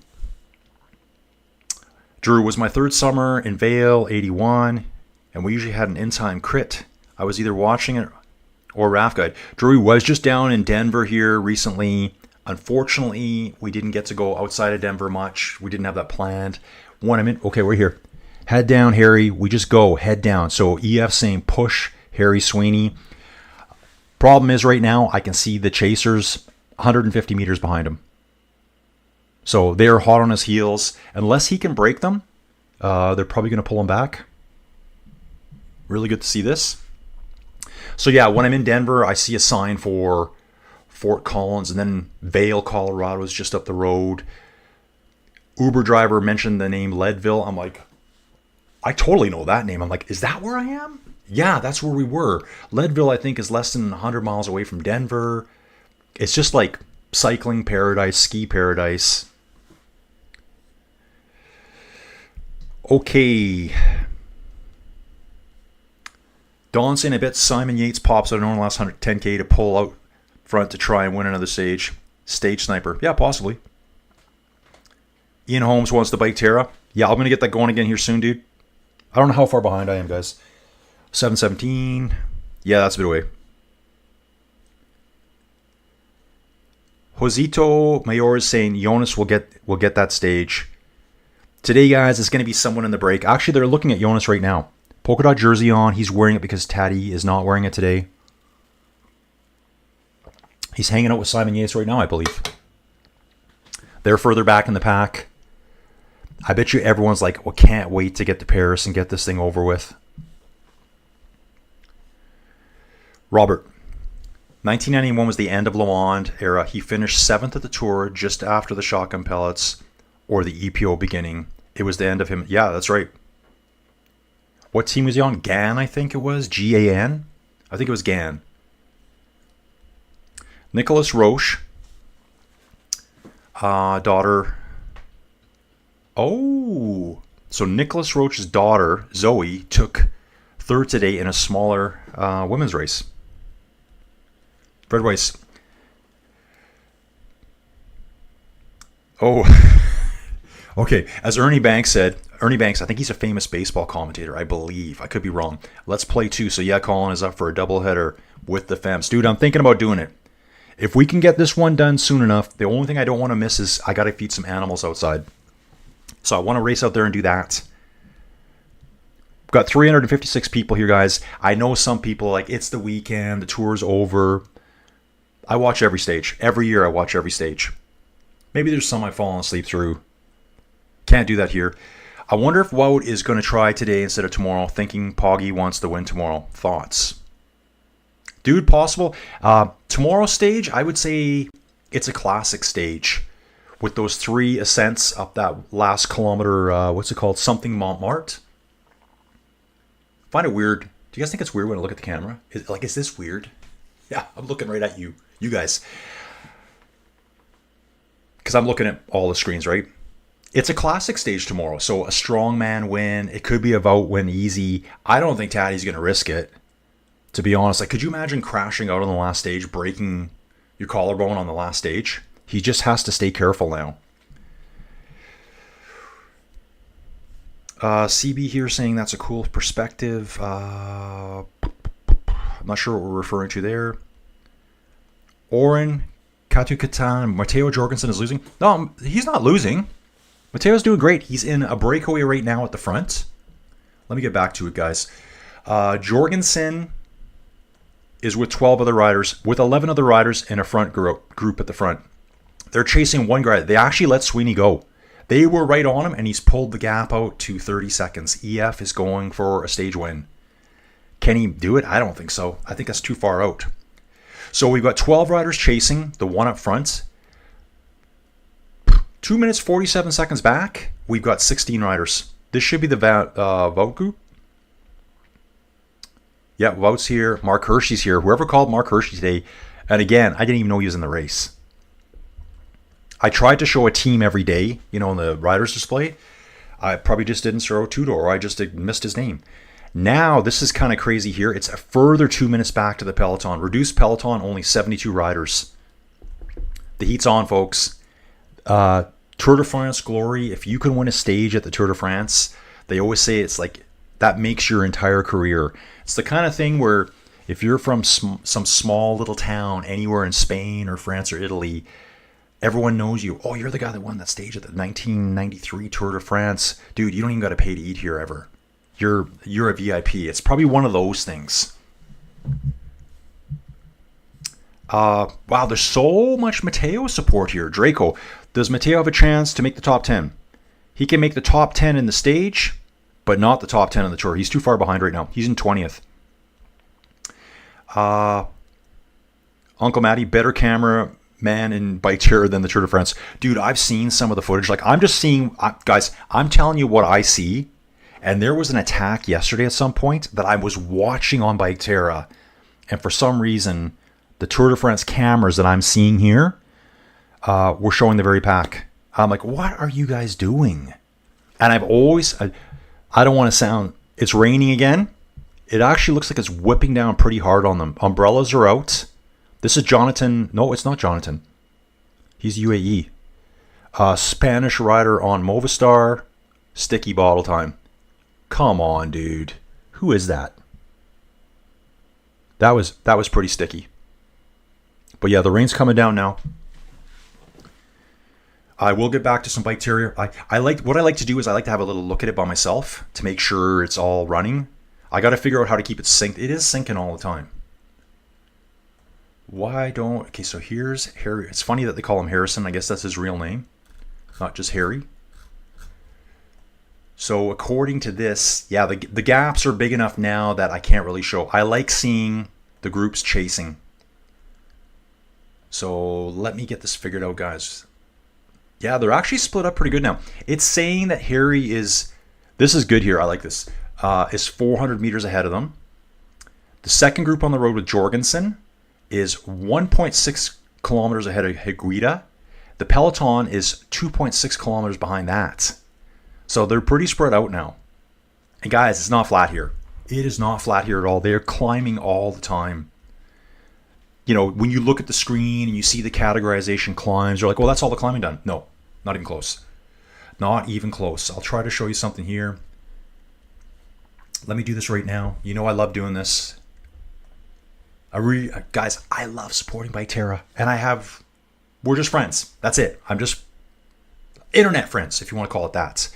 Drew, was my 3rd summer in Vail, 81, and we usually had an in-time crit. I was either watching it or Raf Guide. Drew was just down in Denver here recently. Unfortunately, we didn't get to go outside of Denver much. We didn't have that planned. Okay, we're here. Head down, Harry. We just go head down. So EF saying push Harry Sweeney. Problem is right now I can see the chasers 150 meters behind him. So they're hot on his heels. Unless he can break them, they're probably going to pull him back. Really good to see this. So yeah, when I'm in Denver, I see a sign for Fort Collins, and then Vail, Colorado is just up the road. Uber driver mentioned the name Leadville. I'm like, I totally know that name. I'm like, is that where I am? Yeah, that's where we were. Leadville, I think, is less than 100 miles away from Denver. It's just like cycling paradise, ski paradise. Okay. Don saying, I bet Simon Yates pops out in the last 10K to pull out front to try and win another stage. Stage sniper. Yeah, possibly. Ian Holmes wants the Biketerra. Yeah, I'm going to get that going again here soon, dude. I don't know how far behind I am, guys. 717. Yeah, that's a bit away. Josito Mayor is saying Jonas will get that stage. Today, guys, it's going to be someone in the break. Actually, they're looking at Jonas right now. Polka dot jersey on. He's wearing it because Taddy is not wearing it today. He's hanging out with Simon Yates right now, I believe. They're further back in the pack. I bet you everyone's like, well, can't wait to get to Paris and get this thing over with. Robert. 1991 was the end of Le Mans era. He finished 7th at the Tour just after the shotgun pellets or the EPO beginning. It was the end of him. Yeah, that's right. What team was he on? GAN, I think it was. GAN? I think it was GAN. Nicholas Roche. Daughter. Oh. So Nicholas Roche's daughter, Zoe, took third today in a smaller women's race. Fred Weiss. Oh, okay. As Ernie Banks said, I think he's a famous baseball commentator, I believe. I could be wrong. Let's play two. So yeah, Colin is up for a doubleheader with the Fems. Dude, I'm thinking about doing it. If we can get this one done soon enough, the only thing I don't want to miss is I got to feed some animals outside. So I want to race out there and do that. We've got 356 people here, guys. I know some people like, it's the weekend, the tour's over. I watch every stage. Every year I watch every stage. Maybe there's some I've fallen asleep through. Can't do that here. I wonder if Wout is going to try today instead of tomorrow, thinking Poggy wants to win tomorrow. Thoughts? Dude, possible. Tomorrow's stage, I would say it's a classic stage with those 3 ascents up that last kilometer. What's it called? Something Montmartre. Find it weird. Do you guys think it's weird when I look at the camera? Is this weird? Yeah, I'm looking right at you guys. Because I'm looking at all the screens, right? It's a classic stage tomorrow. So a strongman win. It could be a Wout win easy. I don't think Taddy's going to risk it. To be honest, like, could you imagine crashing out on the last stage, breaking your collarbone on the last stage? He just has to stay careful now. CB here saying that's a cool perspective. I'm not sure what we're referring to there. Oren, Katu Katan, Matteo Jorgensen is losing. No, he's not losing. Matteo's doing great. He's in a breakaway right now at the front. Let me get back to it, guys. Jorgensen is with 12 other riders, with 11 other riders in a front group at the front. They're chasing one guy. They actually let Sweeney go. They were right on him, and he's pulled the gap out to 30 seconds. EF is going for a stage win. Can he do it? I don't think so. I think that's too far out. So we've got 12 riders chasing the one up front. 2 minutes, 47 seconds back, we've got 16 riders. This should be the Wout group. Yeah, Wout's here. Mark Hershey's here. Whoever called Mark Hershey today. And again, I didn't even know he was in the race. I tried to show a team every day, in the riders display. I probably just didn't throw Tudor, or I just missed his name. Now, this is kind of crazy here. It's a further 2 minutes back to the peloton. Reduced peloton, only 72 riders. The heat's on, folks. Tour de France glory. If you can win a stage at the Tour de France, they always say it's like that makes your entire career. It's the kind of thing where if you're from some small little town anywhere in Spain or France or Italy, everyone knows you. Oh, you're the guy that won that stage at the 1993 Tour de France. Dude, you don't even got to pay to eat here ever. You're a VIP. It's probably one of those things. Wow, there's so much Matteo support here. Draco, does Matteo have a chance to make the top 10? He can make the top 10 in the stage, but not the top 10 in the Tour. He's too far behind right now. He's in 20th. Uncle Matty, better camera man in Biketerra than the Tour de France. Dude, I've seen some of the footage. Like, I'm just seeing, guys, I'm telling you what I see. And there was an attack yesterday at some point that I was watching on Biketerra. And for some reason, the Tour de France cameras that I'm seeing here were showing the very pack. I'm like, what are you guys doing? And I've always, I don't want to sound, it's raining again. It actually looks like it's whipping down pretty hard on them. Umbrellas are out. This is Jonathan. No, it's not Jonathan. He's UAE. Spanish rider on Movistar. Sticky bottle time. Come on, dude. Who is that? That was pretty sticky. But yeah, the rain's coming down now. I will get back to some Biketerra. What I like to do is I like to have a little look at it by myself to make sure it's all running. I got to figure out how to keep it synced. It is syncing all the time. Okay, so here's Harry. It's funny that they call him Harrison. I guess that's his real name, not just Harry. So according to this, yeah, the gaps are big enough now that I can't really show. I like seeing the groups chasing. So let me get this figured out, guys. Yeah, they're actually split up pretty good now. It's saying that Harry is, this is good here, I like this, is 400 meters ahead of them. The second group on the road with Jorgensen is 1.6 kilometers ahead of Higuita. The peloton is 2.6 kilometers behind that. So they're pretty spread out now. And guys, it's not flat here. It is not flat here at all. They're climbing all the time. You know, when you look at the screen and you see the categorization climbs, you're like, well, that's all the climbing done. No, not even close. Not even close. I'll try to show you something here. Let me do this right now. You know I love doing this. Guys, I love supporting Biketerra. And we're just friends. That's it. I'm just internet friends, if you want to call it that.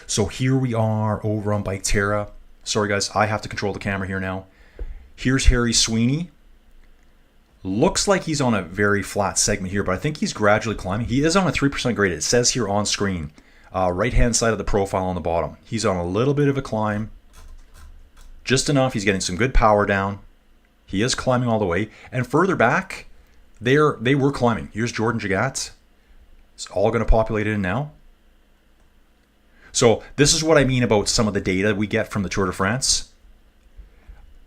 So here we are over on Biketerra. Sorry, guys, I have to control the camera here now. Here's Harry Sweeney. Looks like he's on a very flat segment here, but I think he's gradually climbing. He is on a 3% grade. It says here on screen, right-hand side of the profile on the bottom. He's on a little bit of a climb. Just enough. He's getting some good power down. He is climbing all the way. And further back, they were climbing. Here's Jordan Jagat. It's all going to populate in now. So this is what I mean about some of the data we get from the Tour de France.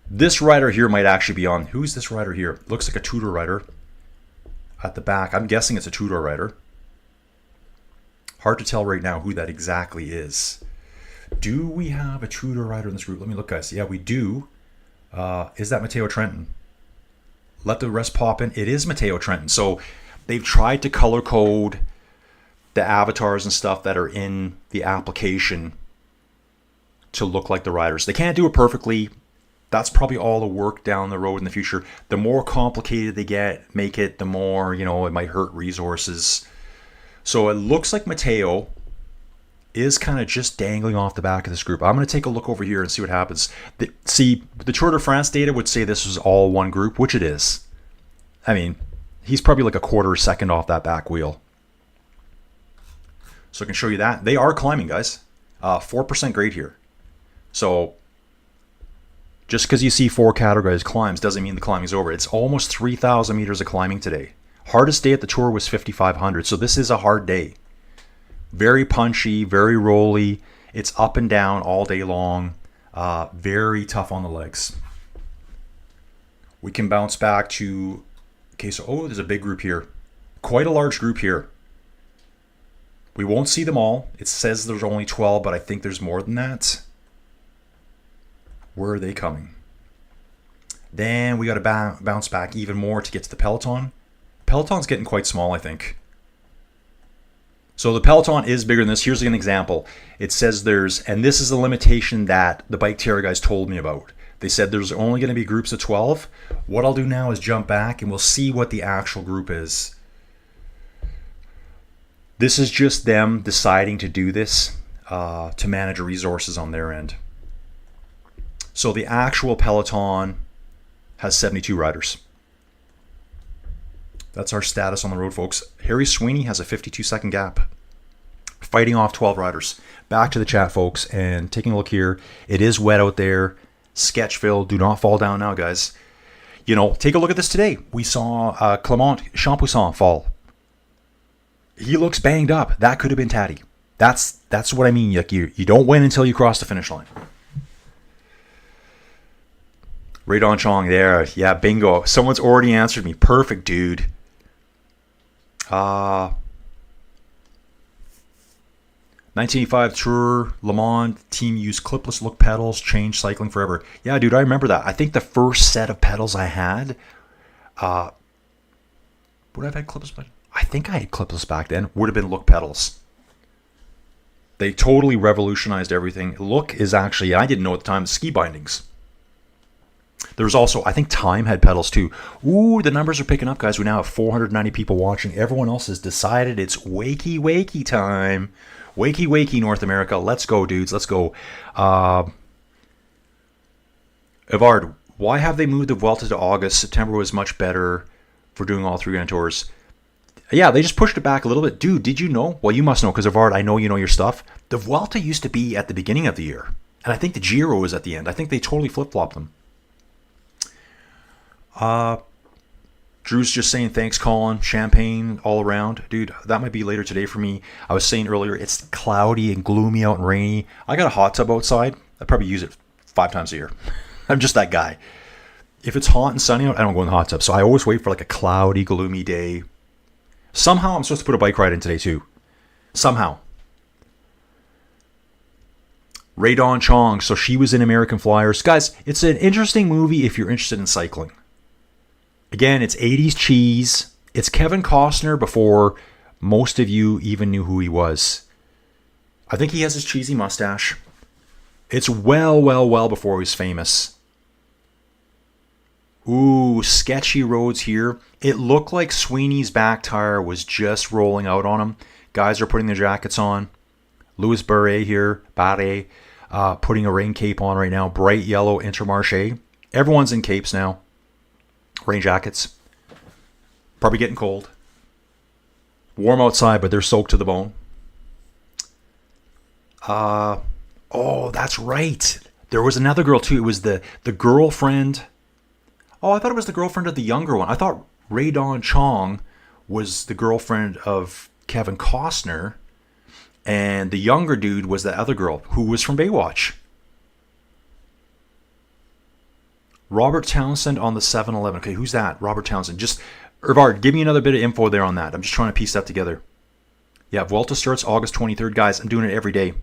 This rider here might actually be on. Who's this rider here? Looks like a Tudor rider at the back. I'm guessing it's a Tudor rider. Hard to tell right now who that exactly is. Do we have a Tudor rider in this group? Let me look, guys. Yeah, we do. Is that Matteo Trentin? Let the rest pop in. It is Matteo Trentin. So they've tried to color code the avatars and stuff that are in the application to look like the riders. They can't do it perfectly. That's probably all the work down the road in the future. The more complicated they make it, the more, it might hurt resources. So it looks like Matteo is kind of just dangling off the back of this group. I'm going to take a look over here and see what happens. The Tour de France data would say this was all one group, which it is. I mean, he's probably like a quarter second off that back wheel. So I can show you that. They are climbing, guys. 4% grade here. So just because you see 4 categorized climbs doesn't mean the climbing is over. It's almost 3,000 meters of climbing today. Hardest day at the Tour was 5,500. So this is a hard day. Very punchy, very rolly. It's up and down all day long. Very tough on the legs. We can bounce back to... Okay, so there's a big group here. Quite a large group here. We won't see them all. It says there's only 12, but I think there's more than that. Where are they coming? Then we got to bounce back even more to get to the peloton. Peloton's getting quite small, I think. So the peloton is bigger than this. Here's an example. It says and this is a limitation that the Biketerra guys told me about. They said there's only going to be groups of 12. What I'll do now is jump back and we'll see what the actual group is. This is just them deciding to do this to manage resources on their end. So the actual peloton has 72 riders. That's our status on the road, folks. Harry Sweeney has a 52-second gap, fighting off 12 riders. Back to the chat, folks, and taking a look here. It is wet out there. Sketchville. Do not fall down now, guys. Take a look at this today. We saw Clement Champoussin fall. He looks banged up. That could have been Taddy. That's what I mean. You don't win until you cross the finish line. Radon Chong there. Yeah, bingo. Someone's already answered me. Perfect, dude. 1985 Tour Le Mans team used clipless look pedals, changed cycling forever. Yeah, dude, I remember that. I think the first set of pedals I had, would I have had clipless? I think I had clipless back then. Would have been look pedals. They totally revolutionized everything. Look is actually, I didn't know at the time, the ski bindings. There's also, I think Time had pedals too. Ooh, the numbers are picking up, guys. We now have 490 people watching. Everyone else has decided it's wakey time. Wakey, North America. Let's go, dudes. Let's go. Evard, why have they moved the Vuelta to August? September was much better for doing all 3 Grand Tours. Yeah, they just pushed it back a little bit. Dude, did you know? Well, you must know, because Evard, I know you know your stuff. The Vuelta used to be at the beginning of the year. And I think the Giro was at the end. I think they totally flip-flopped them. Drew's just saying, thanks, Colin. Champagne all around. Dude, that might be later today for me. I was saying earlier, it's cloudy and gloomy out and rainy. I got a hot tub outside. I probably use it 5 times a year. I'm just that guy. If it's hot and sunny out, I don't go in the hot tub. So I always wait for like a cloudy, gloomy day. Somehow I'm supposed to put a bike ride in today too. Somehow. Ray Dawn Chong. So she was in American Flyers. Guys, it's an interesting movie if you're interested in cycling. Again, it's 80s cheese. It's Kevin Costner before most of you even knew who he was. I think he has his cheesy mustache. It's well before he was famous. Ooh, sketchy roads here. It looked like Sweeney's back tire was just rolling out on him. Guys are putting their jackets on. Louis Barret here, putting a rain cape on right now. Bright yellow Intermarché. Everyone's in capes now. Rain jackets. Probably getting cold. Warm outside, but they're soaked to the bone. Oh, that's right. There was another girl too. It was the girlfriend. Oh, I thought it was the girlfriend of the younger one. I thought Ray Dawn Chong was the girlfriend of Kevin Costner. And the younger dude was the other girl who was from Baywatch. Robert Townsend on the 7-Eleven. Okay, who's that? Robert Townsend. Just, Irvard, give me another bit of info there on that. I'm just trying to piece that together. Yeah, Vuelta starts August 23rd. Guys, I'm doing it every day.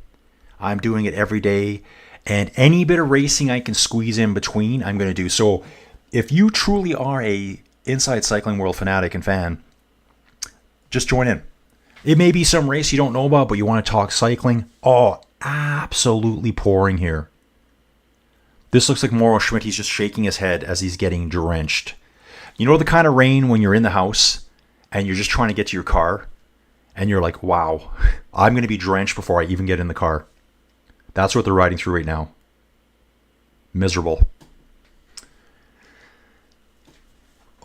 I'm doing it every day. And any bit of racing I can squeeze in between, I'm going to do. So if you truly are a Inside Cycling World fanatic and fan, just join in. It may be some race you don't know about, but you want to talk cycling. Oh, absolutely pouring here. This looks like Mauro Schmidt. He's just shaking his head as he's getting drenched. You know the kind of rain when you're in the house and you're just trying to get to your car and you're like, wow, I'm going to be drenched before I even get in the car. That's what they're riding through right now. Miserable.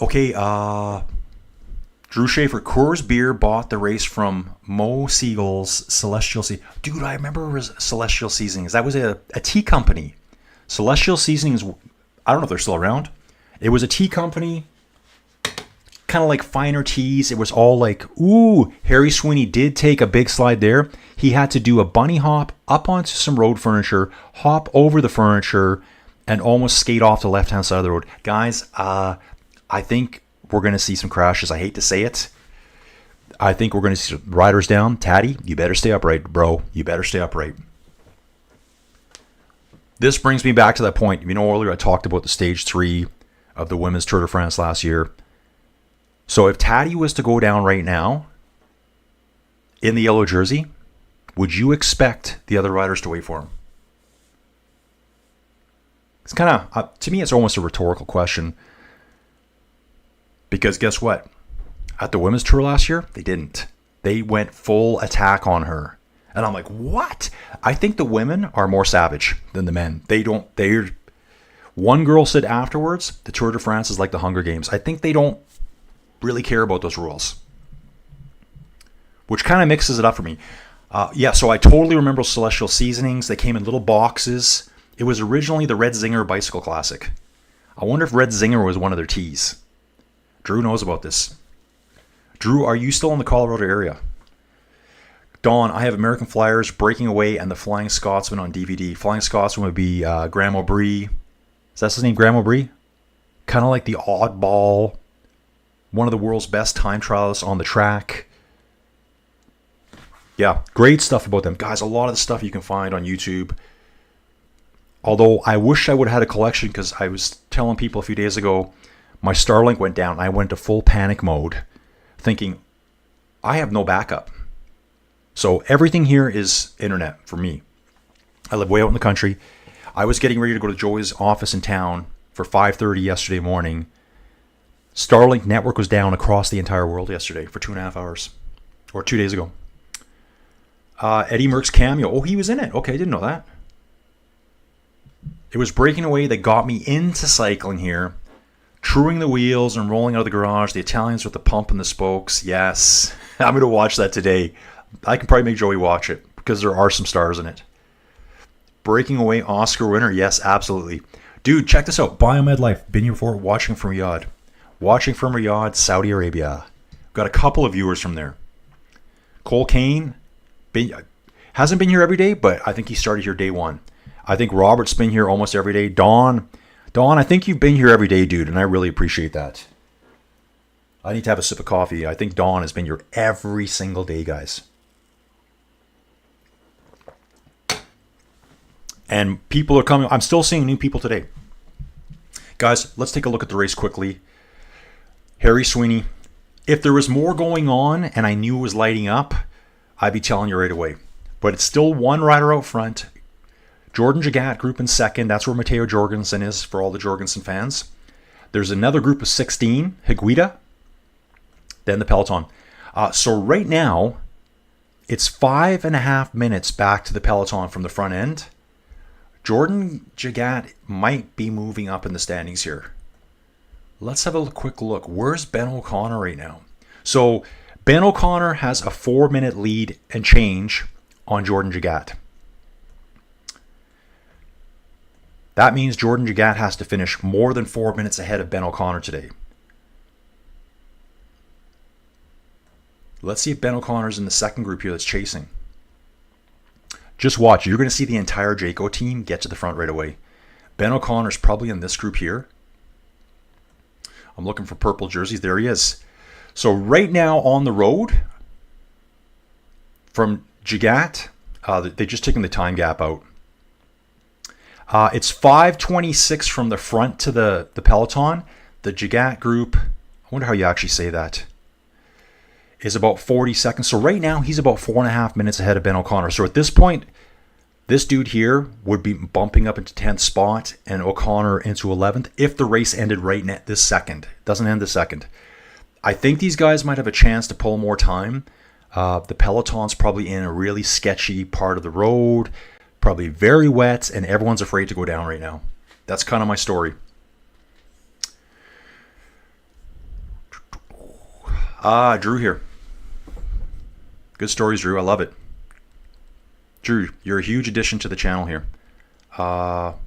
Okay, Drew Schaefer, Coors Beer bought the race from Mo Siegel's Celestial Seasonings. Dude, I remember Celestial Seasonings. That was a tea company. Celestial Seasonings, I don't know if they're still around. It was a tea company, kind of like finer teas. It was all like, ooh, Harry Sweeney did take a big slide there. He had to do a bunny hop up onto some road furniture, hop over the furniture, and almost skate off the left-hand side of the road. Guys, I think we're going to see some crashes. I hate to say it. I think we're going to see riders down. Taddy, you better stay upright, bro. You better stay upright. This brings me back to that point. You know, earlier I talked about the stage 3 of the Women's Tour de France last year. So if Taddy was to go down right now in the yellow jersey, would you expect the other riders to wait for him? It's kind of, to me, it's almost a rhetorical question. Because guess what? At the Women's Tour last year, they didn't. They went full attack on her. And I'm like, what? I think the women are more savage than the men. One girl said afterwards, the Tour de France is like the Hunger Games. I think they don't really care about those rules. Which kind of mixes it up for me. So I totally remember Celestial Seasonings. They came in little boxes. It was originally the Red Zinger Bicycle Classic. I wonder if Red Zinger was one of their teas. Drew knows about this. Drew, are you still in the Colorado area? Dawn, I have American Flyers, Breakaway, and the Flying Scotsman on DVD. Flying Scotsman would be Graham O'Brien. Is that his name, Graham O'Brien? Kind of like the oddball, one of the world's best time trialists on the track. Yeah, great stuff about them. Guys, a lot of the stuff you can find on YouTube. Although I wish I would have had a collection because I was telling people a few days ago, my Starlink went down. I went to full panic mode thinking, I have no backup. So everything here is internet for me. I live way out in the country. I was getting ready to go to Joey's office in town for 5:30 yesterday morning. Starlink network was down across the entire world yesterday for 2.5 hours. Or 2 days ago. Eddie Merckx cameo. Oh, he was in it. Okay, I didn't know that. It was Breakaway that got me into cycling here. Truing the wheels and rolling out of the garage. The Italians with the pump and the spokes. Yes. I'm going to watch that today. I can probably make Joey watch it because there are some stars in it. Breakaway Oscar winner. Yes, absolutely. Dude, check this out. Biomed Life. Been here before. Watching from Riyadh. Watching from Riyadh, Saudi Arabia. Got a couple of viewers from there. Cole Kane. Hasn't been here every day, but I think he started here day one. I think Robert's been here almost every day. Dawn, I think you've been here every day, dude, and I really appreciate that. I need to have a sip of coffee. I think Dawn has been here every single day, guys. And people are coming. I'm still seeing new people today. Guys, let's take a look at the race quickly. Harry Sweeney. If there was more going on and I knew it was lighting up, I'd be telling you right away. But it's still one rider out front. Jordan Jagat group in second. That's where Matteo Jorgensen is for all the Jorgensen fans. There's another group of 16, Higuita. Then the peloton. So right now, it's 5.5 minutes back to the peloton from the front end. Jordan Jagat might be moving up in the standings here. Let's have a quick look. Where's Ben O'Connor right now? So Ben O'Connor has a 4-minute lead and change on Jordan Jagat. That means Jordan Jagat has to finish more than 4 minutes ahead of Ben O'Connor today. Let's see if Ben O'Connor's in the second group here that's chasing. Just watch. You're going to see the entire Jayco team get to the front right away. Ben O'Connor's probably in this group here. I'm looking for purple jerseys. There he is. So right now on the road from Jagat, they just taken the time gap out. It's 5:26 from the front to the peloton. The Jagat group, I wonder how you actually say that, is about 40 seconds. So right now, he's about 4.5 minutes ahead of Ben O'Connor. So at this point, this dude here would be bumping up into 10th spot and O'Connor into 11th if the race ended right now, this second. It doesn't end this second. I think these guys might have a chance to pull more time. The peloton's probably in a really sketchy part of the road, probably very wet, and everyone's afraid to go down right now. That's kind of my story. Drew here. Good stories, Drew. I love it. Drew, you're a huge addition to the channel here. Wow.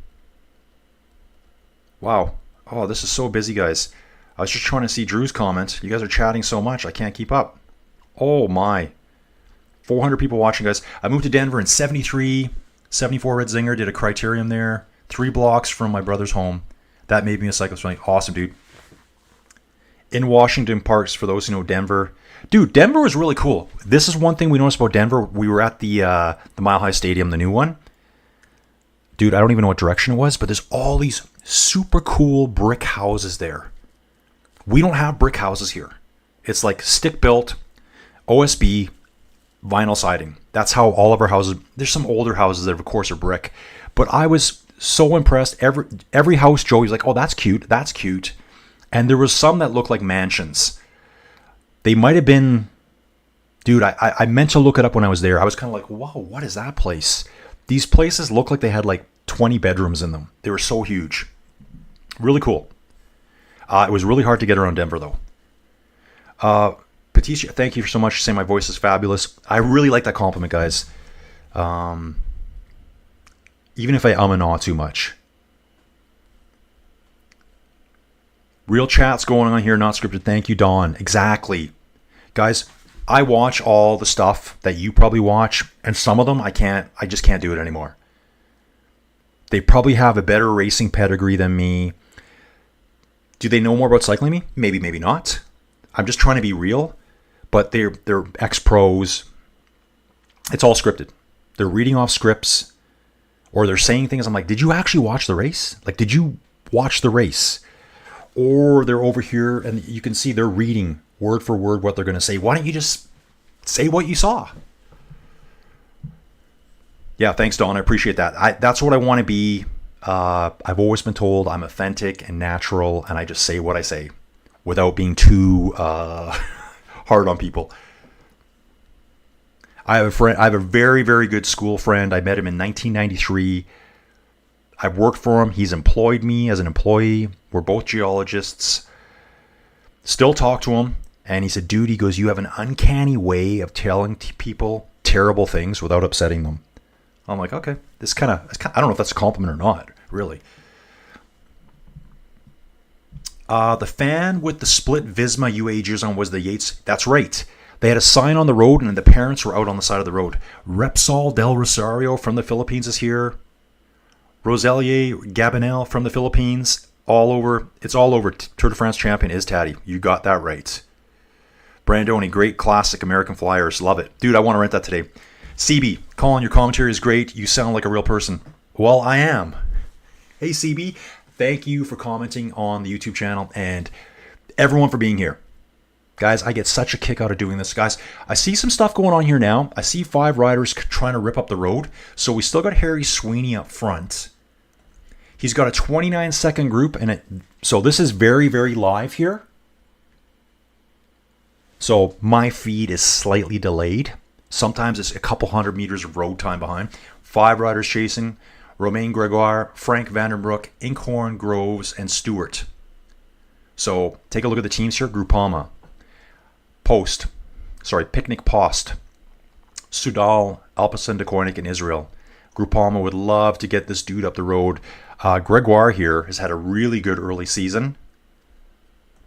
Oh, this is so busy, guys. I was just trying to see Drew's comment. You guys are chatting so much, I can't keep up. Oh, my. 400 people watching, guys. I moved to Denver in 73, 74 Red Zinger, did a criterium there. 3 blocks from my brother's home. That made me a cyclist. Awesome, dude. In Washington Parks, for those who know Denver. Dude, Denver was really cool. This is one thing we noticed about Denver. We were at the Mile High Stadium, the new one. Dude, I don't even know what direction it was, but there's all these super cool brick houses there. We don't have brick houses here. It's like stick-built, OSB, vinyl siding. That's how all of our houses... There's some older houses that, of course, are brick. But I was so impressed. Every house, Joey's like, oh, that's cute, that's cute. And there was some that looked like mansions. They might have been... Dude, I meant to look it up when I was there. I was kind of like, wow, what is that place? These places look like they had like 20 bedrooms in them. They were so huge. Really cool. It was really hard to get around Denver, though. Patricia, thank you so much for saying my voice is fabulous. I really like that compliment, guys. Even if I and ah too much. Real chat's going on here, not scripted. Thank you, Dawn. Exactly. Guys, I watch all the stuff that you probably watch, and some of them I just can't do it anymore. They probably have a better racing pedigree than me. Do they know more about cycling than me? Maybe, maybe not. I'm just trying to be real, but they're ex-pros. It's all scripted. They're reading off scripts, or they're saying things. I'm like, did you actually watch the race? Like, did you watch the race? Or they're over here, and you can see they're reading word for word what they're going to say. Why don't you just say what you saw? Yeah, thanks, Dawn. I appreciate that. That's what I want to be. I've always been told I'm authentic and natural, and I just say what I say without being too hard on people. I have a friend. I have a very, very good school friend. I met him in 1993. I've worked for him. He's employed me as an employee. We're both geologists. Still talk to him. And he said, dude, he goes, you have an uncanny way of telling people terrible things without upsetting them. I'm like, okay. This kind of, I don't know if that's a compliment or not, really. The fan with the split Visma UA jersey on was the Yates. That's right. They had a sign on the road, and the parents were out on the side of the road. Repsol Del Rosario from the Philippines is here. Roselier Gabinel from the Philippines. All over. It's all over. Tour de France champion is Taddy. You got that right. Brandoni, great classic American Flyers. Love it. Dude, I want to rent that today. CB, Colin, your commentary is great. You sound like a real person. Well, I am. Hey, CB, thank you for commenting on the YouTube channel and everyone for being here. Guys, I get such a kick out of doing this. Guys, I see some stuff going on here now. I see 5 riders trying to rip up the road. So we still got Harry Sweeney up front. He's got a 29-second group, and so this is very, very live here. So my feed is slightly delayed. Sometimes it's a couple hundred meters of road time behind. 5 riders chasing: Romain Gregoire, Frank Vandenbroek, Inkhorn, Groves, and Stewart. So take a look at the teams here. Groupama, Picnic Post, Sudal, Alpecin de Koenig, and Israel. Groupama would love to get this dude up the road. Gregoire here has had a really good early season.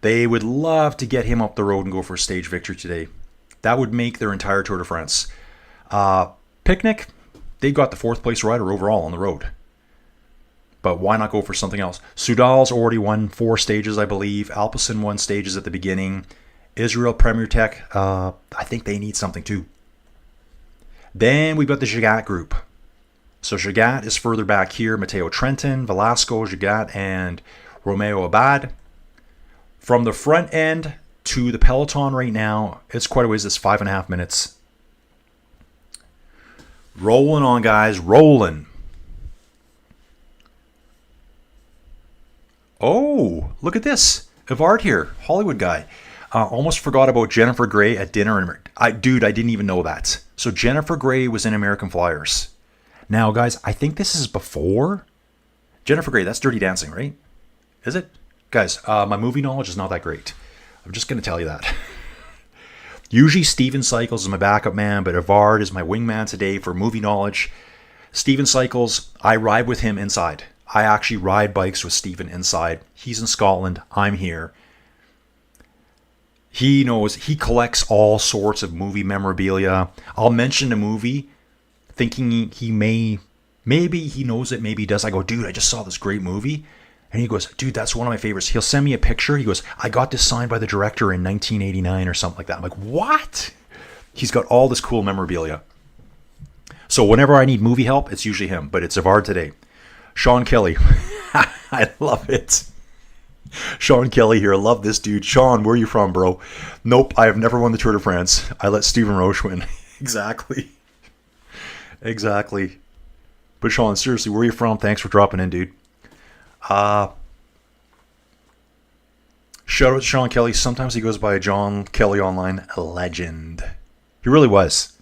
They would love to get him up the road and go for a stage victory today. That would make their entire Tour de France. Picnic, they got the 4th place rider overall on the road. But why not go for something else? Sudal's already won 4 stages, I believe. Alpecin won stages at the beginning. Israel Premier Tech, I think they need something too. Then we've got the Jagat group. So Jagat is further back here. Matteo Trentin, Velasco, Jagat, and Romeo Abad. From the front end to the peloton right now, it's quite a ways. It's 5.5 minutes. Rolling on, guys. Rolling. Oh, look at this. Evard here. Hollywood guy. Almost forgot about Jennifer Grey at dinner. Dude, I didn't even know that. So Jennifer Grey was in American Flyers. Now, guys, I think this is before Jennifer Grey. That's Dirty Dancing, right? Is it? Guys, my movie knowledge is not that great. I'm just going to tell you that. Usually Steven Cycles is my backup man, but Evard is my wingman today for movie knowledge. Steven Cycles, I ride with him inside. I actually ride bikes with Steven inside. He's in Scotland. I'm here. He knows, he collects all sorts of movie memorabilia. I'll mention a movie thinking maybe he knows it, maybe he does. I go, dude, I just saw this great movie. And he goes, dude, that's one of my favorites. He'll send me a picture. He goes, I got this signed by the director in 1989 or something like that. I'm like, what? He's got all this cool memorabilia. So whenever I need movie help, it's usually him. But it's Evard today. Sean Kelly. I love it. Sean Kelly here. I love this dude. Sean, where are you from, bro? Nope, I have never won the Tour de France. I let Stephen Roche win. Exactly. But Sean, seriously, where are you from? Thanks for dropping in, dude. Shout out to Sean Kelly. Sometimes he goes by John Kelly Online. A legend. He really was.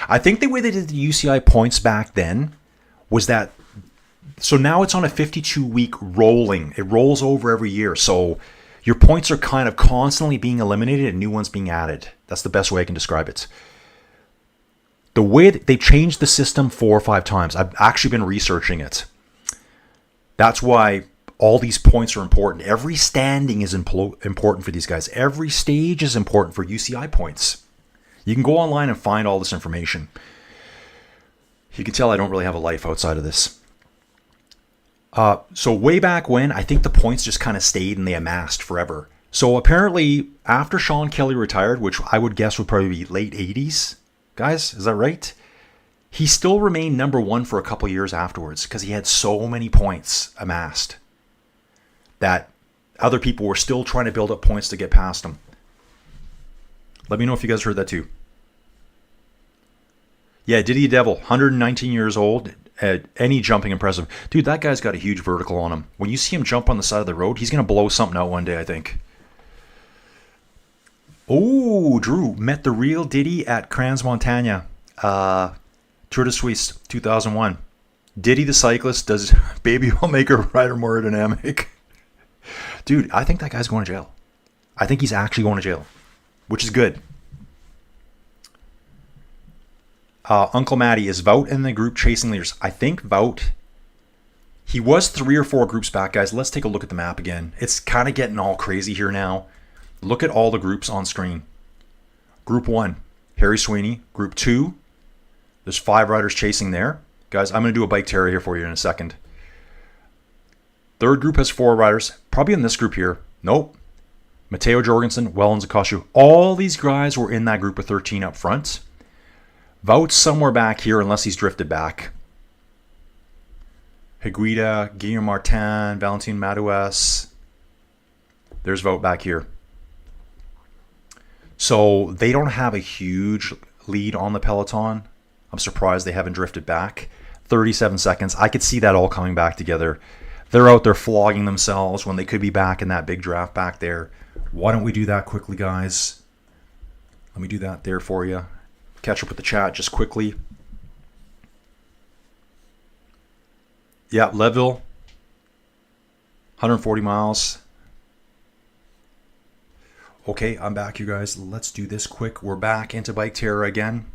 I think the way they did the UCI points back then was that, so now it's on a 52-week rolling. It rolls over every year. So your points are kind of constantly being eliminated and new ones being added. That's the best way I can describe it. The way that they changed the system 4 or 5 times. I've actually been researching it. That's why all these points are important. Every standing is important for these guys. Every stage is important for UCI points. You can go online and find all this information. You can tell I don't really have a life outside of this. So way back when, I think the points just kind of stayed and they amassed forever. So apparently, after Sean Kelly retired, which I would guess would probably be late 80s, guys, is that right? He still remained number 1 for a couple years afterwards because he had so many points amassed that other people were still trying to build up points to get past him. Let me know if you guys heard that too. Yeah, Didier Devil, 119 years old. Any jumping impressive. Dude, that guy's got a huge vertical on him. When you see him jump on the side of the road, he's going to blow something out one day, I think. Oh, Drew met the real Diddy at Crans-Montana. Tour de Suisse 2001. Diddy the cyclist does baby will make a rider more aerodynamic. Dude, I think that guy's going to jail. I think he's actually going to jail, which is good. Uncle Matty, is Wout in the group chasing leaders? I think Wout, he was 3 or 4 groups back, guys. Let's take a look at the map again. It's kind of getting all crazy here now. Look at all the groups on screen. Group 1, Harry Sweeney. Group 2, there's 5 riders chasing there. Guys, I'm going to do a Biketerra here for you in a second. Third group has 4 riders. Probably in this group here. Nope. Matteo Jorgensen, Wellens Akoshu. All these guys were in that group of 13 up front. Wout's somewhere back here unless he's drifted back. Higuita, Guillaume Martin, Valentin Madouas. There's Vogt back here. So they don't have a huge lead on the peloton. I'm surprised they haven't drifted back. 37 seconds. I could see that all coming back together. They're out there flogging themselves when they could be back in that big draft back there. Why don't we do that quickly, guys? Let me do that there for you. Catch up with the chat just quickly. Yeah, Leadville. 140 miles. Okay, I'm back, you guys. Let's do this quick. We're back into Biketerra again.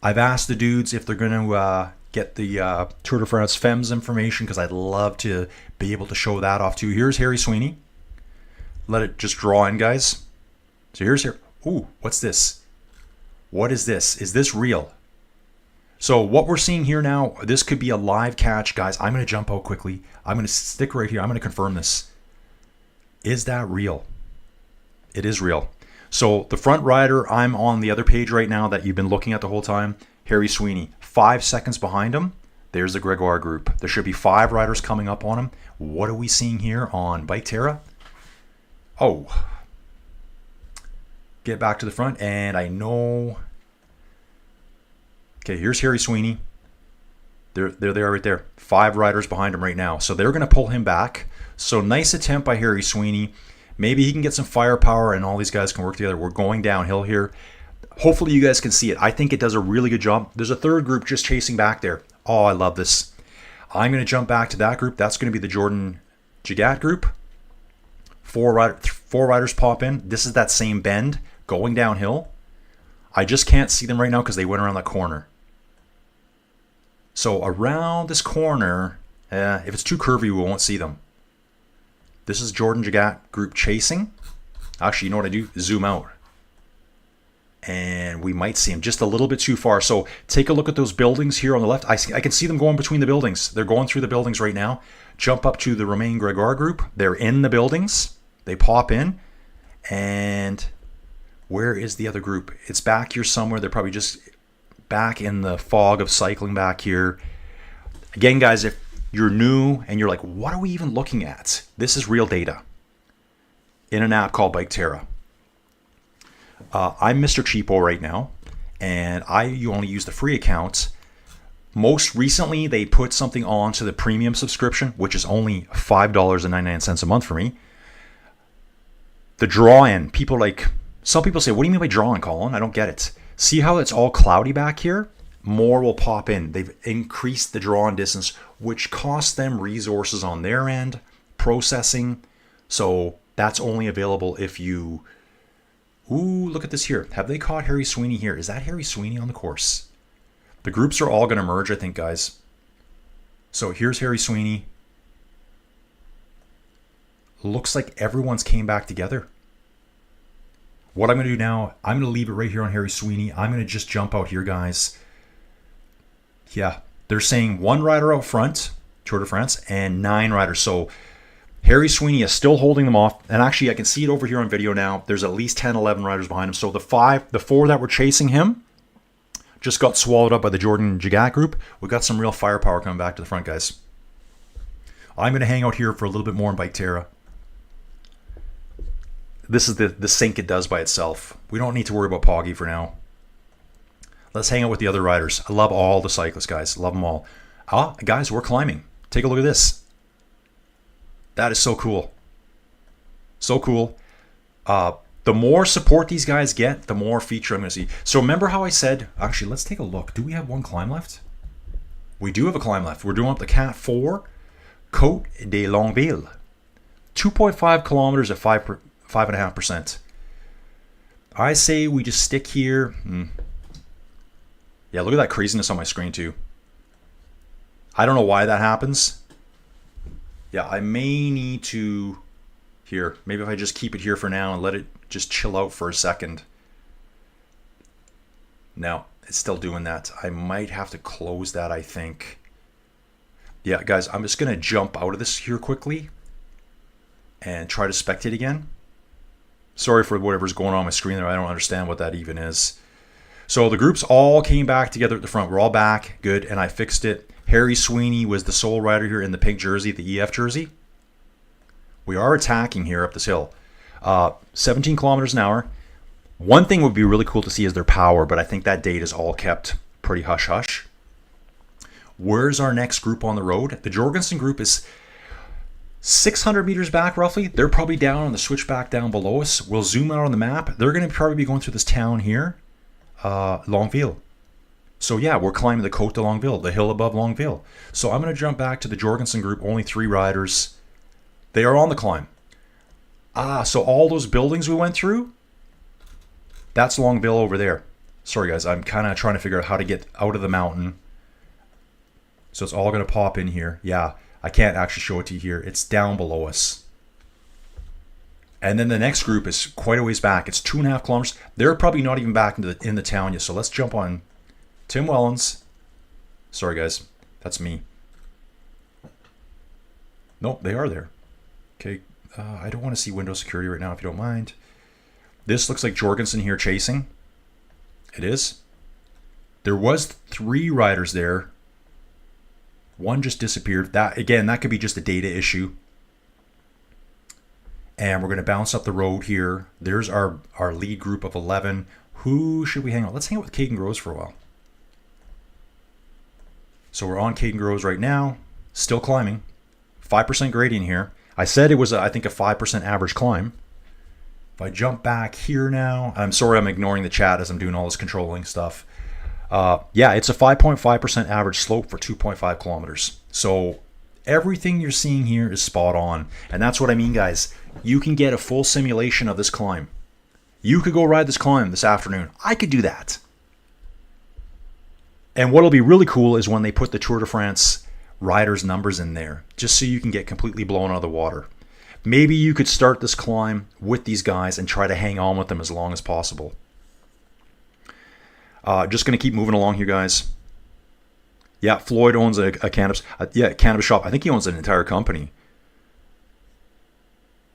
I've asked the dudes if they're going to get the Tour de France Femmes information because I'd love to be able to show that off too. Here's Harry Sweeney. Let it just draw in, guys. So here's here. Ooh, what's this? What is this? Is this real? So what we're seeing here now, this could be a live catch. Guys, I'm going to jump out quickly. I'm going to stick right here. I'm going to confirm this. Is that real? It is real. So the front rider, I'm on the other page right now that you've been looking at the whole time. Harry Sweeney. 5 seconds behind him, there's the Gregoire group. There should be 5 riders coming up on him. What are we seeing here on Biketerra? Oh. Get back to the front, and I know... Okay, here's Harry Sweeney. They're there right there. 5 riders behind him right now. So they're going to pull him back. So nice attempt by Harry Sweeney. Maybe he can get some firepower and all these guys can work together. We're going downhill here. Hopefully you guys can see it. I think it does a really good job. There's a third group just chasing back there. Oh, I love this. I'm going to jump back to that group. That's going to be the Jordan Jagat group. 4 riders pop in. This is that same bend going downhill. I just can't see them right now because they went around that corner. So around this corner, if it's too curvy, we won't see them. This is Jordan Jagat group chasing. Actually, you know what I do? Zoom out. And we might see them just a little bit too far. So take a look at those buildings here on the left. I can see them going between the buildings. They're going through the buildings right now. Jump up to the Romain Gregoire group. They're in the buildings. They pop in. And where is the other group? It's back here somewhere. They're probably just back in the fog of cycling back here. Again, guys, if you're new and you're like, what are we even looking at? This is real data in an app called Biketerra. I'm Mr. Cheapo right now, and you only use the free account. Most recently, they put something on to the premium subscription, which is only $5.99 a month for me. The draw-in, some people say, what do you mean by draw-in, Colin? I don't get it. See how it's all cloudy back here? More will pop in. They've increased the draw-in distance, which costs them resources on their end, processing. So that's only available if you... Ooh, look at this here. Have they caught Harry Sweeney here? Is that Harry Sweeney on the course? The groups are all going to merge, I think, guys. So here's Harry Sweeney. Looks like everyone's came back together. What I'm going to do now, I'm going to leave it right here on Harry Sweeney. I'm going to just jump out here, guys. Yeah, they're saying 1 rider out front, Tour de France, and 9 riders. So Harry Sweeney is still holding them off. And actually, I can see it over here on video now. There's at least 10, 11 riders behind him. So the 4 that were chasing him just got swallowed up by the Jordan Jagat group. We got some real firepower coming back to the front, guys. I'm going to hang out here for a little bit more in Biketerra. This is the sync it does by itself. We don't need to worry about Poggy for now. Let's hang out with the other riders. I love all the cyclists, guys. Love them all. Guys, we're climbing. Take a look at this. That is so cool. So cool. The more support these guys get, the more feature I'm going to see. So remember how I said, actually, let's take a look. Do we have 1 climb left? We do have a climb left. We're doing up the Cat 4, Côte de Longueville. 2.5 kilometers at 5.5%. I say we just stick here. Yeah, look at that craziness on my screen too. I don't know why that happens. Yeah, I may need to... Here, maybe if I just keep it here for now and let it just chill out for a second. No, it's still doing that. I might have to close that, I think. Yeah, guys, I'm just going to jump out of this here quickly and try to spectate again. Sorry for whatever's going on my screen there. I don't understand what that even is. So the groups all came back together at the front. We're all back. Good. And I fixed it. Harry Sweeney was the sole rider here in the pink jersey, the EF jersey. We are attacking here up this hill. 17 kilometers an hour. One thing would be really cool to see is their power, but I think that date is all kept pretty hush-hush. Where's our next group on the road? The Jorgensen group is 600 meters back, roughly. They're probably down on the switchback down below us. We'll zoom out on the map. They're going to probably be going through this town here, Longueville. So yeah, we're climbing the Côte de Longueville, the hill above Longueville. So I'm going to jump back to the Jorgensen group, only 3 riders. They are on the climb. So all those buildings we went through, that's Longueville over there. Sorry guys, I'm kind of trying to figure out how to get out of the mountain. So it's all going to pop in here. Yeah, I can't actually show it to you here. It's down below us. And then the next group is quite a ways back. It's 2.5 kilometers. They're probably not even back in the town yet. So let's jump on Tim Wellens. Sorry guys, that's me. Nope, they are there. Okay, I don't want to see window security right now if you don't mind. This looks like Jorgensen here chasing. It is. There was 3 riders there. One just disappeared. That again, that could be just a data issue. And we're going to bounce up the road here. There's our lead group of 11. Who should we hang out? Let's hang out with Caden Groves for a while. So we're on Caden Groves right now. Still climbing. 5% gradient here. I said it was, I think, a 5% average climb. If I jump back here now, I'm sorry I'm ignoring the chat as I'm doing all this controlling stuff. Yeah, it's a 5.5% average slope for 2.5 kilometers. So everything you're seeing here is spot on. And that's what I mean, guys. You can get a full simulation of this climb. You could go ride this climb this afternoon. I could do that. And what'll be really cool is when they put the Tour de France riders' numbers in there, just so you can get completely blown out of the water. Maybe you could start this climb with these guys and try to hang on with them as long as possible. Just going to keep moving along here, guys. Yeah, Floyd owns a cannabis shop. I think he owns an entire company.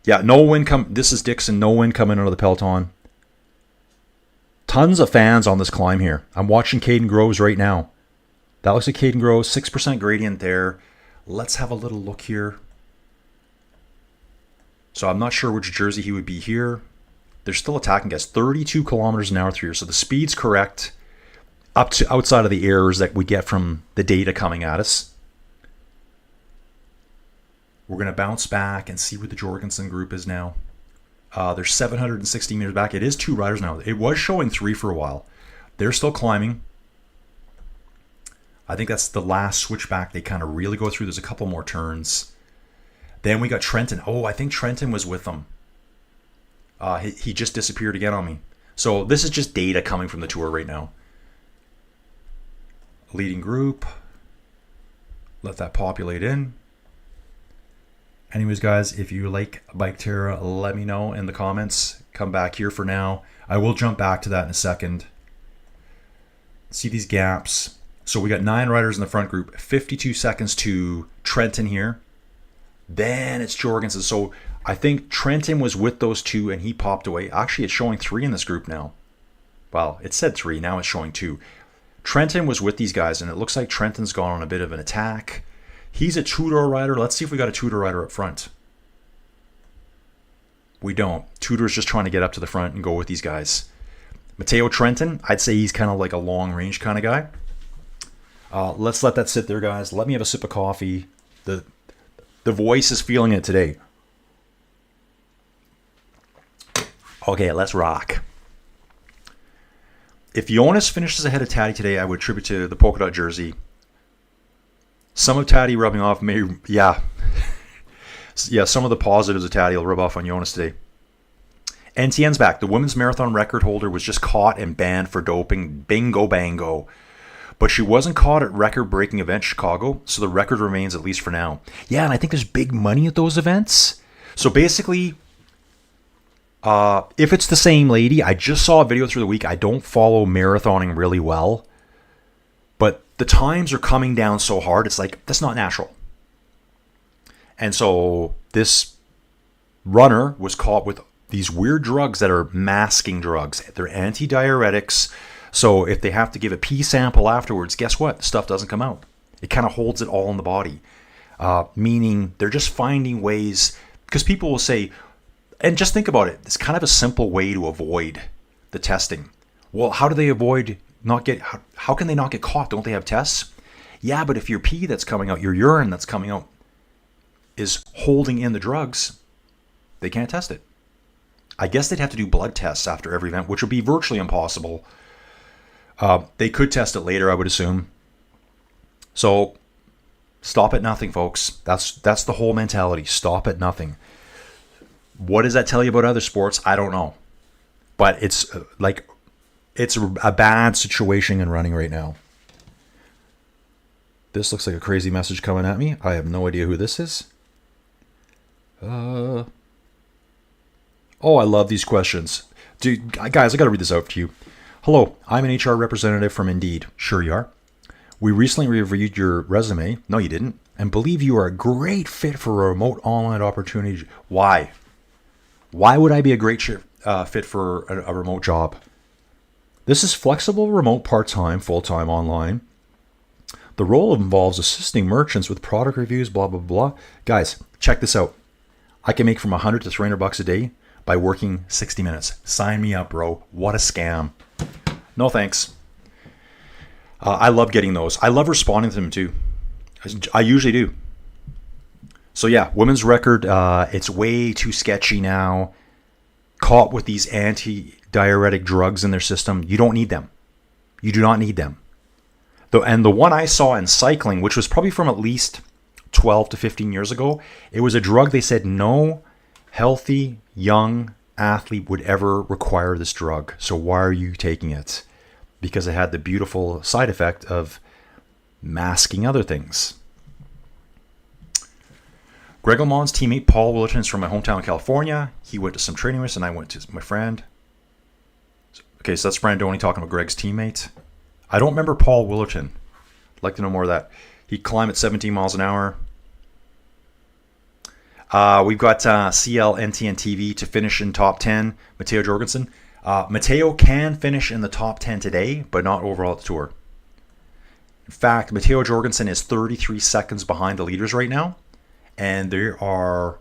Yeah, no wind this is Dixon. No wind coming out of the peloton. Tons of fans on this climb here. I'm watching Caden Groves right now. That looks like Caden Groves. 6% gradient there. Let's have a little look here. So I'm not sure which jersey he would be here. They're still attacking guys. 32 kilometers an hour through here. So the speed's correct up to outside of the errors that we get from the data coming at us. We're going to bounce back and see what the Jorgensen group is now. They're 760 meters back. It is 2 riders now. It was showing 3 for a while. They're still climbing. I think that's the last switchback they kind of really go through. There's a couple more turns. Then we got Trenton. Oh, I think Trenton was with them. He just disappeared again on me. So this is just data coming from the tour right now. Leading group. Let that populate in. Anyways, guys, if you like Biketerra, let me know in the comments. Come back here for now. I will jump back to that in a second. See these gaps. So we got 9 riders in the front group. 52 seconds to Trenton here. Then it's Jorgensen. So I think Trenton was with those 2 and he popped away. Actually, it's showing 3 in this group now. Well, it said 3. Now it's showing 2. Trenton was with these guys, and it looks like Trenton's gone on a bit of an attack. He's a two-door rider. Let's see if we got a two-door rider up front. We don't. Tudor's just trying to get up to the front and go with these guys. Matteo Trenton, I'd say he's kind of like a long-range kind of guy. Let's let that sit there, guys. Let me have a sip of coffee. The voice is feeling it today. Okay, let's rock. If Jonas finishes ahead of Taddy today, I would attribute to the polka dot jersey. Some of Taddy rubbing off may, yeah. Yeah, some of the positives of Taddy will rub off on Jonas today. NTN's back. The women's marathon record holder was just caught and banned for doping. Bingo bango. But she wasn't caught at record-breaking event Chicago, so the record remains at least for now. Yeah, and I think there's big money at those events. So basically, if it's the same lady, I just saw a video through the week. I don't follow marathoning really well. But the times are coming down so hard, it's like, that's not natural. And so this runner was caught with these weird drugs that are masking drugs. They're antidiuretics. So if they have to give a pee sample afterwards, guess what? The stuff doesn't come out. It kind of holds it all in the body. Meaning they're just finding ways, because people will say, and just think about it, it's kind of a simple way to avoid the testing. Well, how do they avoid how can they not get caught? Don't they have tests? Yeah, but if your pee that's coming out, your urine that's coming out is holding in the drugs, they can't test it. I guess they'd have to do blood tests after every event, which would be virtually impossible. They could test it later, I would assume. So stop at nothing, folks. That's the whole mentality. Stop at nothing. What does that tell you about other sports? I don't know. But it's a bad situation in running right now. This looks like a crazy message coming at me. I have no idea who this is. Oh, I love these questions. Dude, guys, I got to read this out to you. Hello, I'm an HR representative from Indeed. Sure you are. We recently reviewed your resume. No, you didn't. And believe you are a great fit for a remote online opportunity. Why? Why would I be a great fit for a remote job? This is flexible, remote, part-time, full-time, online. The role involves assisting merchants with product reviews, blah, blah, blah. Guys, check this out. I can make from $100 to $300 a day by working 60 minutes. Sign me up, bro. What a scam. No thanks. I love getting those. I love responding to them too. I usually do. So yeah, women's record, it's way too sketchy now. Caught with these anti-diuretic drugs in their system. You don't need them. You do not need them. And the one I saw in cycling, which was probably from at least 12 to 15 years ago, it was a drug they said no healthy young athlete would ever require this drug. So why are you taking it? Because it had the beautiful side effect of masking other things. Greg LeMond's teammate Paul Willerton is from my hometown of California. He went to some training with us and I went to my friend. Okay, so that's Brandoni talking about Greg's teammate. I don't remember Paul Willerton. I'd like to know more of that. He climbed at 17 miles an hour. We've got CL, NTN TV to finish in top 10. Matteo Jorgensen. Matteo can finish in the top 10 today, but not overall at the tour. In fact, Matteo Jorgensen is 33 seconds behind the leaders right now. And there are,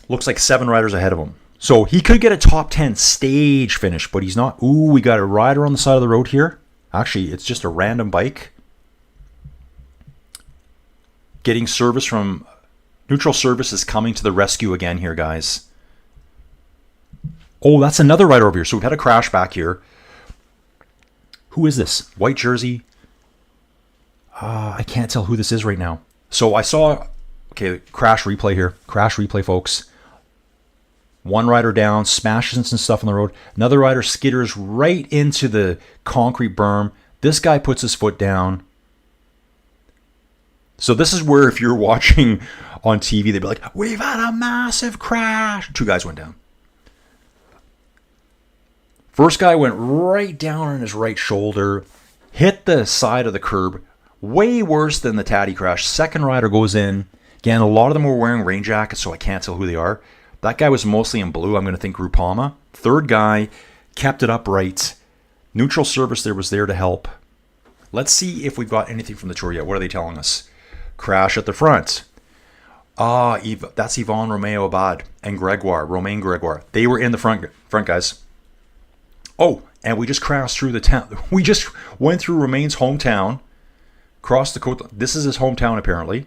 looks like 7 riders ahead of him. So he could get a top 10 stage finish, but he's not. Ooh, we got a rider on the side of the road here. Actually, it's just a random bike. Getting service from Neutral Service is coming to the rescue again here, guys. Oh, that's another rider over here. So we've had a crash back here. Who is this? White jersey. I can't tell who this is right now. So I saw, okay, crash replay here. Crash replay, folks. One rider down, smashes into some stuff on the road. Another rider skitters right into the concrete berm. This guy puts his foot down. So this is where if you're watching on TV, they'd be like, we've had a massive crash. 2 guys went down. First guy went right down on his right shoulder, hit the side of the curb. Way worse than the Taddy crash. Second rider goes in. Again, a lot of them were wearing rain jackets, so I can't tell who they are. That guy was mostly in blue. I'm going to think Groupama. Third guy kept it upright. Neutral Service there was there to help. Let's see if we've got anything from the tour yet. What are they telling us? Crash at the front. That's Yvonne Romeo Abad and Romain Gregoire. They were in the front guys. Oh, and we just crashed through the town. We just went through Romain's hometown. Crossed the coast. This is his hometown apparently.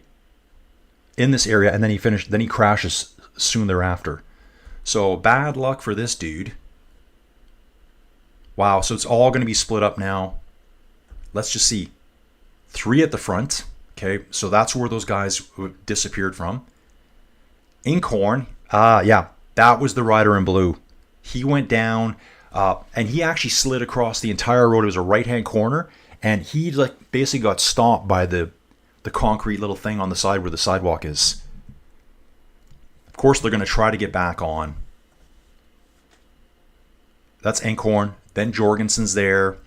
In this area, and then he finished. Then he crashes soon thereafter. So bad luck for this dude. Wow. So it's all going to be split up now. Let's just see. 3 at the front. Okay. So that's where those guys disappeared from. Inkhorn. Yeah, that was the rider in blue. He went down, and he actually slid across the entire road. It was a right-hand corner. And he like basically got stopped by the concrete little thing on the side where the sidewalk is. Of course, they're going to try to get back on. That's Ankhorn. Then Jorgensen's there.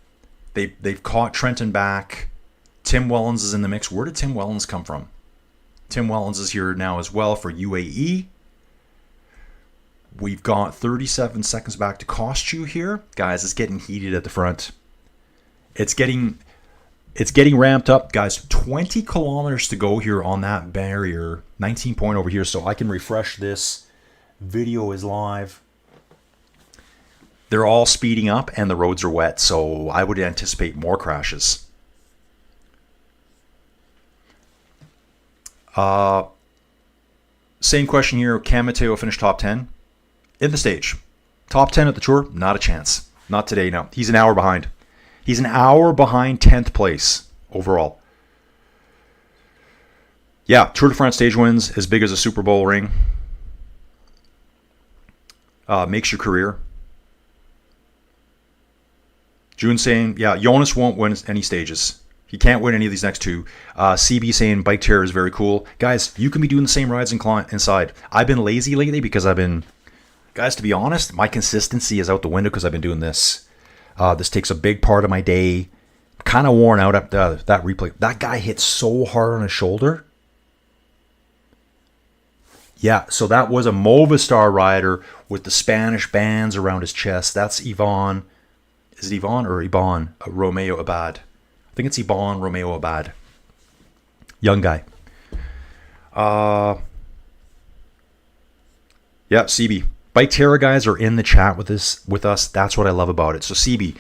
They've caught Trenton back. Tim Wellens is in the mix. Where did Tim Wellens come from? Tim Wellens is here now as well for UAE. We've got 37 seconds back to cost you here. Guys, it's getting heated at the front. It's getting... It's getting ramped up, guys. 20 kilometers to go here on that barrier. 19 point over here, so I can refresh this. Video is live. They're all speeding up, and the roads are wet, so I would anticipate more crashes. Same question here. Can Mateo finish top 10? In the stage. Top 10 at the Tour? Not a chance. Not today, no. He's an hour behind. He's an hour behind 10th place overall. Yeah, Tour de France stage wins as big as a Super Bowl ring. Makes your career. June saying, yeah, Jonas won't win any stages. He can't win any of these next two. CB saying Biketerra is very cool. Guys, you can be doing the same rides inside. I've been lazy lately because guys, to be honest, my consistency is out the window because I've been doing this. This takes a big part of my day. Kind of worn out after that replay. That guy hit so hard on his shoulder. Yeah, so that was a Movistar rider with the Spanish bands around his chest. That's Ivan. Is it Ivan or Iban Romeo Abad? I think it's Iban Romeo Abad. Young guy. Yeah, CB. Biketerra guys are in the chat with us. That's what I love about it. So CB,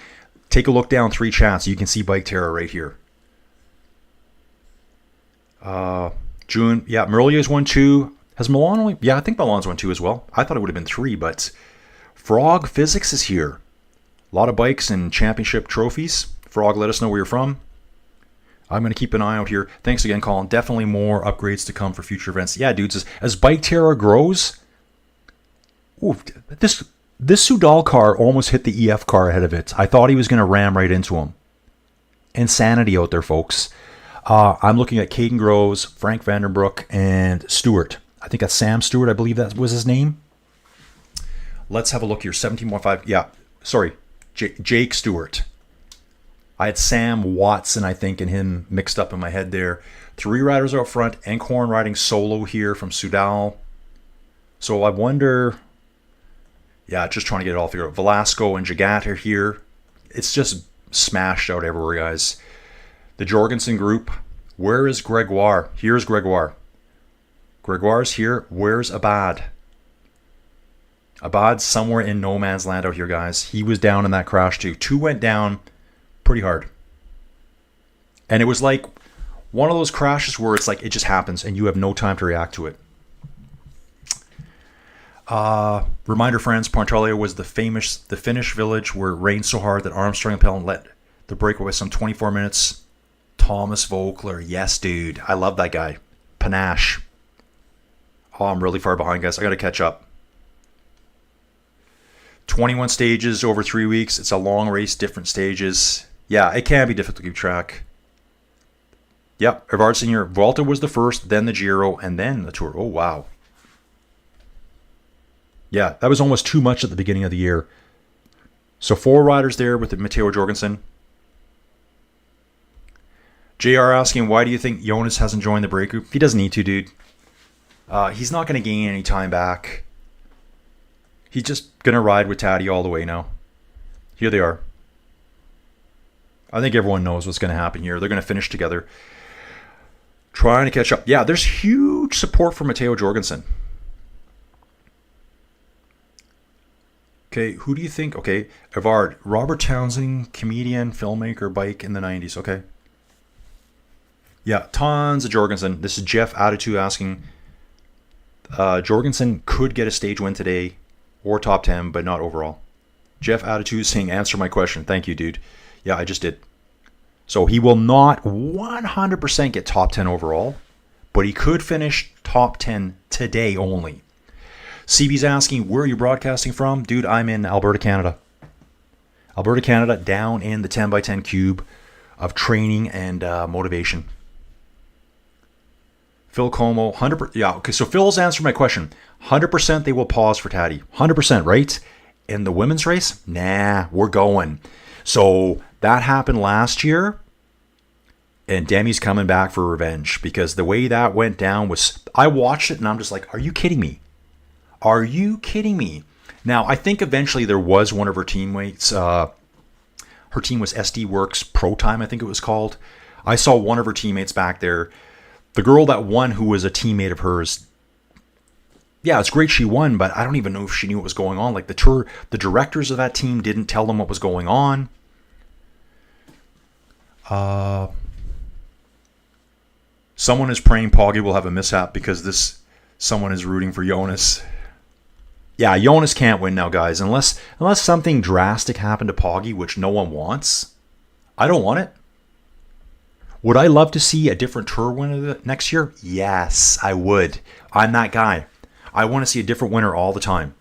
take a look down 3 chats. You can see Biketerra right here. June, yeah, Merlia's won 2. Has Milan only? Yeah, I think Milan's won 2 as well. I thought it would have been 3, but Frog Physics is here. A lot of bikes and championship trophies. Frog, let us know where you're from. I'm going to keep an eye out here. Thanks again, Colin. Definitely more upgrades to come for future events. Yeah, dudes, as Biketerra grows, ooh, this Soudal car almost hit the EF car ahead of it. I thought he was going to ram right into him. Insanity out there, folks. I'm looking at Caden Groves, Frank Vandenbroek, and Stewart. I think that's Sam Stewart. I believe that was his name. Let's have a look here. 17.5. Yeah, sorry. Jake Stewart. I had Sam Watson, I think, and him mixed up in my head there. 3 riders out front. Enkhorn riding solo here from Soudal. So I wonder... Yeah, just trying to get it all figured out. Velasco and Jagat are here. It's just smashed out everywhere, guys. The Jorgensen group. Where is Gregoire? Here's Gregoire. Gregoire's here. Where's Abad? Abad's somewhere in no man's land out here, guys. He was down in that crash too. 2 went down pretty hard. And it was like one of those crashes where it's like it just happens and you have no time to react to it. Reminder, friends, Pontarlier was the Finnish village where it rained so hard that Armstrong and Pelton let the breakaway some 24 minutes. Thomas Vogler, yes, dude. I love that guy. Panache. Oh, I'm really far behind, guys. I got to catch up. 21 stages over 3 weeks. It's a long race, different stages. Yeah, it can be difficult to keep track. Yep, Ervard Senior. Vuelta was the first, then the Giro, and then the Tour. Oh, wow. Yeah, that was almost too much at the beginning of the year. So 4 riders there with Matteo Jorgensen. JR asking, why do you think Jonas hasn't joined the break group? He doesn't need to, dude. He's not going to gain any time back. He's just going to ride with Taddy all the way now. Here they are. I think everyone knows what's going to happen here. They're going to finish together. Trying to catch up. Yeah, there's huge support for Matteo Jorgensen. Okay, who do you think? Okay, Evard. Robert Townsend, comedian, filmmaker, bike in the 90s. Okay. Yeah, tons of Jorgensen. This is Jeff Attitude asking. Jorgensen could get a stage win today or top 10, but not overall. Jeff Attitude saying, answer my question. Thank you, dude. Yeah, I just did. So he will not 100% get top 10 overall, but he could finish top 10 today only. CB's asking, where are you broadcasting from? Dude, I'm in Alberta, Canada. Alberta, Canada, down in the 10x10 cube of training and motivation. Phil Como, 100%. Yeah, okay, so Phil's answered my question. 100% they will pause for Taddy. 100%, right? In the women's race? Nah, we're going. So that happened last year, and Demi's coming back for revenge because the way that went down was, I watched it and I'm just like, are you kidding me? Are you kidding me? Now, I think eventually there was one of her teammates. Her team was SD Works Pro Time, I think it was called. I saw one of her teammates back there. The girl that won, who was a teammate of hers, yeah, it's great she won, but I don't even know if she knew what was going on. Like the directors of that team didn't tell them what was going on. Someone is praying Poggy will have a mishap because someone is rooting for Jonas. Yeah, Jonas can't win now, guys, unless something drastic happened to Poggy, which no one wants. I don't want it. Would I love to see a different tour winner next year? Yes, I would. I'm that guy. I want to see a different winner all the time.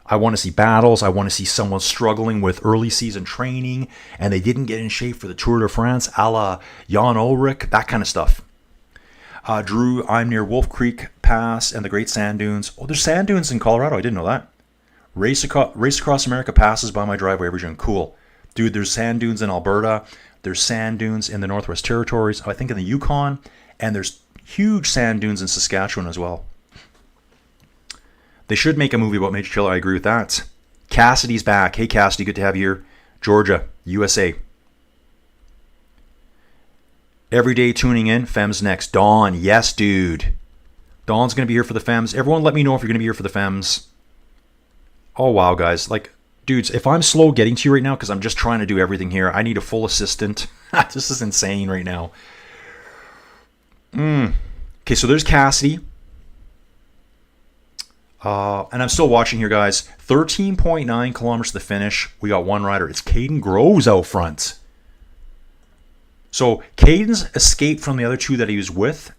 I want to see battles. I want to see someone struggling with early season training and they didn't get in shape for the Tour de France, a la Jan Ulrich, that kind of stuff. Drew, I'm near Wolf Creek Pass and the Great Sand Dunes. Oh, there's sand dunes in Colorado. I didn't know that. Race Across America passes by my driveway every June. Cool. Dude, there's sand dunes in Alberta. There's sand dunes in the Northwest Territories. I think in the Yukon. And there's huge sand dunes in Saskatchewan as well. They should make a movie about Major Killer. I agree with that. Cassidy's back. Hey, Cassidy, good to have you here. Georgia, USA. Every day tuning in. Fems next. Dawn, yes, dude. Dawn's going to be here for the Fems. Everyone let me know if you're going to be here for the Fems. Oh, wow, guys. Like, dudes, if I'm slow getting to you right now because I'm just trying to do everything here, I need a full assistant. This is insane right now. Okay, so there's Cassidy. And I'm still watching here, guys. 13.9 kilometers to the finish. We got one rider. It's Caden Groves out front. So Caden's escaped from the other two that he was with.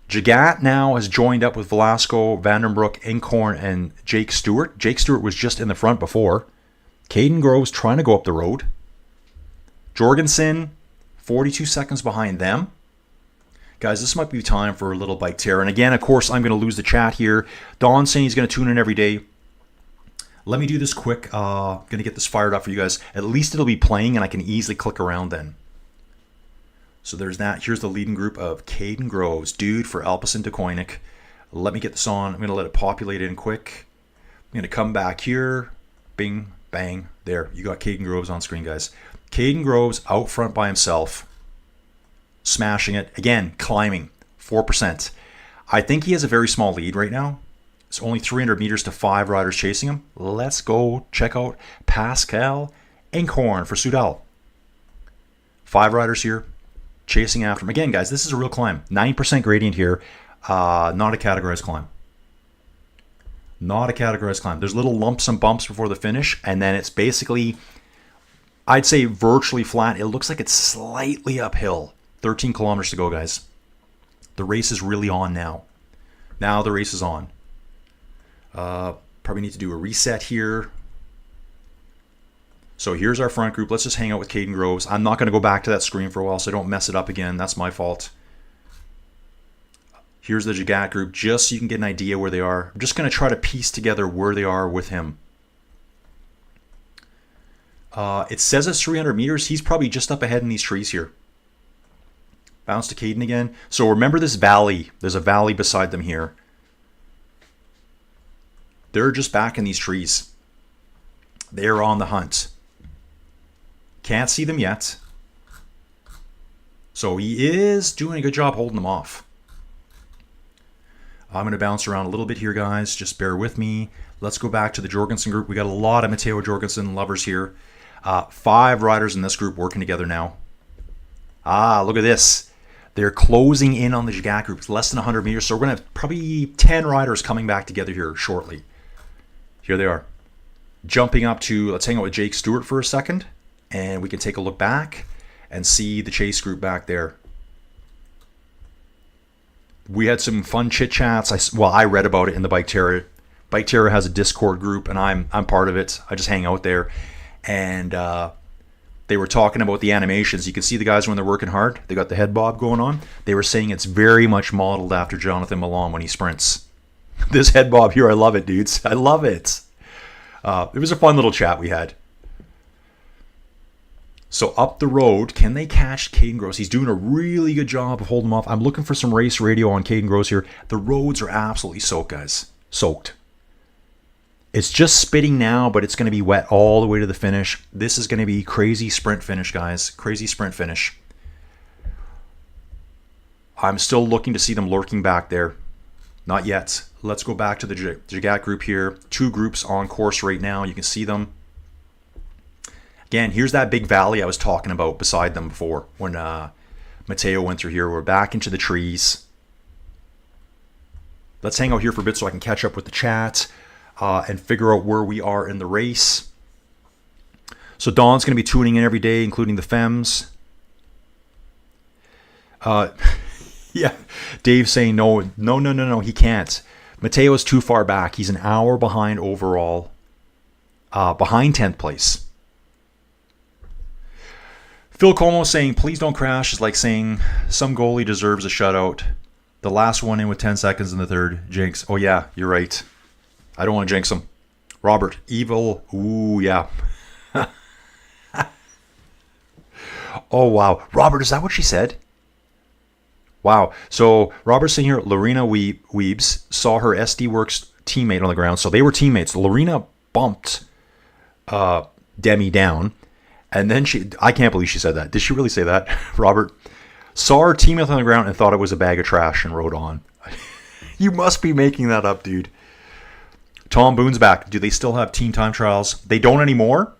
Jagat now has joined up with Velasco, Vandenbroek, Inkhorn, and Jake Stewart. Jake Stewart was just in the front before. Caden Groves trying to go up the road. Jorgensen, 42 seconds behind them. Guys, this might be time for a little Biketerra. And again, of course, I'm going to lose the chat here. Don's saying he's going to tune in every day. Let me do this quick. I'm going to get this fired up for you guys. At least it'll be playing and I can easily click around then. So there's that. Here's the leading group of Caden Groves. Dude for Alpecin de Koenig. Let me get this on. I'm going to let it populate in quick. I'm going to come back here. Bing, bang. There. You got Caden Groves on screen, guys. Caden Groves out front by himself. Smashing it. Again, climbing. 4%. I think he has a very small lead right now. It's only 300 meters to 5 riders chasing him. Let's go check out Pascal Inkhorn for Soudal. 5 riders here chasing after him. Again, guys, this is a real climb. 9% gradient here. Not a categorized climb. Not a categorized climb. There's little lumps and bumps before the finish, and then it's basically, I'd say virtually flat. It looks like it's slightly uphill. 13 kilometers to go, guys. The race is really on now. Now the race is on. Probably need to do a reset here. So here's our front group. Let's just hang out with Caden Groves. I'm not going to go back to that screen for a while, so I don't mess it up again. That's my fault. Here's the Jagat group, just so you can get an idea where they are. I'm just going to try to piece together where they are with him. It says it's 300 meters. He's probably just up ahead in these trees here. Bounce to Caden again. So remember this valley. There's a valley beside them here. They're just back in these trees. They're on the hunt. Can't see them yet. So he is doing a good job holding them off. I'm going to bounce around a little bit here, guys. Just bear with me. Let's go back to the Jorgensen group. We got a lot of Matteo Jorgensen lovers here. 5 riders in this group working together now. Look at this. They're closing in on the Jagat group. It's less than 100 meters. So we're going to have probably 10 riders coming back together here shortly. Here they are. Jumping up to, let's hang out with Jake Stewart for a second. And we can take a look back and see the chase group back there. We had some fun chit chats. I read about it in the Biketerra. Biketerra has a Discord group, and I'm part of it. I just hang out there, and they were talking about the animations. You can see the guys when they're working hard. They got the head bob going on. They were saying it's very much modeled after Jonathan Milan when he sprints. This head bob here, I love it, dudes. I love it. It was a fun little chat we had. So up the road, can they catch Caden Groves? He's doing a really good job of holding him off. I'm looking for some race radio on Caden Groves here. The roads are absolutely soaked, guys. Soaked. It's just spitting now, but it's going to be wet all the way to the finish. This is going to be crazy sprint finish, guys. Crazy sprint finish. I'm still looking to see them lurking back there. Not yet. Let's go back to the Jagat group here. 2 groups on course right now. You can see them. Again, here's that big valley I was talking about beside them before when Matteo went through here. We're back into the trees. Let's hang out here for a bit so I can catch up with the chat and figure out where we are in the race. So Don's going to be tuning in every day, including the Fems. Yeah, Dave's saying no, he can't. Matteo's too far back. He's an hour behind overall, behind 10th place. Phil Como saying, please don't crash, is like saying some goalie deserves a shutout. The last one in with 10 seconds in the third. Jinx. Oh, yeah, you're right. I don't want to jinx him. Robert, evil. Ooh, yeah. Oh, wow. Robert, is that what she said? Wow. So Robert's saying here, Lorena Weebs saw her SD Works teammate on the ground. So they were teammates. Lorena bumped Demi down. And then I can't believe she said that. Did she really say that? Robert saw her teammate on the ground and thought it was a bag of trash and rode on. You must be making that up, dude. Tom Boone's back. Do they still have team time trials? They don't anymore.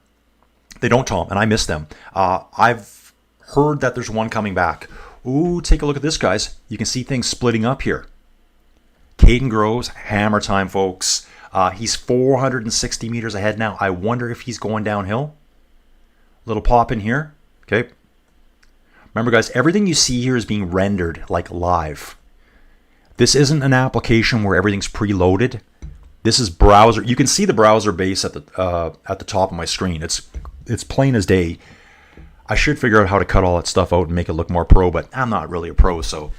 They don't, Tom, and I miss them. I've heard that there's one coming back. Ooh, take a look at this, guys. You can see things splitting up here. Caden Groves, hammer time, folks. He's 460 meters ahead now. I wonder if he's going downhill. Little pop in here. Okay. Remember, guys, everything you see here is being rendered like live. This isn't an application where everything's preloaded. This is browser. You can see the browser base at the top of my screen. It's plain as day. I should figure out how to cut all that stuff out and make it look more pro, but I'm not really a pro, so.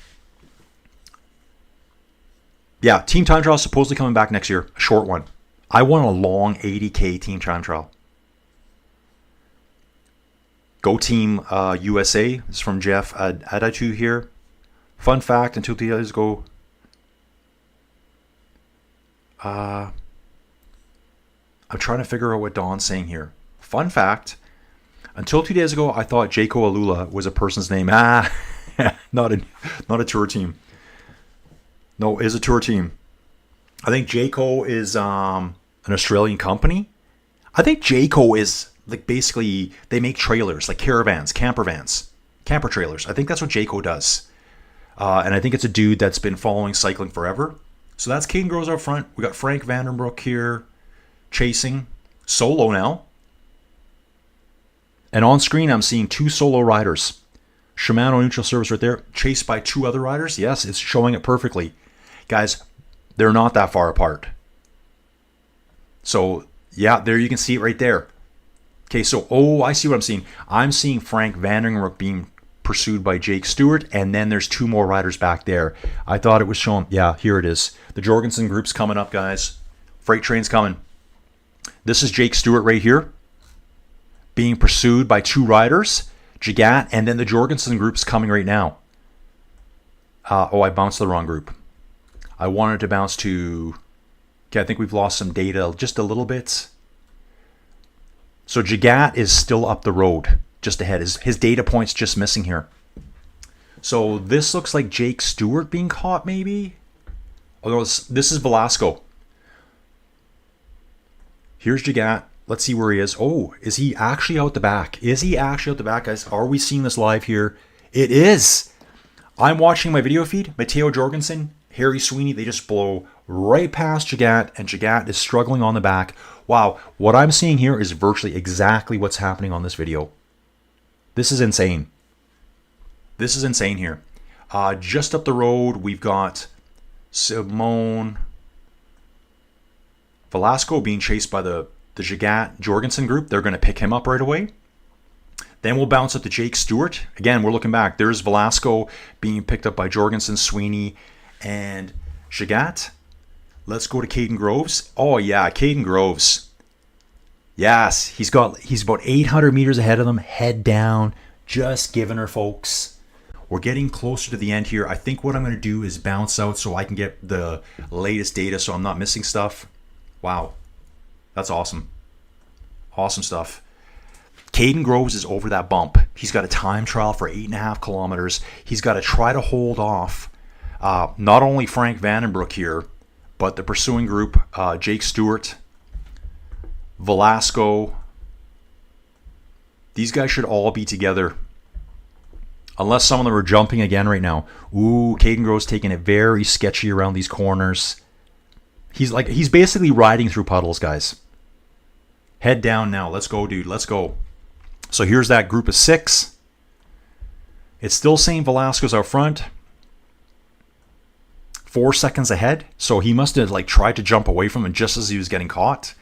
Yeah, team time trial is supposedly coming back next year. A short one. I want a long 80K team time trial. Go Team USA. This is from Jeff Adatu here. Fun fact, until 2 days ago. I'm trying to figure out what Don's saying here. Fun fact, until 2 days ago, I thought Jaco Alula was a person's name. Not a tour team. No, is a tour team. I think Jaco is an Australian company. I think Jaco is like basically they make trailers like caravans, camper trailers. I think that's what Jaco does. And I think it's a dude that's been following cycling forever. So that's Caden Groves out front. We got Frank Vandenbroek here chasing solo now. And on screen, I'm seeing 2 solo riders. Shimano neutral service right there, chased by 2 other riders. Yes, it's showing it perfectly. Guys, they're not that far apart. So, yeah, there you can see it right there. Okay, so, I see what I'm seeing. I'm seeing Frank Vandenbroek being pursued by Jake Stewart, and then there's 2 more riders back there. I thought it was showing. Yeah, here it is. The Jorgensen group's coming up, guys. Freight train's coming. This is Jake Stewart right here, being pursued by 2 riders, Jagat, and then the Jorgensen group's coming right now. I bounced to the wrong group. I wanted to bounce to. Okay, I think we've lost some data just a little bit. So Jagat is still up the road, just ahead. His data point's just missing here. So this looks like Jake Stewart being caught, maybe? Oh, no, this is Velasco. Here's Jagat. Let's see where he is. Oh, is he actually out the back? Is he actually out the back, guys? Are we seeing this live here? It is. I'm watching my video feed. Matteo Jorgensen, Harry Sweeney, they just blow right past Jagat, and Jagat is struggling on the back. Wow, what I'm seeing here is virtually exactly what's happening on this video. This is insane. This is insane here. Just up the road, we've got Simone Velasco being chased by the Jagat Jorgensen group. They're going to pick him up right away. Then we'll bounce up to Jake Stewart. Again, we're looking back. There's Velasco being picked up by Jorgensen, Sweeney, and Jagat. Let's go to Caden Groves. Oh, yeah, Caden Groves. Yes, he's about 800 meters ahead of them. Head down. Just giving her, folks. We're getting closer to the end here. I think what I'm going to do is bounce out so I can get the latest data so I'm not missing stuff. Wow. That's awesome. Awesome stuff. Caden Groves is over that bump. He's got a time trial for 8.5 kilometers. He's got to try to hold off not only Frank Vandenbroek here, but the pursuing group, Jake Stewart, Velasco. These guys should all be together. Unless some of them are jumping again right now. Ooh, Caden Grove's taking it very sketchy around these corners. He's basically riding through puddles, guys. Head down now. Let's go, dude. Let's go. So here's that group of 6. It's still saying Velasco's out front. 4 seconds ahead. So he must have tried to jump away from him just as he was getting caught.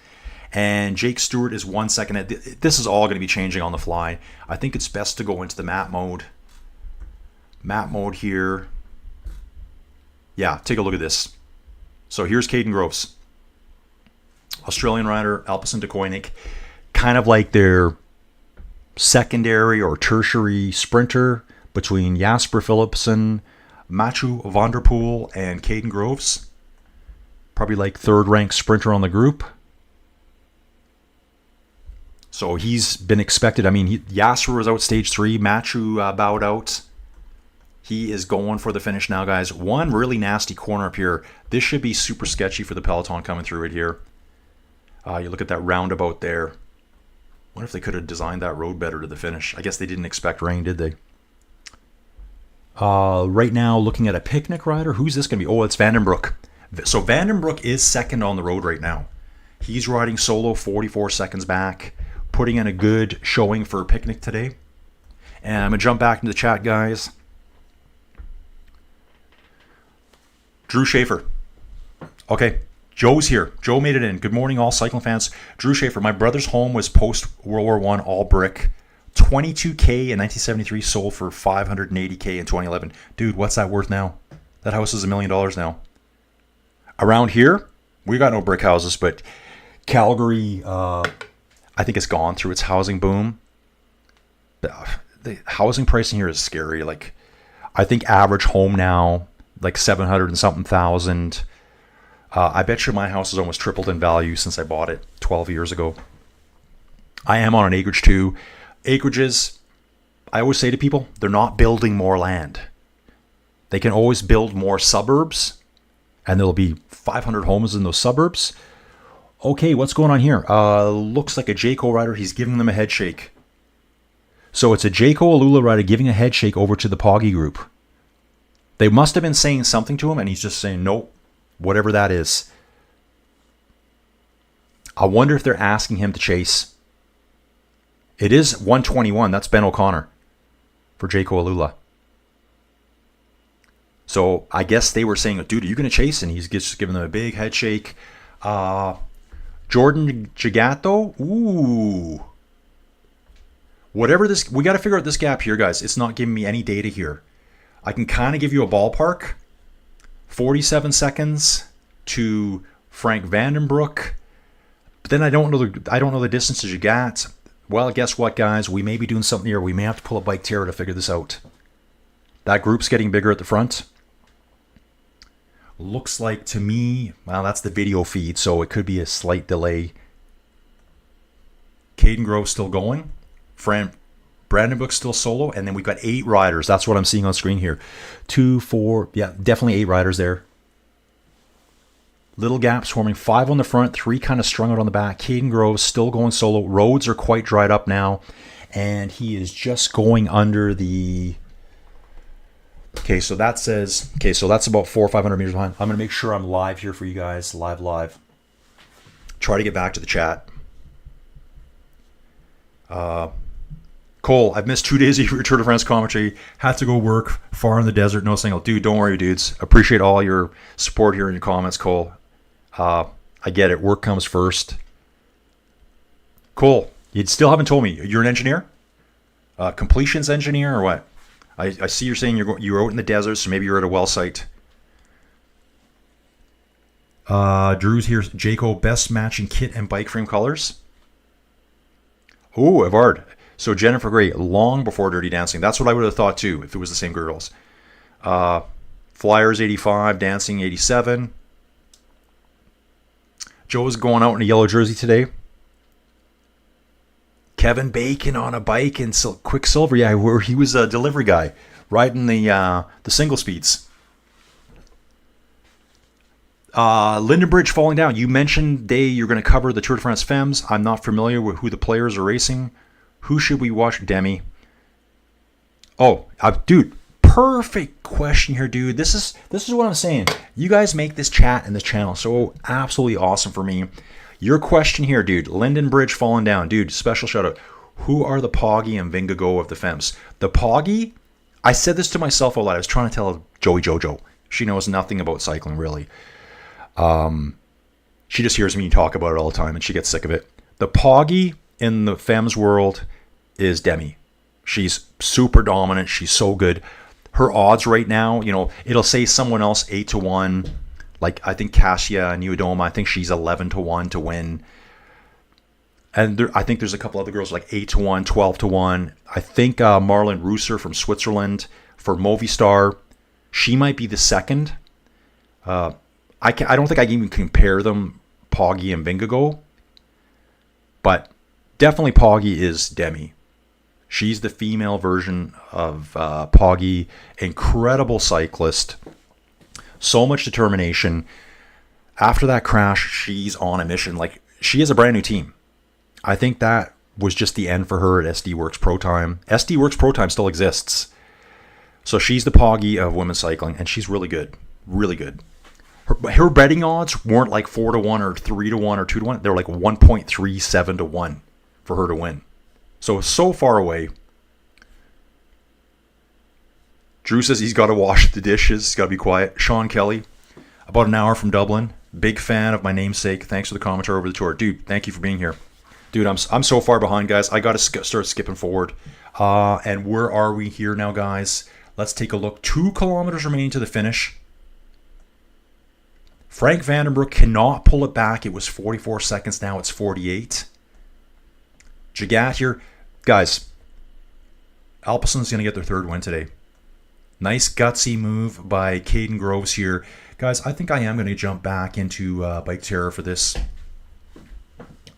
And Jake Stewart is 1 second ahead. This is all going to be changing on the fly. I think it's best to go into the map mode. Map mode here. Yeah, take a look at this. So here's Caden Groves. Australian rider, Alpecin de Koenig. Kind of like their secondary or tertiary sprinter between Jasper Philipsen, Mathieu van der Poel, and Caden Groves. Probably like third-ranked sprinter on the group. So he's been expected. I mean, Jasper was out stage 3. Mathieu bowed out. He is going for the finish now, guys. One really nasty corner up here. This should be super sketchy for the peloton coming through it here. You look at that roundabout there. Wonder if they could have designed that road better to the finish. I guess they didn't expect rain, did they? Right now, looking at a picnic rider. Who's this going to be? Oh, it's Vandenbroek. So Vandenbroek is second on the road right now. He's riding solo 44 seconds back, putting in a good showing for picnic today. And I'm going to jump back into the chat, guys. Drew Schaefer. Okay, Joe's here. Joe made it in. Good morning, all cycling fans. Drew Schaefer. My brother's home was post-World War I, all brick. 22K in 1973, sold for 580K in 2011. Dude, what's that worth now? That house is $1 million now. Around here, we got no brick houses, but Calgary, I think it's gone through its housing boom. The housing pricing here is scary. I think average home now, 700 and something thousand. I bet you my house has almost tripled in value since I bought it 12 years ago. I am on an acreage too. Acreages, I always say to people, they're not building more land. They can always build more suburbs, and there'll be 500 homes in those suburbs. Okay, what's going on here? Looks like a Jayco rider. He's giving them a head shake. So it's a Jayco Alula rider giving a head shake over to the Poggy group. They must have been saying something to him, and he's just saying, nope, whatever that is. I wonder if they're asking him to chase. It is 121. That's Ben O'Connor for Jayco Alula. So I guess they were saying, dude, are you going to chase? And he's just giving them a big head shake. Jordan Gigato. Ooh. Whatever this, we got to figure out this gap here, guys. It's not giving me any data here. I can kind of give you a ballpark. 47 seconds to Frank Vandenbroek. But then I don't know the distances you got. Well, guess what, guys? We may be doing something here. We may have to pull a Biketerra to figure this out. That group's getting bigger at the front. Looks like to me, well, that's the video feed, so it could be a slight delay. Caden Grove still going. Brandenburg still solo, and then we've got 8 riders. That's what I'm seeing on screen here. 2, 4, yeah, definitely 8 riders there. Little gaps forming, 5 on the front, 3 kind of strung out on the back. Caden Grove still going solo. Roads are quite dried up now, and he is just going under the... Okay, so that says... Okay, so that's about 400 or 500 meters behind. I'm going to make sure I'm live here for you guys. Live. Try to get back to the chat. Cole, I've missed 2 days of your Tour de France commentary. Had to go work far in the desert, no signal. Dude, don't worry, dudes. Appreciate all your support here in your comments, Cole. I get it. Work comes first. Cole, you still haven't told me. You're an engineer? Completions engineer or what? I see you're saying you're out in the desert, so maybe you're at a well site. Drew's here. Jayco, best matching kit and bike frame colors. Oh, Evard. So Jennifer Gray, long before Dirty Dancing. That's what I would have thought too, if it was the same girls. Flyers 85, Dancing 87. Joe's going out in a yellow jersey today. Kevin Bacon on a bike in Quicksilver. Yeah, where he was a delivery guy riding the single speeds. Linden Bridge falling down. You mentioned, Day, you're going to cover the Tour de France Femmes. I'm not familiar with who the players are racing. Who should we watch? Demi. Oh, dude, perfect question here, dude. This is what I'm saying. You guys make this chat and this channel so absolutely awesome for me. Your question here, dude. Linden Bridge falling down. Dude, special shout out. Who are the Poggy and Vingegaard of the Femmes? The Poggy, I said this to myself a lot. I was trying to tell Joey Jojo. She knows nothing about cycling, really. She just hears me talk about it all the time, and she gets sick of it. The Poggy in the Femmes world is Demi. She's super dominant. She's so good. Her odds right now, it'll say someone else 8-1. Like, I think Cassia Nieuwedoma, I think she's 11-1 to win. And I think there's a couple other girls like 8-1, 12-1. I think Marlon Reusser from Switzerland for Movistar, she might be the second. I don't think I can even compare them, Poggy and Vingegaard. But definitely Poggy is Demi. She's the female version of Poggy. Incredible cyclist. So much determination. After that crash, she's on a mission. Like, she has a brand new team. I think that was just the end for her at SD Works Pro Time. SD Works Pro Time still exists. So she's the Poggy of women's cycling, and she's really good. Really good. Her betting odds weren't like 4-1 or 3-1 or 2-1. They're like 1.37-1 for her to win. So far away. Drew says he's got to wash the dishes. He's got to be quiet. Sean Kelly, about an hour from Dublin. Big fan of my namesake. Thanks for the commentary over the tour. Dude, thank you for being here. Dude, I'm so far behind, guys. I got to start skipping forward. And where are we here now, guys? Let's take a look. 2 kilometers remaining to the finish. Frank Vandenbroek cannot pull it back. It was 44 seconds. Now it's 48. Jagat here. Guys, Alpeson's going to get their 3rd win today. Nice gutsy move by Caden Groves here. Guys, I think I am going to jump back into Biketerra for this.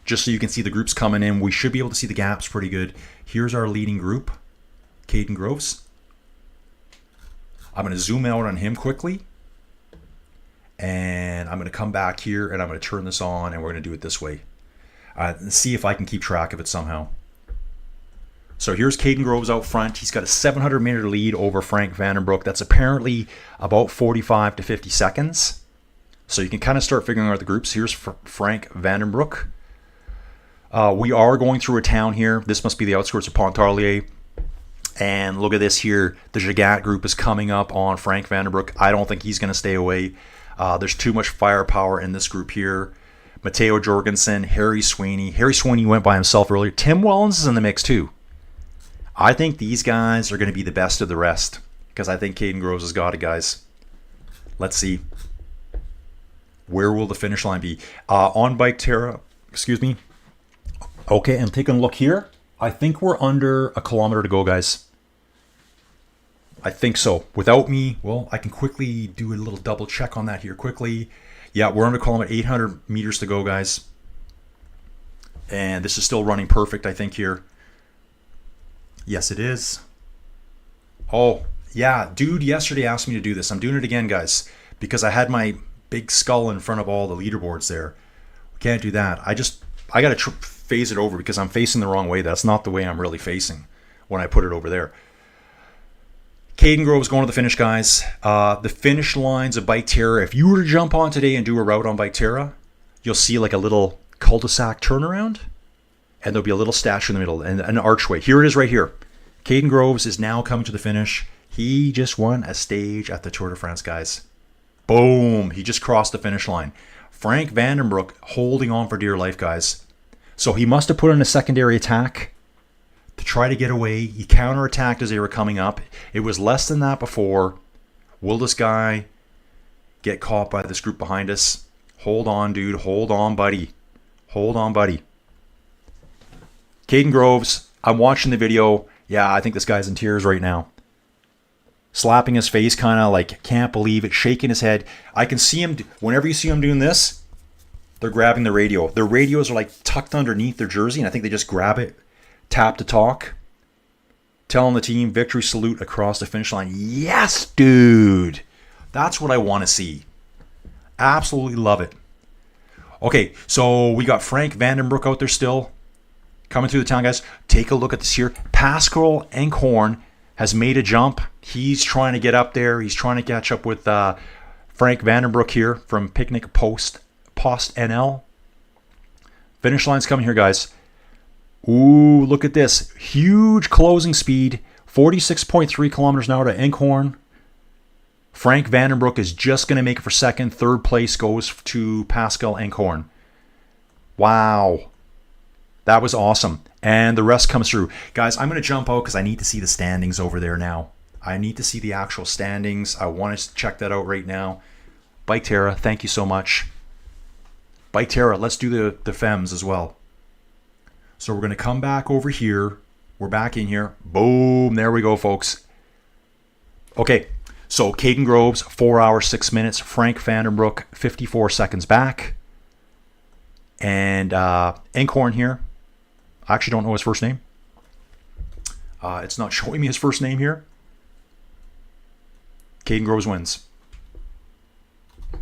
Just so you can see the groups coming in. We should be able to see the gaps pretty good. Here's our leading group, Caden Groves. I'm going to zoom out on him quickly. And I'm going to come back here and I'm going to turn this on and we're going to do it this way. And see if I can keep track of it somehow. So here's Caden Groves out front. He's got a 700-meter lead over Frank Vandenbroek. That's apparently about 45 to 50 seconds. So you can kind of start figuring out the groups. Here's Frank Vandenbroek. We are going through a town here. This must be the outskirts of Pontarlier. And look at this here. The Jagat group is coming up on Frank Vandenbroek. I don't think he's going to stay away. There's too much firepower in this group here. Matteo Jorgensen, Harry Sweeney. Harry Sweeney went by himself earlier. Tim Wellens is in the mix too. I think these guys are going to be the best of the rest because I think Caden Groves has got it, guys. Let's see. Where will the finish line be? On Biketerra, excuse me. Okay, I'm taking a look here. I think we're under a kilometer to go, guys. I think so. Without me, well, I can quickly do a little double check on that here quickly. Yeah, we're under kilometer, 800 meters to go, guys. And this is still running perfect, I think, here. Yes, it is. Oh, yeah, dude yesterday asked me to do this. I'm doing it again, guys, because I had my big skull in front of all the leaderboards there. We can't do that. I got to phase it over because I'm facing the wrong way. That's not the way I'm really facing when I put it over there. Caden Groves going to the finish, guys. The finish lines of Biketerra. If you were to jump on today and do a route on Biketerra, you'll see like a little cul-de-sac turnaround, and there'll be a little statue in the middle and an archway. Here it is right here. Caden Groves is now coming to the finish. He just won a stage at the Tour de France, guys. Boom. He just crossed the finish line. Frank Vandenbroek holding on for dear life, guys. So he must have put in a secondary attack to try to get away. He counterattacked as they were coming up. It was less than that before. Will this guy get caught by this group behind us? Hold on, dude. Hold on, buddy. Hold on, buddy. Caden Groves, I'm watching the video. Yeah, I think this guy's in tears right now. Slapping his face, kind of like, can't believe it, shaking his head. I can see him, whenever you see him doing this, they're grabbing the radio. Their radios are like tucked underneath their jersey, and I think they just grab it tap to talk, telling the team victory salute across the finish line. Yes, dude. That's what I want to see. Absolutely love it. Okay, so we got Frank Vandenbroek out there still coming through the town, guys. Take a look at this here. Pascal Enkhorn has made a jump. He's trying to get up there. He's trying to catch up with Frank Vandenbroek here from Picnic Post NL. Finish line's coming here, guys. Ooh, look at this. Huge closing speed. 46.3 kilometers an hour to Enkhorn. Frank Vandenbroek is just going to make it for second. Third place goes to Pascal Enkhorn. Wow. That was awesome. And the rest comes through. Guys, I'm going to jump out because I need to see the standings over there now. I need to see the actual standings. I want to check that out right now. Biketerra, thank you so much. Biketerra, let's do the Fems as well. So we're going to come back over here. We're back in here. Boom. There we go, folks. Okay. So Caden Groves, 4 hours, 6 minutes. Frank Vandenbroek, 54 seconds back. And Enkhorn here. I actually don't know his first name. It's not showing me his first name here. Caden Groves wins.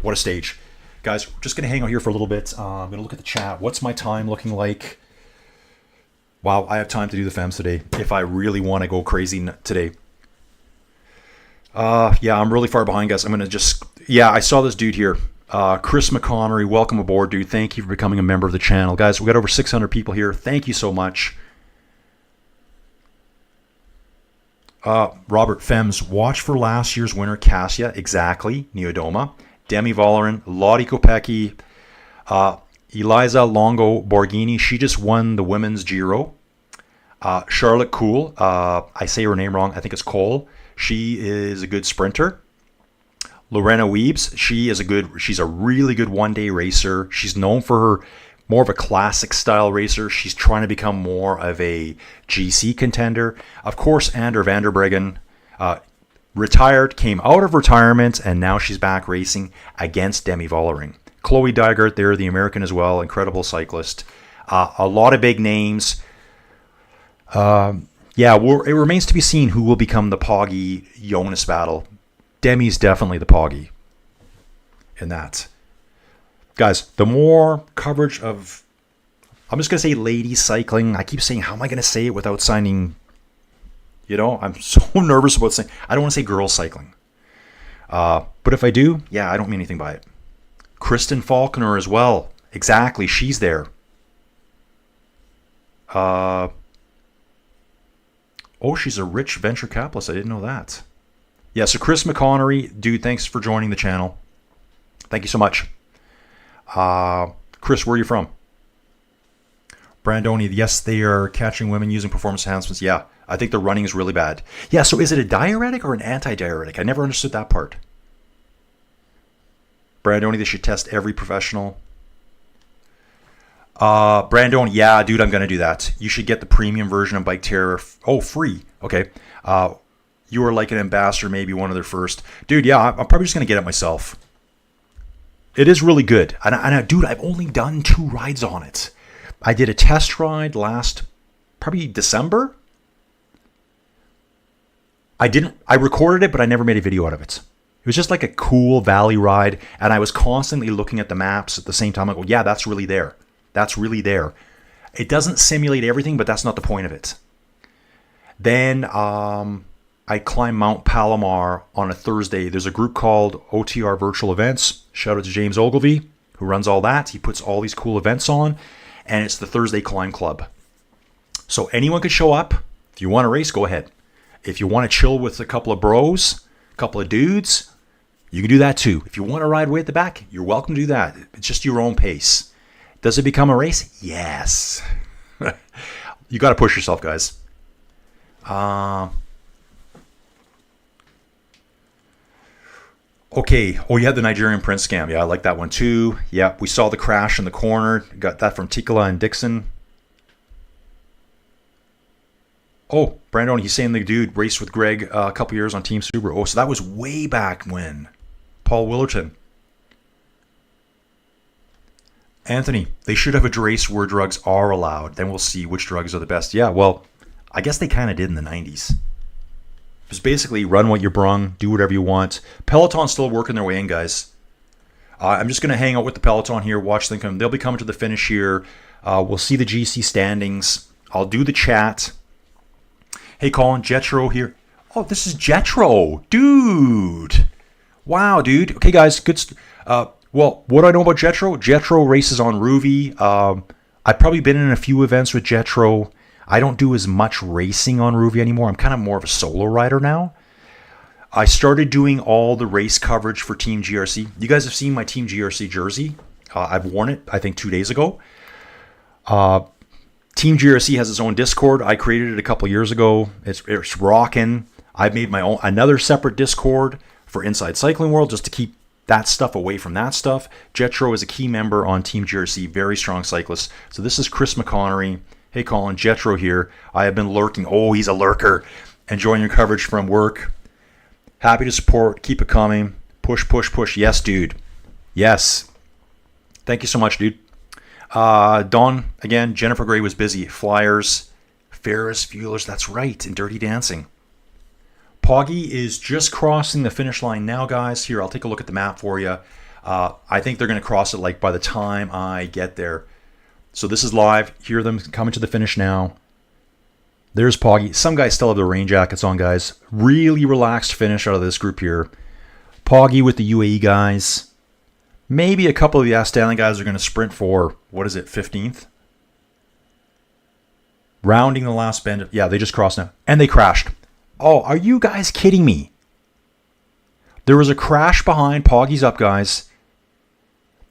What a stage. Guys, we're just going to hang out here for a little bit. I'm going to look at the chat. What's my time looking like? Wow, I have time to do the Fems today if I really want to go crazy today. Yeah, I'm really far behind, guys. I'm going to just... Yeah, I saw this dude here. Chris McConnery, welcome aboard, dude. Thank you for becoming a member of the channel. Guys, we got over 600 people here. Thank you so much. Robert Fems, watch for last year's winner, Kasia. Exactly. Neodoma. Demi Vollering, Lottie Kopecky, Eliza Longo Borghini. She just won the women's Giro. Charlotte Cool. I say her name wrong. I think it's Cole. She is a good sprinter. Lorena Weebs, she's a really good one-day racer. She's known for her more of a classic style racer. She's trying to become more of a GC contender. Of course, Ander Vanderbreggen, retired, came out of retirement, and now she's back racing against Demi Vollering. Chloe Dygert there, the American as well, incredible cyclist. A lot of big names. Yeah, it remains to be seen who will become the Poggy Jonas battle. Demi's definitely the Poggy in that. Guys, the more coverage of, I'm just going to say ladies cycling. I keep saying, how am I going to say it without sounding, I'm so nervous about saying, I don't want to say girls cycling. But if I do, yeah, I don't mean anything by it. Kristen Faulkner as well. Exactly, she's there. Oh, she's a rich venture capitalist. I didn't know that. Yeah, so Chris McConnery, dude, thanks for joining the channel. Thank you so much. Chris, where are you from? Brandoni, yes, they are catching women using performance enhancements. Yeah, I think the running is really bad. Yeah, so is it a diuretic or an anti-diuretic? I never understood that part. Brandoni, they should test every professional. Brandon, yeah, dude, I'm going to do that. You should get the premium version of Biketerra. Oh, free. Okay. You are like an ambassador, maybe one of their first. Dude, yeah, I'm probably just going to get it myself. It is really good. And dude, I've only done 2 rides on it. I did a test ride last, probably December. I recorded it, but I never made a video out of it. It was just like a cool valley ride. And I was constantly looking at the maps at the same time. I go, yeah, that's really there. That's really there. It doesn't simulate everything, but that's not the point of it. Then I climbed Mount Palomar on a Thursday. There's a group called OTR Virtual Events. Shout out to James Ogilvy, who runs all that. He puts all these cool events on, and it's the Thursday Climb Club. So anyone could show up. If you want to race, go ahead. If you want to chill with a couple of bros, a couple of dudes, you can do that too. If you want to ride way at the back, you're welcome to do that. It's just your own pace. Does it become a race? Yes. You got to push yourself, guys. Okay. Oh, you had the Nigerian Prince scam. Yeah, I like that one too. Yeah, we saw the crash in the corner. Got that from Tikala and Dixon. Oh, Brandon, he's saying the dude raced with Greg a couple years on Team Subaru. Oh, so that was way back when. Paul Willerton. Anthony, they should have a race where drugs are allowed. Then we'll see which drugs are the best. Yeah, well, I guess they kind of did in the 90s. It was basically run what you brung, do whatever you want. Peloton's still working their way in, guys. I'm just going to hang out with the Peloton here, watch them come. They'll be coming to the finish here. We'll see the GC standings. I'll do the chat. Hey, Colin, Jetro here. Oh, this is Jetro. Dude. Wow, dude. Okay, guys, good. Well, what do I know about Jetro? Jetro races on Ruby. I've probably been in a few events with Jetro. I don't do as much racing on Ruby anymore. I'm kind of more of a solo rider now. I started doing all the race coverage for Team GRC. You guys have seen my Team GRC jersey. I've worn it, I think, 2 days ago. Team GRC has its own Discord. I created it a couple years ago. It's rocking. I've made my own another separate Discord for Inside Cycling World just to keep that stuff away from that stuff. Jetro is a key member on Team GRC, very strong cyclist. So this is Chris McConnery. Hey, Colin, Jetro here. I have been lurking. Oh, he's a lurker. Enjoying your coverage from work. Happy to support. Keep it coming. Push, push, push. Yes, dude. Yes. Thank you so much, dude. Dawn, again, Jennifer Gray was busy. Flyers, Ferris Bueller's, that's right, and Dirty Dancing. Poggy is just crossing the finish line now, guys. Here, I'll take a look at the map for you. I think they're going to cross it like by the time I get there. So this is live. Hear them coming to the finish now. There's Poggy. Some guys still have their rain jackets on, guys. Really relaxed finish out of this group here. Poggy with the UAE guys. Maybe a couple of the Astana guys are going to sprint for, 15th? Rounding the last bend. Yeah, they just crossed now. And they crashed. Oh, are you guys kidding me? There was a crash behind. Poggy's up, guys.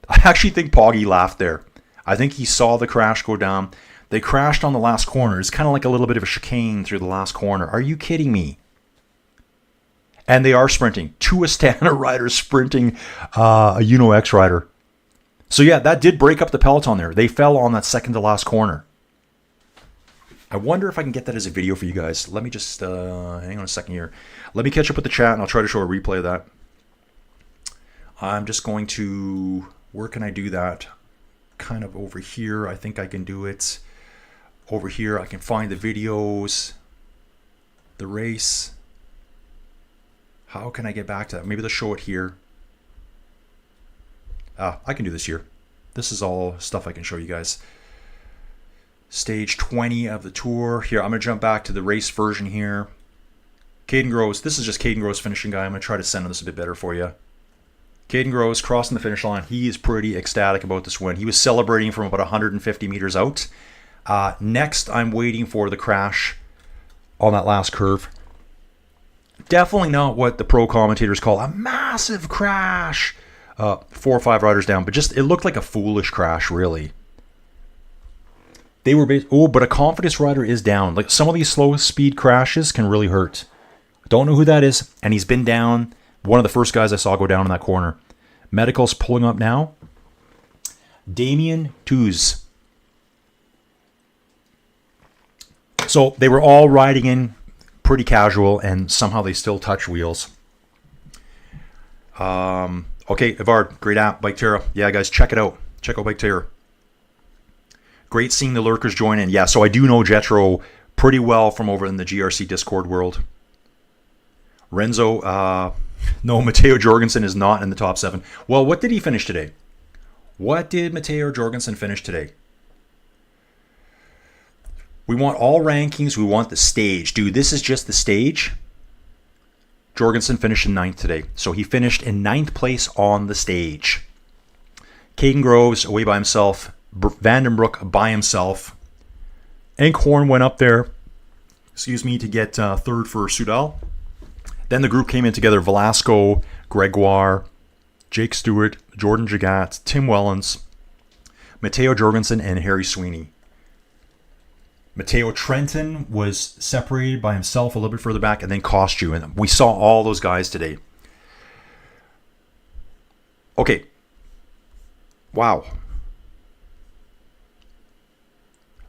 I actually think Poggy laughed there. I think he saw the crash go down. They crashed on the last corner. It's kind of like a little bit of a chicane through the last corner. Are you kidding me? And they are sprinting. 2 Astana riders sprinting a Uno X rider. So yeah, that did break up the peloton there. They fell on that second to last corner. I wonder if I can get that as a video for you guys. Let me just, hang on a second here. Let me catch up with the chat and I'll try to show a replay of that. I'm just going to, where can I do that? Kind of over here. I think I can do it. Over here, I can find the videos, the race. How can I get back to that? Maybe they'll show it here. I can do this here. This is all stuff I can show you guys. Stage 20 of the tour. Here, I'm going to jump back to the race version here. Caden Groves. This is just Caden Groves finishing guy. I'm going to try to center this a bit better for you. Caden Groves crossing the finish line. He is pretty ecstatic about this win. He was celebrating from about 150 meters out. Next, I'm waiting for the crash on that last curve. Definitely not what the pro commentators call a massive crash. 4 or 5 riders down, but just it looked like a foolish crash, really. They were but a confidence rider is down. Like some of these slow speed crashes can really hurt. Don't know who that is, and he's been down. One of the first guys I saw go down in that corner. Medical's pulling up now. Damien Tooze. So they were all riding in pretty casual, and somehow they still touch wheels. Okay, Ivard, great app, Biketerra. Yeah, guys, check it out. Check out Biketerra. Great seeing the lurkers join in. Yeah, so I do know Jetro pretty well from over in the GRC Discord world. Renzo, no, Matteo Jorgensen is not in the top 7. Well, what did he finish today? What did Matteo Jorgensen finish today? We want all rankings. We want the stage. Dude, this is just the stage. Jorgensen finished in 9th today. So he finished in 9th place on the stage. Caden Groves away by himself. Vandenbroek by himself. Enkhorn went up there, to get 3rd for Soudal. Then the group came in together. Velasco, Gregoire, Jake Stewart, Jordan Jagat, Tim Wellens, Matteo Jorgensen, and Harry Sweeney. Matteo Trenton was separated by himself a little bit further back, and then cost you. And we saw all those guys today. Okay. Wow.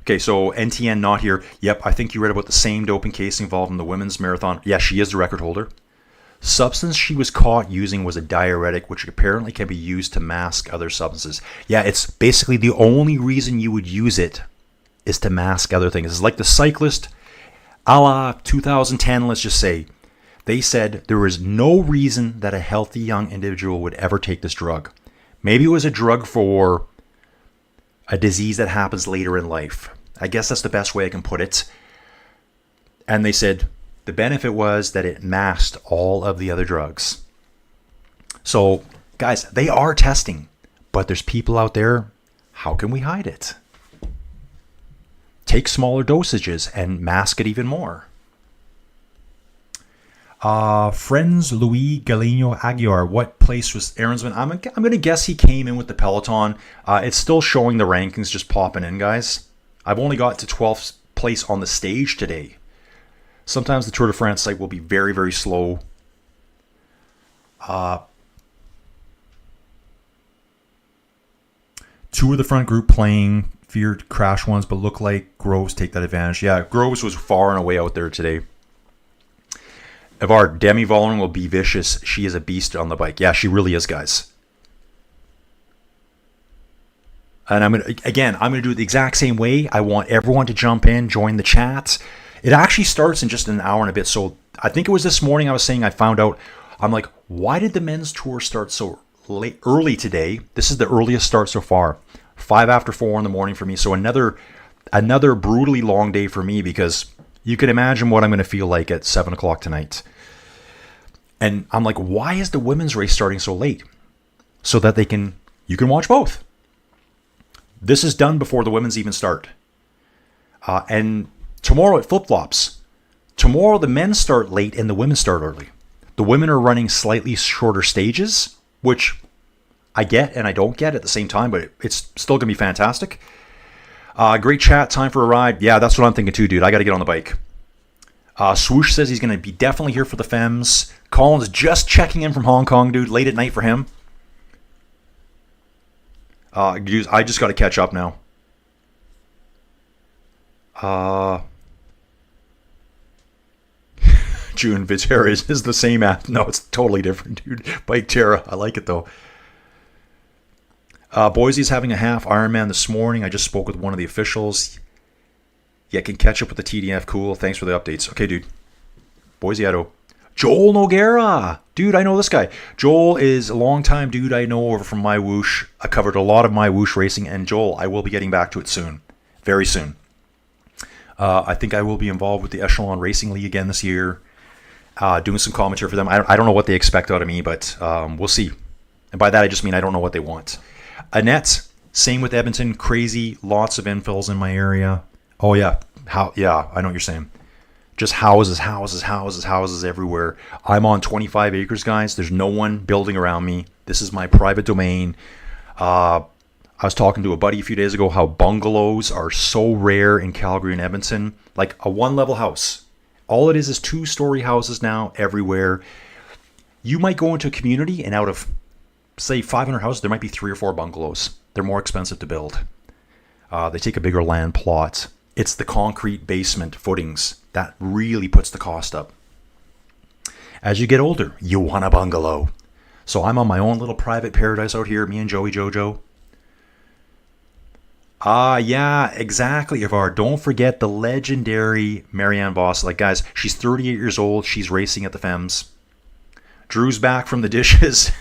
Okay, so NTN not here. Yep, I think you read about the same doping case involved in the women's marathon. Yeah, she is the record holder. Substance she was caught using was a diuretic, which apparently can be used to mask other substances. Yeah, it's basically the only reason you would use it is to mask other things. It's like the cyclist, a la 2010, let's just say. They said there was no reason that a healthy young individual would ever take this drug. Maybe it was a drug for a disease that happens later in life. I guess that's the best way I can put it. And they said the benefit was that it masked all of the other drugs. So, guys, they are testing, but there's people out there. How can we hide it? Take smaller dosages and mask it even more. Friends Louis Galeno Aguiar, what place was Aaron's in? I'm going to guess he came in with the Peloton. It's still showing the rankings just popping in, guys. I've only got to 12th place on the stage today. Sometimes the Tour de France site will be very, very slow. Two of the front group playing, feared crash ones, but look like Groves take that advantage. Yeah, Groves was far and away out there today. If our Demi Vollering will be vicious, she is a beast on the bike. Yeah, she really is, guys. And I'm gonna do it the exact same way. I want everyone to jump in, join the chat. It actually starts in just an hour and a bit. So I think it was this morning I was saying I found out. I'm like, why did the men's tour start so early today? This is the earliest start so far. 5 after 4 in the morning for me. So another brutally long day for me, because you can imagine what I'm going to feel like at 7 o'clock tonight. And I'm like, why is the women's race starting so late? So that you can watch both. This is done before the women's even start. And tomorrow it flip-flops. Tomorrow the men start late and the women start early. The women are running slightly shorter stages, which I get and I don't get at the same time, but it's still going to be fantastic. Great chat, time for a ride. Yeah, that's what I'm thinking too, dude. I got to get on the bike. Swoosh says he's going to be definitely here for the Fems. Colin's just checking in from Hong Kong, dude. Late at night for him. I just got to catch up now. June Biketerra is the same app. No, it's totally different, dude. Biketerra. I like it, though. Boise's having a half Ironman this morning. I just spoke with one of the officials. Yeah, can catch up with the TDF. Cool. Thanks for the updates. Okay, dude. Boise, Idaho. Joel Noguera. Dude, I know this guy. Joel is a longtime dude I know over from my whoosh. I covered a lot of my whoosh racing. And Joel, I will be getting back to it soon. Very soon. I think I will be involved with the Echelon Racing League again this year. Doing some commentary for them. I don't know what they expect out of me, but we'll see. And by that, I just mean I don't know what they want. Annette, same with Edmonton. Crazy. Lots of infills in my area. Oh, yeah. Yeah, I know what you're saying. Just houses everywhere. I'm on 25 acres, guys. There's no one building around me. This is my private domain. I was talking to a buddy a few days ago how bungalows are so rare in Calgary and Edmonton. Like a one-level house. All it is 2-story houses now everywhere. You might go into a community and out of, say, 500 houses, there might be 3 or 4 bungalows. They're more expensive to build. They take a bigger land plot. It's the concrete basement footings that really puts the cost up. As you get older, you want a bungalow. So I'm on my own little private paradise out here, me and Joey Jojo. Yeah, exactly, Ivar. Don't forget the legendary Marianne Boss. Like, guys, she's 38 years old. She's racing at the Fems. Drew's back from the dishes.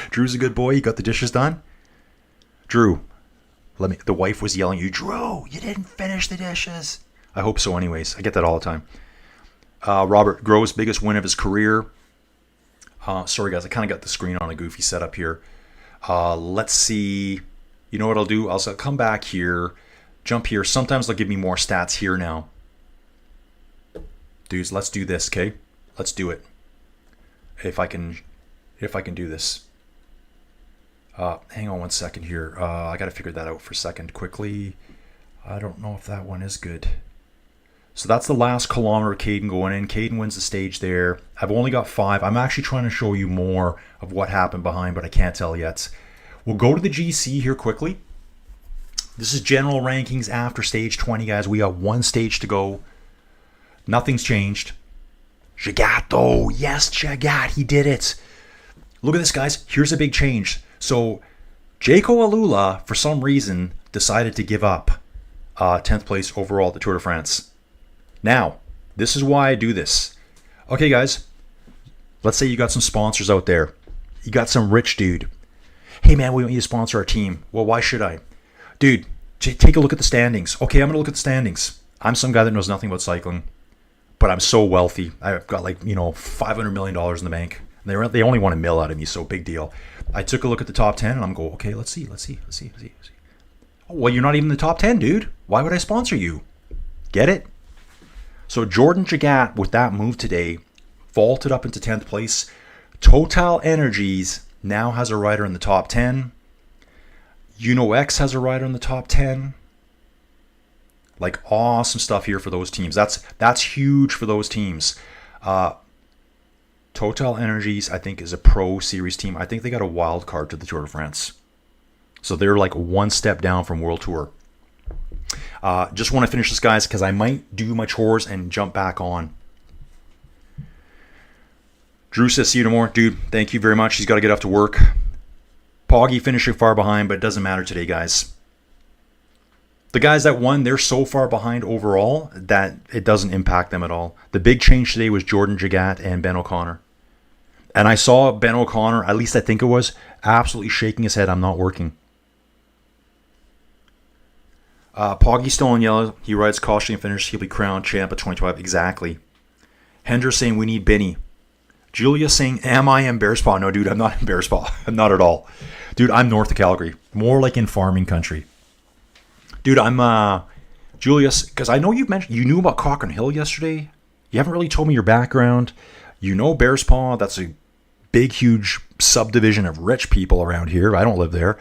Drew's a good boy. He got the dishes done. Drew, the wife was yelling at you, Drew, you didn't finish the dishes. I hope so anyways. I get that all the time. Robert Grove's biggest win of his career. Sorry, guys. I kind of got the screen on a goofy setup here. Let's see. You know what I'll do? I'll come back here, jump here. Sometimes they'll give me more stats here now. Dudes, let's do this, okay? Let's do it. If I can do this. Hang on one second here. I got to figure that out for a second quickly. I don't know if that one is good. So that's the last kilometer of Caden going in. Caden wins the stage there. I've only got 5. I'm actually trying to show you more of what happened behind, but I can't tell yet. We'll go to the GC here quickly. This is general rankings after stage 20, guys. We got 1 stage to go. Nothing's changed. Jagat, though. Yes, Jagat. He did it. Look at this, guys. Here's a big change. So, Jaco Alula, for some reason, decided to give up 10th place overall at the Tour de France. Now, this is why I do this. Okay, guys. Let's say you got some sponsors out there. You got some rich dude. Hey, man, we want you to sponsor our team. Well, why should I? Dude, take a look at the standings. Okay, I'm going to look at the standings. I'm some guy that knows nothing about cycling, but I'm so wealthy. I've got like, $500 million in the bank. They only want $1 million out of me, so big deal. I took a look at the top 10 and I'm going, okay, let's see. Oh, well, you're not even in the top 10, dude. Why would I sponsor you? Get it? So Jordan Jagat, with that move today, vaulted up into 10th place. Total Energies now has a rider in the top 10. UnoX has a rider in the top 10. Like, awesome stuff here for those teams. That's huge for those teams. Total Energies, I think, is a Pro Series team. I think they got a wild card to the Tour de France. So they're like one step down from World Tour. Just want to finish this, guys, because I might do my chores and jump back on. Drew says, see you tomorrow. Dude, thank you very much. He's got to get off to work. Poggy finishing far behind, but it doesn't matter today, guys. The guys that won, they're so far behind overall that it doesn't impact them at all. The big change today was Jordan Jagat and Ben O'Connor. And I saw Ben O'Connor, at least I think it was, absolutely shaking his head, I'm not working. Poggy's still in yellow. He rides cautiously and finishes. He'll be crowned champ at 2025. Exactly. Hendra saying we need Benny. Julia saying, am I in Bearspaw? No, dude, I'm not in Bearspaw. I'm not at all. Dude, I'm north of Calgary. More like in farming country. Dude, I'm Julius, because I know you knew about Cochrane Hill yesterday. You haven't really told me your background. You know Bearspaw. That's a big, huge subdivision of rich people around here. I don't live there.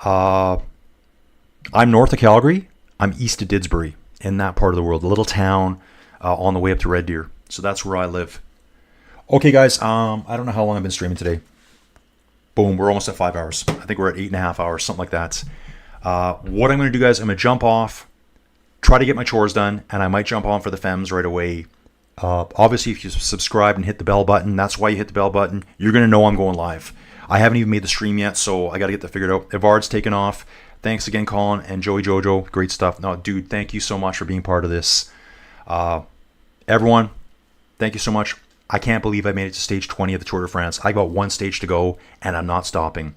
I'm north of Calgary. I'm east of Didsbury, in that part of the world. A little town on the way up to Red Deer. So that's where I live. Okay, guys. I don't know how long I've been streaming today. Boom, we're almost at 5 hours. I think we're at 8.5 hours, something like that. What I'm going to do, guys, I'm going to jump off, try to get my chores done, and I might jump on for the Fems right away. Obviously, if you subscribe and hit the bell button, that's why you hit the bell button. You're going to know I'm going live. I haven't even made the stream yet, so I got to get that figured out. Evard's taken off. Thanks again, Colin and Joey Jojo. Great stuff. No, dude, thank you so much for being part of this. Everyone, thank you so much. I can't believe I made it to stage 20 of the Tour de France. I got one stage to go, and I'm not stopping.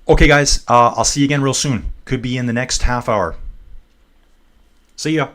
Okay, guys, I'll see you again real soon. Could be in the next half hour. See ya.